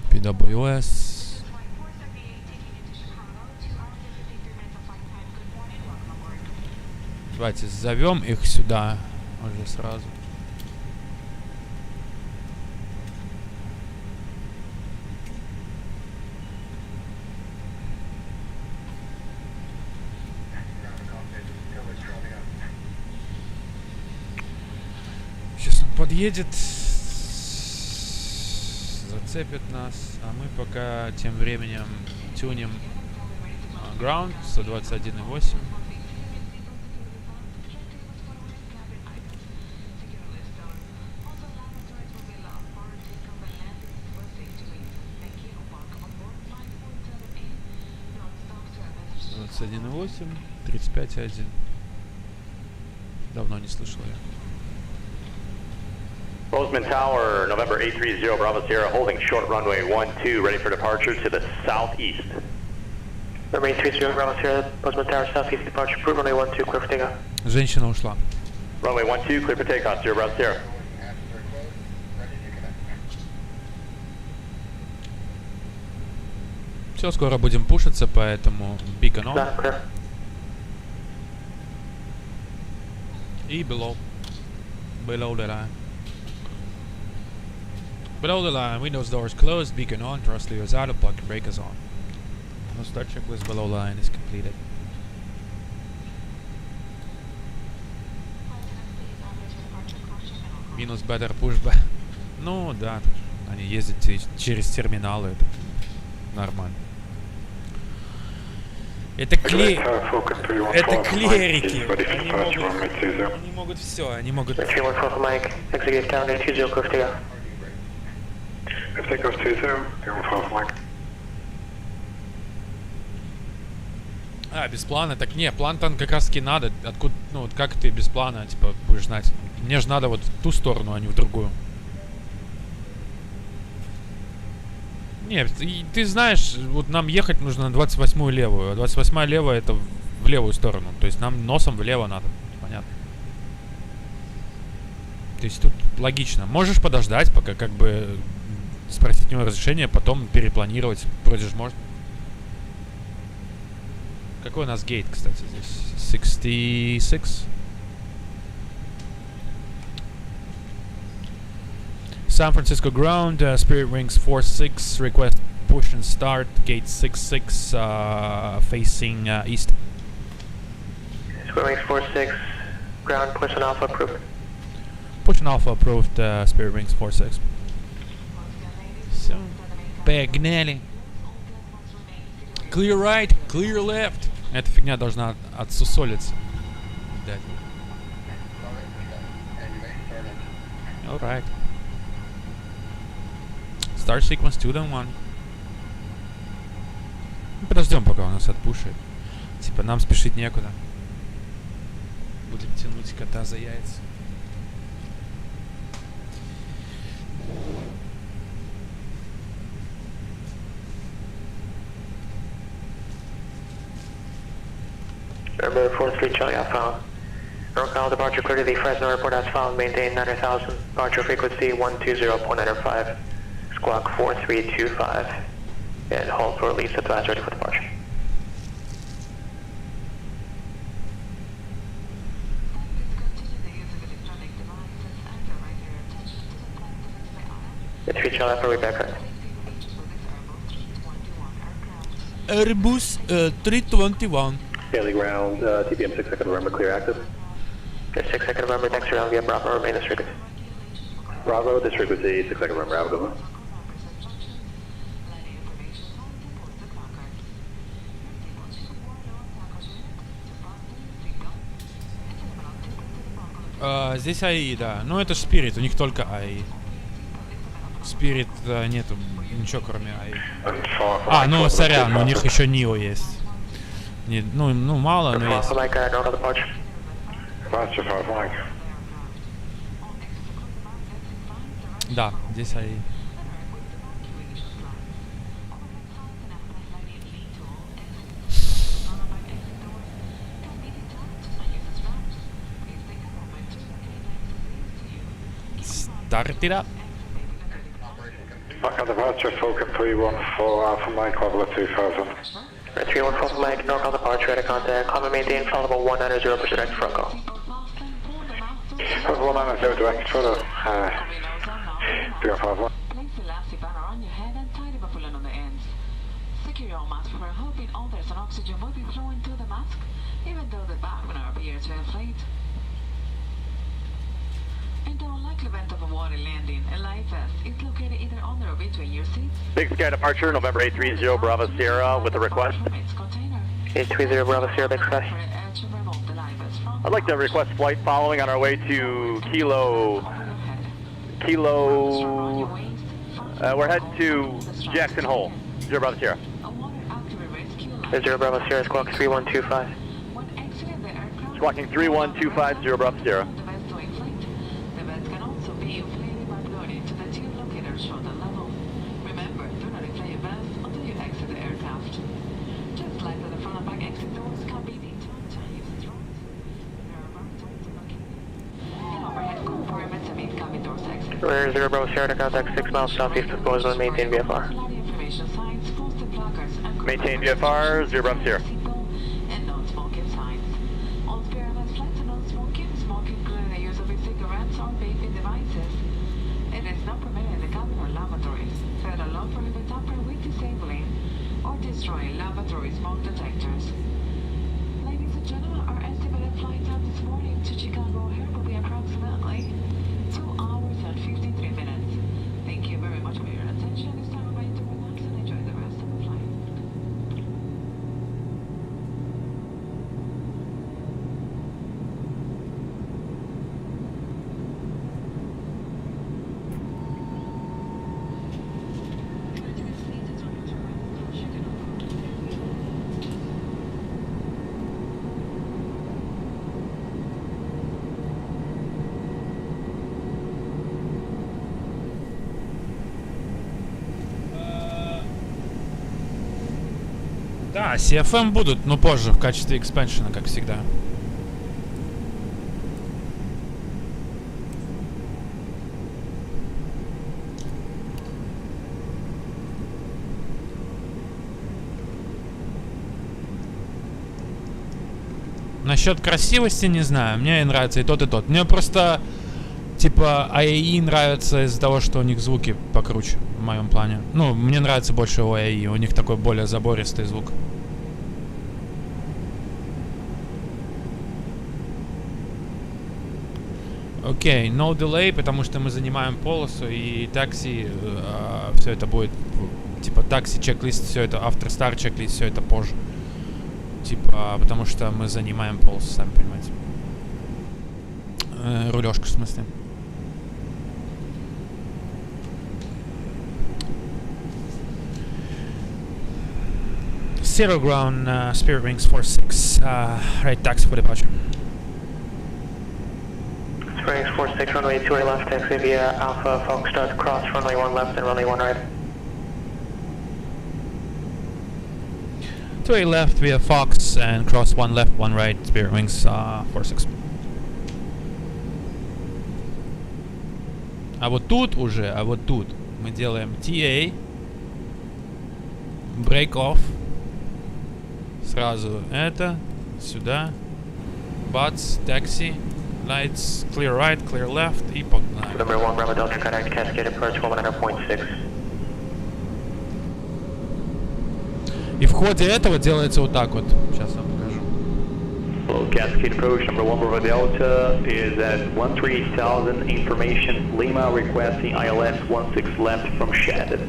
PWS. Давайте зовем их сюда уже сразу. Сейчас он подъедет, зацепит нас, а мы пока тем временем тюним ground, 121,8. С 1.8, 35.1. Давно не слышал я. Bozeman Tower, November 830, Bravo Sierra, holding short runway 12, ready for departure to the southeast. November 830, Bravo Sierra, Bozeman Tower, southeast departure, approved runway 12, clear for takeoff. Женщина ушла. Runway 12, clear for takeoff, Sierra, Bravo Sierra. Все, скоро будем пушиться, поэтому beacon on. Да, clear. И below the line. Below the line, windows, doors closed, beacon on, thrust levers out, plug and breakers on. No start checklist below the line is completed. Минус better pushback. Ну да, они ездят через терминалы, это нормально. Это клерики. Они могут все, они могут... А, без плана? Так не, план-то как раз таки надо. Откуда, ну вот как ты без плана, типа, будешь знать? Мне же надо вот в ту сторону, а не в другую. Нет, ты знаешь, вот нам ехать нужно на 28-ю левую, а 28-я левая это в левую сторону. То есть нам носом влево надо, понятно. То есть тут логично. Можешь подождать, пока как бы спросить у него разрешение, потом перепланировать. Вроде же можно. Какой у нас гейт, кстати, здесь? 66. San Francisco ground, Spirit Wings 46, request push and start, gate 66, facing east. Spirit Wings 46, ground, push and alpha approved. Push and alpha approved, Spirit Wings 46. Все, погнали. Clear right, clear left. Эта фигня должна отсусолиться. Alright. Start sequence 2-1. Подождем, пока он нас отпушит. Типа, нам спешить некуда. Будем тянуть кота за яйца. Remember 43 Charlie outbound. Norcal departure clear to the Fresno airport as found. Maintain 90,000. Departure frequency 120.95. Squawk 4325. And hold for release advise ready for departure. It's 3 Charlie for reback right. Airbus 321. Daily ground, TPM 6 second November, clear active. 6 second November, next round via Bravo, remain this frequency. Bravo, this frequency, 6 second November, have a good one. Здесь АИ, да. Ну это ж Spirit, у них только АИ. Spirit нету ничего кроме АИ. А, ну сорян, у них еще НИО есть. Не, ну мало, но есть. Да, здесь АИ. Start it up. Back on departure, Falcon 314, Alpha Mike, level 2000. 314 for Mike, normal departure at a contact. Common maintain, followable 190 direct front call. 190 direct for the, 351. Place the elastic banner on your head and tie the balloon on the ends. Secure your mask. We're hoping all there's an oxygen will be flowing through the mask, even though the bag will not be here to inflate. In the unlikely event of a water landing, a life vest is located either under or between your seats. Big Sky departure, November 830, Bravo Sierra, with a request. 830 Bravo Sierra, big sky. I'd like to request flight following on our way to Kilo. We're heading to Jackson Hole. 0 Bravo Sierra. 0 Bravo Sierra, squawk 3125. Squawking 3125, 0 Bravo Sierra. We're 0 Bravo Sierra to contact 6 miles southeast of Bozeman, maintain VFR. Maintain VFR, 0 Bravo Sierra. Destroying laboratory smoke detectors. Ladies and gentlemen, our estimated flight time this morning to Chicago O'Hare will be approximately 2 hours and 53 minutes. Thank you very much for your attention. It's time for you to relax and enjoy the rest of the flight. Да, CFM будут, но позже, в качестве экспеншена, как всегда. Насчет красивости не знаю, мне нравится и тот, и тот. Мне просто, типа, AAE нравится из-за того, что у них звуки покруче, в моем плане. Ну, мне нравится больше у AAE, у них такой более забористый звук. Окей, no delay, потому что мы занимаем полосу, и такси, все это будет, типа, такси чек-лист, все это, after star чек-лист, все это позже. Типа, потому что мы занимаем полосу, сами понимаете. Рулежку, в смысле. Zero ground, Spirit Wings 46, right taxi for departure. Spirit Wings 46, runway 28 left, taxi via Alpha Foxtrot, cross runway 1 left and runway 1 right. 2A left via Fox and cross 1 left, 1 right, Spirit Wings 46. А вот тут уже, мы делаем TA, break off, сразу это, сюда, butts, taxi, lights, clear right, clear left и погнали. Number 1 Bravo Delta, contact Cascade approach 100.6. И в ходе этого делается вот так вот. Сейчас я вам покажу. Hello, Cascade approach number 1 Bravo Delta is at 13,000 information. Lima requesting ILS 16 left from Shed.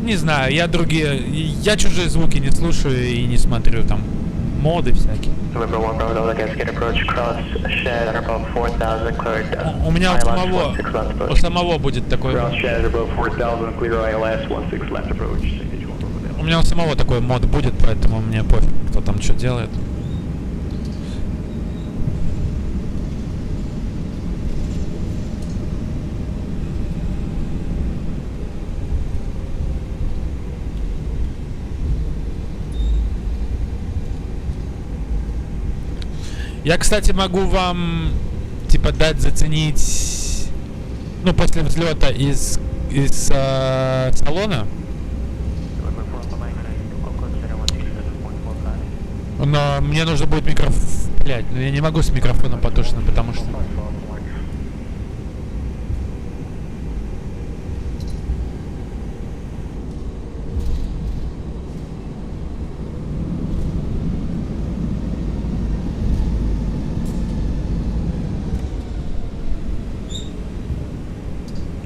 Не знаю, я чужие звуки не слушаю и не смотрю, там моды всякие. У меня у самого будет такой. У меня у самого такой мод будет, поэтому мне пофиг, кто там что делает. Я, кстати, могу вам, типа, дать заценить, ну, после взлета из салона. Но мне нужно будет микрофон. Блять, ну я не могу с микрофоном потушенным, потому что.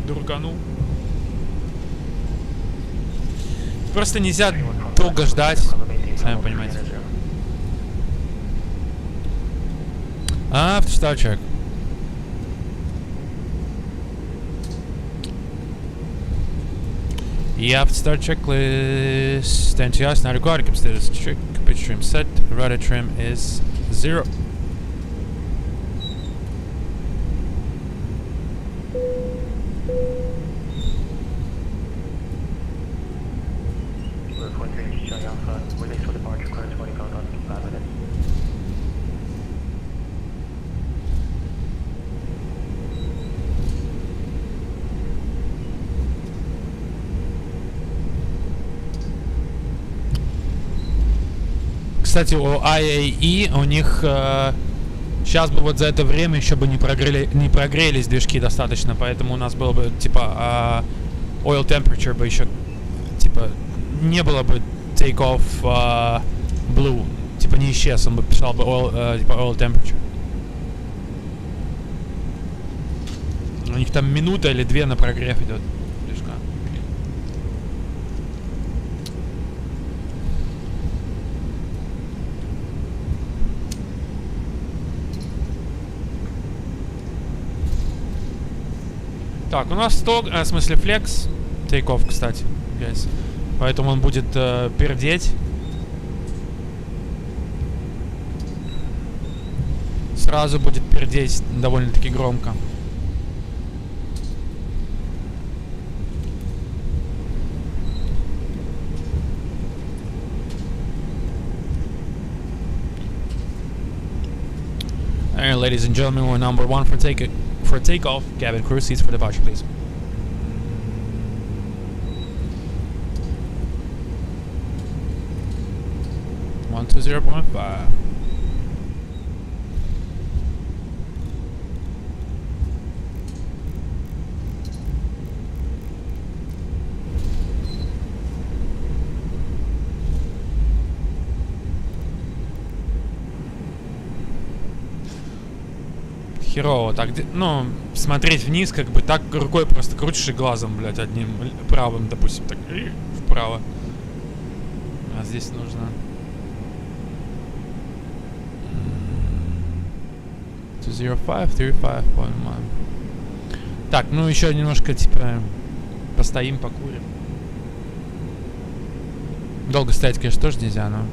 Дурканул. Просто нельзя долго ждать, сами понимаете. After start check. After start checklist. NTS not required. Cockpit status check. Cockpit trim set. Rudder trim is 0. Release for departure, clearance 20 countdown, 5 minutes. Кстати, у IAE у них сейчас бы вот за это время еще бы не прогрелись движки достаточно, поэтому у нас было бы типа oil temperature бы еще типа не было бы takeoff blue, типа не исчез, он бы писал бы типа oil temperature. У них там минута или 2 на прогрев идет движка. Так, у нас сток, в смысле флекс, тейкофф, кстати, guys. Поэтому он будет пердеть. Сразу будет пердеть довольно-таки громко. Alright, ladies and gentlemen, we're number 1 for takeoff. Cabin crew seats for departure, please. One to 0.5. Херово так, ну, смотреть вниз, как бы так рукой просто крутишь и глазом, блядь, одним правым, допустим, так вправо. А здесь нужно 205, 35.1. Так, ну еще немножко, типа, постоим, покурим. Долго стоять, конечно, тоже нельзя, но...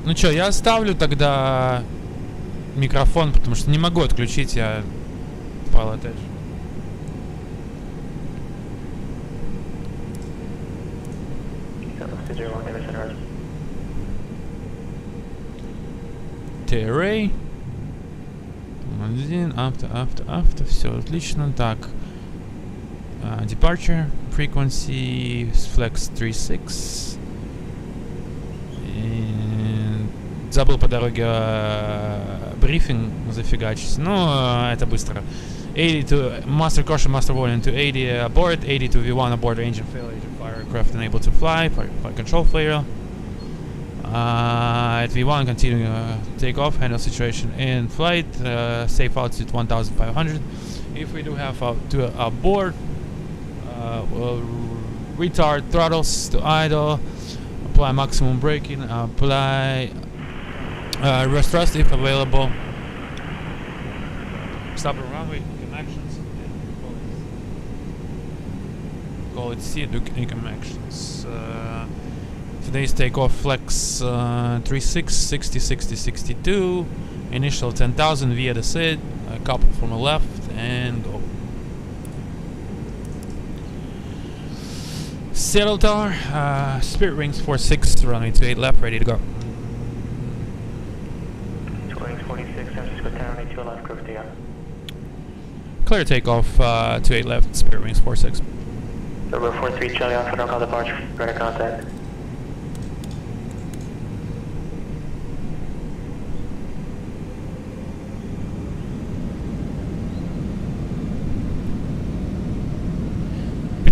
Ну чё, я оставлю тогда микрофон, потому что не могу отключить я PilotEdge. TRA. Один, авто, все отлично. Так. Departure, frequency, flex 36. Забыл по дороге брифинг зафигачить. Ну, это быстро. 82, master caution, master warning to 80 aboard, 82 V1 aboard, engine failure, fire aircraft unable to fly, fire control failure. At V1, continue takeoff, handle situation in flight, safe altitude 1500. If we do have to aboard, we'll retard throttles to idle, apply maximum braking, apply reverse thrust if available. Stop and runway connections. Call it C, do connections. Today's takeoff flex 36, 60, 60, 62. Initial 10,000 via the SID. Couple from the left and go. Settle tower. Spirit rings 46, runway 28 left, ready to go. Wings 46, San Francisco Tower, 82 left, cruise to you. Clear takeoff 28 left, Spirit wings 46. Number 43, Charlie Alpha, no call departure, ready to contact.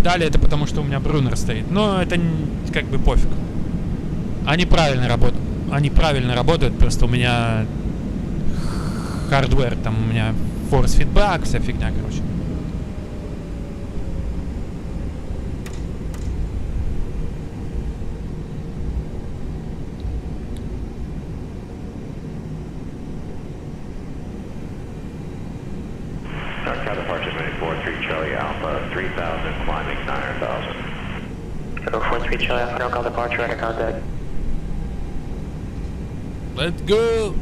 дали, это потому что у меня Брунер стоит. Но это как бы пофиг. Они правильно работают, просто у меня хардвер, там у меня force feedback, вся фигня, короче. Southbound departure 43 Charlie Alpha 3000, climbing 9000. 43 Charlie Alpha, no call departure, radar contact. Let's go!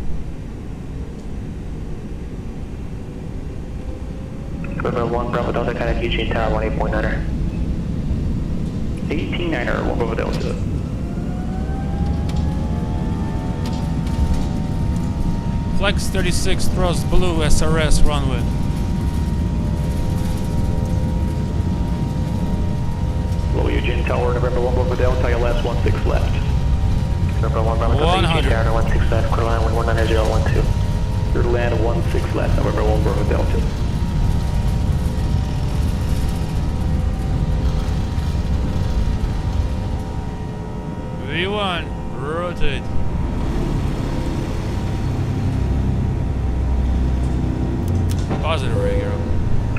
River 1 Bravo Delta, contact Eugene Tower 18.9er. 18.9er, 1 Bravo Delta. Flex 36, thrust blue, SRS runway. Low Eugene Tower, November 1 Bravo Delta, ILS 16 left. November 1 Bravo Delta, Eugene Tower 16 left, quarter line 19012. Third land 16 left, November 1 Bravo Delta. V1, rotate. Positive regular.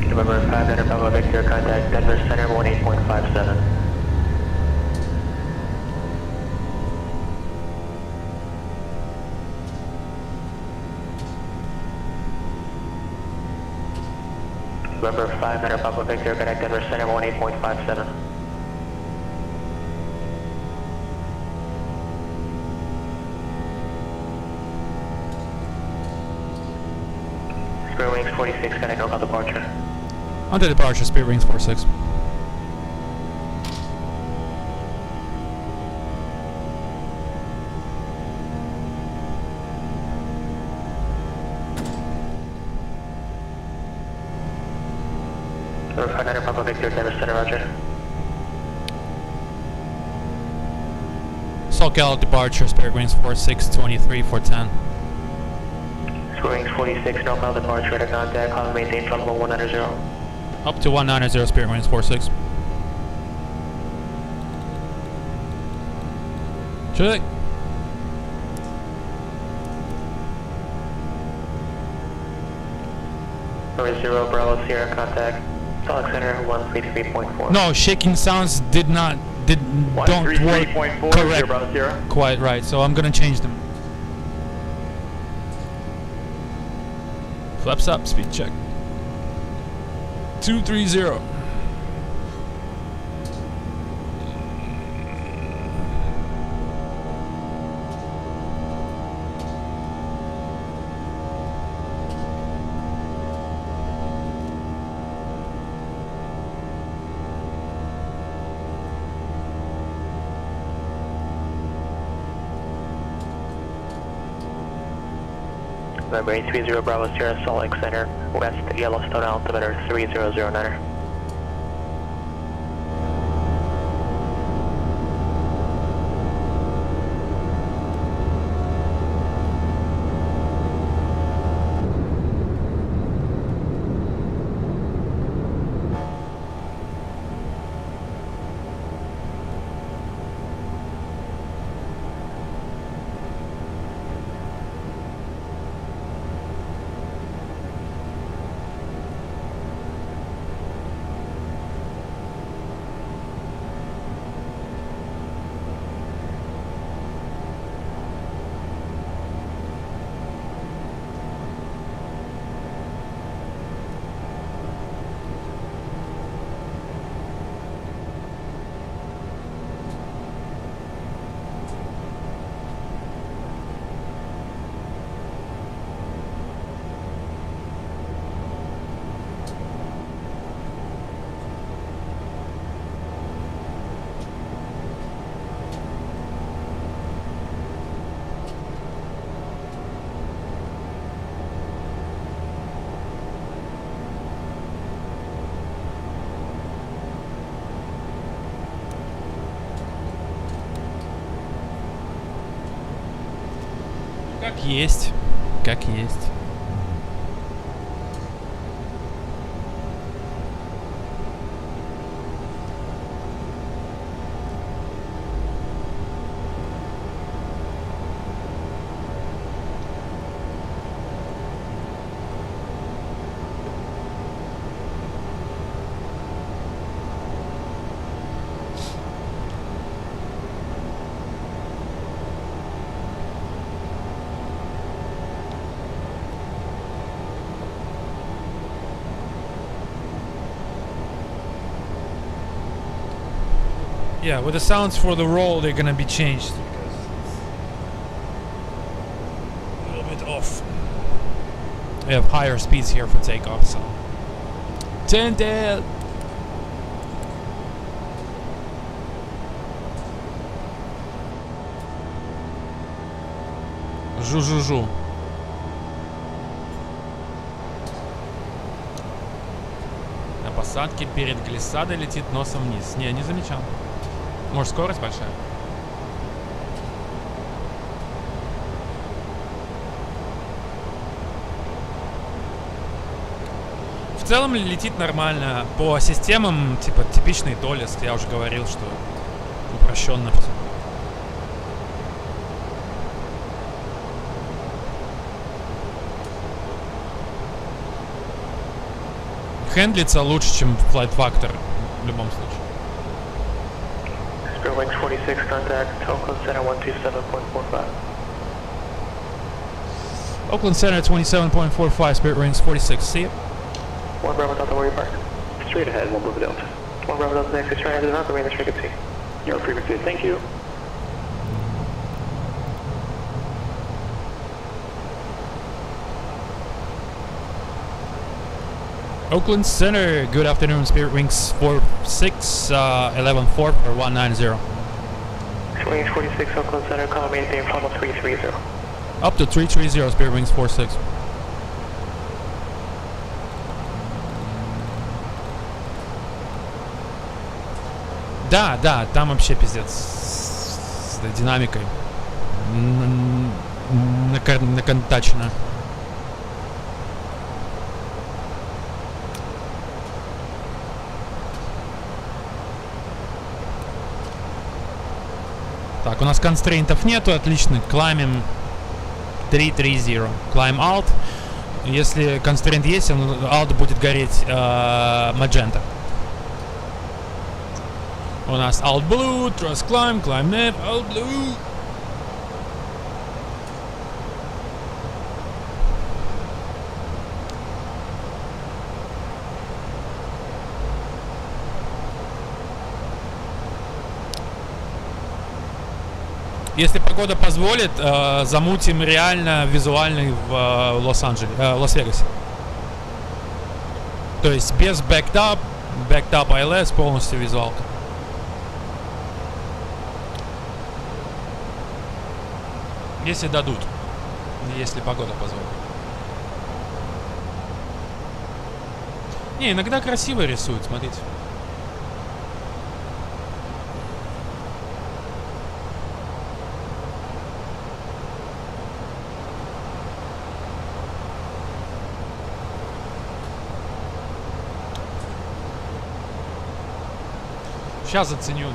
November 500 Bravo Victor, contact Denver Center 18.57. November 500 Bravo Victor, contact Denver Center 18.57. Square Wings 46, contact no call departure. On to departure, Spirit Wings 46. Number 500 Papa Victor, Denver Center, roger. SoCal departure, Spirit Wings 46, 23, 410. Square Wings 46, no call departure, radar contact, call and maintain flight level 190. Up to 190, Spirit Wings 46. Check. Number 0 Bravo Sierra, contact Sonic Center 133.4. No, shaking sounds don't work 133.4, correct. Bravo Sierra. Quite right, so I'm gonna change them. Flaps up, speed check. 230. November 830 Bravo Sierra, Salt Lake Center, West Yellowstone, altimeter 3009er. Как есть, как есть. Yeah, with the sounds for the roll, they're gonna be changed. A little bit off. We have higher speeds here for takeoff, so. Tinted! Жу-жу-жу. На посадке перед глиссадой летит носом вниз. Не замечал. Может, скорость большая? В целом летит нормально. По системам, типа, типичный ToLiss. Я уже говорил, что упрощенно все. Хендлится лучше, чем Flight Factor в любом случае. Wings 46 contact, Oakland Center 127.45. Oakland Center 27.45, Spirit Wings 46, see it? 1 Bravo Delta, where are you parked? Straight ahead, 1 Bravo Delta. 1 Bravo Delta, next is trying to the north, remain the frequency. Your frequency, thank you. Oakland Center, good afternoon, Spirit Wings 46, 11-4 for 190. Wings 46, Oakland Center, call me at final 330. Up to 330, Spirit Wings 46. Да, там вообще пиздец с динамикой. Наконтачено. Так, у нас констрейнтов нету, отлично. Climbим 330. Climb alt. Если констрейнт есть, alt будет гореть magenta. У нас alt blue, thrust climb, climb net, alt blue. Если погода позволит, замутим реально визуальный в Лас-Вегасе. То есть без backed up ILS, полностью визуалка. Если дадут, если погода позволит. Не, иногда красиво рисуют, смотрите. Сейчас заценю.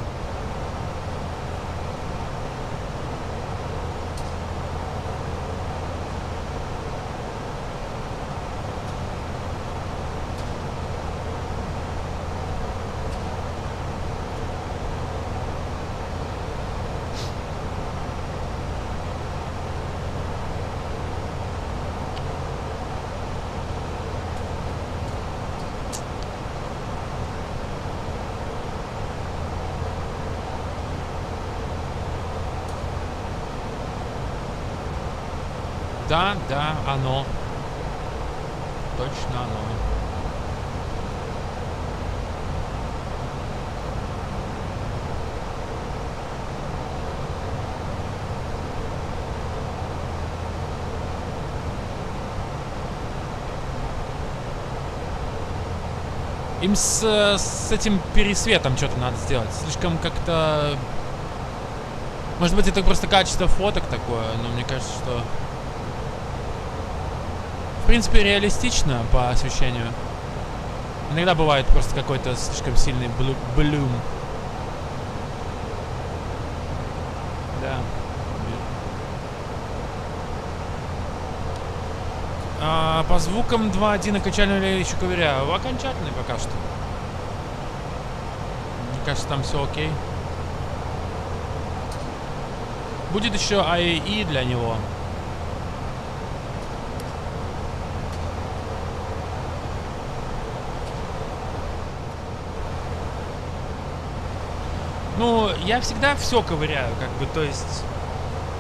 Да, оно. Точно оно. Им с этим пересветом что-то надо сделать. Слишком как-то... Может быть, это просто качество фоток такое, но мне кажется, что... В принципе, реалистично по освещению. Иногда бывает просто какой-то слишком сильный блюм. Да. По звукам 2.1 окончательно еще ковыряю. Окончательный пока что. Мне кажется, там все окей. Будет еще IAE для него. Ну, я всегда все ковыряю, как бы, то есть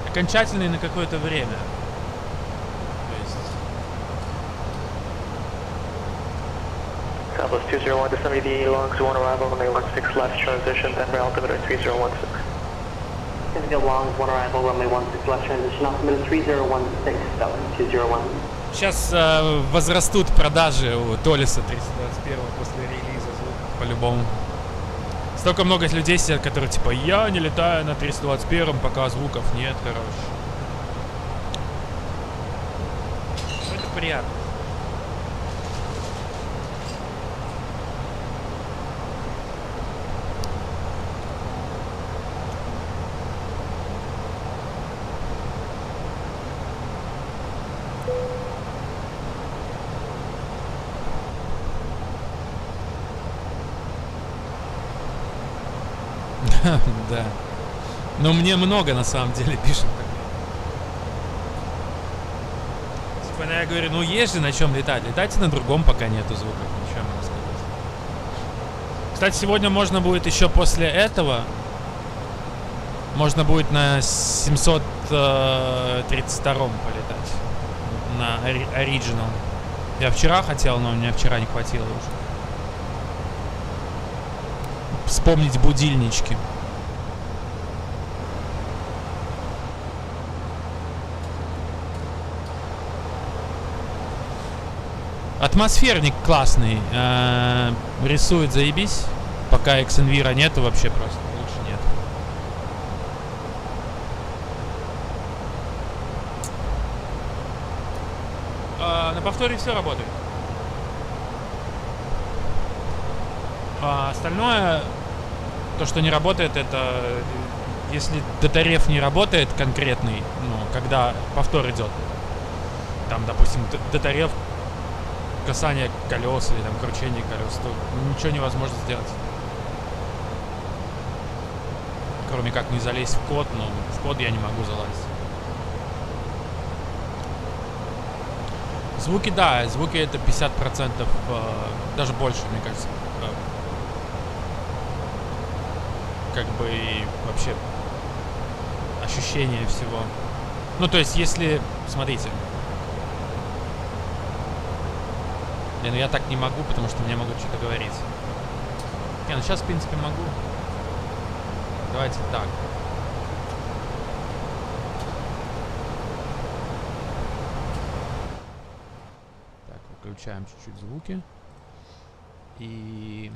окончательно и на какое-то время. Southwest 201 to 70 longs, 1 arrival, runway 16 left transition, Denver altimeter 3016. 70 longs, 1 arrival, runway 16 left transition, altimeter 3016, 201. Сейчас возрастут продажи у ToLiss 321 после релиза звука, по-любому. Столько много людей сидят, которые типа, я не летаю на 321, пока звуков нет, короче. Это приятно. Да. Но мне много на самом деле пишут. Типа, я говорю, ну есть же на чем летать. Летайте на другом, пока нету звука. Ничего могу сказать. Кстати, сегодня можно будет еще после этого. Можно будет на 732 полетать. На Original. Я вчера хотел, но мне вчера не хватило уже. Вспомнить будильнички. Атмосферник классный. Рисует заебись. Пока Xenvira нету, вообще просто лучше нет. На повторе все работает. А остальное, то, что не работает, это если датареф не работает конкретный, ну, когда повтор идет. Там, допустим, датареф, касание колес или там кручение колес, то ничего невозможно сделать. Кроме как не залезть в код, но в код я не могу залазить. Звуки, да, звуки это 50%, даже больше, мне кажется. Как бы и вообще ощущение всего. Ну, то есть, если... Смотрите. Не, ну я так не могу, потому что мне могут что-то говорить. Не, ну сейчас, в принципе, могу. Давайте так. Так, выключаем чуть-чуть звуки. И...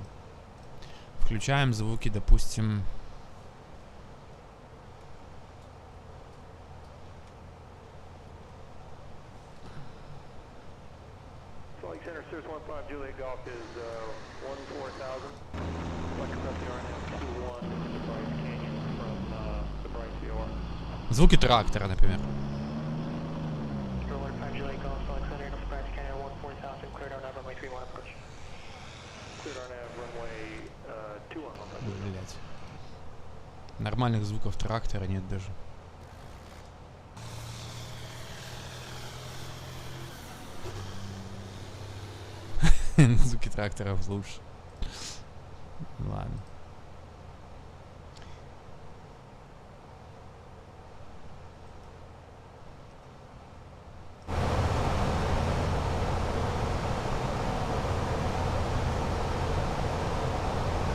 Включаем звуки, допустим... Center Cirrus 15 Juliet Golf is 14,000. Flex up the RNF 21 to Bryce Canyon from the Bryce VOR. Звуки трактора, например. Roller 5 Juliet Golf, Flex Center, Bryce Canyon 14,000, cleared on runway 31 approach. Cleared RNF runway 21 approach. Блять. Нормальных звуков трактора нет даже. Звуки тракторов лучше. Ладно.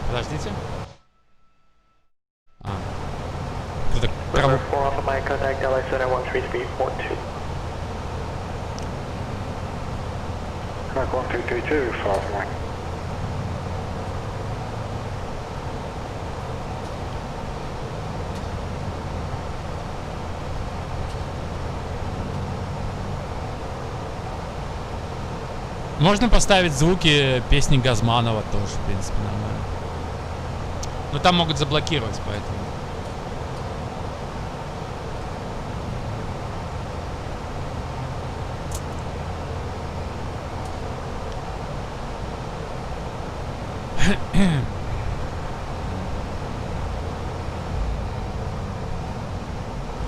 Подождите. Кто-то Number 4 off of my contact, LA Center 13 speed 12. Track 1222, far from line. Можно поставить звуки песни Газманова тоже, в принципе, нормально. Но там могут заблокировать, поэтому.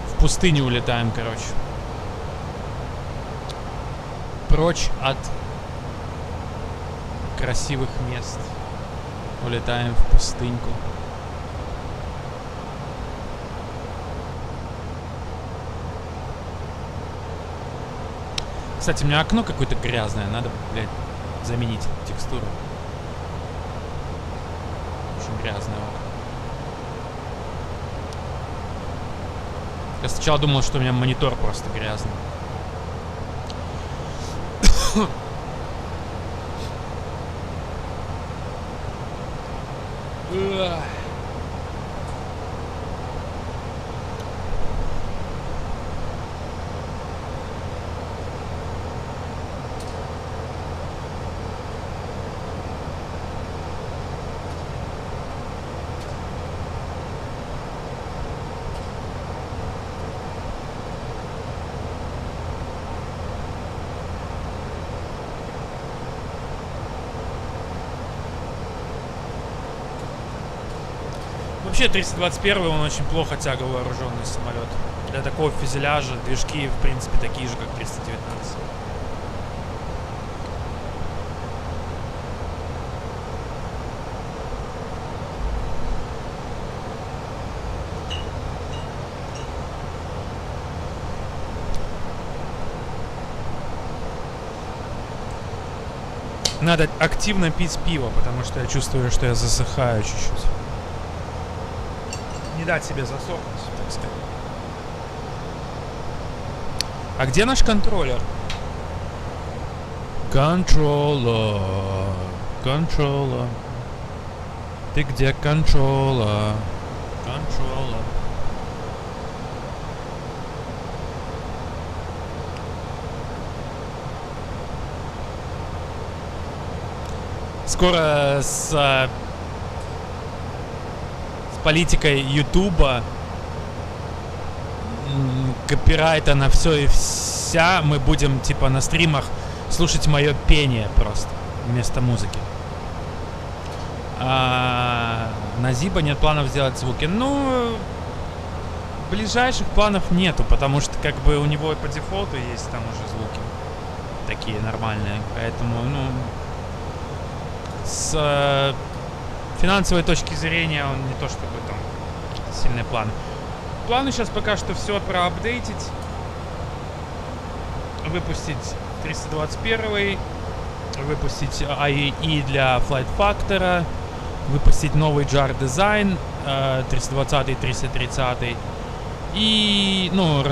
В пустыню улетаем, короче. Прочь от красивых мест. Улетаем в пустыньку. Кстати, у меня окно какое-то грязное. Надо, блядь, заменить текстуру. Очень грязное окно. Я сначала думал, что у меня монитор просто грязный. Вообще 321 он очень плохо тяговооруженный самолет. Для такого фюзеляжа движки в принципе такие же, как 319. Надо активно пить пиво, потому что я чувствую, что я засыхаю чуть-чуть. Не дать себе засохнуть, так сказать. А где наш контроллер? Контроллер. Контроллер. Ты где, контроллер? Контроллер. Скоро с политикой Ютуба, копирайта на все и вся, мы будем типа на стримах слушать мое пение просто вместо музыки. А на Зиба нет планов сделать звуки. Ну, ближайших планов нету, потому что как бы у него по дефолту есть там уже звуки такие нормальные, поэтому, ну, с финансовой точки зрения он не то чтобы там какие-то сильные планы. Планы сейчас пока что все проапдейтить, выпустить 321, выпустить IE для Flight Factor, выпустить новый JAR дизайн 320 и 330 и ну,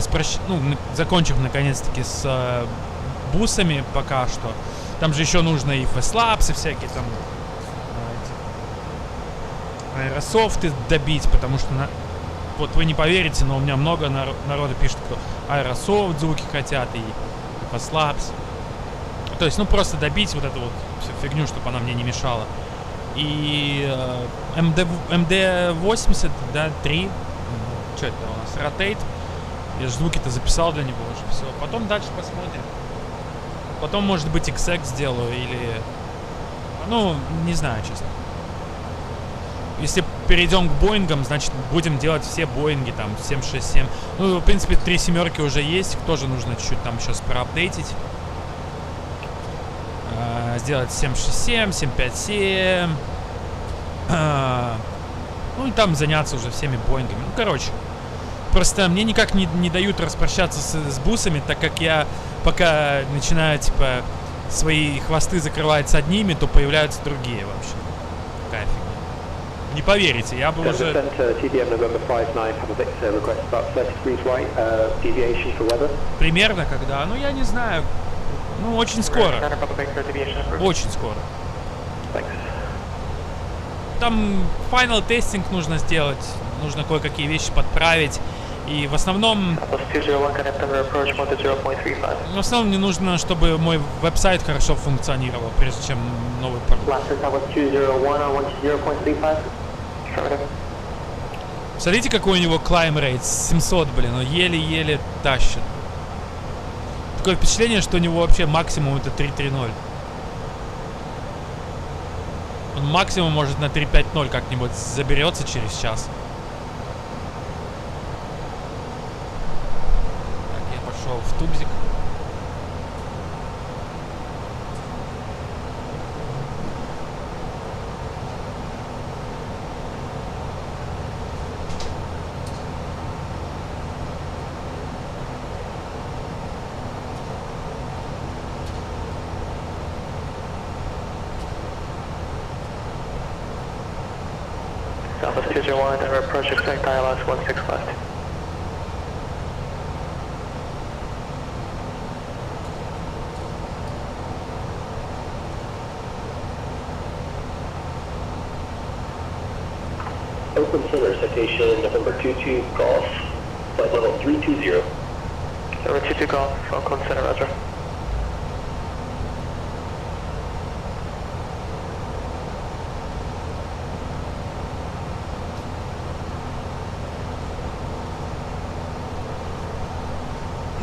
закончив наконец-таки с бусами пока что. Там же еще нужно и фэслапсы всякие там аэрософты добить, потому что вот вы не поверите, но у меня много народу пишет, кто аэрософт звуки хотят и фэслапс. То есть, ну просто добить вот эту вот всю фигню, чтобы она мне не мешала. И MD-80, да, 3. Что это у нас? Rotate. Я же звуки-то записал для него уже. Все. Потом дальше посмотрим. Потом, может быть, XX сделаю или... Ну, не знаю, честно. Если перейдем к Боингам, значит, будем делать все Боинги, там, 767. Ну, в принципе, 3 семерки уже есть. Их тоже нужно чуть-чуть там сейчас проапдейтить. Сделать 767, 757. Ну, и там заняться уже всеми Боингами. Ну, короче. Просто мне никак не дают распрощаться с бусами, так как я пока начинаю, типа, свои хвосты закрывать с одними, то появляются другие вообще. Такая фигня. Не поверите, я бы уже... Примерно когда? Ну, я не знаю. Ну, очень скоро. Очень скоро. Там final testing нужно сделать. Нужно кое-какие вещи подправить. И в основном... В основном мне нужно, чтобы мой веб-сайт хорошо функционировал, прежде чем новый продукт. Смотрите, какой у него climb rate. 700, блин, он еле-еле тащит. Такое впечатление, что у него вообще максимум это 3.3.0. Он максимум может на 3.5.0 как-нибудь заберется через час. В тубзик. Southwest 201, and approach expect ILS 16 left. Open center, citation November 22 Golf, flight level 320. November 22 Golf, Oakland Center, Roger.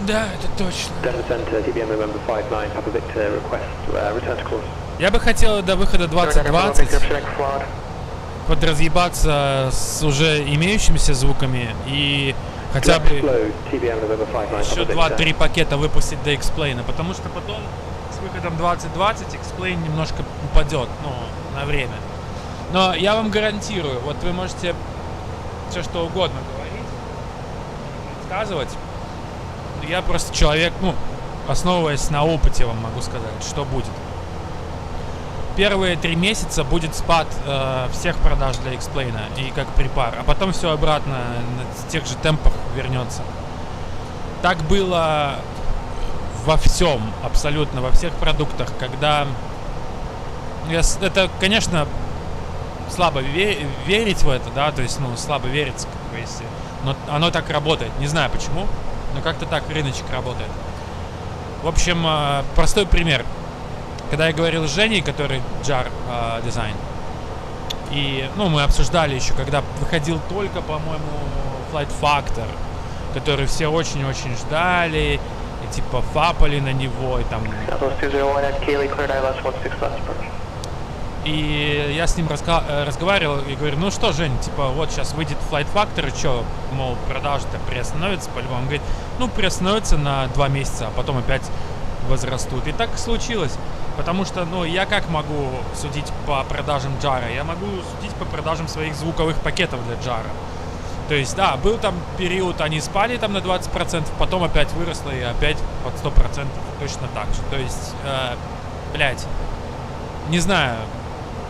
Да, это точно. Denver Center, TBM November 59, Papa Victor, request return to course. Я бы хотел до выхода 2020 подразъебаться с уже имеющимися звуками и хотя бы еще 2-3 пакета выпустить до X-Plane, потому что потом с выходом 2020 X-Plane немножко упадет, ну, на время. Но я вам гарантирую, вот вы можете все что угодно говорить, предсказывать. Я просто человек, ну, основываясь на опыте, вам могу сказать, что будет. Первые 3 месяца будет спад всех продаж для X-Plane и как припар, а потом все обратно на тех же темпах вернется. Так было во всем, абсолютно во всех продуктах, когда... Это, конечно, слабо верить в это, да, то есть, ну, слабо верится, как бы, если... Но оно так работает, не знаю почему, но как-то так рыночек работает. В общем, простой пример. Когда я говорил с Женей, который JAR дизайн, и, ну, мы обсуждали еще, когда выходил только, по-моему, Flight Factor, который все очень-очень ждали, и типа фапали на него, и там... И я с ним разговаривал и говорю, ну что, Жень, типа, вот сейчас выйдет Flight Factor, и что, мол, продажи-то приостановятся по-любому? Он говорит, ну, приостановятся на 2 месяца, а потом опять возрастут. И так и случилось. Потому что, ну, я как могу судить по продажам JAR? Я могу судить по продажам своих звуковых пакетов для JAR. То есть, да, был там период, они спали там на 20%, потом опять выросло и опять под 100% точно так же. То есть, блядь, не знаю,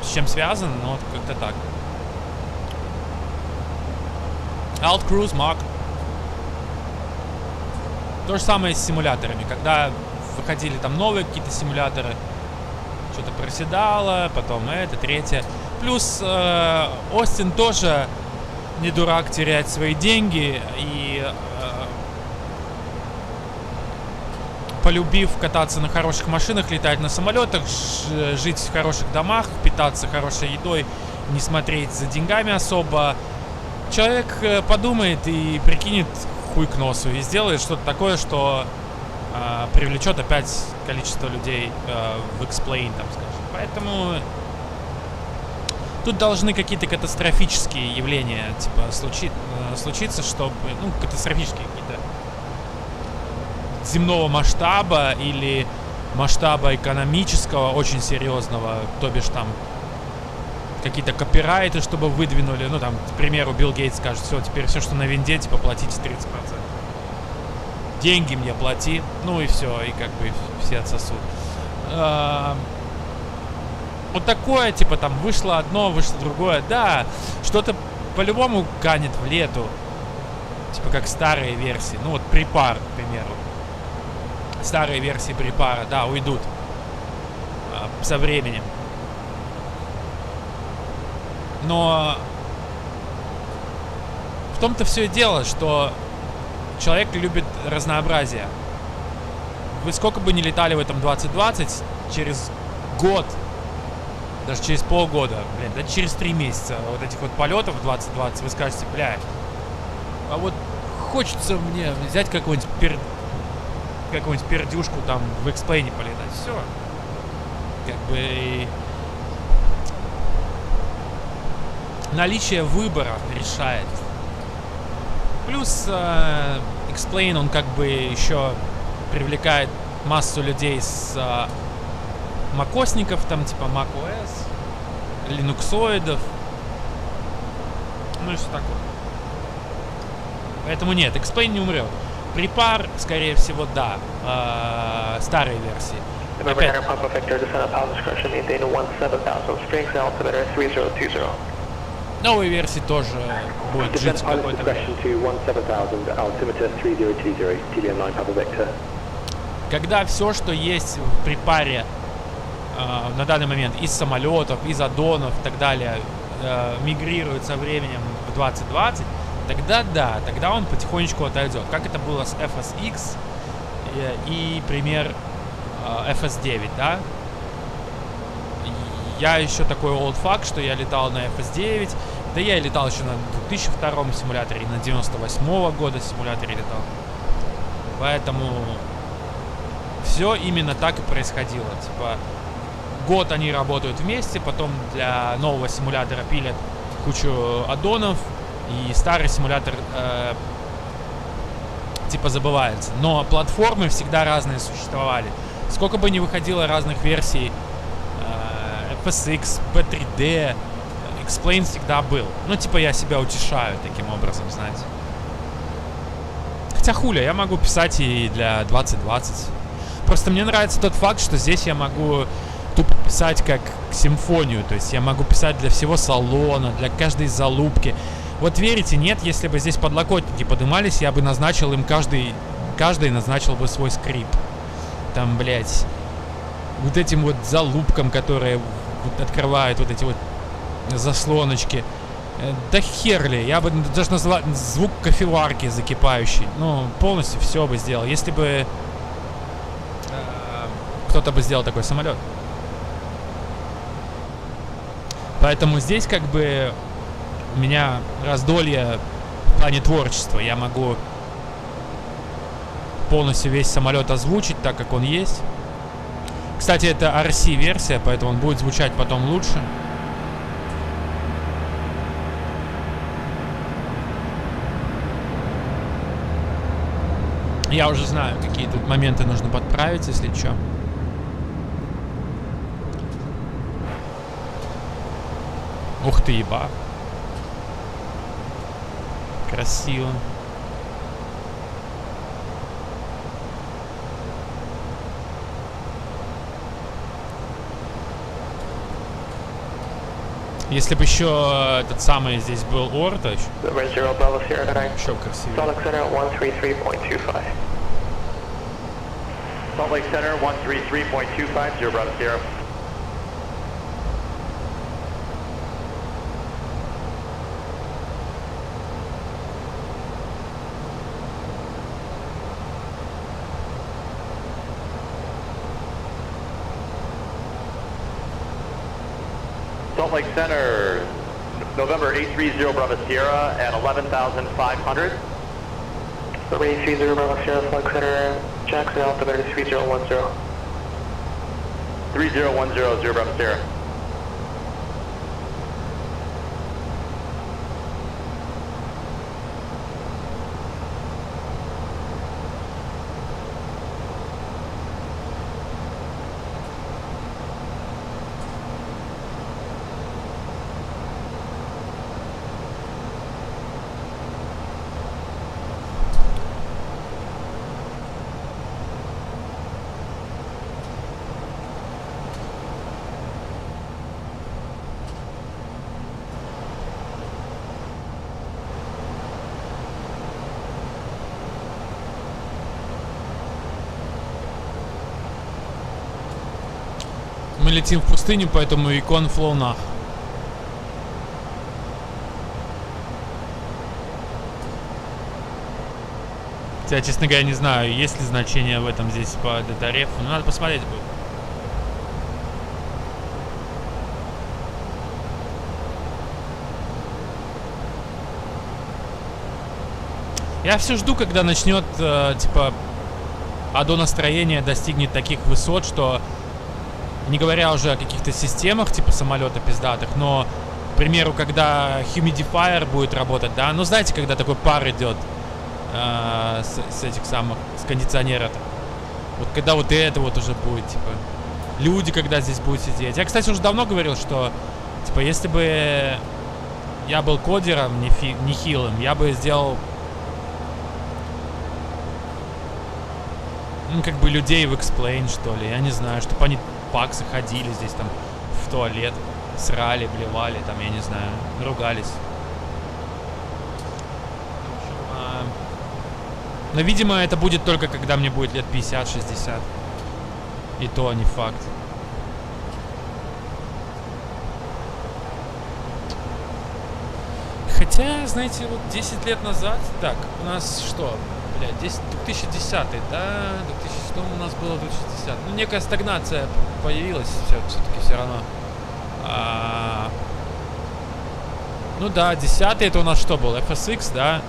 с чем связано, но вот как-то так. Alt Cruise Mark. То же самое с симуляторами. Когда выходили там новые какие-то симуляторы, что-то проседало, потом это, третье. Плюс Остин тоже не дурак терять свои деньги и полюбив кататься на хороших машинах, летать на самолетах, жить в хороших домах, питаться хорошей едой, не смотреть за деньгами особо, человек подумает и прикинет хуй к носу и сделает что-то такое, что привлечет опять количество людей в X-Plane, там, скажем. Поэтому тут должны какие-то катастрофические явления типа случиться, чтобы, ну, катастрофические какие-то земного масштаба или масштаба экономического очень серьезного, то бишь там какие-то копирайты, чтобы выдвинули, ну там, к примеру, Билл Гейтс скажет, все, теперь все, что на винде, типа, платите 30%. Деньги мне плати, ну и все, и как бы все отсосут. Вот такое, типа, там, вышло одно, вышло другое, да, что-то по-любому канет в лету, типа, как старые версии, ну вот припар, к примеру. Старые версии припара, да, уйдут со временем. Но в том-то все и дело, что человек любит разнообразие. Вы сколько бы ни летали в этом 2020, через год, даже через полгода, блин, да через 3 месяца вот этих вот полетов в 2020, вы скажете, бля, а вот хочется мне взять какую-нибудь пердюшку там в X-Plane полетать. Все. Как бы наличие выбора решает. Плюс X-Plane, он как бы еще привлекает массу людей с макосников, там типа macOS, линуксоидов, ну и все такое. Поэтому нет, X-Plane не умрет. Припар, скорее всего, да. Старые версии. Опять. новой версии тоже будет жить какое-то время. Когда все, что есть при паре на данный момент из самолетов, из аддонов и так далее, мигрирует со временем в 2020, тогда да, тогда он потихонечку отойдет. Как это было с FSX и пример FS9, да? Я еще такой old fuck, что я летал на FS9, да я летал еще на 2002 симуляторе, и на 98 года симуляторе летал. Поэтому все именно так и происходило. Типа, год они работают вместе, потом для нового симулятора пилят кучу аддонов, и старый симулятор типа забывается. Но платформы всегда разные существовали. Сколько бы ни выходило разных версий, FSX, P3D, Explain всегда был. Ну, типа, я себя утешаю таким образом, знаете. Хотя хуля, я могу писать и для 2020. Просто мне нравится тот факт, что здесь я могу тупо писать как симфонию. То есть я могу писать для всего салона, для каждой залупки. Вот верите, нет, если бы здесь подлокотники поднимались, я бы назначил им каждый назначил бы свой скрипт. Там, блять, вот этим вот залупкам, которые вот открывают вот эти вот заслоночки. Да хер ли, я бы даже назвал звук кофеварки закипающий. Ну, полностью все бы сделал. Если бы кто-то бы сделал такой самолет. Поэтому здесь как бы у меня раздолье в плане творчества. Я могу полностью весь самолет озвучить так, как он есть. Кстати, это RC-версия, поэтому он будет звучать потом лучше. Я уже знаю, какие тут моменты нужно подправить, если что. Ух ты, еба. Красиво. Если бы еще этот самый здесь был Орта, еще красивее. Salt Lake Center 133.25. Salt Lake Center 133.25, 0 Bravo 0. Salt Lake Center, November 830 Bravo Sierra at 11,500. November 830 Bravo Sierra, Salt Lake Center, Jackson altimeter 3010. 3010, 0 Bravo Sierra. Мы летим в пустыню, поэтому икон флоу нах. Хотя, честно говоря, не знаю, есть ли значение в этом здесь по датарефу. Но надо посмотреть будет. Я все жду, когда начнет, типа, аддон-настроение достигнет таких высот, что, не говоря уже о каких-то системах, типа самолета пиздатых, но, к примеру, когда humidifier будет работать, да, ну, знаете, когда такой пар идет с этих самых, с кондиционера. Вот когда вот это вот уже будет, типа, люди, когда здесь будут сидеть. Я, кстати, уже давно говорил, что, типа, если бы я был кодером нехилым, я бы сделал, ну, как бы людей в Explain, что ли, я не знаю, чтобы они паксы ходили здесь там в туалет. срали, блевали, там, я не знаю, ругались. Но, видимо, это будет только когда мне будет лет 50-60. И то не факт. Хотя, знаете, вот 10 лет назад, так, у нас что, блядь, 2010, да, 2000, что у нас было 2010? Ну, некая стагнация появилась все-таки все равно. Ну да, 10 это у нас что был, FSX, да?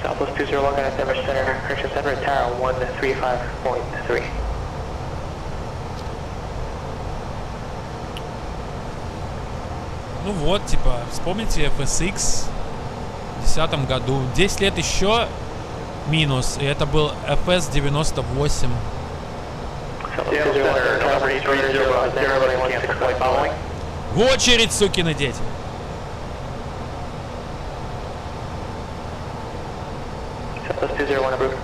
Southwest 20 looking at Denver Center, correction center, tower 135.3. Ну вот, типа, вспомните FSX в 2010 году. 10 лет еще минус, и это был FS-98. В очередь, сукины дети. Southwest 201 approved.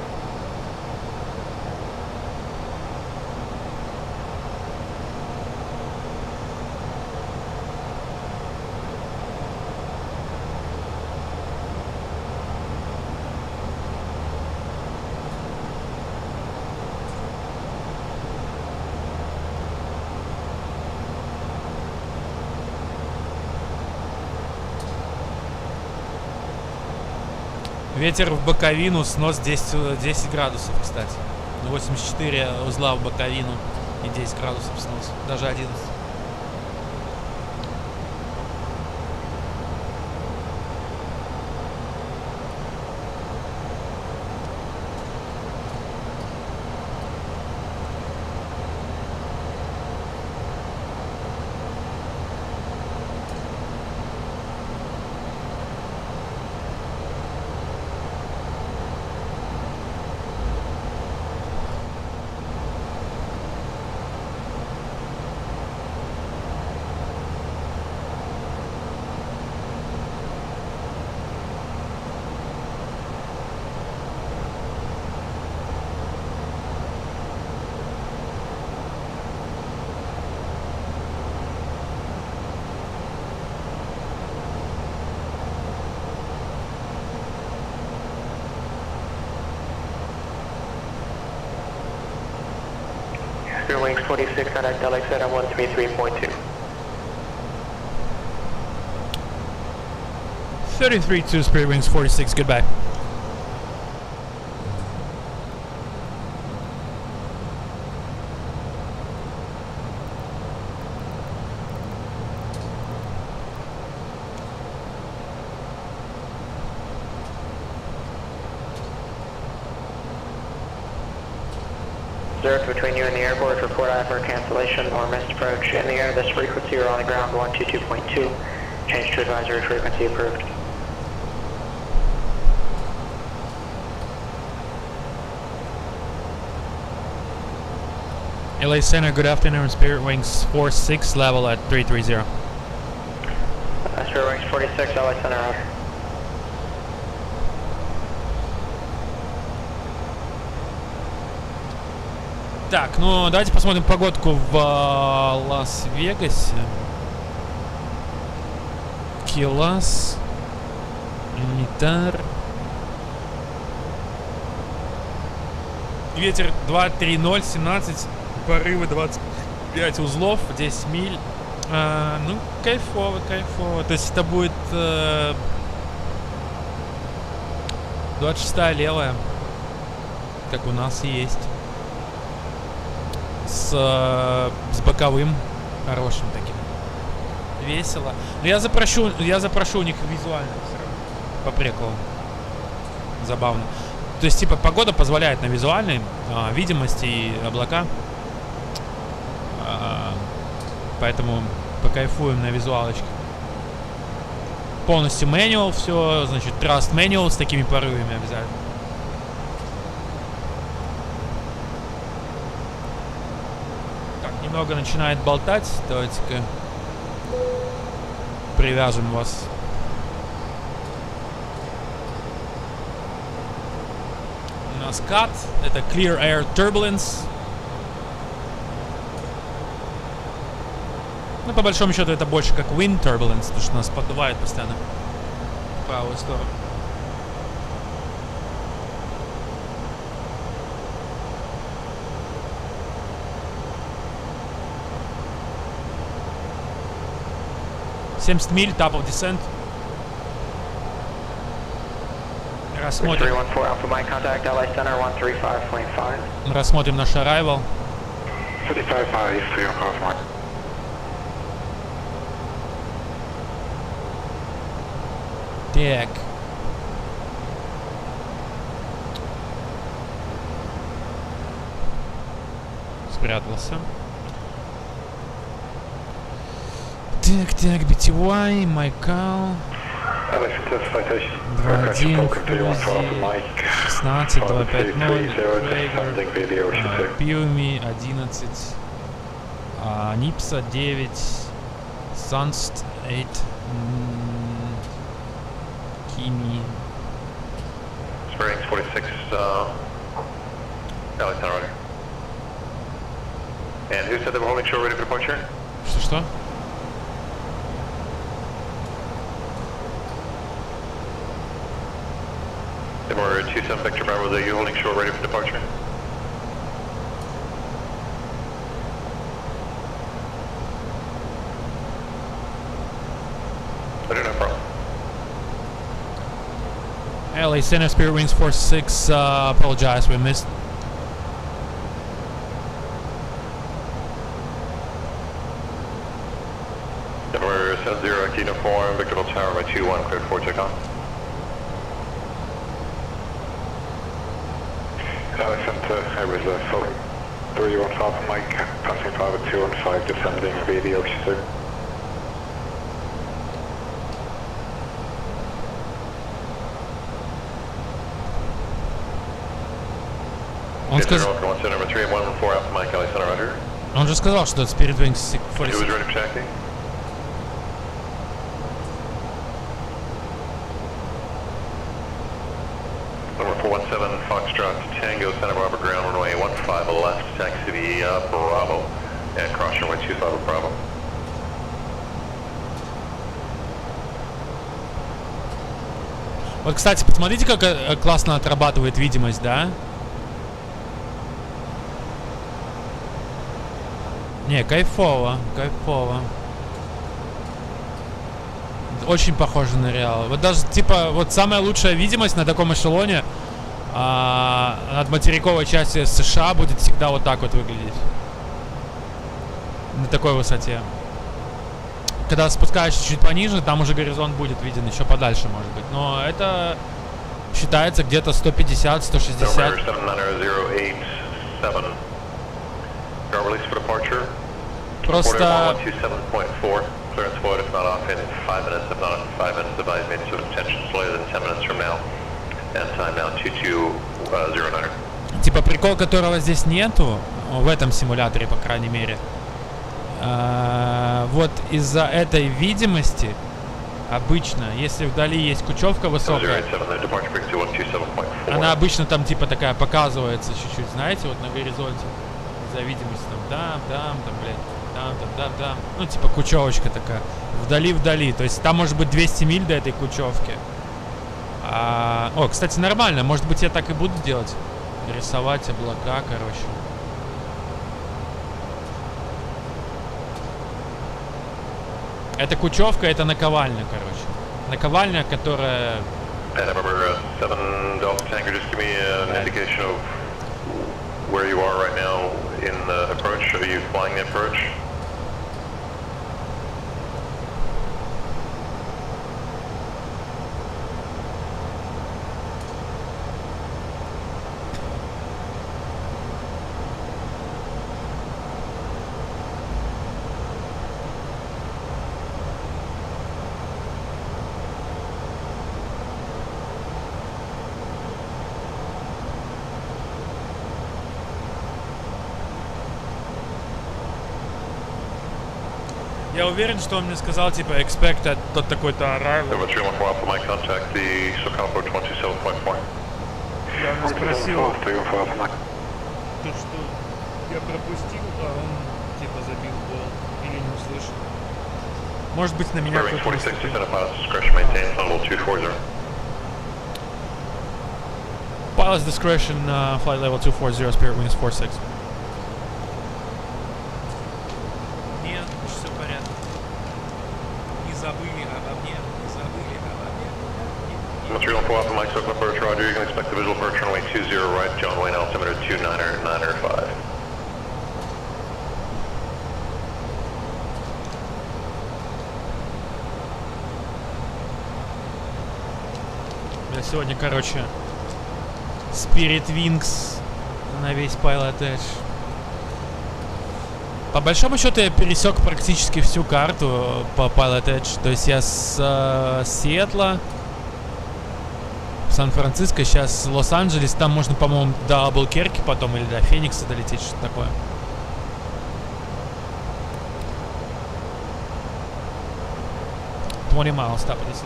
Ветер в боковину, снос 10 градусов, кстати. 84 узла в боковину и 10 градусов снос. Даже 11. Spirit Wings 46, contact LX at 133.2. 33-2 Spirit Wings 46, goodbye. Observed between you and the airport, report IFR cancellation or missed approach in the air. This frequency or on the ground 122.2. Change to advisory frequency approved. LA Center, good afternoon. Spirit Wings 46, level at 330. Spirit Wings 46, LA Center out. Так, ну давайте посмотрим погодку в Лас-Вегасе. Килас, Митар. Ветер 230, 17, порывы 25 узлов, 10 миль. Ну, кайфово, кайфово. То есть это будет 26-я левая, как у нас есть. С боковым хорошим таким. Весело. Но я запрошу у них визуально все равно. По приколу. Забавно. То есть, типа, погода позволяет на визуальной видимости и облака. Поэтому покайфуем на визуалочке. Полностью manual все, значит, thrust manual с такими порывами обязательно. Так, немного начинает болтать. Давайте-ка привяжем вас. У нас CAT, это Clear Air Turbulence. Ну, по большому счету, это больше как wind turbulence, потому что нас поддувает постоянно в правую сторону. $70 миль, top of descent. Рассмотрим. Рассмотрим наш arrival. 55.5, Так. Спрятался. Так, BTY, Майкал. 2.1, Фузи, 16, 2.5.0, Крейгер, Пиуми, 11, Нипса, 9, Санст, 8, Кими. Springs 46, Alexander Roger. And who said they were holding shore ready for departure? Что? We're 27 Victor Bravo, are you holding shore ready for departure? No problem. LA Center Spirit Wings 46, apologize, we missed. We're 70 Kilo 4, Victor Tower by 21, cleared for takeoff. Center, I was full 31 Alpha Mike, passing 5 at 215, descending via the ocean, sir. Он сказал, он же сказал, что это Spirit Wings 46. Number 417 Foxtrot Tango Santa Barbara ground runway 15 left, taxi to Bravo, and cross runway 25 Bravo. Вот, кстати, посмотрите, как классно отрабатывает видимость, да? Не, кайфово, кайфово. Очень похоже на реал. Вот даже, типа, вот самая лучшая видимость на таком эшелоне над материковой части США будет всегда вот так вот выглядеть. На такой высоте. Когда спускаешься чуть пониже, там уже горизонт будет виден еще подальше, может быть. Но это считается где-то 150-160. Просто... Типа прикол, которого здесь нету, в этом симуляторе, по крайней мере. Вот из-за этой видимости обычно, если вдали есть кучевка высокая, она обычно там типа такая показывается чуть-чуть, знаете, вот на горизонте. За видимость там, там, блядь, там. Ну, типа кучевочка такая. Вдали. То есть там может быть 200 миль до этой кучевки. О, кстати, нормально. Может быть, я так и буду делать. Рисовать облака, короче. Это кучевка, это наковальня, короче. Наковальня, которая... Where you are right now in the approach? Are you flying the approach? Я уверен, что он мне сказал, типа, expected тот такой-то arrival. Я он спросил, то, что я пропустил, а он, типа, забил гол или не слышу. Может быть, на меня Wings кто-то 46, наступил. descend pilot's discretion, maintain level 240. Pilot's discretion, flight level 240, Spirit Wings 46. Нет, все в порядке. Не забыли обо мне, не забыли обо мне. 314 Alpha Mike, Circle approach, Roger. You can expect the visual approach runway 20 right, John Wayne altimeter 29905. Я сегодня, короче, Spirit Wings на весь PilotEdge. По большому счету я пересек практически всю карту по PilotEdge. То есть я с Сиэтла, Сан-Франциско, сейчас Лос-Анджелес. Там можно, по-моему, до Албукерки потом или до Феникса долететь, что-то такое. Twenty miles, stop at this.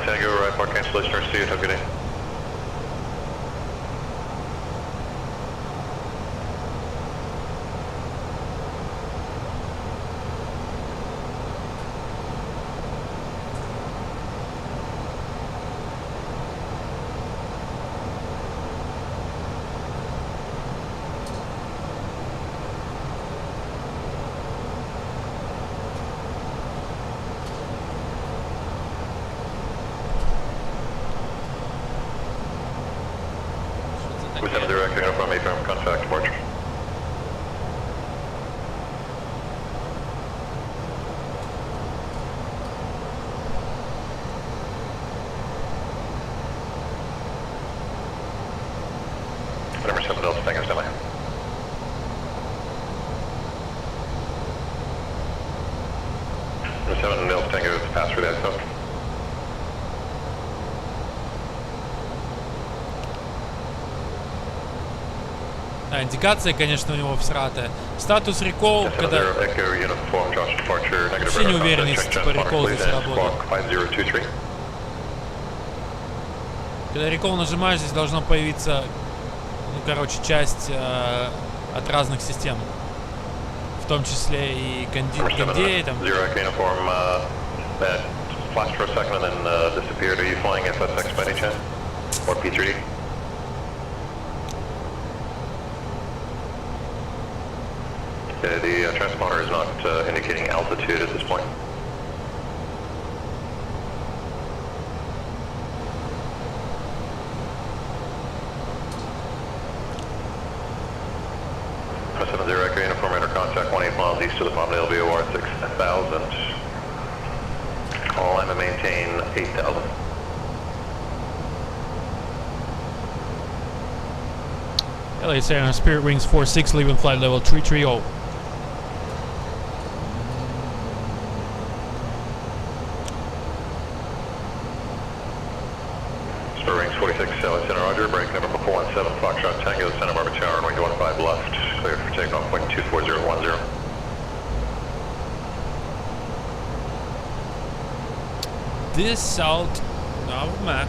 Tango, right, park cancellation, or see you, have a good day. Lieutenant Director, uniform AFM, contact departure. Number 7 Delta, Tango, stand by. Number 7 Delta, Tango, pass through that zone. А, индикация, конечно, у него всратая. Статус рекол, когда... Вообще не уверен, если типа рекол здесь работает. Когда рекол нажимаешь, здесь должно появиться, ну, короче, часть от разных систем. В том числе и кондей, там. Flashed for a second and then disappeared. Are you flying SSX by any chance? Or P3D? The transponder is not indicating altitude at this point. Seven zero Echo uniform enter contact 18 miles east of the Palmdale VOR 6000. Climb and maintain 8000. LA Center, Spirit Wings 46, leaving flight level 330. Spirit Wings 46, LA Center, Roger. Break number 417, Foxtrot Tango, Santa Barbara Tower, runway 15 left. Cleared for takeoff, point 24010. This south of Mac.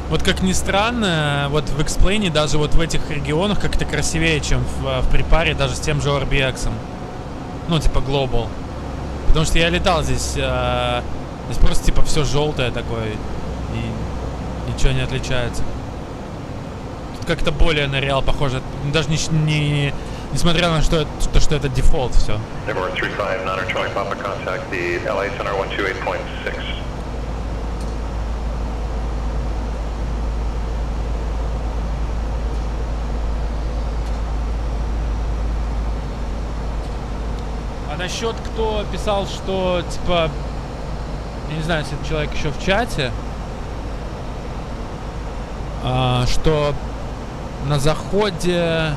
Вот как ни странно, вот в X-Plane даже вот в этих регионах как-то красивее, чем в припаре даже с тем же RBX. Ну, типа Global. Потому что я летал здесь, здесь просто типа все желтое такое, и ничего не отличается. Тут как-то более на реал похоже, даже несмотря на что это дефолт, все. А насчет кто писал, что типа, я не знаю, если этот человек еще в чате, что на заходе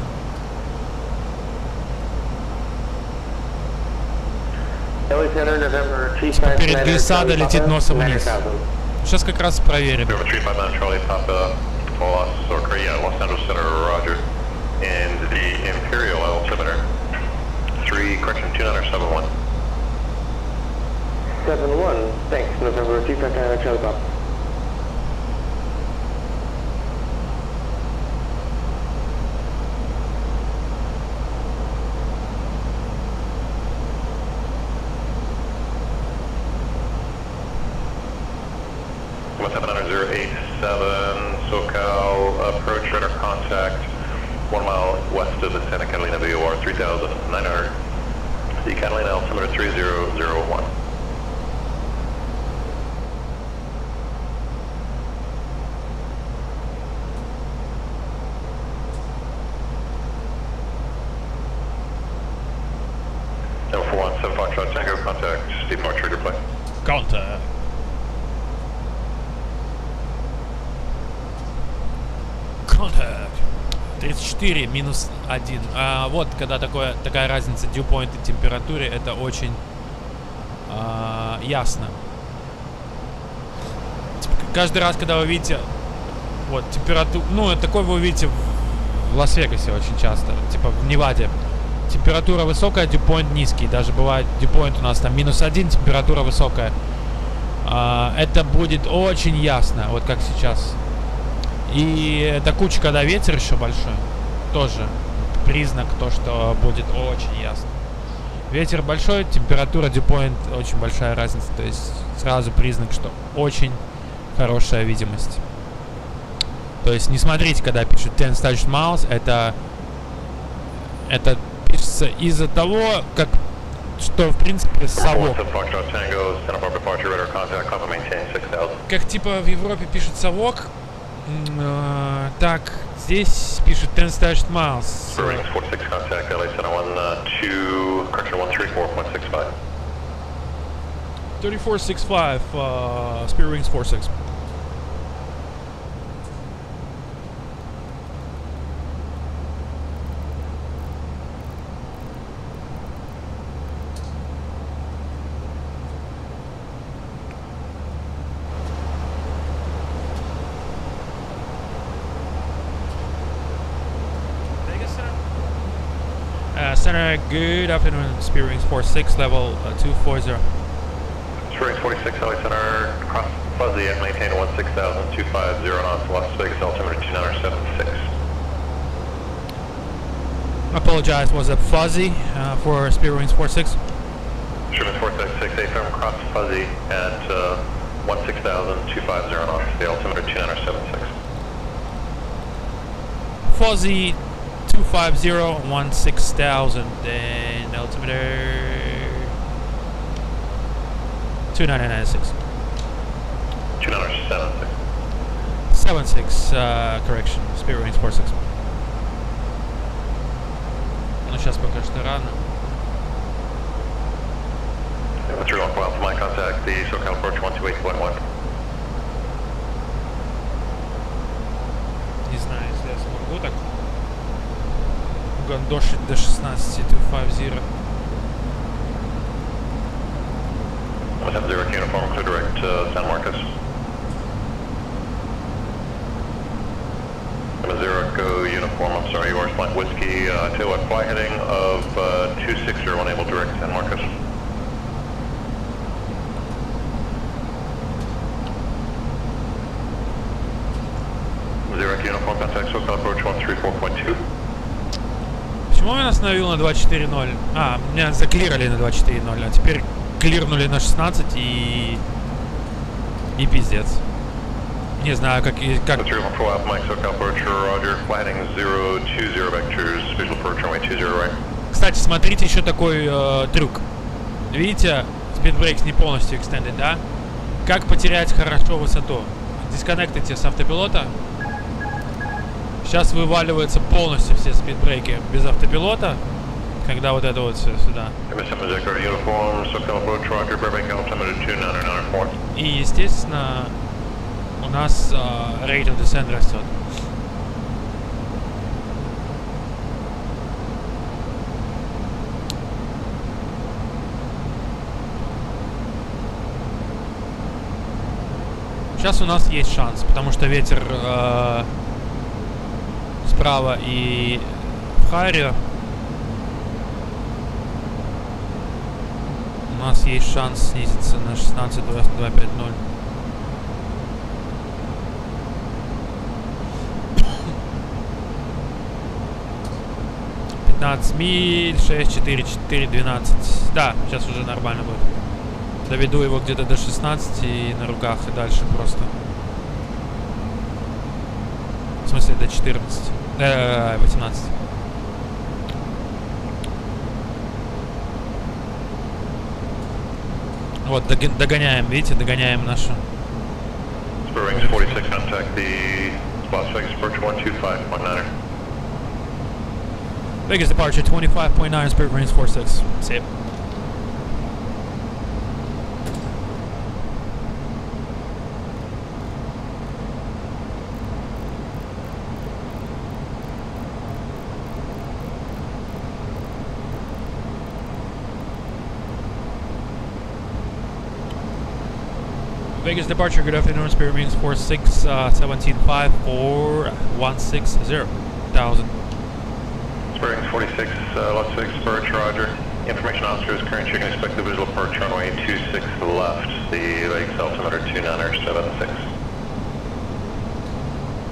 перед глиссадой летит носом вниз. Сейчас как раз проверим. And the Imperial altimeter 3, correction 2971. 71, thanks, November 359 Charlie Pop. SoCal approach radar contact 1 mile west of the Santa Catalina VOR 3900. The Catalina altimeter 3001. No 417 Foxtrot Tango contact Steve Mark trigger play. Contact. Contact. 34 минус 1. Вот когда такая разница dew point и температуре, это очень ясно. Каждый раз, когда вы видите вот температуру, ну такой вы увидите в Лас-Вегасе очень часто, типа в Неваде. Температура высокая, dew point низкий. Даже бывает dew point у нас там минус 1, температура высокая. Это будет очень ясно, вот как сейчас. И до кучи, когда ветер еще большой, тоже признак то, что будет очень ясно. Ветер большой, температура dew point очень большая разница. То есть сразу признак, что очень хорошая видимость. То есть не смотрите, когда пишут 10 statute miles, это пишется из-за того, что в принципе совок. Как типа в Европе пишут совок, так здесь пишут 10 statute miles. 3465, Spirit Wings 46. Center, good afternoon, Spirit Wings 46, level 240. Spirit Wings 46, LA Center, cross fuzzy at maintain 16,000, 250 knots, Las Vegas altimeter 2976. Apologize, was it fuzzy for Spirit Wings 46? Spirit Wings 466, AFM cross fuzzy at 16,000, 250 knots, the altimeter 2976. Fuzzy 250, 16,000, and altimeter 2996. 2976. 76, correction, Spirit Wings 46. Ну, сейчас пока что рано. What's your long for my contact, the SoCal approach 128.1. Не знаю, если я смогу так гандошить до 16, 250. 170 uniform, clear direct San Marcos. 0 go uniform, I'm sorry, yours flight whiskey, tail what fly heading of 260, unable direct San Marcos. Zero uniform, contact SoCal approach 134.2. Почему меня остановил на 240? Меня заклирали на 240, а теперь клирнули на 16 и пиздец. Не знаю, как... Кстати, смотрите еще такой трюк. Видите, speed brakes не полностью extended, да? Как потерять хорошо высоту? Дисконнектите с автопилота. Сейчас вываливаются полностью все спидбрейки без автопилота, когда вот это вот все сюда. И естественно у нас rate of descent растет. Сейчас у нас есть шанс, потому что ветер справа и в Харе. У нас есть шанс снизиться на 16.250. 15 миль, 6, 4, 4, 12. Да, сейчас уже нормально будет. Доведу его где-то до 16 и на руках, и дальше просто. В смысле, до 14. 18. Вот, догоняем, видите, догоняем нашу. Spurwings 46, contact the SpaceX approach 125.9. Vegas departure 25.9, Spirit Marines 46. See it. Vegas departure, good afternoon, Spirit Marines 46, 17.5, 4160,000. Spurwings 46, Las Vegas approach, roger. Information officer is current. You can expect the visual approach runway 26 left. The Vegas altimeter 2976.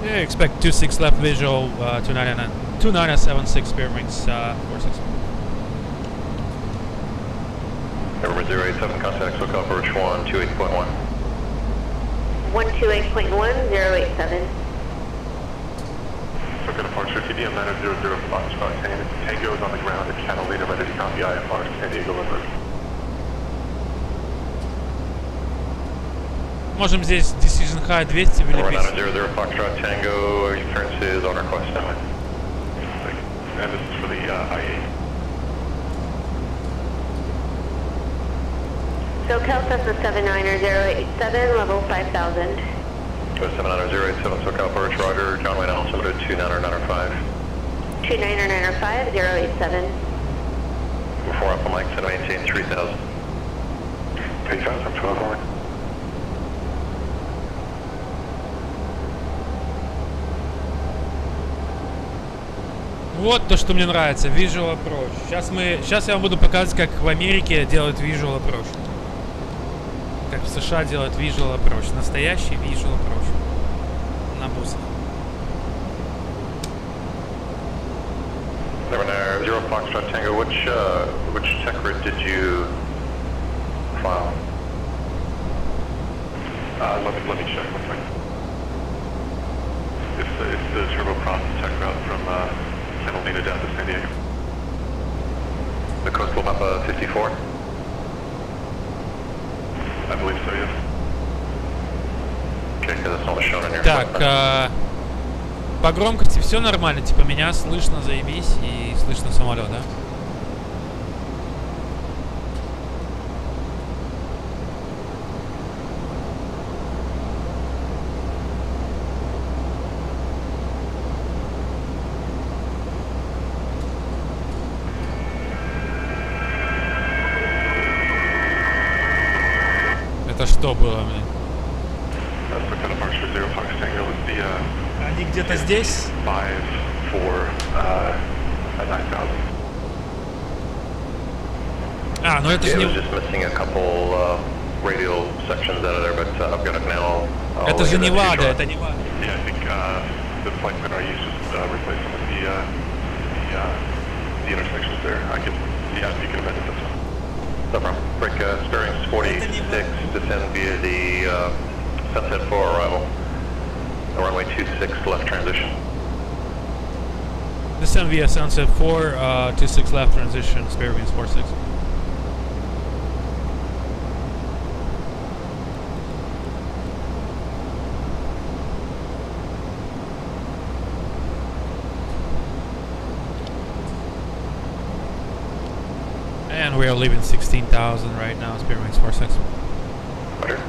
Yeah, expect 26 left visual, 2976, Spirit Marines 46. November 087, contact SoCal approach 128.1. 128.1, 087. Circuit departure, TDM 900 Foxtrot, Tango is on the ground at channel leader, ready to copy IFR, San Diego River. Можем здесь Decision High 200 We're влепить. 900 Foxtrot Tango, your clearance is on request now. And this is for the I-8. SoCal Cessna 79087, level 5000. 79087, SoCal approach, roger. John Wayne altimeter 2995. 29905, 087. Before Alpha Mike, set maintain 3000. 3000, 12 on. Вот то, что мне нравится, Visual Approach. Сейчас я вам буду показывать, как в Америке делают Visual Approach. Как в США делают Visual Approach. Настоящий Visual Approach. На бусах. Zero Foxtrot Tango, which tech grid did you file? Let me check one second. It's the turboprop tech route from Catalina down to San Diego. The coastal mapa 54? I believe so, yes. Okay, because it's not shown in your Так, по громкости все нормально, типа меня слышно, заебись, и слышно самолет, да? Это что было, блин? Они где-то здесь? 5, 4, 9000. А, ну это же Yeah, не... it was just missing a couple radial sections out of there, but I've got it now. Это же не Вада, это не Вада. Yeah, I think the flight plan I used just replaced some of the intersections there. I could, yeah, you can amend it this one. No problem. Break Spurwings 46, descend via the Sunset 4 arrival. Runway 26 left transition. Descend via Sunset 4, 26 left transition, Spirit Marines 46. And we are leaving 16,000 right now, Spirit Marines 46. Roger.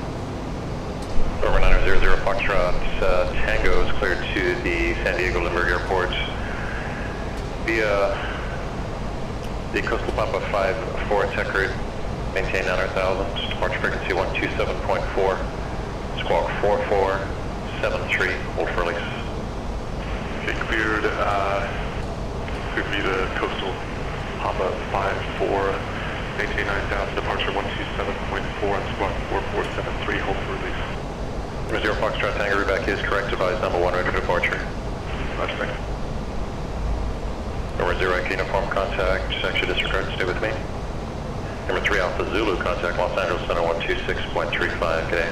Over 900 Foxtrot Tango is cleared to the San Diego Lindbergh Airport via the Coastal Papa 5-4 tech route. Maintain 900,000, departure frequency 127.4. Squawk 4473, hold for release. Okay, cleared. Could be the coastal Papa 54, maintain 9000, departure 127.4 on squawk 4473, hold for release. Number 0 Foxtrot Tango, reback is correct, advise number 1 ready for departure. Roger, thanks. Number 0 Yankee uniform contact, section disregard, stay with me. Number 3 Alpha Zulu contact, Los Angeles Center 126.35, good day.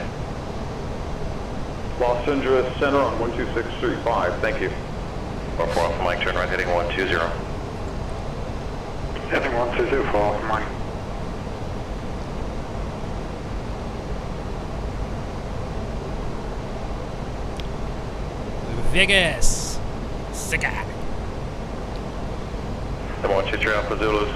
Los Angeles Center on 12635, thank you. 4 Alpha Mike, turn right heading 120. Heading 120, 4 Alpha Mike. Vegas. Sika. Number 123 Alpha Zulus,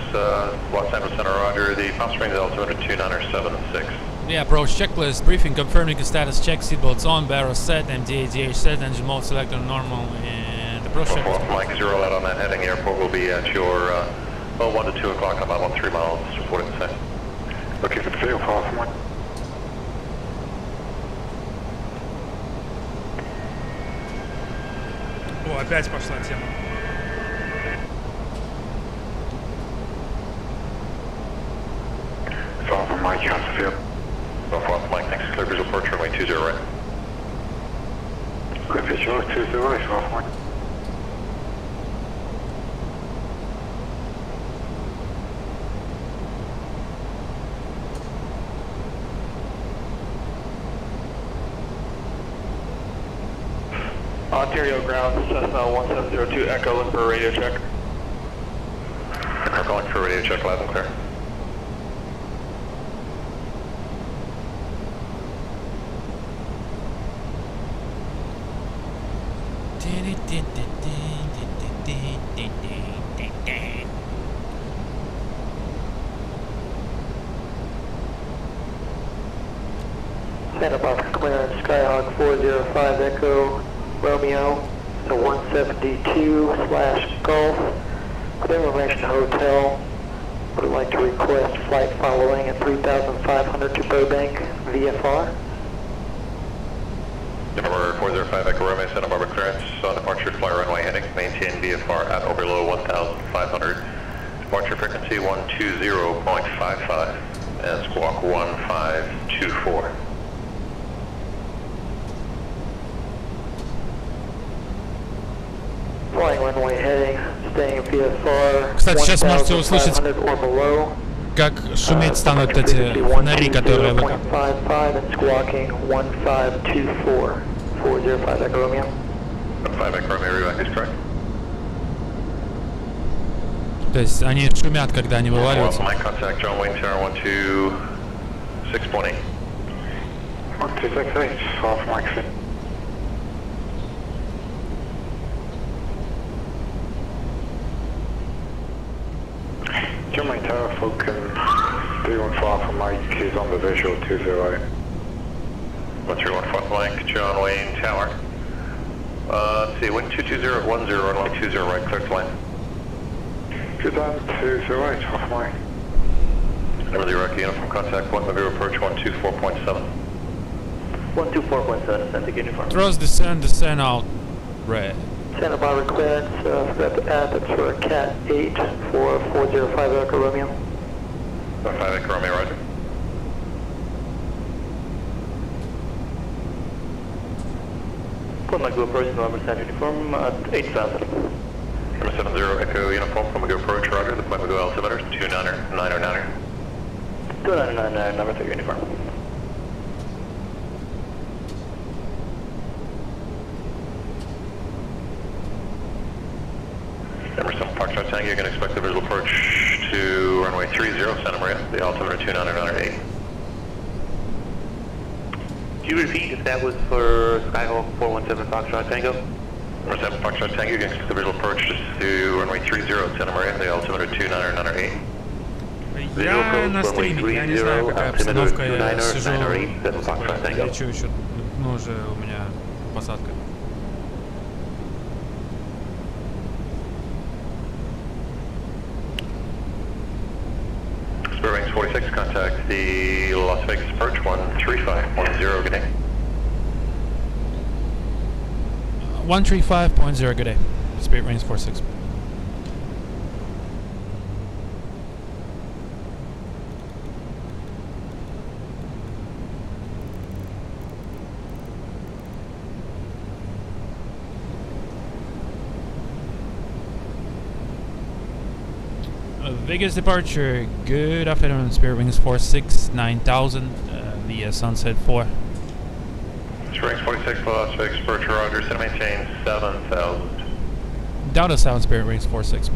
Los Angeles Center, roger. The Palm Springs altimeter 2976. Yeah, approach checklist, briefing, confirming status check, seatbelts on, barrels set, MDA set, engine mode selector normal, and approach checklist. Mike 0 out on that heading. Airport will be at your 1 to 2 o'clock, about 13 miles, reporting the same. Okay, for the field, Alpha Mike. О, опять пошла тема. Alpha Mike, how's the field? Alpha Mike, thanks. Clear visual approach runway 20 right. Clear visual 20 right, Alpha Mike. Ontario ground, Cessna 1702 Echo, looking for a radio check. We're calling for radio check, loud and clear. Santa Barbara clearance, Skyhawk 405 Echo Romeo, so 172/Golf, clear information hotel. Would like to request flight following at 3,500 to Burbank, VFR. Number 405 Echo Romeo, Santa Barbara clearance, on departure, fly runway heading, maintain VFR at or below 1,500. Departure frequency 120.55 and squawk 1524. Flying runway heading, staying VFR Кстати, сейчас можете услышать, 1,500 or below. как шуметь станут эти фонари, которые вы... 120.55 and squawking 1524. 405 Echo Romeo. 5 Echo Romeo, reback is correct. То есть они шумят, когда они вываливаются. My contact, John Wayne Tower 126.8. 1268, Alpha Mike. John Wayne Tower, Falcon 315 Alpha Mike is on the visual 208. 1315 Mike, John Wayne Tower. Let's see, wind 220 at 10, runway 20 right, clear to land. Good on 208, Alpha Mike. Number 0 Rocky uniform contact, point Magoo approach 124.7. 124.7, Santa uniform. Thrust descend out, red. Santa Barbara clearance, that's for Cat 8 for 405 Echo Romeo. 5 Echo Romeo, roger. Point Magoo approach, November Santa uniform, 8,000. Number 70 Echo uniform, point Magoo approach, roger. The point Magoo altimeter 299er. 299, number 3 uniform. Number 7 Foxtrot Tango, you can expect the visual approach to runway 30 Santa Maria, the altimeter 299er. Could you repeat if that was for Skyhawk 417 Foxtrot Tango? Number 7 Foxtrot Tango, you can expect the visual approach to runway 30 Santa Maria, the altimeter 299er. Я на стриме, я не знаю, какая обстановка, я сижу, лечу еще, ну уже у меня посадка. Fairbanks 46, contact the Las Vegas approach 13510, good day. 135.0, good day. Spirit Wings 46. Vegas departure. Good afternoon, Spirit Wings 46, 9000 via Sunset 4. Spirit Wings 46, Las Vegas departure, Roger, set maintain 7000. Down to 7, Spirit Wings 46.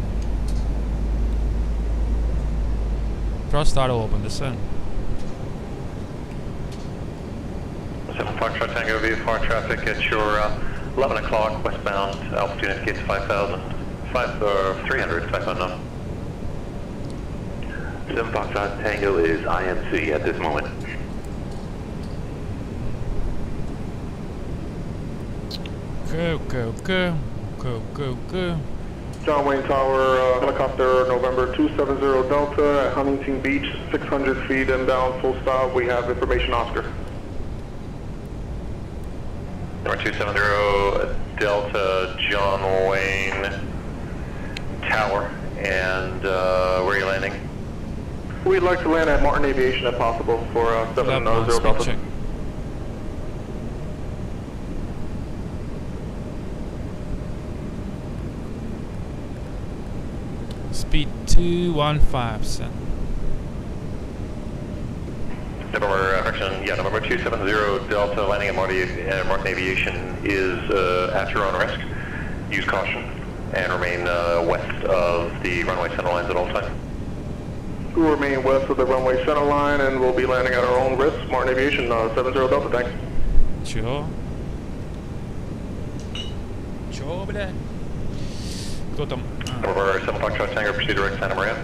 Thrust throttle open, descent. 7 Foxtrot Tango VFR traffic at your 11 o'clock westbound altitude indicates 300, 5 unknown. 7 Foxtrot Tango is IMC at this moment. Go, go, go. Go, go, go. John Wayne Tower, helicopter November 270 Delta at Huntington Beach, 600 feet inbound, full stop. We have information, Oscar. Number 270 Delta, John Wayne Tower, and where are you landing? We'd like to land at Martin Aviation if possible for 700 Delta. Check. Speed 215. November 270 Delta landing at Martin Aviation is at your own risk. Use caution and remain west of the runway center lines at all times. We'll remain west of the runway center line and we'll be landing at our own risk. Martin Aviation 70 Delta, thanks. Sure. Sure over there. Кто там? Over 7 Foxtrot Tango, proceed direct Santa Maria.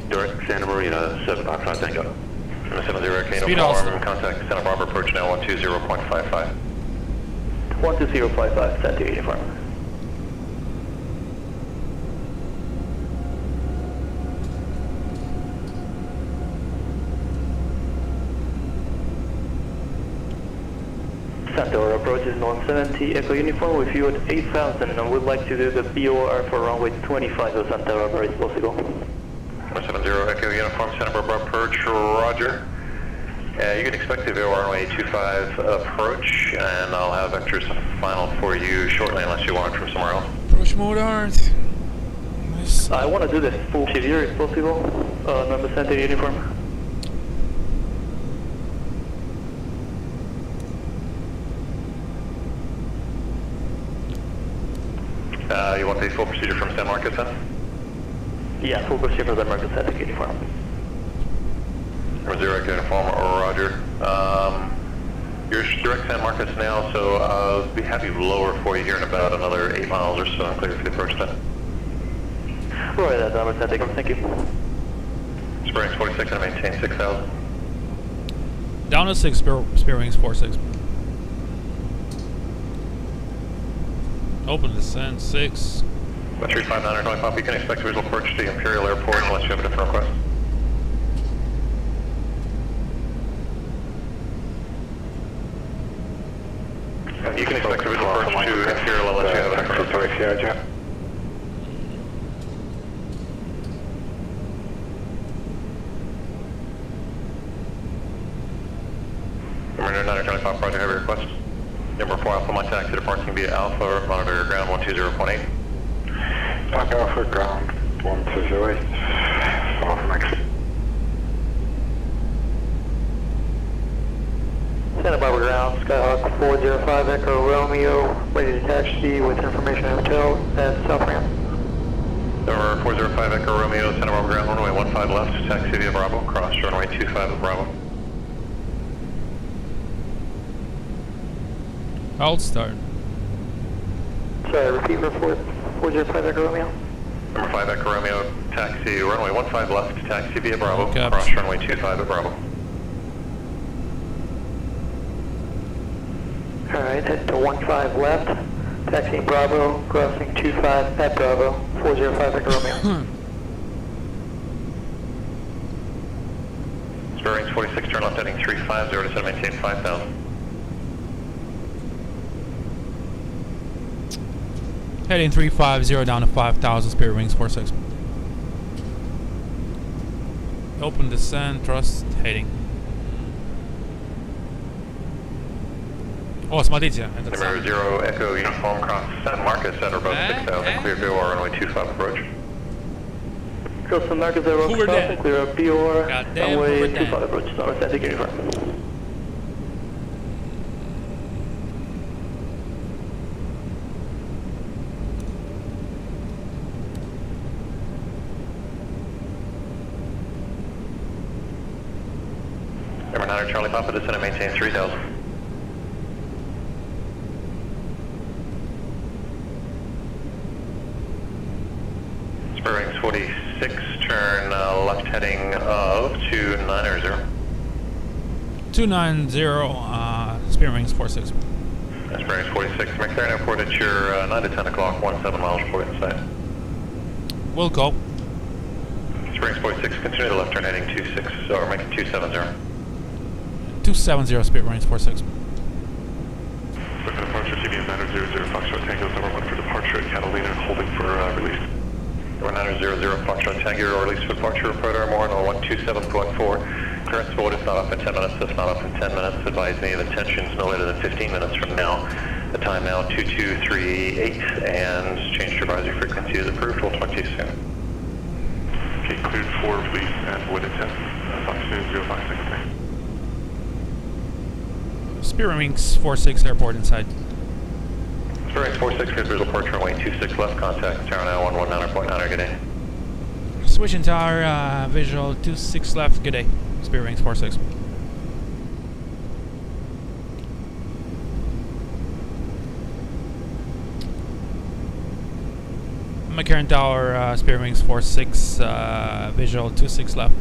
Direct Santa Maria, 7 Foxtrot Tango. 70 Speed Canadian contact Santa Barbara approach now 120.55. 120.55, Santa Uniform. Centaur approaches 170 Echo Uniform with you at 8000 and would like to do the BOR for runway 25 of Centaur, very possible. 170 Echo Uniform, Santa Barbara approach, roger. You can expect the VOR runway 25 approach, and I'll have vectors final for you shortly unless you want it from somewhere else. Approach mode Earth. I want to do the full severe if possible, number Centaur Uniform. You want the full procedure from San Marcos then? Yeah, full procedure from San Marcos, Centaur Uniform. Number 0 Echo Uniform, roger. You're direct San Marcos now, so I'll be happy to lower for you here in about another 8 miles or so and clear for the approach then. Roy, that's number Centaur, thank you. Springs 46 and maintain 6,000. Down to 6, Spirit Wings 46. Open descent 6. 359 25, you can expect visual approach to the Imperial Airport unless you have a different request. You can expect a visual approach to Imperial unless you have a different request. Number 925, Project, have a request. Number 4 Alpha, my taxi departing via Alpha, monitor ground 120.8. Back Alpha, ground 120.8. Off next. Santa Barbara ground, Skyhawk 405 Echo Romeo, ready to taxi with information hotel at South Ramp. Number 405 Echo Romeo, Santa Barbara ground, runway 15 left, taxi via Bravo, cross runway 25 at Bravo. I'll start. Sorry, repeat report. 405 Echo Romeo. Number 5 Echo Romeo, taxi runway 15 left, taxi via Bravo, Okay. cross runway 25 at Bravo. Alright, head to 15 left, taxiing Bravo, crossing 25 at Bravo, 405 Echo Romeo. Springs 46, turn left heading 350 to maintain 5,000. Heading 350 down to 5,000, Spirit Wings 46. Open descent, thrust, heading. О, смотрите, этот Number 0 Echo Uniform Cross San Marcos at or above 6,000, clear VOR runway 25 approach. Cross San Marcos, 0 Hoover crossing, Dan. clear VOR, Goddamn runway Hoover Dan. 25 approach, on static uniform. Number 9 Charlie Papa, descend and maintain 3,000. Spirit Wings 46, turn left heading of 290. 290, Spirit Wings 46. Spirit Wings 46, McLaren Airport at your 9 to 10 o'clock, 17 miles report inside. We'll go. Spirit Wings 46, continue the left turn heading 26, or make it 270. 270, Spirit Wings 46. Look at departure, TBM 900 Foxtrot Tango, number 1 for departure at Catalina, holding for release. Number 900 Foxtrot Tango, release for departure, report more on 127.4. Clearance void is not up in 10 minutes, if not up in 10 minutes, advise me of intentions no later than 15 minutes from now. The time now 2238, and change to advisory frequency is approved, we'll talk to you soon. Okay, cleared for release and wind intent, Fox 056. Spirit Wings 46, airport inside. Spirit Wings 46, cleared visual departure runway 26 left, contact tower now 119.9, good day. Switching tower, visual 26 left, good day. Spirit Wings 46. McCarran Tower, Spirit Wings 46, visual 26 left.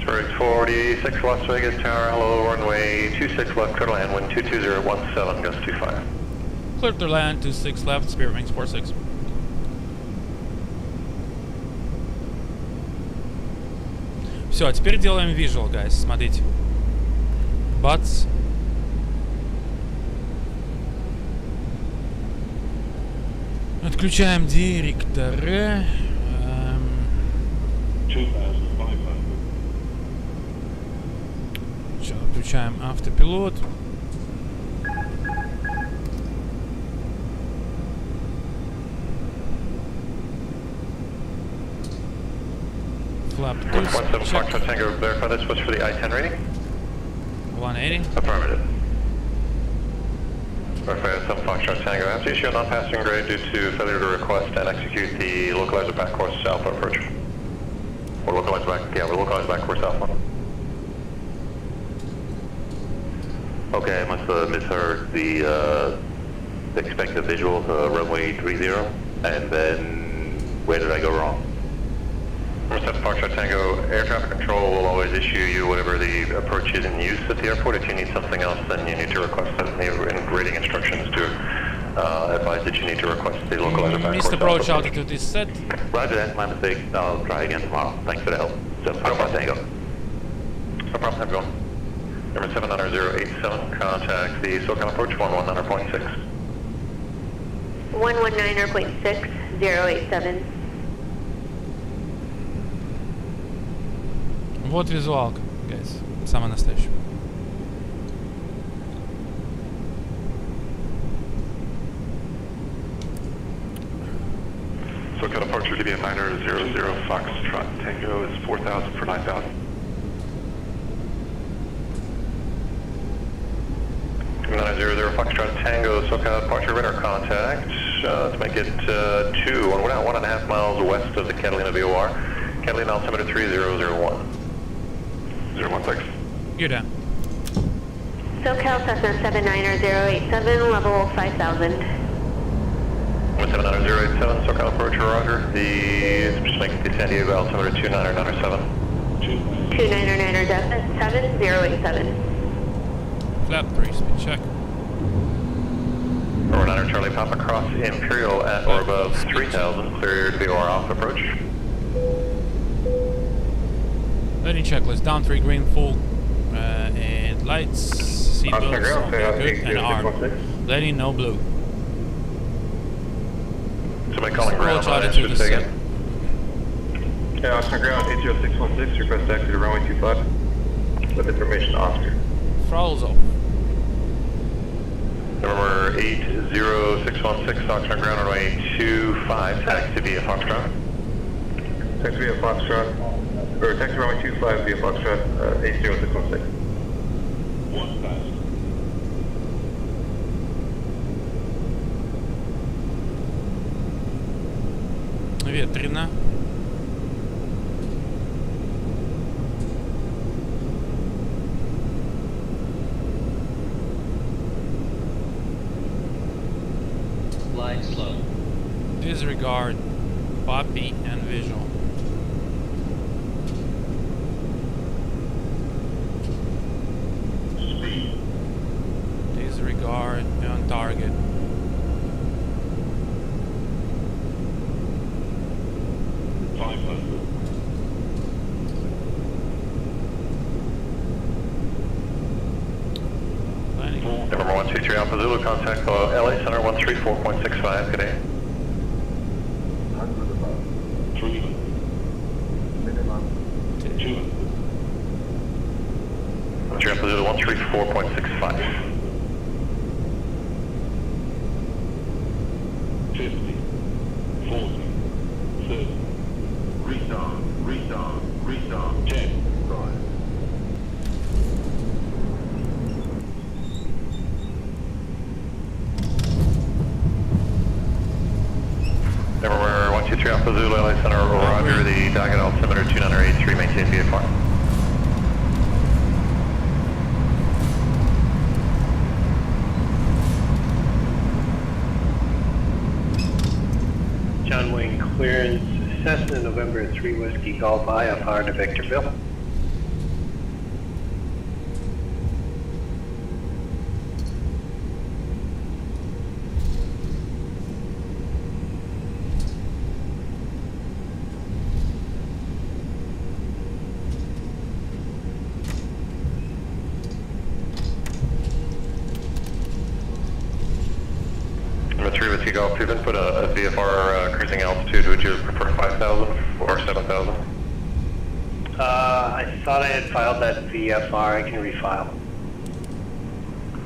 Spirit Wings 46, Las Vegas Tower, hello, runway 26 left, clear to land, wind 22017, gust 25. Clear to land, 26 left, Spirit Wings 46. Все, теперь делаем visual, guys, смотрите. Бац. Отключаем директора. Сейчас отключаем автопилот. Flap 17 Foxtrot Tango, verify this was for the I-10 rating? 180. Affirmative. Verify 7 Foxtrot Tango, have to issue a non-passing grade due to failure to request and execute the localizer back course alpha approach. Or localize back, yeah, we're localized back course alpha. Okay, I must have misheard the expected visual to runway 30, and then where did I go wrong? Number 7 Foxtrot Tango, air traffic control will always issue you whatever the approach is in use at the airport. If you need something else, then you need to request that in the grading instructions to advise that you need to request the localizer back Missed course approach alpha. altitude is set. Roger that, my mistake. I'll try again tomorrow. Thanks for the help. 7 Foxtrot Tango. No problem, have a good one. Number 79087, contact the SoCal approach 119.6. 119.6, 087. Вот визуалка, guys. Самая настоящая. SoCal departure to be a 900 Foxtrot Tango is 4,000 for 9,000. 900 Foxtrot Tango, SoCal departure radar contact. Let's make it 1.5 miles west of the Catalina VOR. Catalina altimeter 3001. 016. You're down. SoCal Cessna 79087, level 5000. 79087, SoCal approach, roger. Just make it the San Diego altimeter 29907. 29907, 087. Flap 3, speed check. Rover 9 Charlie Papa cross Imperial at or above 3000, cleared VOR off approach. Landing checklist, down 3 green, full, and lights, seatbelts, okay, good, and arm. Landing no blue. Somebody calling ground on altitude it, is say set. again. Yeah, Oscar ground 80616, request taxi to runway 25. With information Oscar. Throttles off. Number 80616, Oxford ground runway 25, taxi via Foxtrot. Taxi via Foxtrot, or taxi runway 25 via Foxtrot, 80616. Ветрено. Flying slow. Disregard Poppy and visual. Disregard on target. Number 123 Alpha Zulu, contact LA Center 134.65, good day. Three Alpha Zulu 134.65. 50, 40, 30, restart, check, right. Number 123 Alpha Zulu, LA Center, roger, the target altimeter 2983, maintain VFR. John Wayne clearance, Cessna November 3 Whiskey Golf IFR to Victorville. Number 3 Whiskey Golf, you've input a VFR cruising altitude, would you prefer 5,000 or 7,000? I thought I had filed that VFR. I can refile.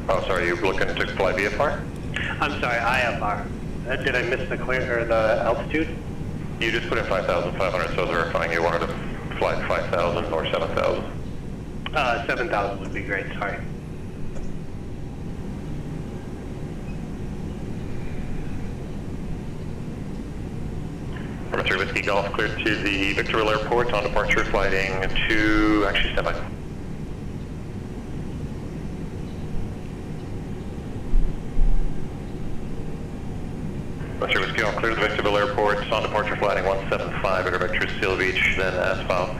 Oh, sorry, you're looking to fly VFR? I'm sorry, IFR. Did I miss the clear or the altitude? You just put in 5,500, so I was verifying you wanted to fly 5,000 or 7,000. 7,000 would be great. Sorry. Number 3 Whiskey Golf, cleared to the Victorville Airport on departure, flighting to, actually stand by. Number 3 Whiskey Golf, cleared to the Victorville Airport on departure, flighting 175, vector Seal Beach, then asphalt.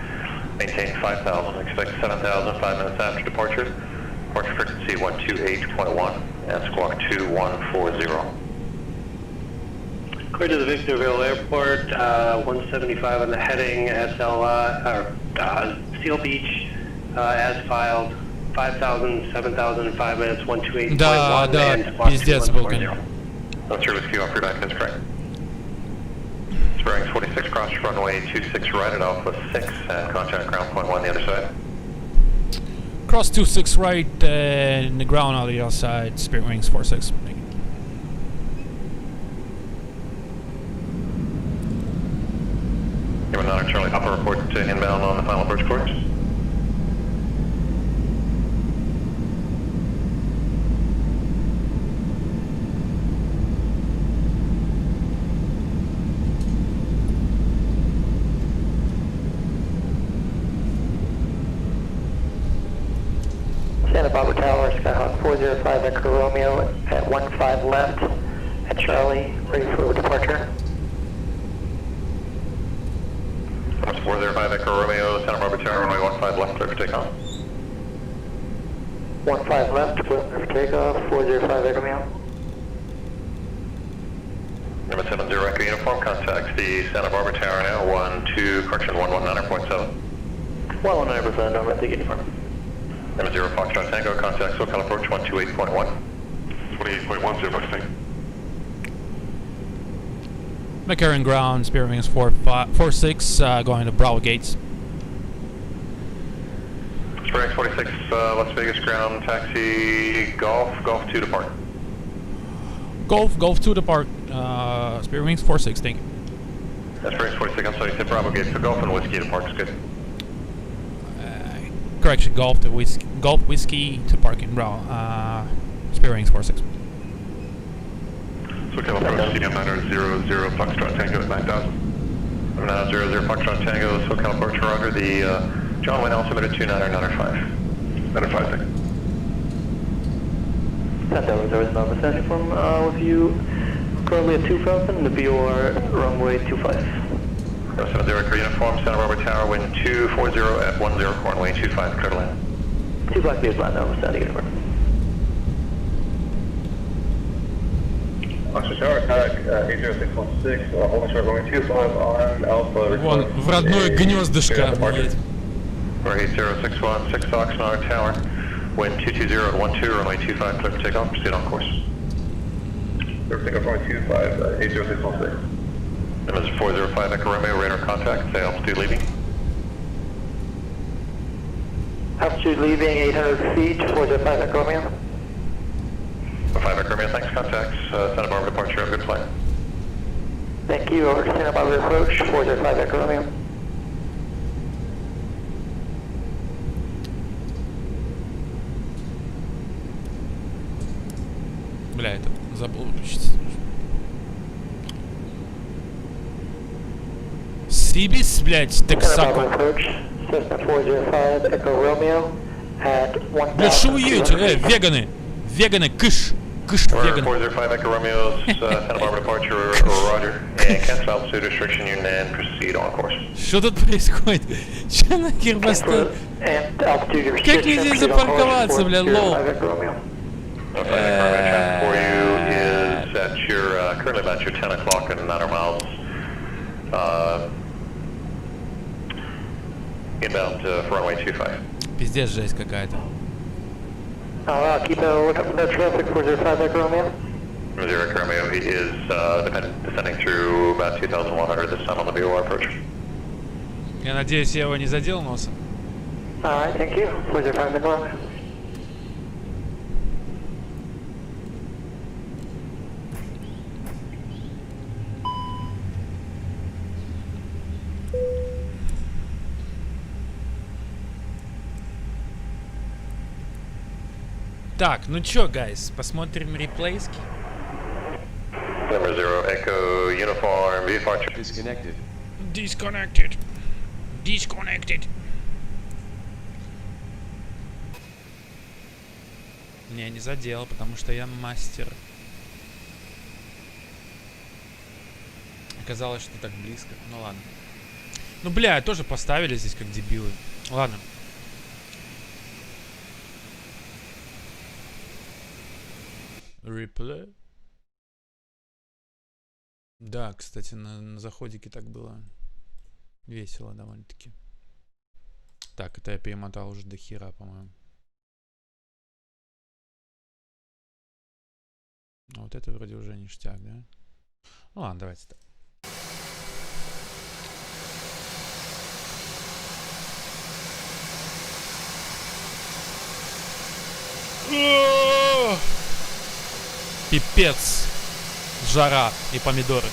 Maintain 5,000, expect 7,000, 5 minutes after departure. Departure frequency 128.1 and squawk 2140. Clear to the Victorville Airport, 175 on the heading, Seal Beach, as filed, 5,000, 7,000, 5 minutes, 128.1, and squawk пиздец был, конечно. That's your whiskey off your back, that's correct. Bearings 46, cross runway 26 right at Alpha 6, and contact ground point 1 the other side. Cross 26 right, in the ground on the other side, Spirit Wings 46. Given 9 Charlie, Papa report to inbound on the final approach course. Santa Barbara Tower, Skyhawk 405 Echo Romeo at 15 left at Charlie, ready for departure. 405 Echo Romeo, Santa Barbara Tower, runway 15 left, clear for takeoff. 15 left, clear for takeoff, 405 Echo Romeo. Number 70 Echo Uniform, contacts the Santa Barbara Tower now, 119.7. 119%, number at the uniform. Number 0 Foxtrot Tango, contact SoCal approach 128.1. 28.10, Fox Tango. McCarran ground, Spirit Wings 46, going to Bravo Gates. Spirit Wings 46, Las Vegas ground, taxi, Golf 2 depart. Golf 2 depart, Spirit Wings 46, thank you. That's Spirit Wings 46, I'm sorry, you said Bravo Gates, so Golf and Whiskey depart is good. Correction, Golf Whiskey to parking, Bravo, Spirit Wings 46. So come approach CM900 Foxtrot Tango at 9,000. 900 Foxtrot Tango, SoCal approach Roger, the John Wayne altimeter 29905. 905, thank you. 10,000, there is no message from with you. Currently at 2000, the VOR runway 25. 70 Record Uniform, Santa Barbara Tower, wind 240 at 10, runway 25, clear to land. 25 meters land now, Santa Uniform. Oxford Tower, attack 80616, hold short runway 25 on Alpha. Вон, в родное гнездышко, блядь. For 80616, Oxnard Tower, wind 220 at 12, runway 25, clear for takeoff, proceed on course. Clear for takeoff, runway 25, 80616. Numbers 405 Echo Romeo, radar contact, say altitude leaving. Altitude leaving 800 feet, 405 Echo Romeo. 5 Echo Romeo, thanks, contacts, Santa Barbara departure, have a good flight. Thank you, over to Santa Barbara approach, 405 Echo Romeo. Бля, это забыл выключить. Сибис, блядь, Тексако. Бля, шо вы едете? Веганы! Веганы, кыш! Кыш, веганы! 405 Echo Romeo, Santa Barbara departure, Roger, and cancel altitude restriction unit and proceed on course. Что тут происходит? Чё нахер поставил? Как мне здесь запарковаться, бля, лол? For you is at your, currently about your 10 o'clock and 9 miles. Inbound for runway 25. Пиздец, жесть какая-то. Keep a lookout for that traffic, 405 Echo Romeo. 0 Echo Romeo, he is descending through about 2,100 this time on the VOR approach. Я надеюсь, я его не задел носом. Alright, thank you. 405 Echo Romeo. Так, ну чё, гайс, посмотрим реплейски. Number 0 Echo Uniform departure. Disconnected. Disconnected. Disconnected. Не, не задел, потому что я мастер. Оказалось, что так близко. Ну ладно. Ну бля, тоже поставили здесь как дебилы. Ладно. Реплей. Да, кстати, на заходике так было весело довольно-таки. Так, это я перемотал уже до хера, по-моему. А вот это вроде уже ништяк, да? Ну ладно, давайте так. Пипец. Жара и помидоры.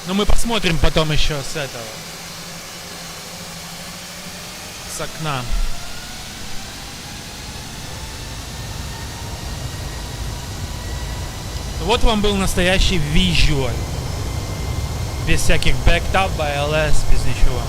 Но мы посмотрим потом еще с этого. С окна. Вот вам был настоящий визуал. Без всяких бэктап, БЛС, без ничего.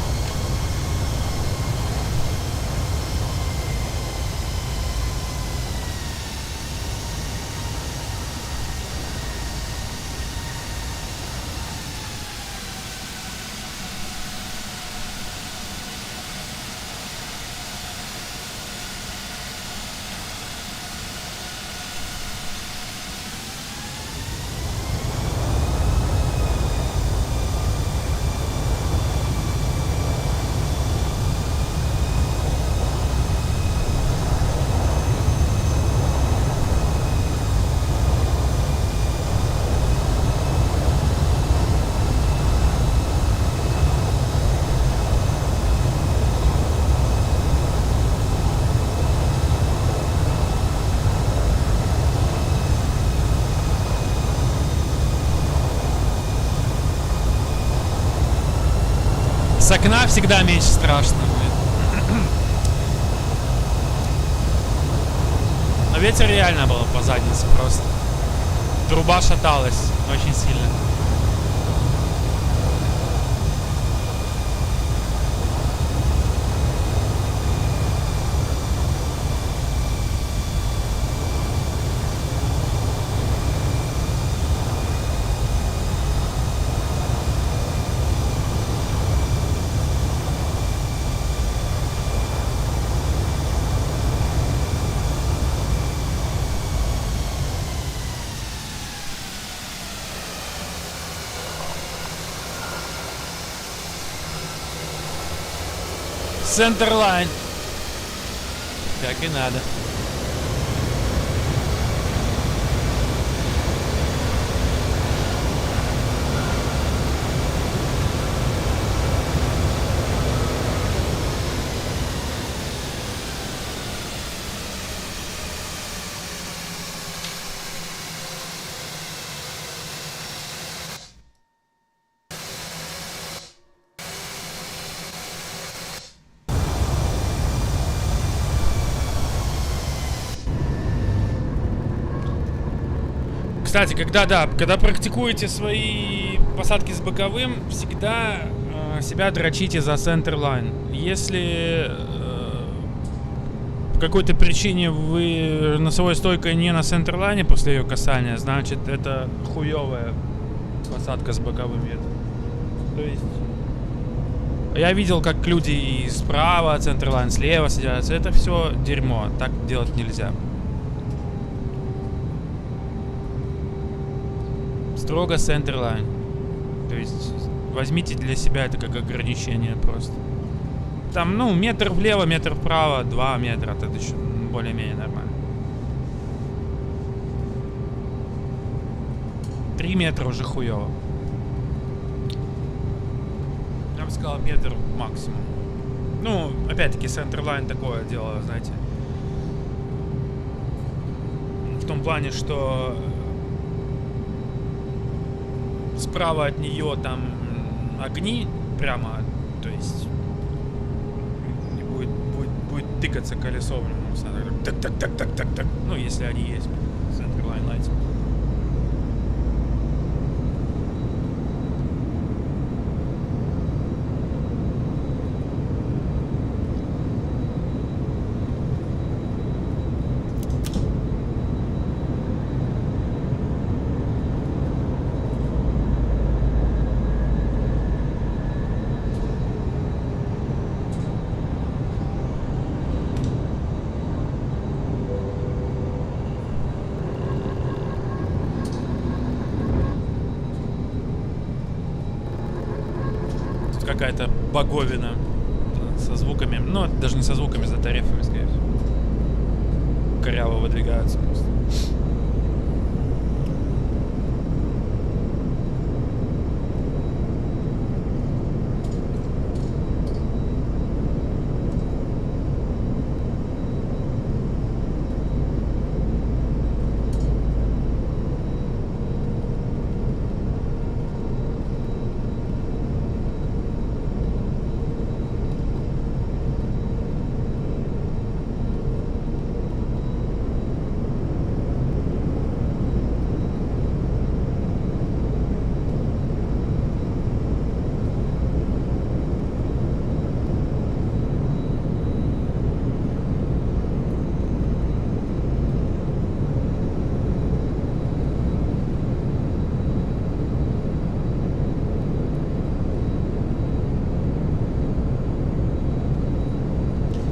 С окна всегда меньше страшно, блин. Но ветер реально был по заднице просто. Труба шаталась очень сильно. Центрлайн. Как и надо. Кстати, когда практикуете свои посадки с боковым, всегда себя дрочите за центрлайн. Если по какой-то причине вы носовой стойкой не на центрлайне после ее касания, значит это хуевая посадка с боковым ветром. То есть я видел, как люди и справа центрлайн, слева садятся. Это все дерьмо. Так делать нельзя. Строго центрлайн. То есть возьмите для себя это как ограничение просто. Там, ну, метр влево, метр вправо, 2 метра. Это еще более-менее нормально. 3 метра уже хуево. Я бы сказал, метр максимум. Ну, опять-таки, центрлайн такое дело, знаете. В том плане, что справа от нее там огни прямо, то есть будет тыкаться колесо в нем. Так. Ну, если они есть. Centerline lights. Какая-то боговина со звуками, ну, даже не со звуками, за тарифами, скорее всего. Коряво выдвигаются просто.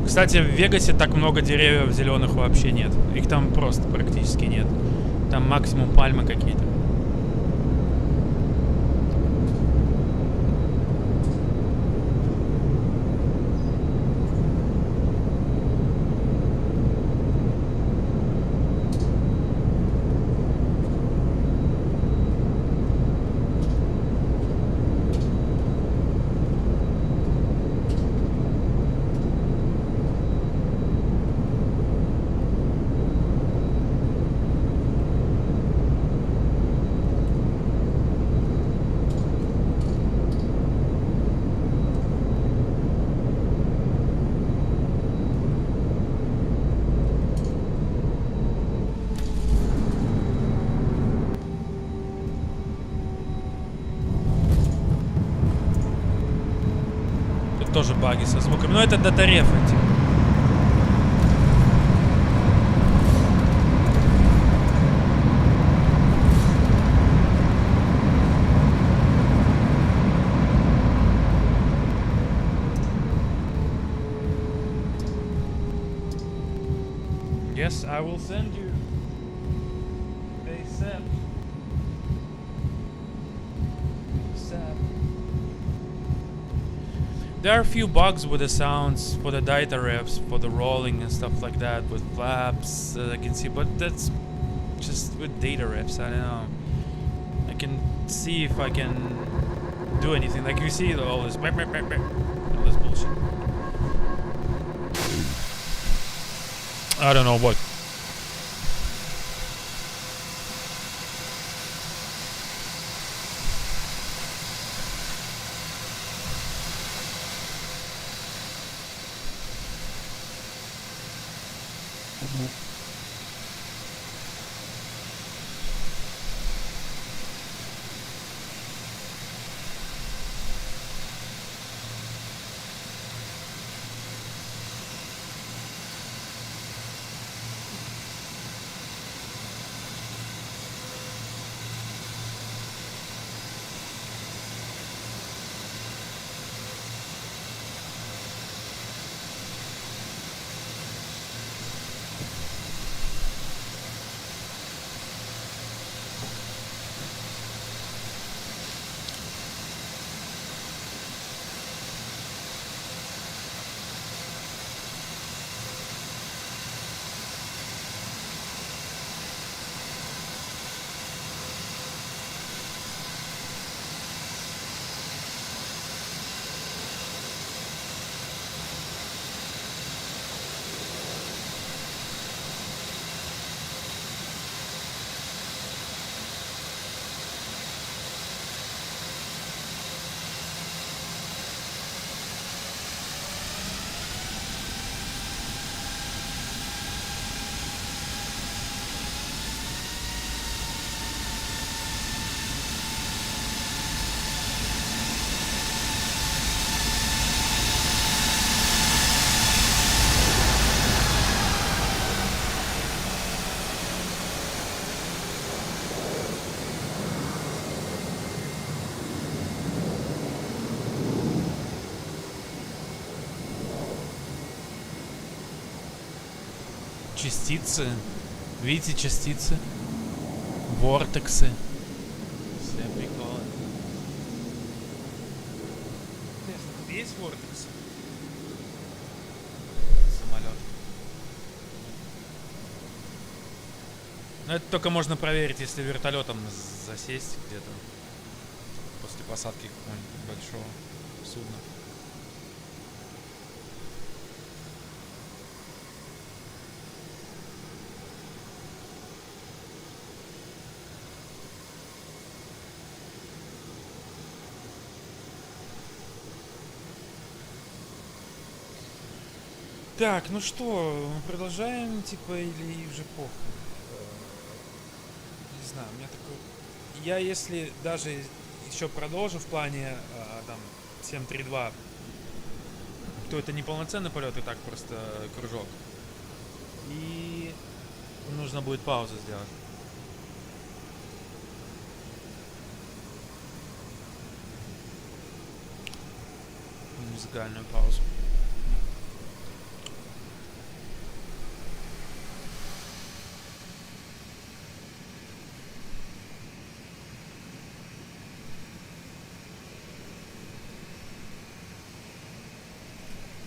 Кстати, в Вегасе так много деревьев зеленых вообще нет. Их там просто практически нет. Там максимум пальмы какие-то. Тут тоже баги со звуком. Но это датарефы. Типа. Yes, I will send you. They said. There are a few bugs with the sounds for the data refs, for the rolling and stuff like that, with flaps that I can see, but that's just with data refs. I don't know. I can see if I can do anything. Like you see all this, all this bullshit. I don't know what. Частицы. Видите частицы? Вортексы. Все приколы. Есть вортекс? Самолет. Но это только можно проверить, если вертолетом засесть где-то. После посадки какого-нибудь большого судна. Так, ну что, мы продолжаем, типа, или уже похуй? Не знаю, у меня такой... Я, если даже еще продолжу в плане, там, 732, то это не полноценный полет, и так просто кружок. И нужно будет паузу сделать. Музыкальную паузу.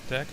Так.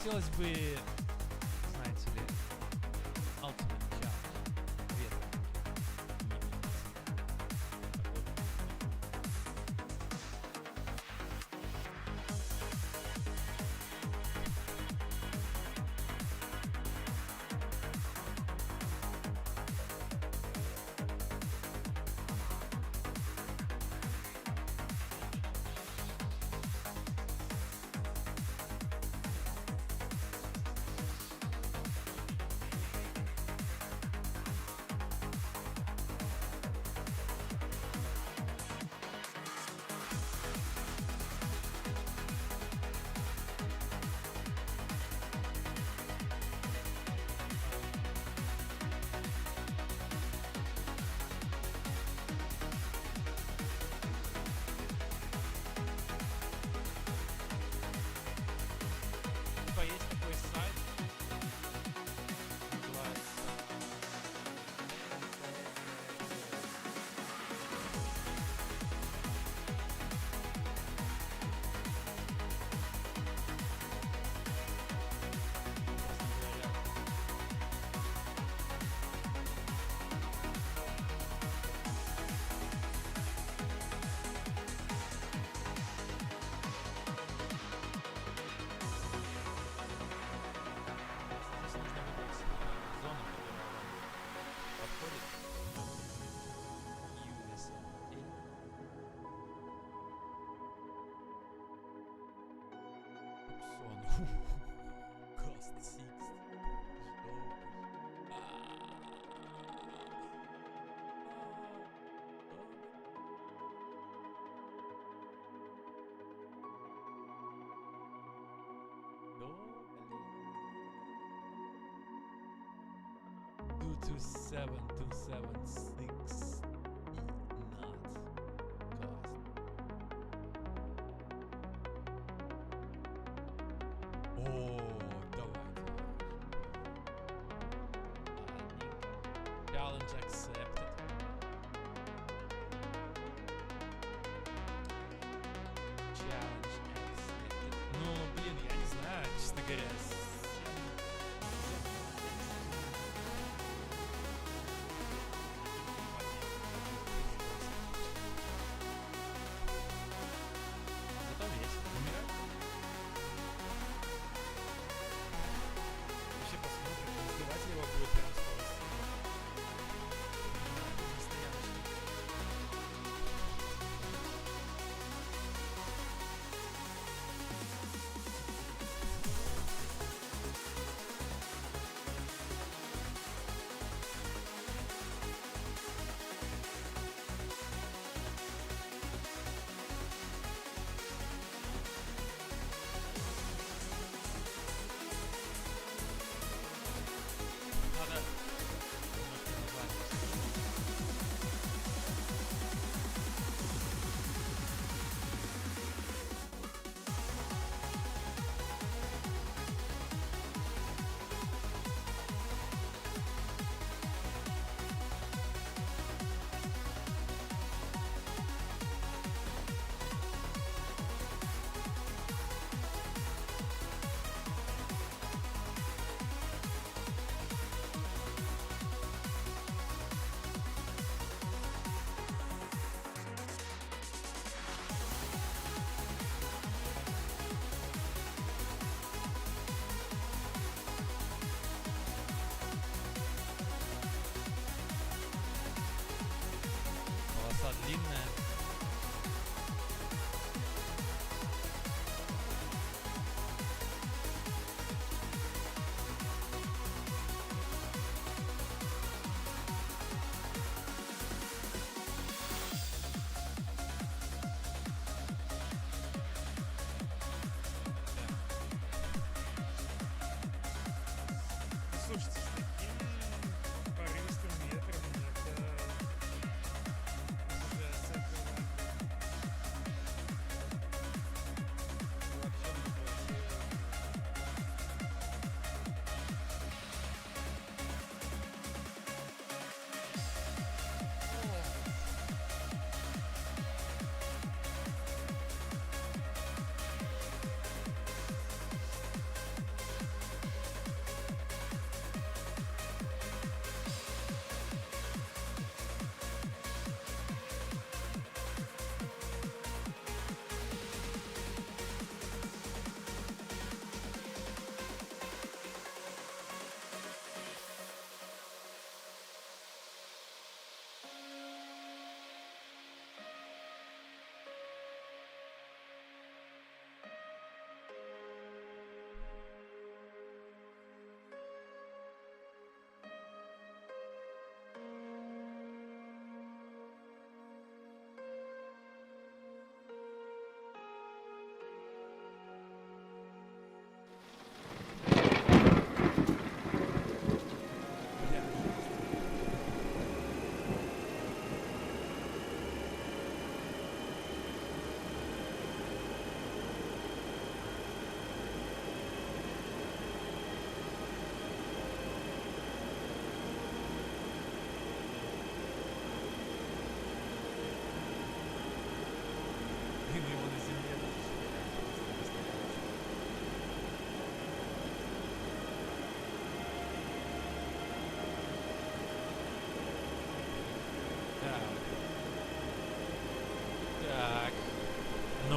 хотелось бы, знаете ли, Ultimate Challenge. Ветер. Есть такой сайт, называется зона, которая вам подходит. USA. Cost 60. Two to 7276 knots cost. Давайте. Challenge accepted. Challenge accepted. Ну, блин, я не знаю, честно говоря. Зато весело. Умирать? Вообще посмотрим, сбивать его будет прям скорость.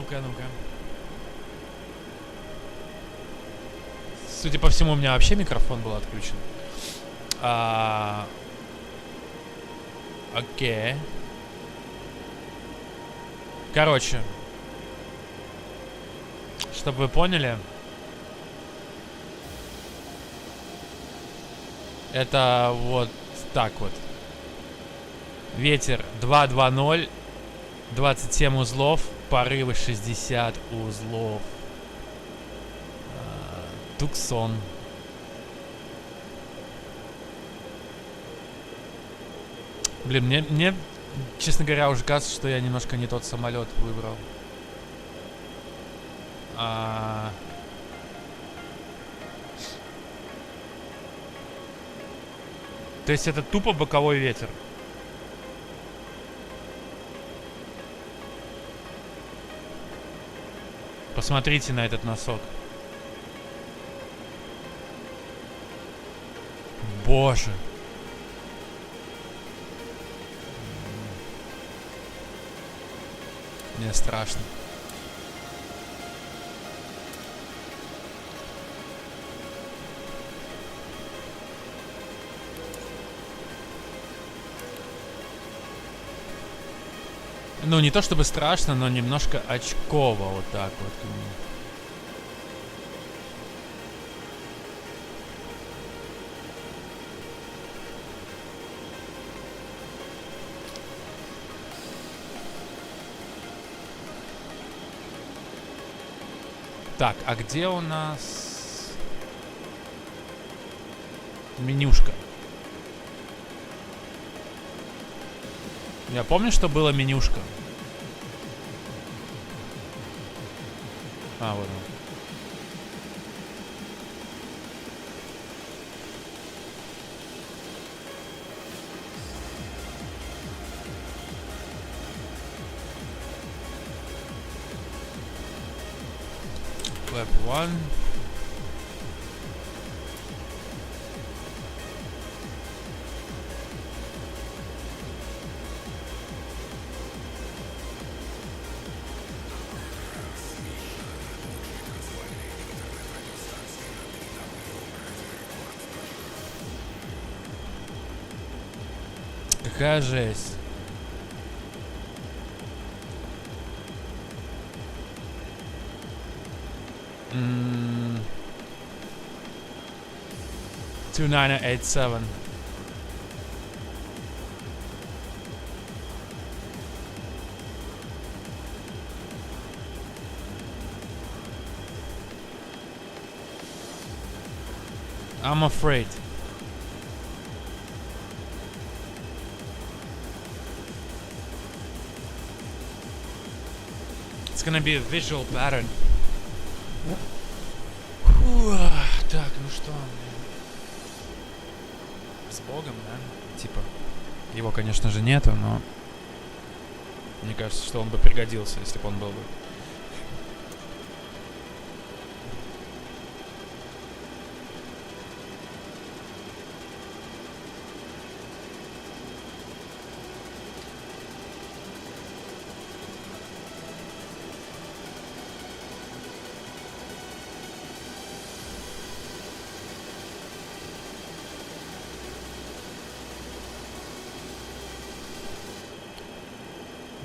Ну-ка, ну-ка. Судя по всему, у меня вообще микрофон был отключен. Окей. Короче. Чтобы вы поняли. Это вот так вот. Ветер 220. 27 узлов. Порывы 60 узлов. Туксон. Блин, мне, честно говоря, уже кажется, что я немножко не тот самолет выбрал. То есть это тупо боковой ветер. Посмотрите на этот носок. Боже. Мне страшно. Ну, не то чтобы страшно, но немножко очково вот так вот. Так, а где у нас менюшка? Я помню, что было менюшка. А, вот он. Lap 1. Какая жесть. Mm. 2987. I'm afraid. It's gonna be a visual pattern. Фу, так, ну что, с Богом, да? Типа, его, конечно же, нету, но мне кажется, что он бы пригодился, если бы он был бы.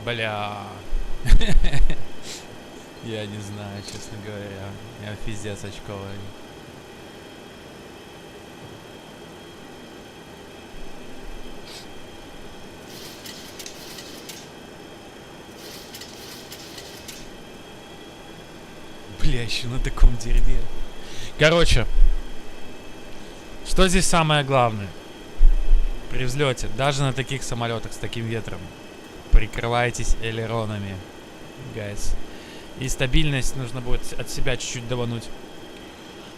Бля. Я не знаю, честно говоря. Я пиздец очковый. Бля, еще на таком дерьме. Короче. Что здесь самое главное? При взлете, даже на таких самолетах с таким ветром, прикрывайтесь элеронами, guys. И стабильность нужно будет от себя чуть-чуть давануть.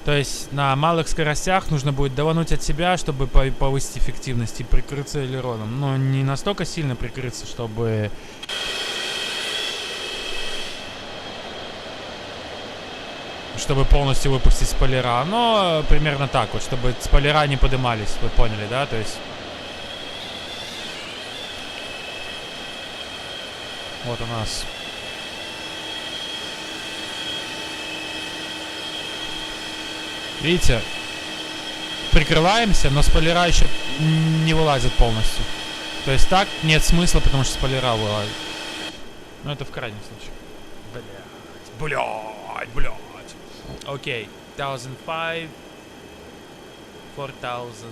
То есть на малых скоростях нужно будет давануть от себя, чтобы повысить эффективность и прикрыться элероном. Но не настолько сильно прикрыться, чтобы... чтобы полностью выпустить спойлера. Но примерно так вот, чтобы спойлера не поднимались. Вы поняли, да? То есть... Вот у нас Видите? Прикрываемся, но спойлера еще не вылазят полностью. То есть так нет смысла, потому что спойлера вылазят. Но это в крайнем случае. Блять. Окей. 1005. 4100.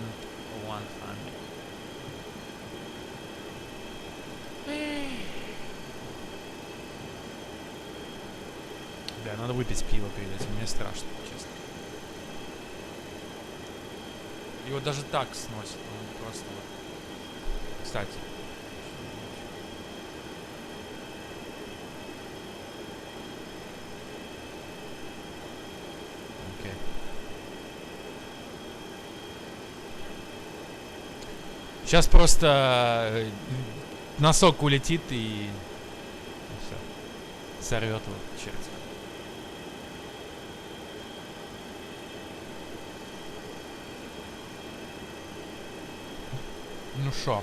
Бля, надо выпить пиво перед этим. Мне страшно, честно. Его даже так сносит. Он просто... Кстати. Окей. Сейчас просто носок улетит и все. Сорвет его, черт. Ну шо?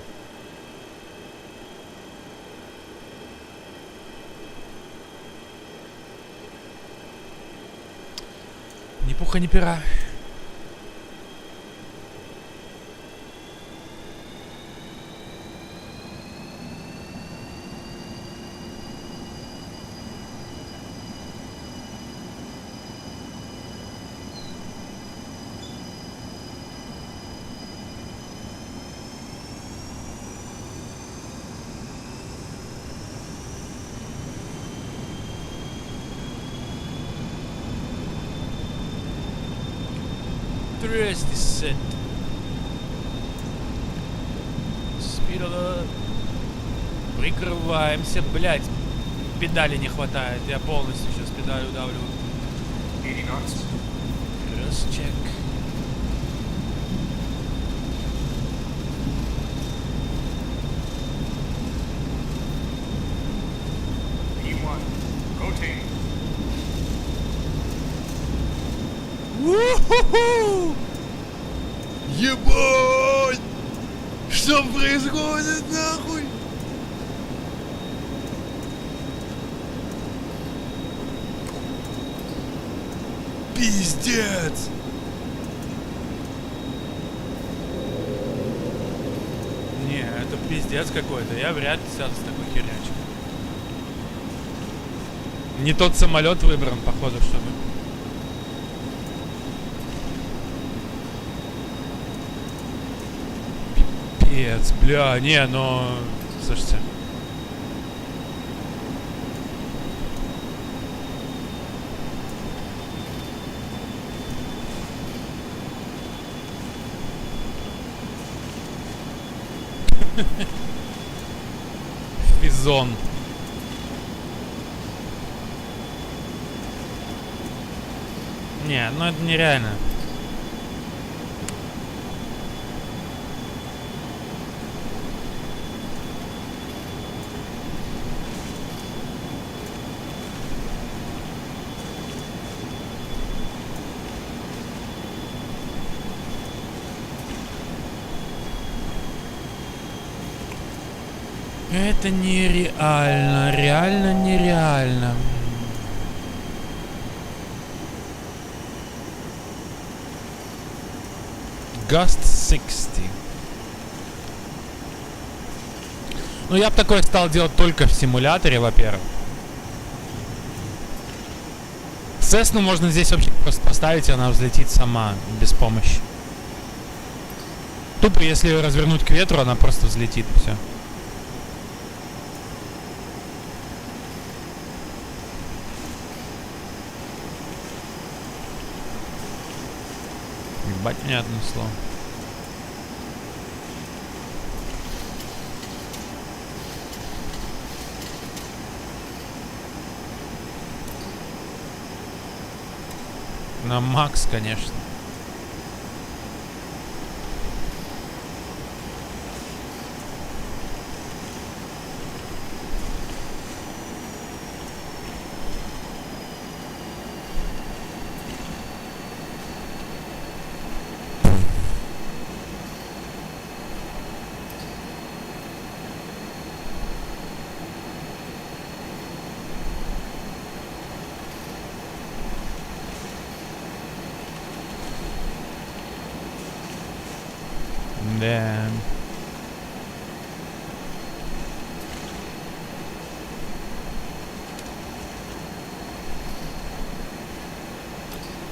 Ни пуха, ни пера. Descent. Speed alert. Прикрываемся, блять. Педали не хватает. Я полностью сейчас педаль удавлю. Кросс-чек. У-ху-ху! Ебать! Что происходит, нахуй? Пиздец! Не, это пиздец какой-то. Я вряд ли сяду с такой херячкой. Не тот самолет выбран, походу, чтобы... Пипец, бля, не, но... Слушайте. Физон. Не, ну это нереально. Это нереально, реально нереально. Gust 60. Ну, я бы такое стал делать только в симуляторе, во-первых. Cessna можно здесь вообще просто поставить, и она взлетит сама, без помощи. Тупо, если ее развернуть к ветру, она просто взлетит, и все. Ебать, меня отнесло. На макс, конечно. Да.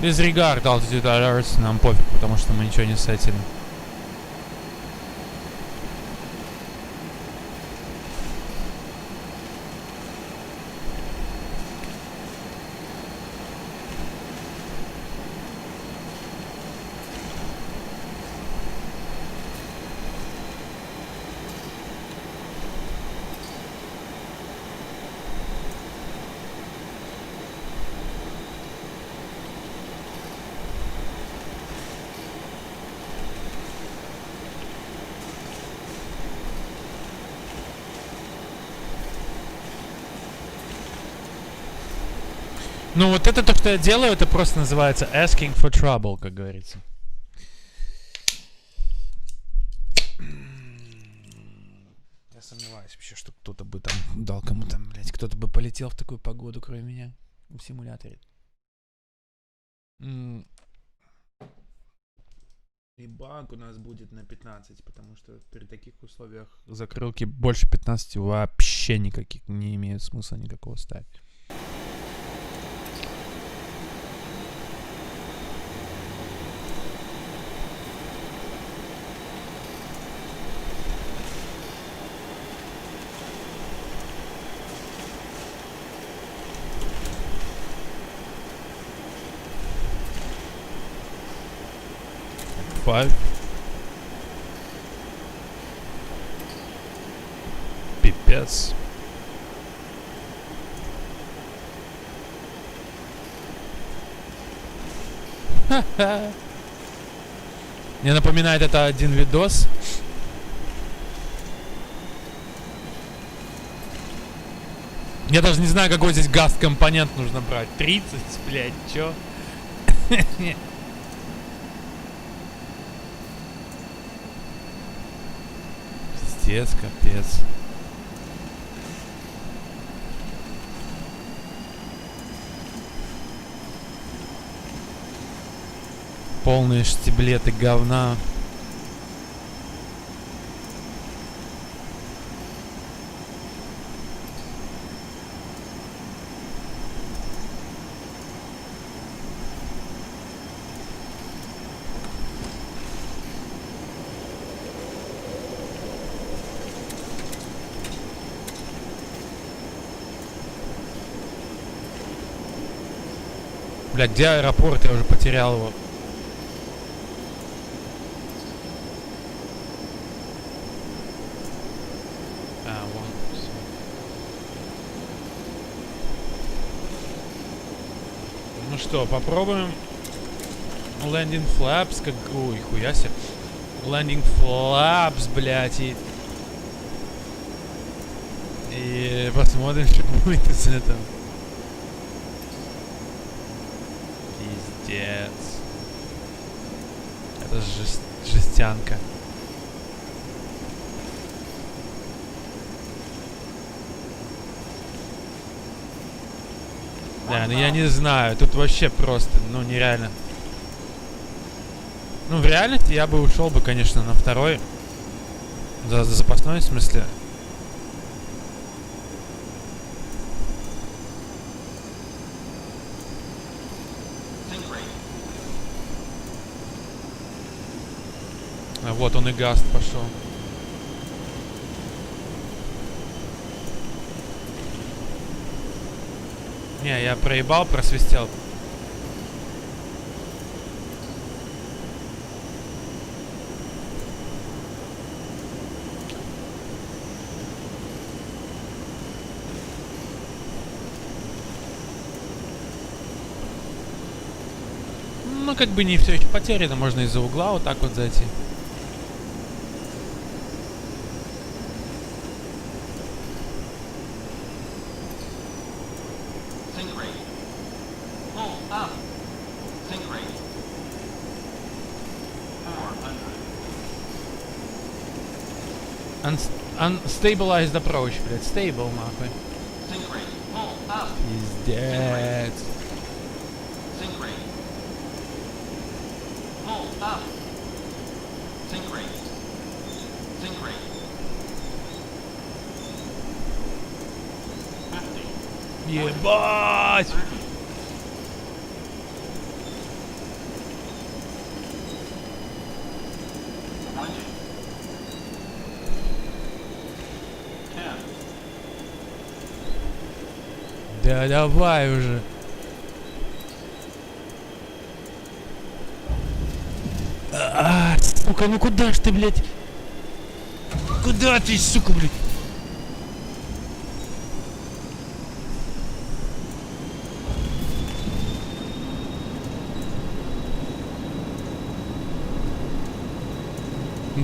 Disregard altitude alerts, нам пофиг, потому что мы ничего не сетили. Ну вот это то, что я делаю, это просто называется asking for trouble, как говорится. Я сомневаюсь вообще, что кто-то бы там дал кому-то, блядь, кто-то бы полетел в такую погоду, кроме меня, в симуляторе. И баг у нас будет на 15, потому что при таких условиях закрылки больше 15 вообще никаких не имеет смысла никакого ставить. Пипец. Ха-ха. Мне напоминает это один видос. Я даже не знаю, какой здесь газ-компонент нужно брать. 30, блядь, чё? Пиздец, капец. Полные штиблеты говна. Блядь, где аэропорт? Я уже потерял его. А, вон, все. Ну что, попробуем. Landing flaps, как... Ой, хуя себе. Landing flaps, блядь, и посмотрим, что будет из этого. Пиздец. Это жестянка. Да, ну я не знаю, тут вообще просто, ну нереально. Ну в реальности я бы ушел бы, конечно, на второй. За запасной, в смысле. А вот он и гаст пошел. Не, я проебал, просвистел. Ну, как бы не все еще потеряно, можно из-за угла вот так вот зайти. Unstabilized approach, блядь, stable, нахуй. Пиздец. Ебать! Да давай уже. Сука, ну куда ж ты, блядь? Куда ты, сука, блядь?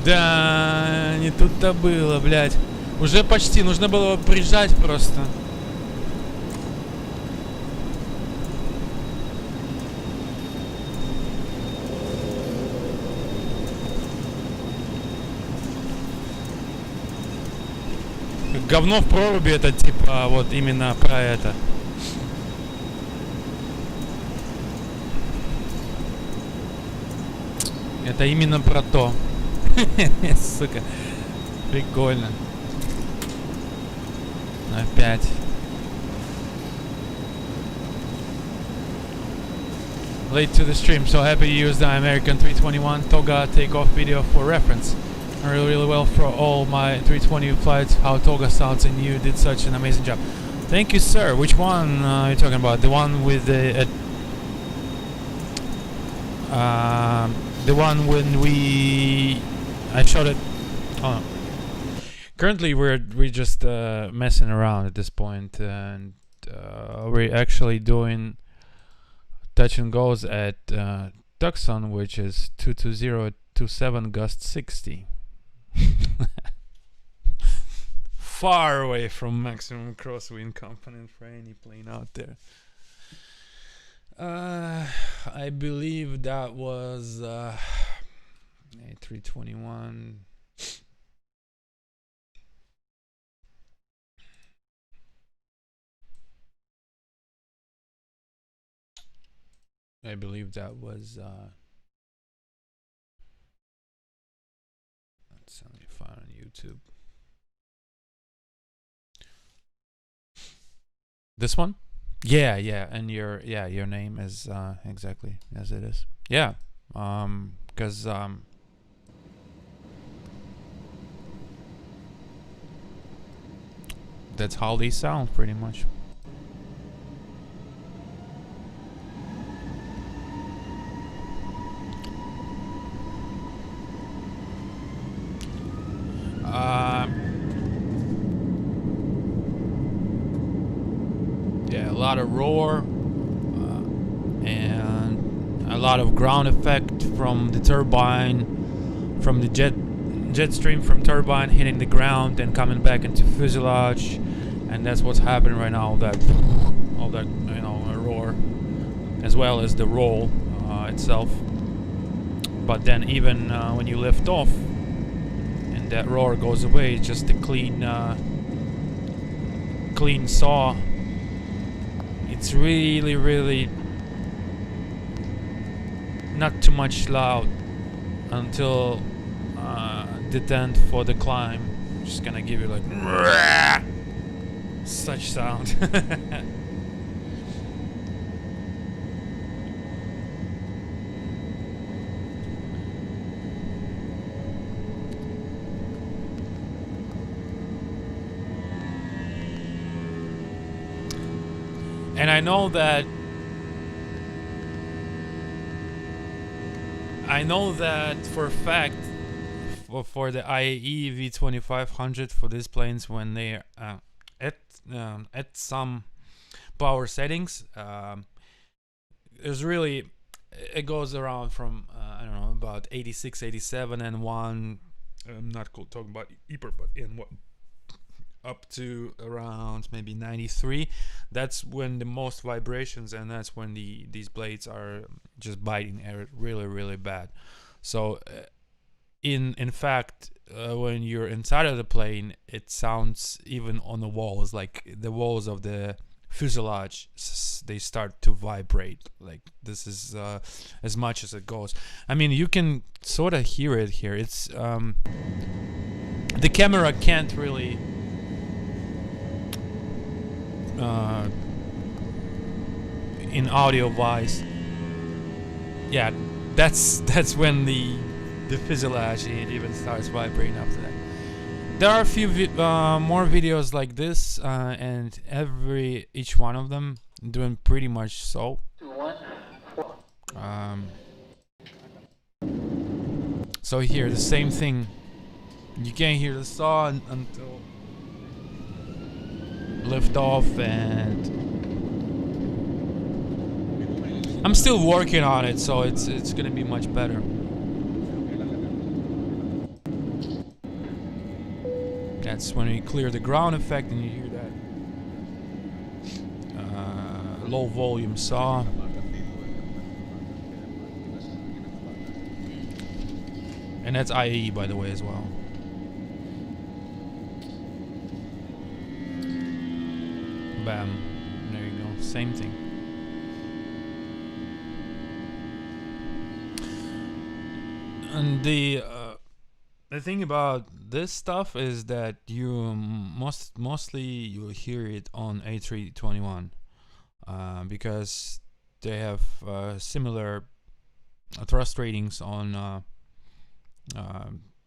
Да, не тут-то было, блядь. Уже почти, нужно было прижать просто. Говно в проруби, это типа вот именно про это. Это именно про то. Сука. Прикольно. Опять. Late to the stream, so happy to use the American 321 Toga takeoff video for reference. Really well for all my 320 flights, how Toga sounds, and you did such an amazing job. Thank you, sir. Which one are you talking about? The one with the one when I showed it. Oh. Currently, we're just messing around at this point, and we're actually doing touch and goes at Tucson, which is 22027 gust 60. Far away from maximum crosswind component for any plane out there. I believe that was A321. I believe that was let's only find on YouTube. This one? Yeah, and your name is exactly as it is. Yeah. Because that's how they sound pretty much. Yeah, a lot of roar and a lot of ground effect from the turbine, from the jet stream from turbine hitting the ground and coming back into fuselage, and that's what's happening right now. All that you know, roar, as well as the roll itself. But then even when you lift off and that roar goes away, it's just a clean saw. It's really not too much loud until detent for the climb. Just gonna give you like such sound. And I know that for a fact for the IAE V2500 for these planes, when they are at some power settings, there's really, it goes around from I don't know, about 86, 87, and one, I'm not talking about EPR, but in what, up to around maybe 93. That's when the most vibrations, and that's when these blades are just biting air really bad. So in fact, when you're inside of the plane, it sounds even on the walls, like the walls of the fuselage, they start to vibrate. Like, this is as much as it goes. I mean, you can sort of hear it here. It's the camera can't really in audio wise. Yeah, that's when the fuselage it even starts vibrating after that. There are a few more videos like this, and each one of them doing pretty much so. So here, the same thing. You can't hear the saw until lift off, and I'm still working on it, so it's gonna be much better. That's when we clear the ground effect and you hear that low volume saw. And that's IE, by the way, as well. Bam. There you go. Same thing. And the thing about this stuff is that you mostly you hear it on A321 because they have similar thrust ratings on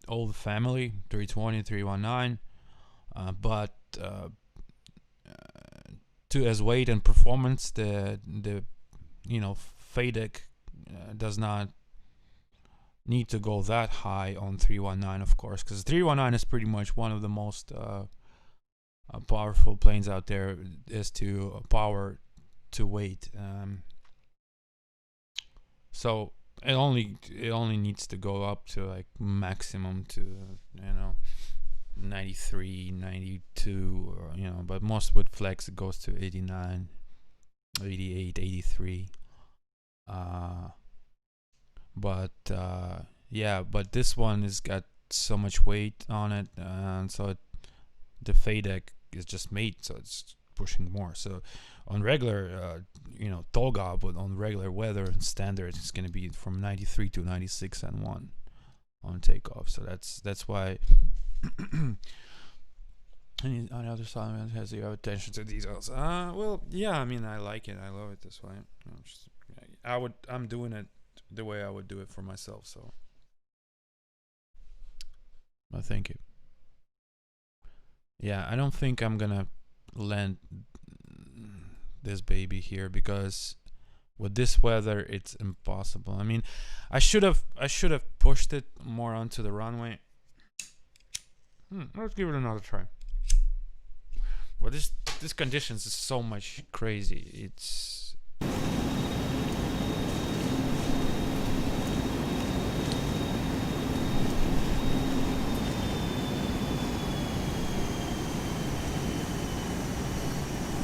old family 320, 319, but to as weight and performance, the FADEC does not need to go that high on 319, of course, because 319 is pretty much one of the most powerful planes out there as to power to weight. So it only needs to go up to like maximum to 93, 92, or, but most with flex it goes to 89, 88, 83. But this one has got so much weight on it, and so the FADEC is just made so it's pushing more. So on regular TOGA, but on regular weather and standard, it's going to be from 93 to 96 and 1 on takeoff. So that's why. And on the other side, has the attention to details. Well, yeah, I mean, I like it. I love it this way. I'm doing it the way I would do it for myself. So, well, thank you. Yeah, I don't think I'm gonna land this baby here because with this weather, it's impossible. I mean, I should have pushed it more onto the runway. Let's give it another try. Well, this conditions is so much crazy. It's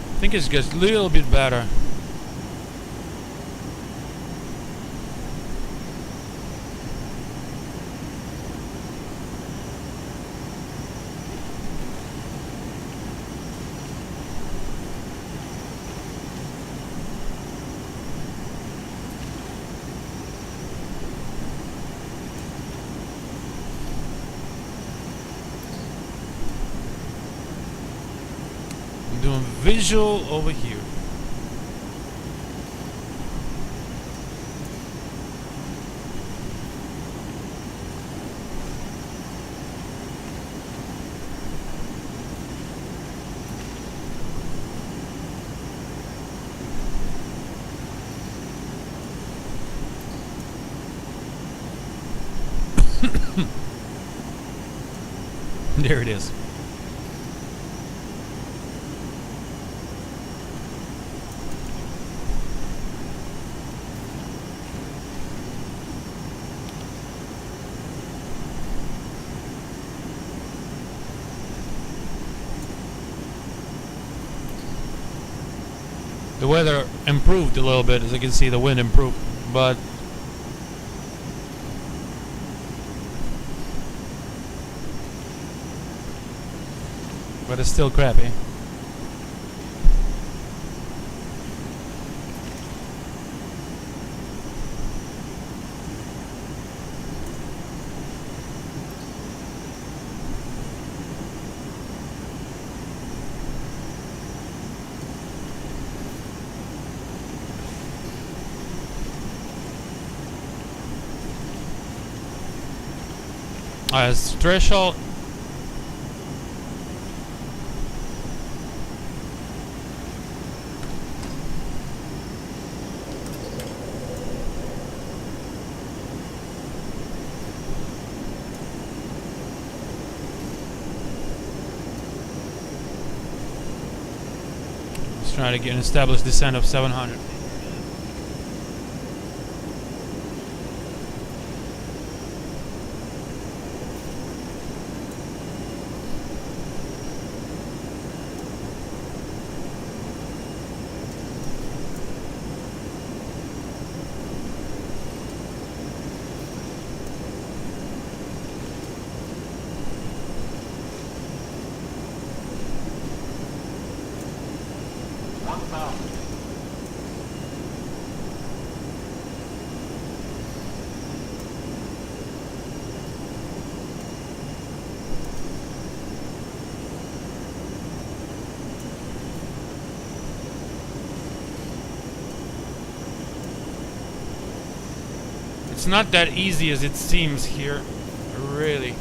I think it gets a little bit better. Doing visual over here. There it is. The weather improved a little bit, as you can see. The wind improved, but it's still crappy. as threshold. Let's try to get an established descent of 700. It's not that easy as it seems here, really.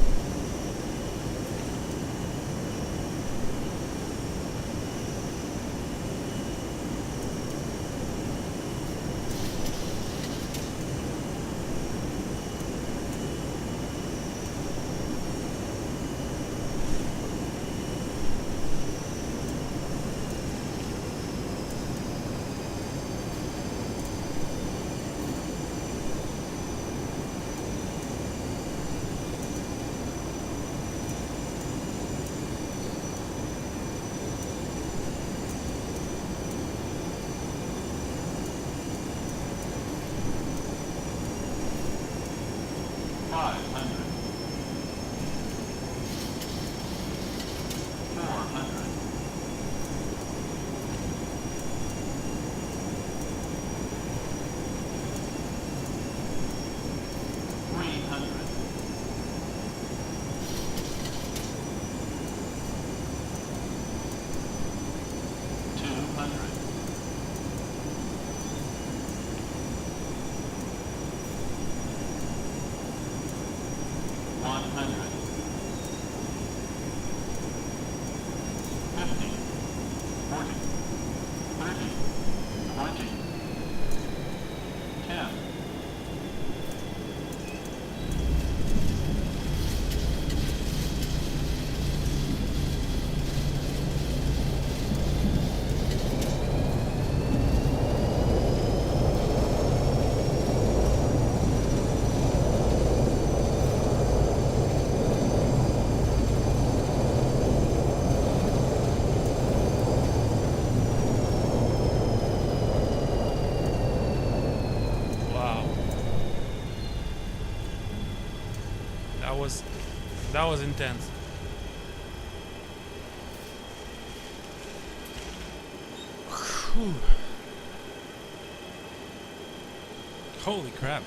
That was intense. Whew. Holy crap.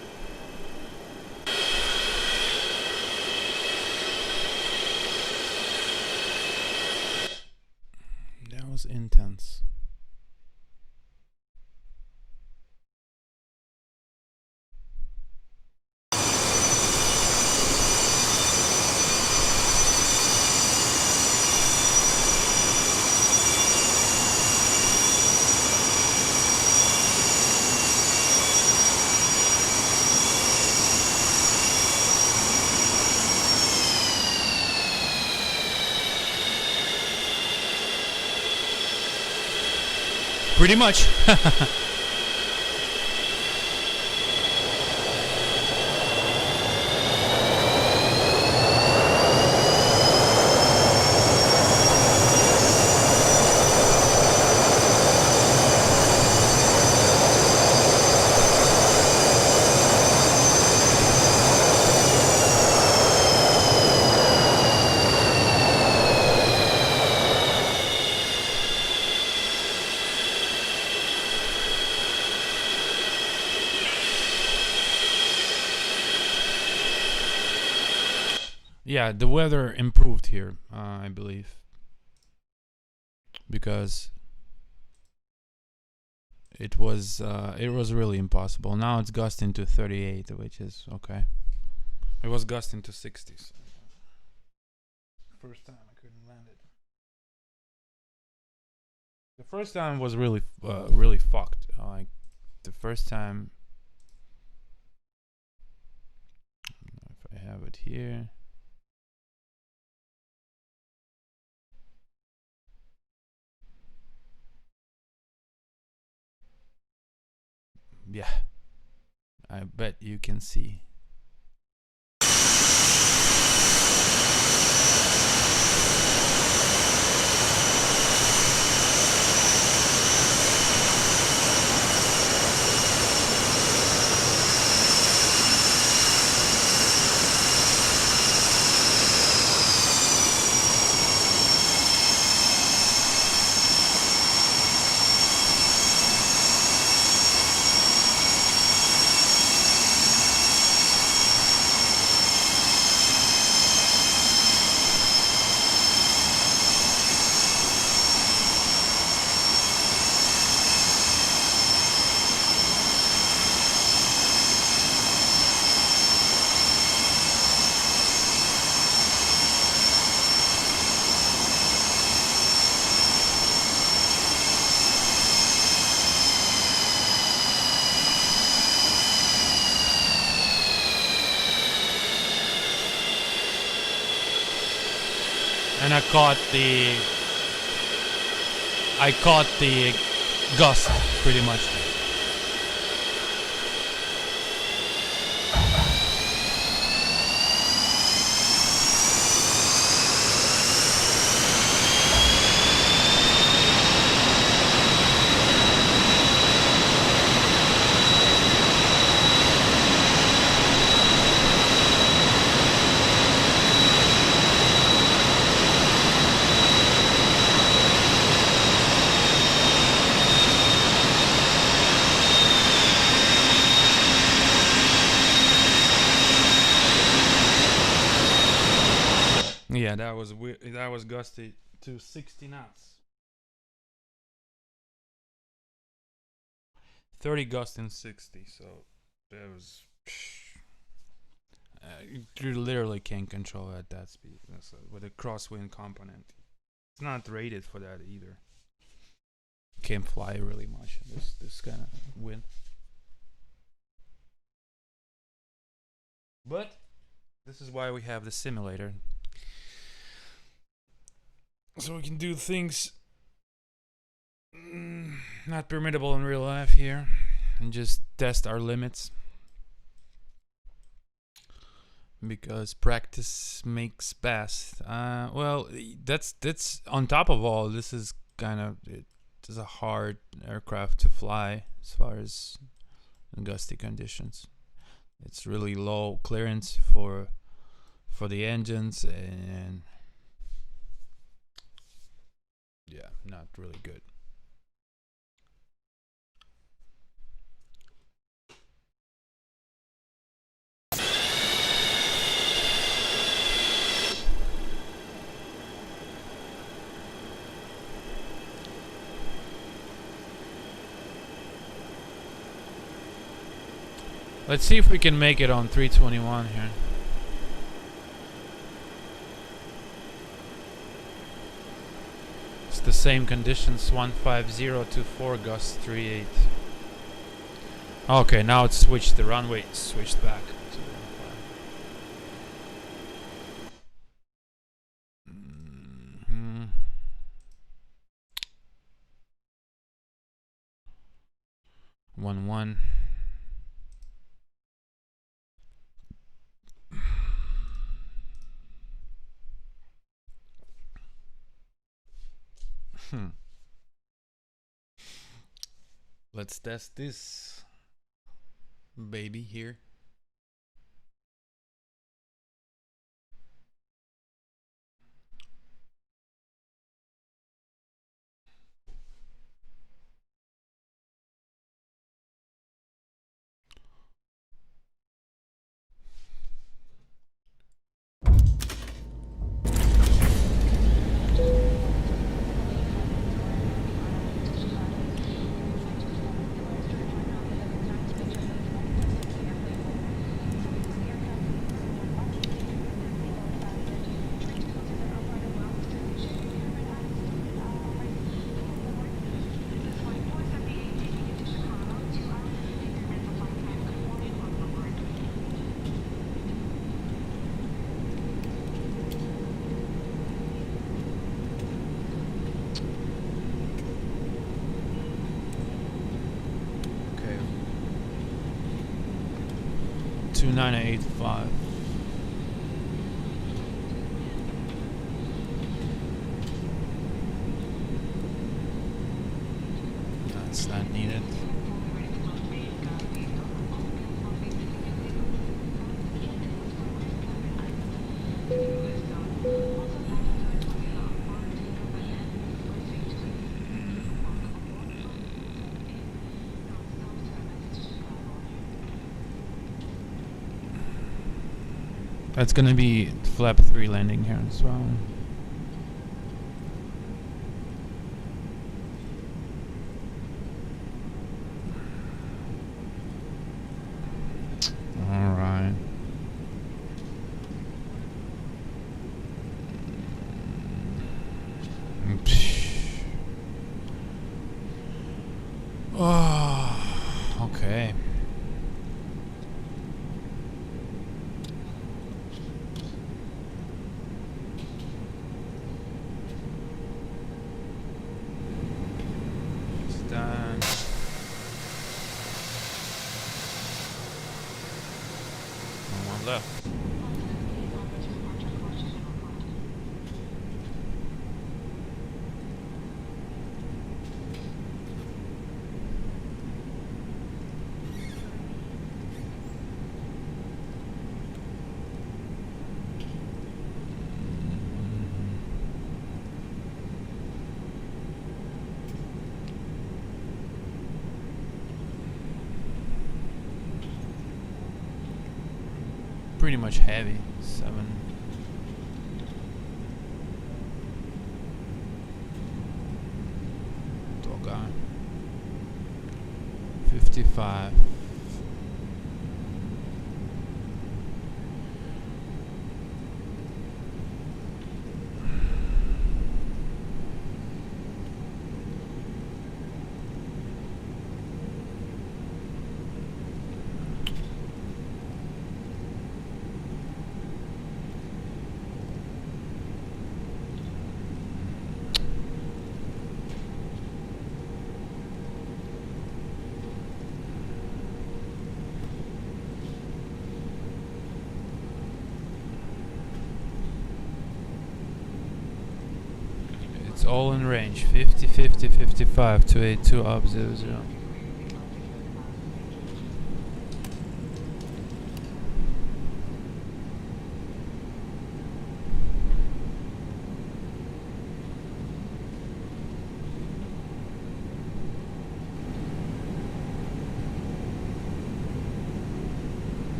That was intense. Pretty much. Yeah, the weather improved here, I believe, because it was really impossible. Now it's gusting to 38, which is okay. It was gusting to 60s. First time I couldn't land it. The first time was really really fucked. Like the first time, if I have it here. Yeah, I bet you can see. And I caught the gust pretty much. Yeah, that was weird. That was gusty to 60 knots. 30 gust in 60, so that was. You literally can't control at that speed. That's with a crosswind component. It's not rated for that either. Can't fly really much. This kind of wind. But this is why we have the simulator. So we can do things not permittable in real life here and just test our limits, because practice makes best. Well, that's on top of all, this is kind of, it's a hard aircraft to fly as far as gusty conditions. It's really low clearance for the engines, and yeah, not really good. Let's see if we can make it on 321 here. It's the same conditions, 15024 gust 38. Okay, now it's switched, the runway switched back to 11. Let's test this baby here. 2985. That's not needed. That's gonna be flap 3 landing here as well. Alright. Oh, okay. Done. One left. Pretty much heavy. 7. Toga. 55. It's all in range. 50, 50, 55, 282 up 00.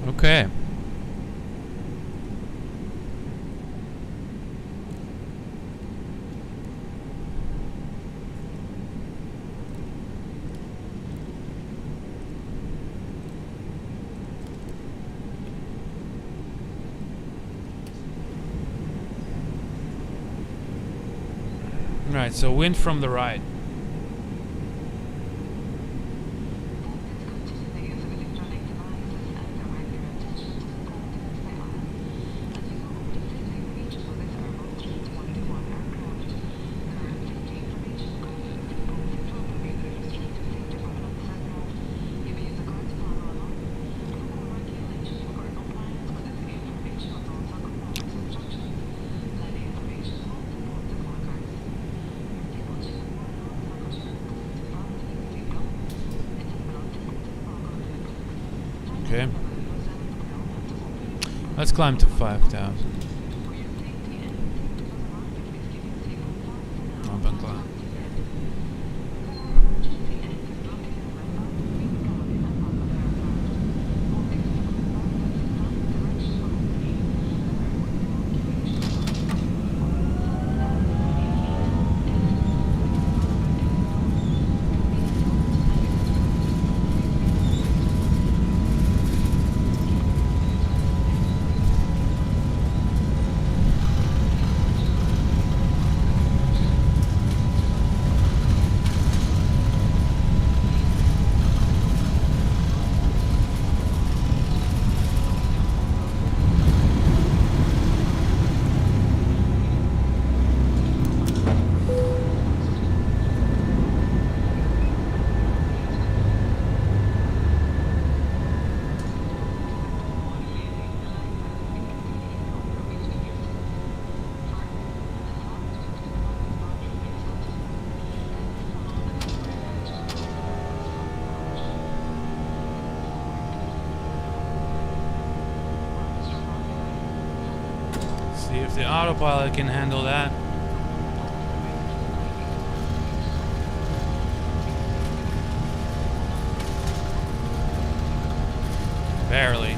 Okay. Right, so wind from the right. Okay. Let's climb to 5,000. Up and climb. See if the autopilot can handle that. Barely.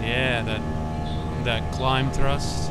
Yeah, that climb thrust.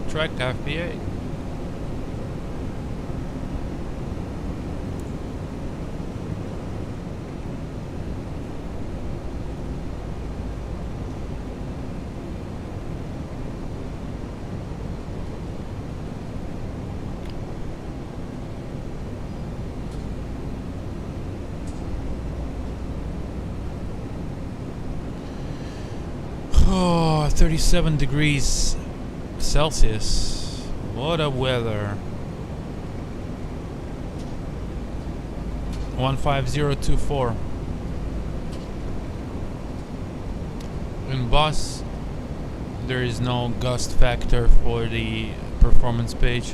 Track FBA. Oh, 37 degrees Celsius. What a weather. 15024. In bus, there is no gust factor for the performance page.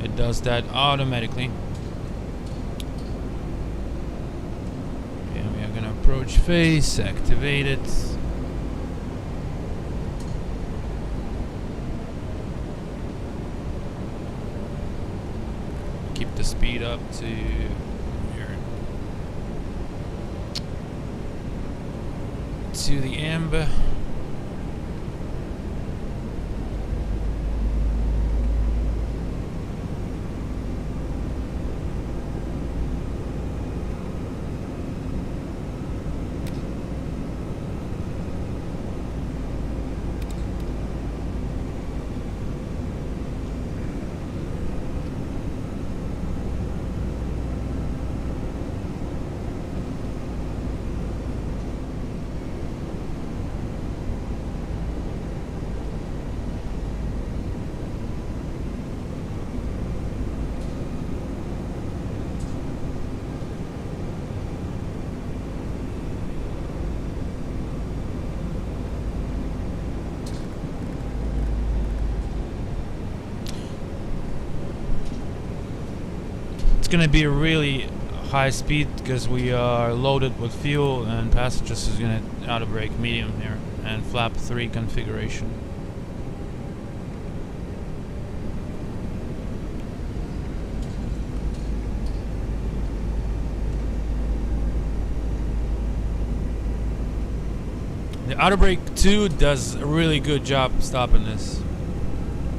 It does that automatically. And we are gonna approach face, activate it. Keep the speed up to here, to the amber. It's gonna be a really high speed because we are loaded with fuel, and passengers is gonna auto brake medium here and flap 3 configuration. The auto brake 2 does a really good job stopping this.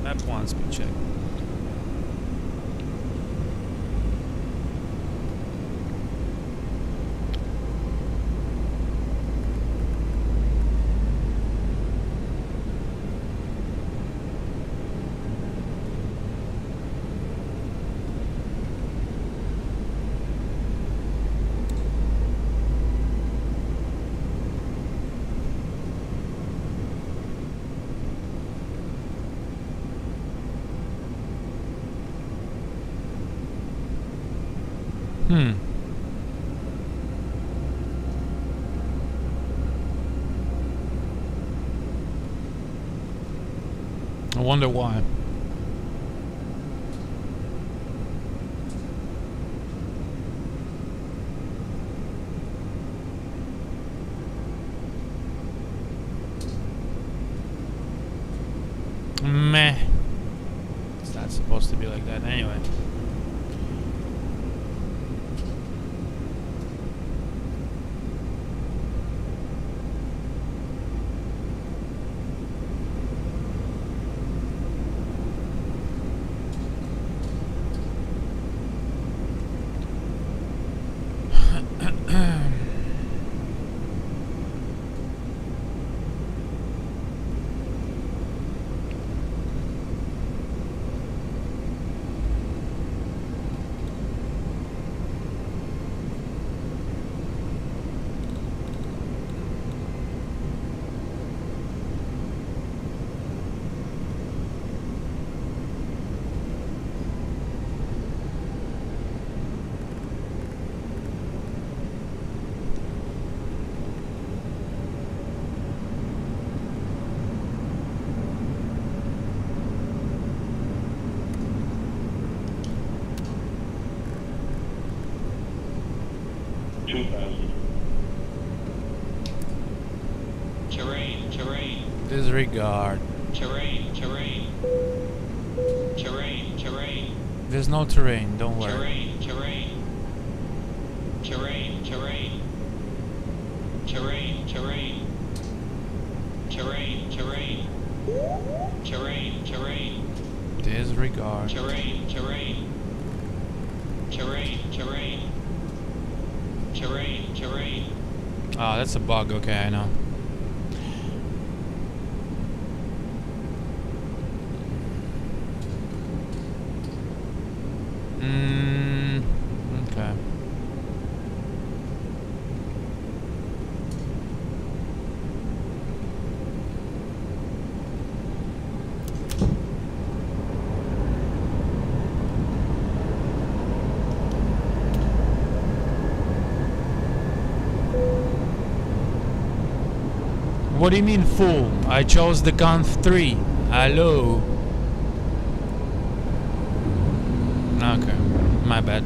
Map 1 speed check. I wonder why. be like that anyway. Disregard. Terrain. There's no terrain, don't worry. Terrain. Disregard. Terrain. Ah, that's a bug. Okay, I know. Okay. What do you mean full? I chose the count 3. Hello. Okay, my bad.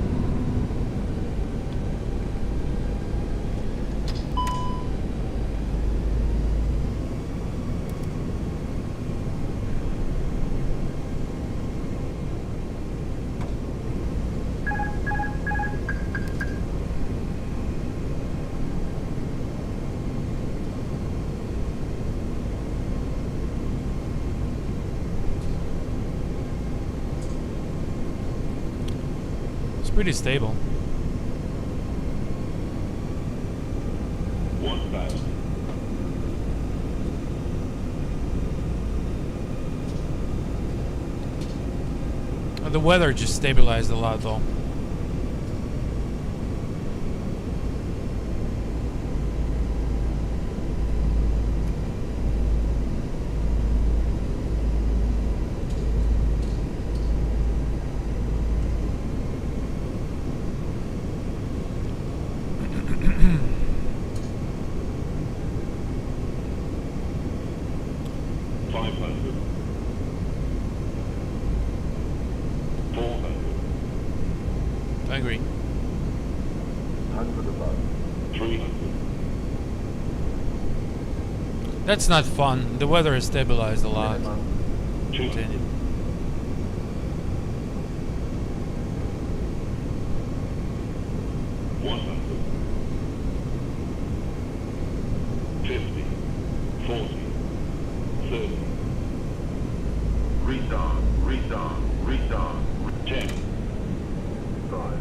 Pretty stable. 1,000. The weather just stabilized a lot though. I agree. 100 above. 300. That's not fun. The weather has stabilized a lot. Continue. 100. 50. 40. 30. Retard. 10. 5.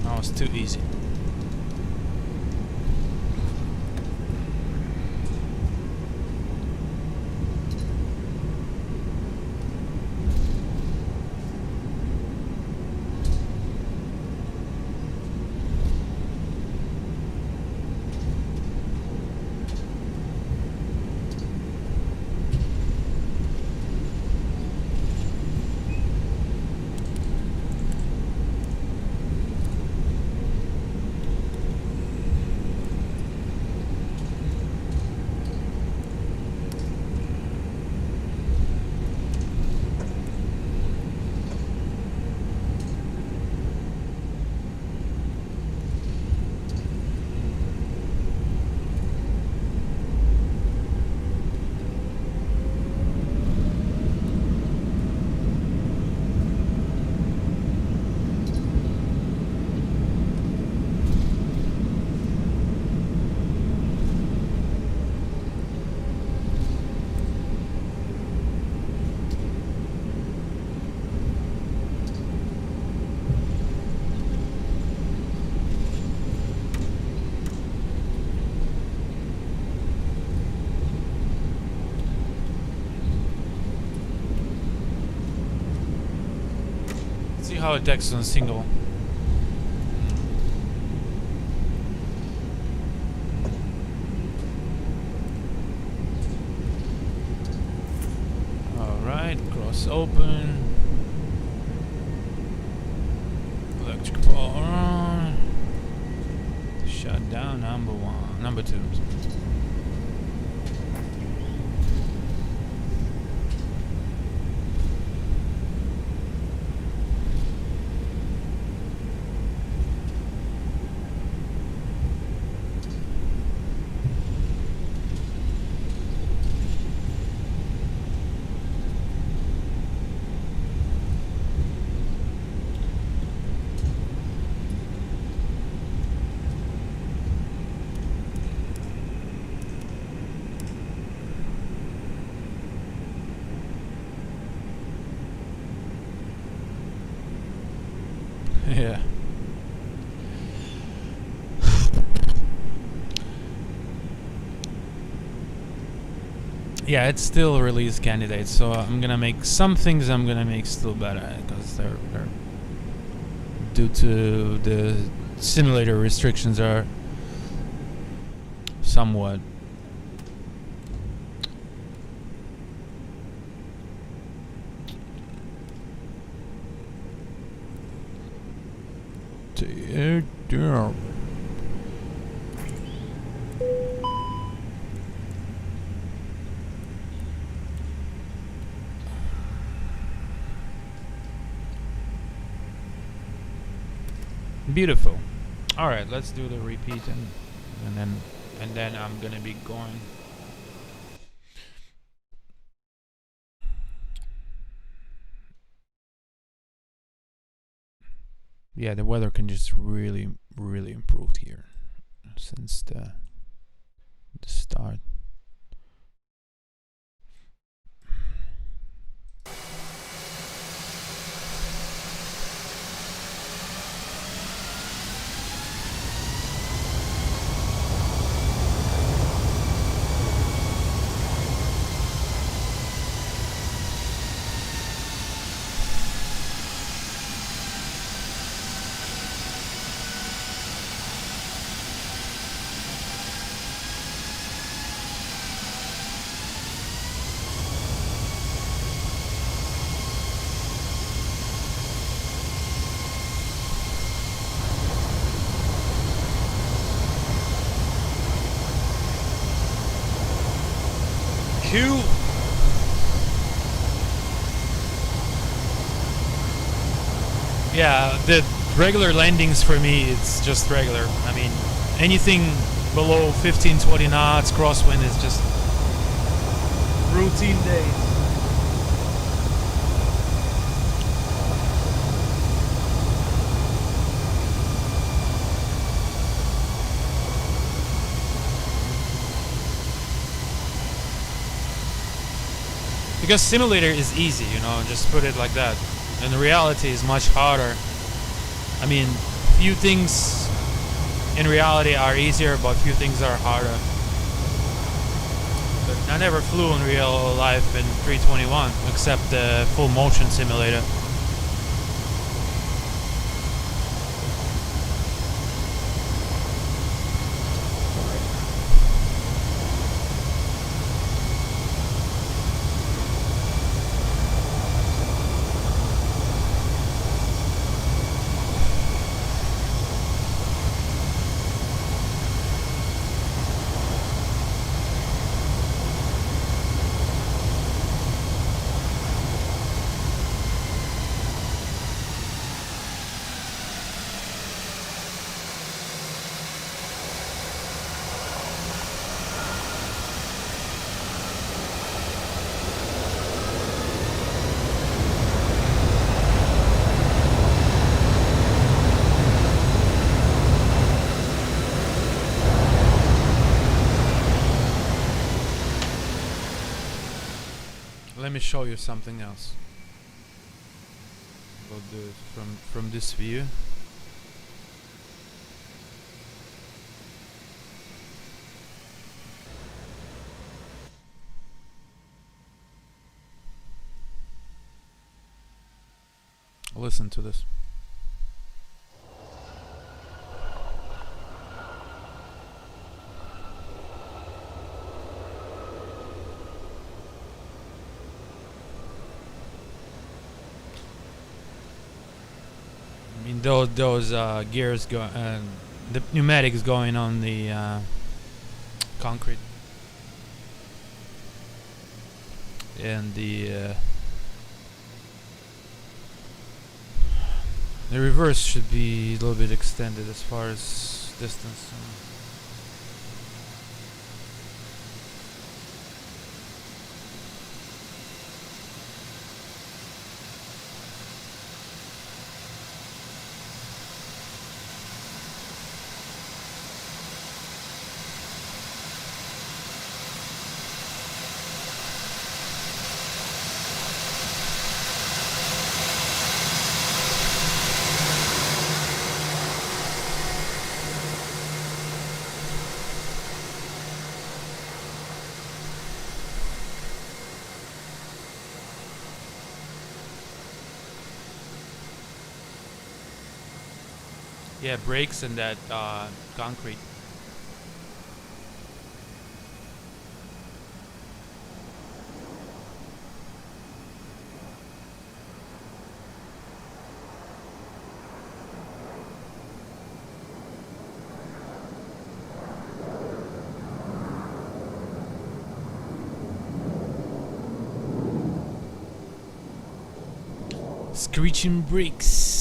That was too easy. how it acts on single. Alright, cross open. Electric power on. Shut down number 2. Yeah. Yeah, it's still release candidates, so I'm gonna make some things still better because they're due to the simulator restrictions are somewhat beautiful. All right, let's do the repeat and then I'm gonna be going. Yeah, the weather can just really improved here since the start. Yeah, the regular landings for me, it's just regular. I mean, anything below 15-20 knots, crosswind is just routine days. Because simulator is easy, you know, just put it like that. And the reality is much harder. I mean, few things in reality are easier, but few things are harder. But I never flew in real life in 321, except the full motion simulator. Let me show you something else. We'll do it from this view. listen to this. I mean, those gears go and the pneumatics going on the concrete, and the reverse should be a little bit extended as far as distance. Yeah, brakes and that concrete. Screeching brakes.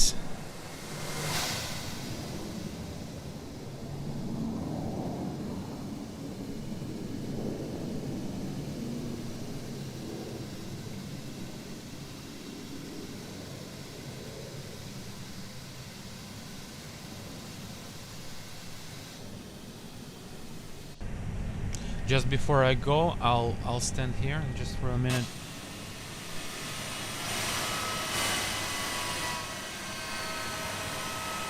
Just before I go, I'll stand here just for a minute.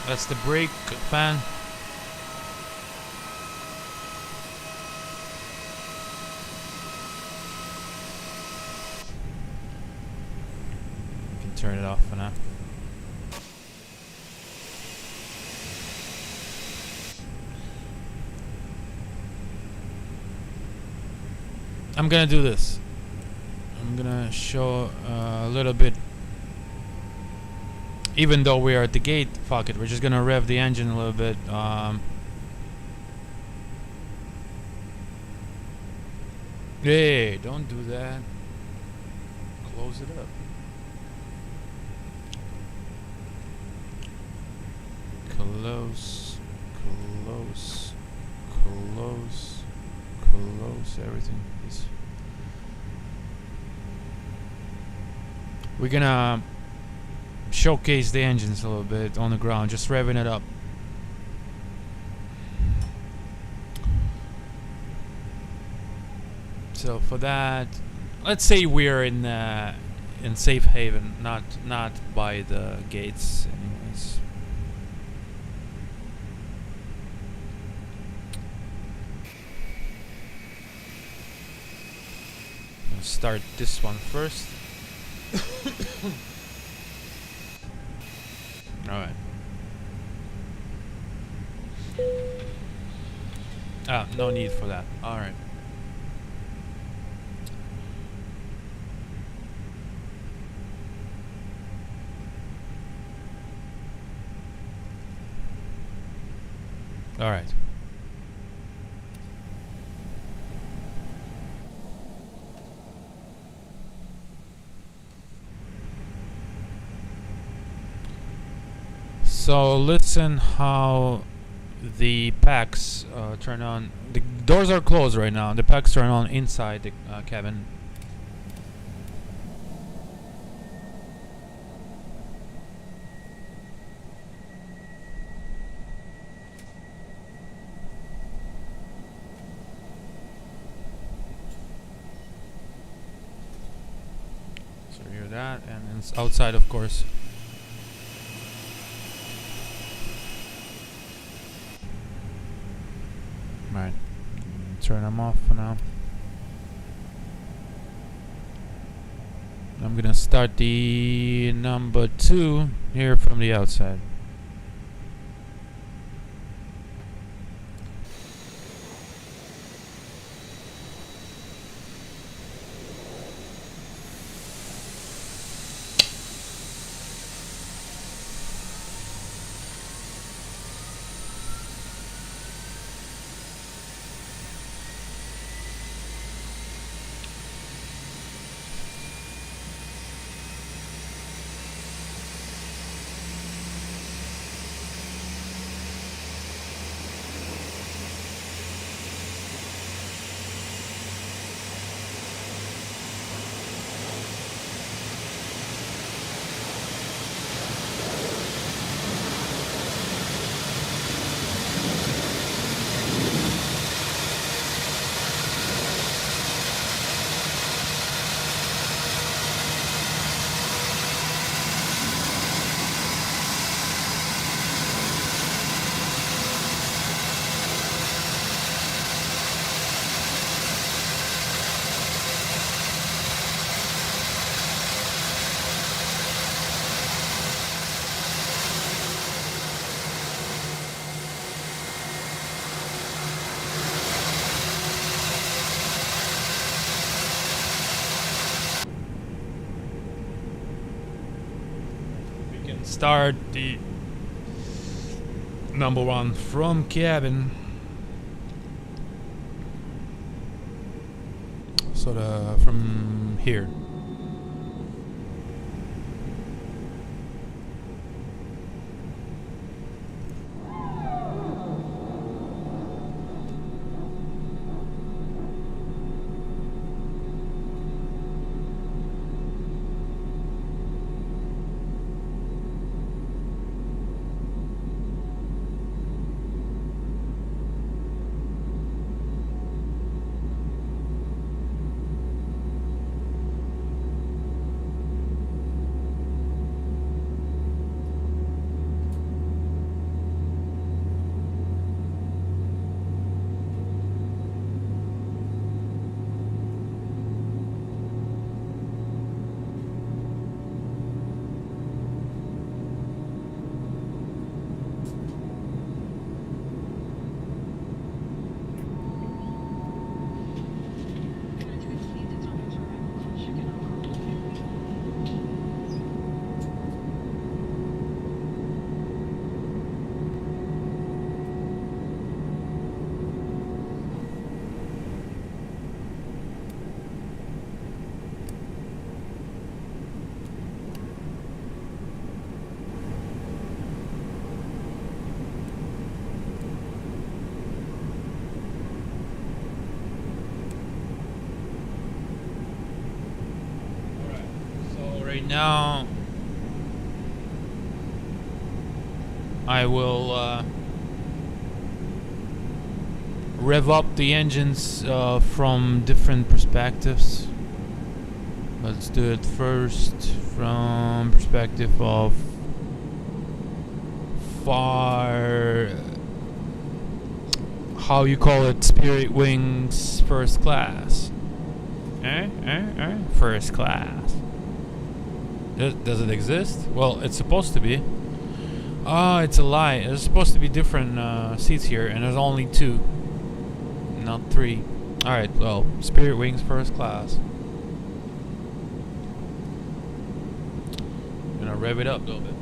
That's the brake fan. You can turn it off for now. I'm gonna do this. I'm gonna show a little bit. Even though we are at the gate, fuck it, we're just gonna rev the engine a little bit. Hey, don't do that. Close it up. Close, close, close, close, everything. We're gonna showcase the engines a little bit on the ground, just revving it up. So for that, let's say we're in safe haven, not by the gates, anyways. Let's start this one first. Alright. Ah, no need for that. Alright. Alright. So listen how the packs turn on. The doors are closed right now. The packs turn on inside the cabin. So you hear that, and it's outside, of course. Right, turn them off for now. I'm gonna start the number 2 here from the outside. Start the number 1 from cabin. So from here. Right now I will rev up the engines from different perspectives. Let's do it first from perspective of far, how you call it, Spirit Wings first class. First class. Does it exist? Well, it's supposed to be. Oh, it's a lie. There's supposed to be different seats here, and there's only 2, not 3. Alright, well, Spirit Wings first class. Gonna rev it up a little bit.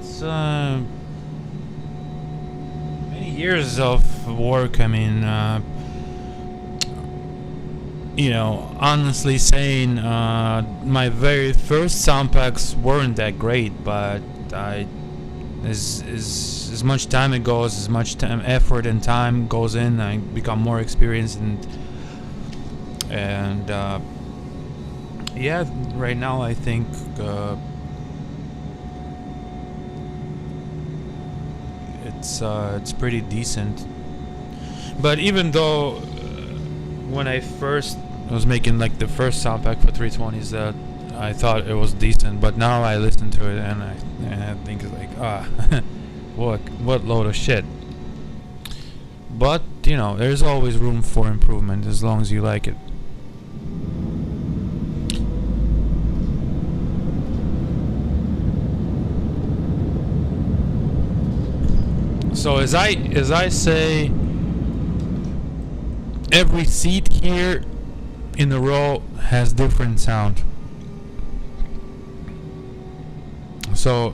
it's many years of work. I mean, you know, honestly saying, my very first sound packs weren't that great, but as much time it goes, as much time, effort and time goes in, I become more experienced, and yeah, right now I think it's pretty decent. But even though when I first was making like the first sound pack for 320s, that I thought it was decent, but now I listen to it and I think it's like, what load of shit. But you know, there's always room for improvement as long as you like it. So as I say, every seat here in the row has different sound. So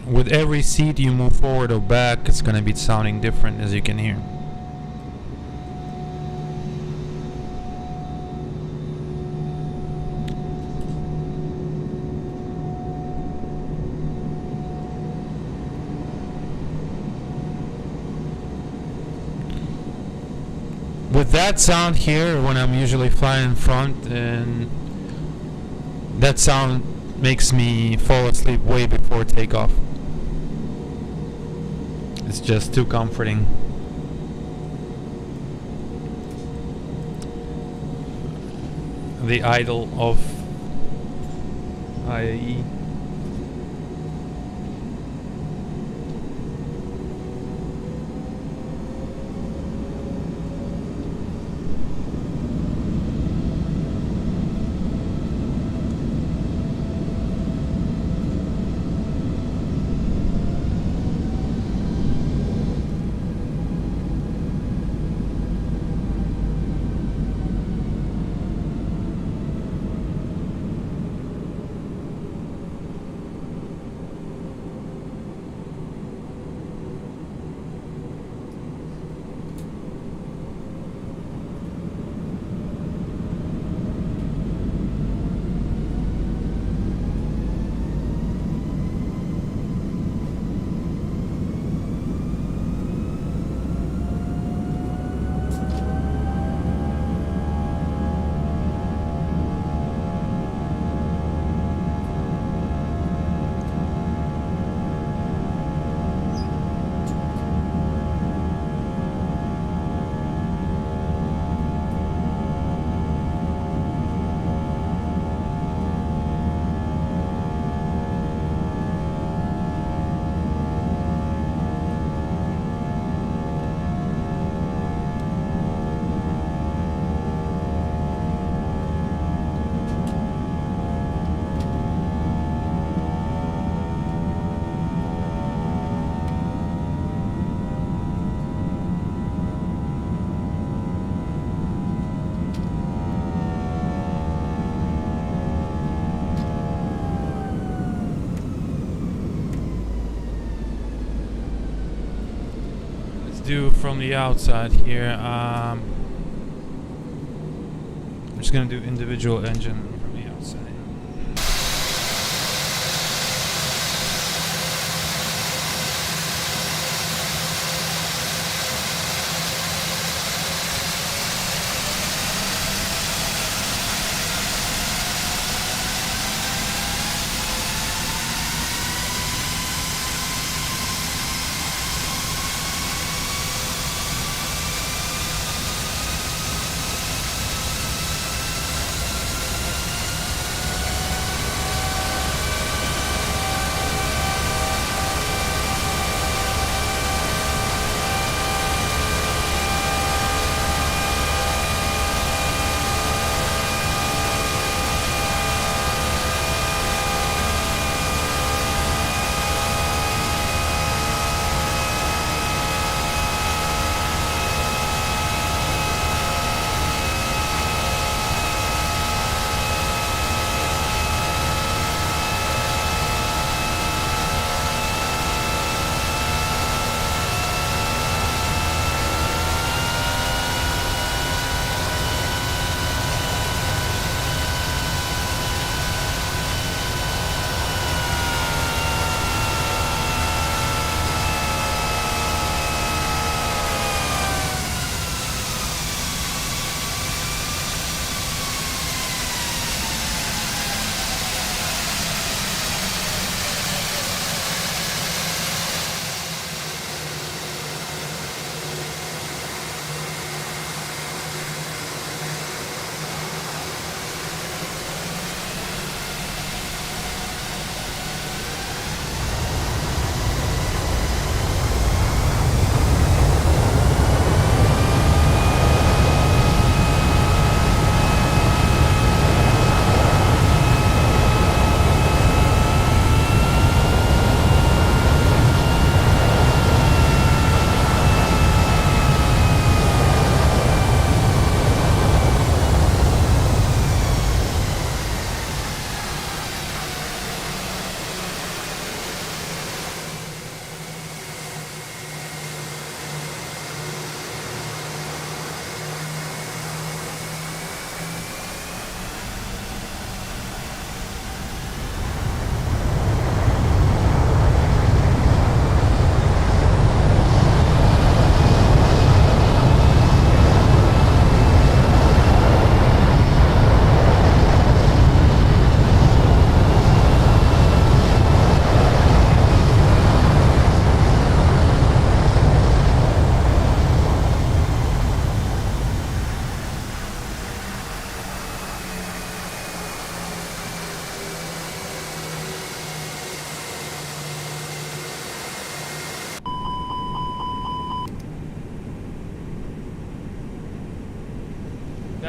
with every seat you move forward or back, it's gonna be sounding different, as you can hear. With that sound here, when I'm usually flying in front, and that sound makes me fall asleep way before takeoff. It's just too comforting. The idol of IAE. Do from the outside here. I'm just gonna do individual engine from the outside.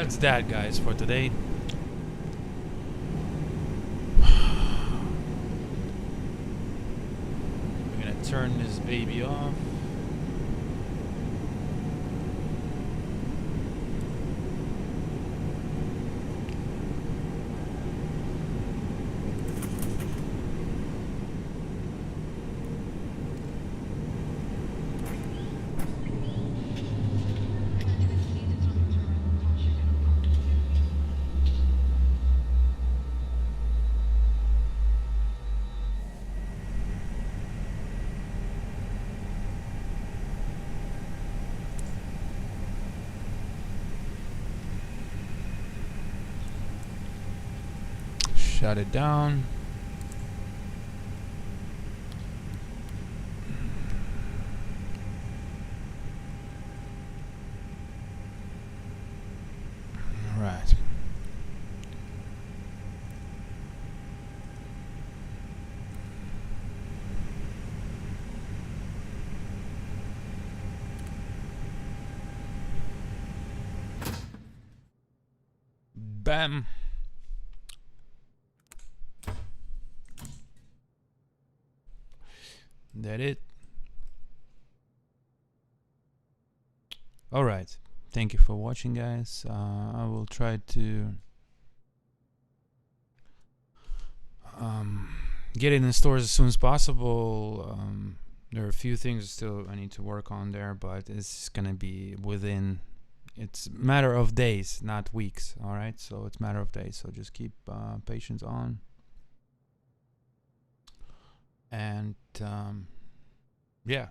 that's that, guys, for today. We're gonna turn this baby off. Shut it down. Right. Bam. That it. All right. Thank you for watching, guys. I will try to get it in stores as soon as possible. There are a few things still I need to work on there, but it's gonna be within. It's a matter of days, not weeks. All right, so it's a matter of days. So just keep patience on. And yeah,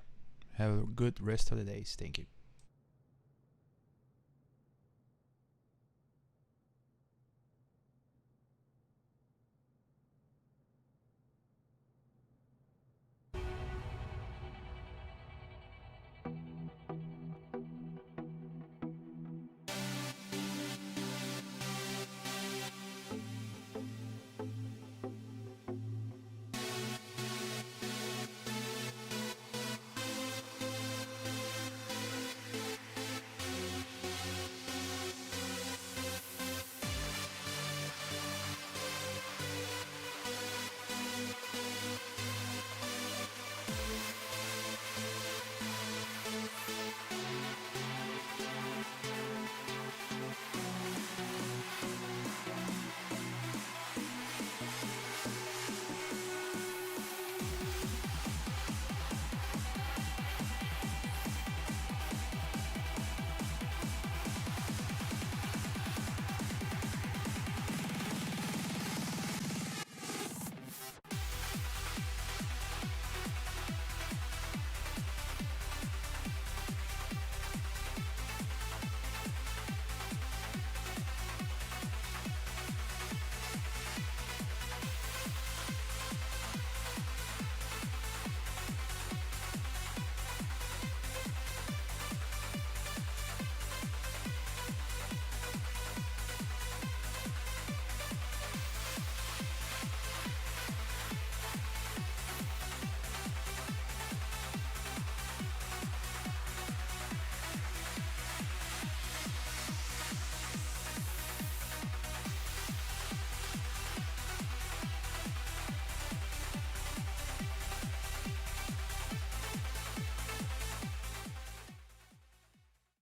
have a good rest of the days. Thank you.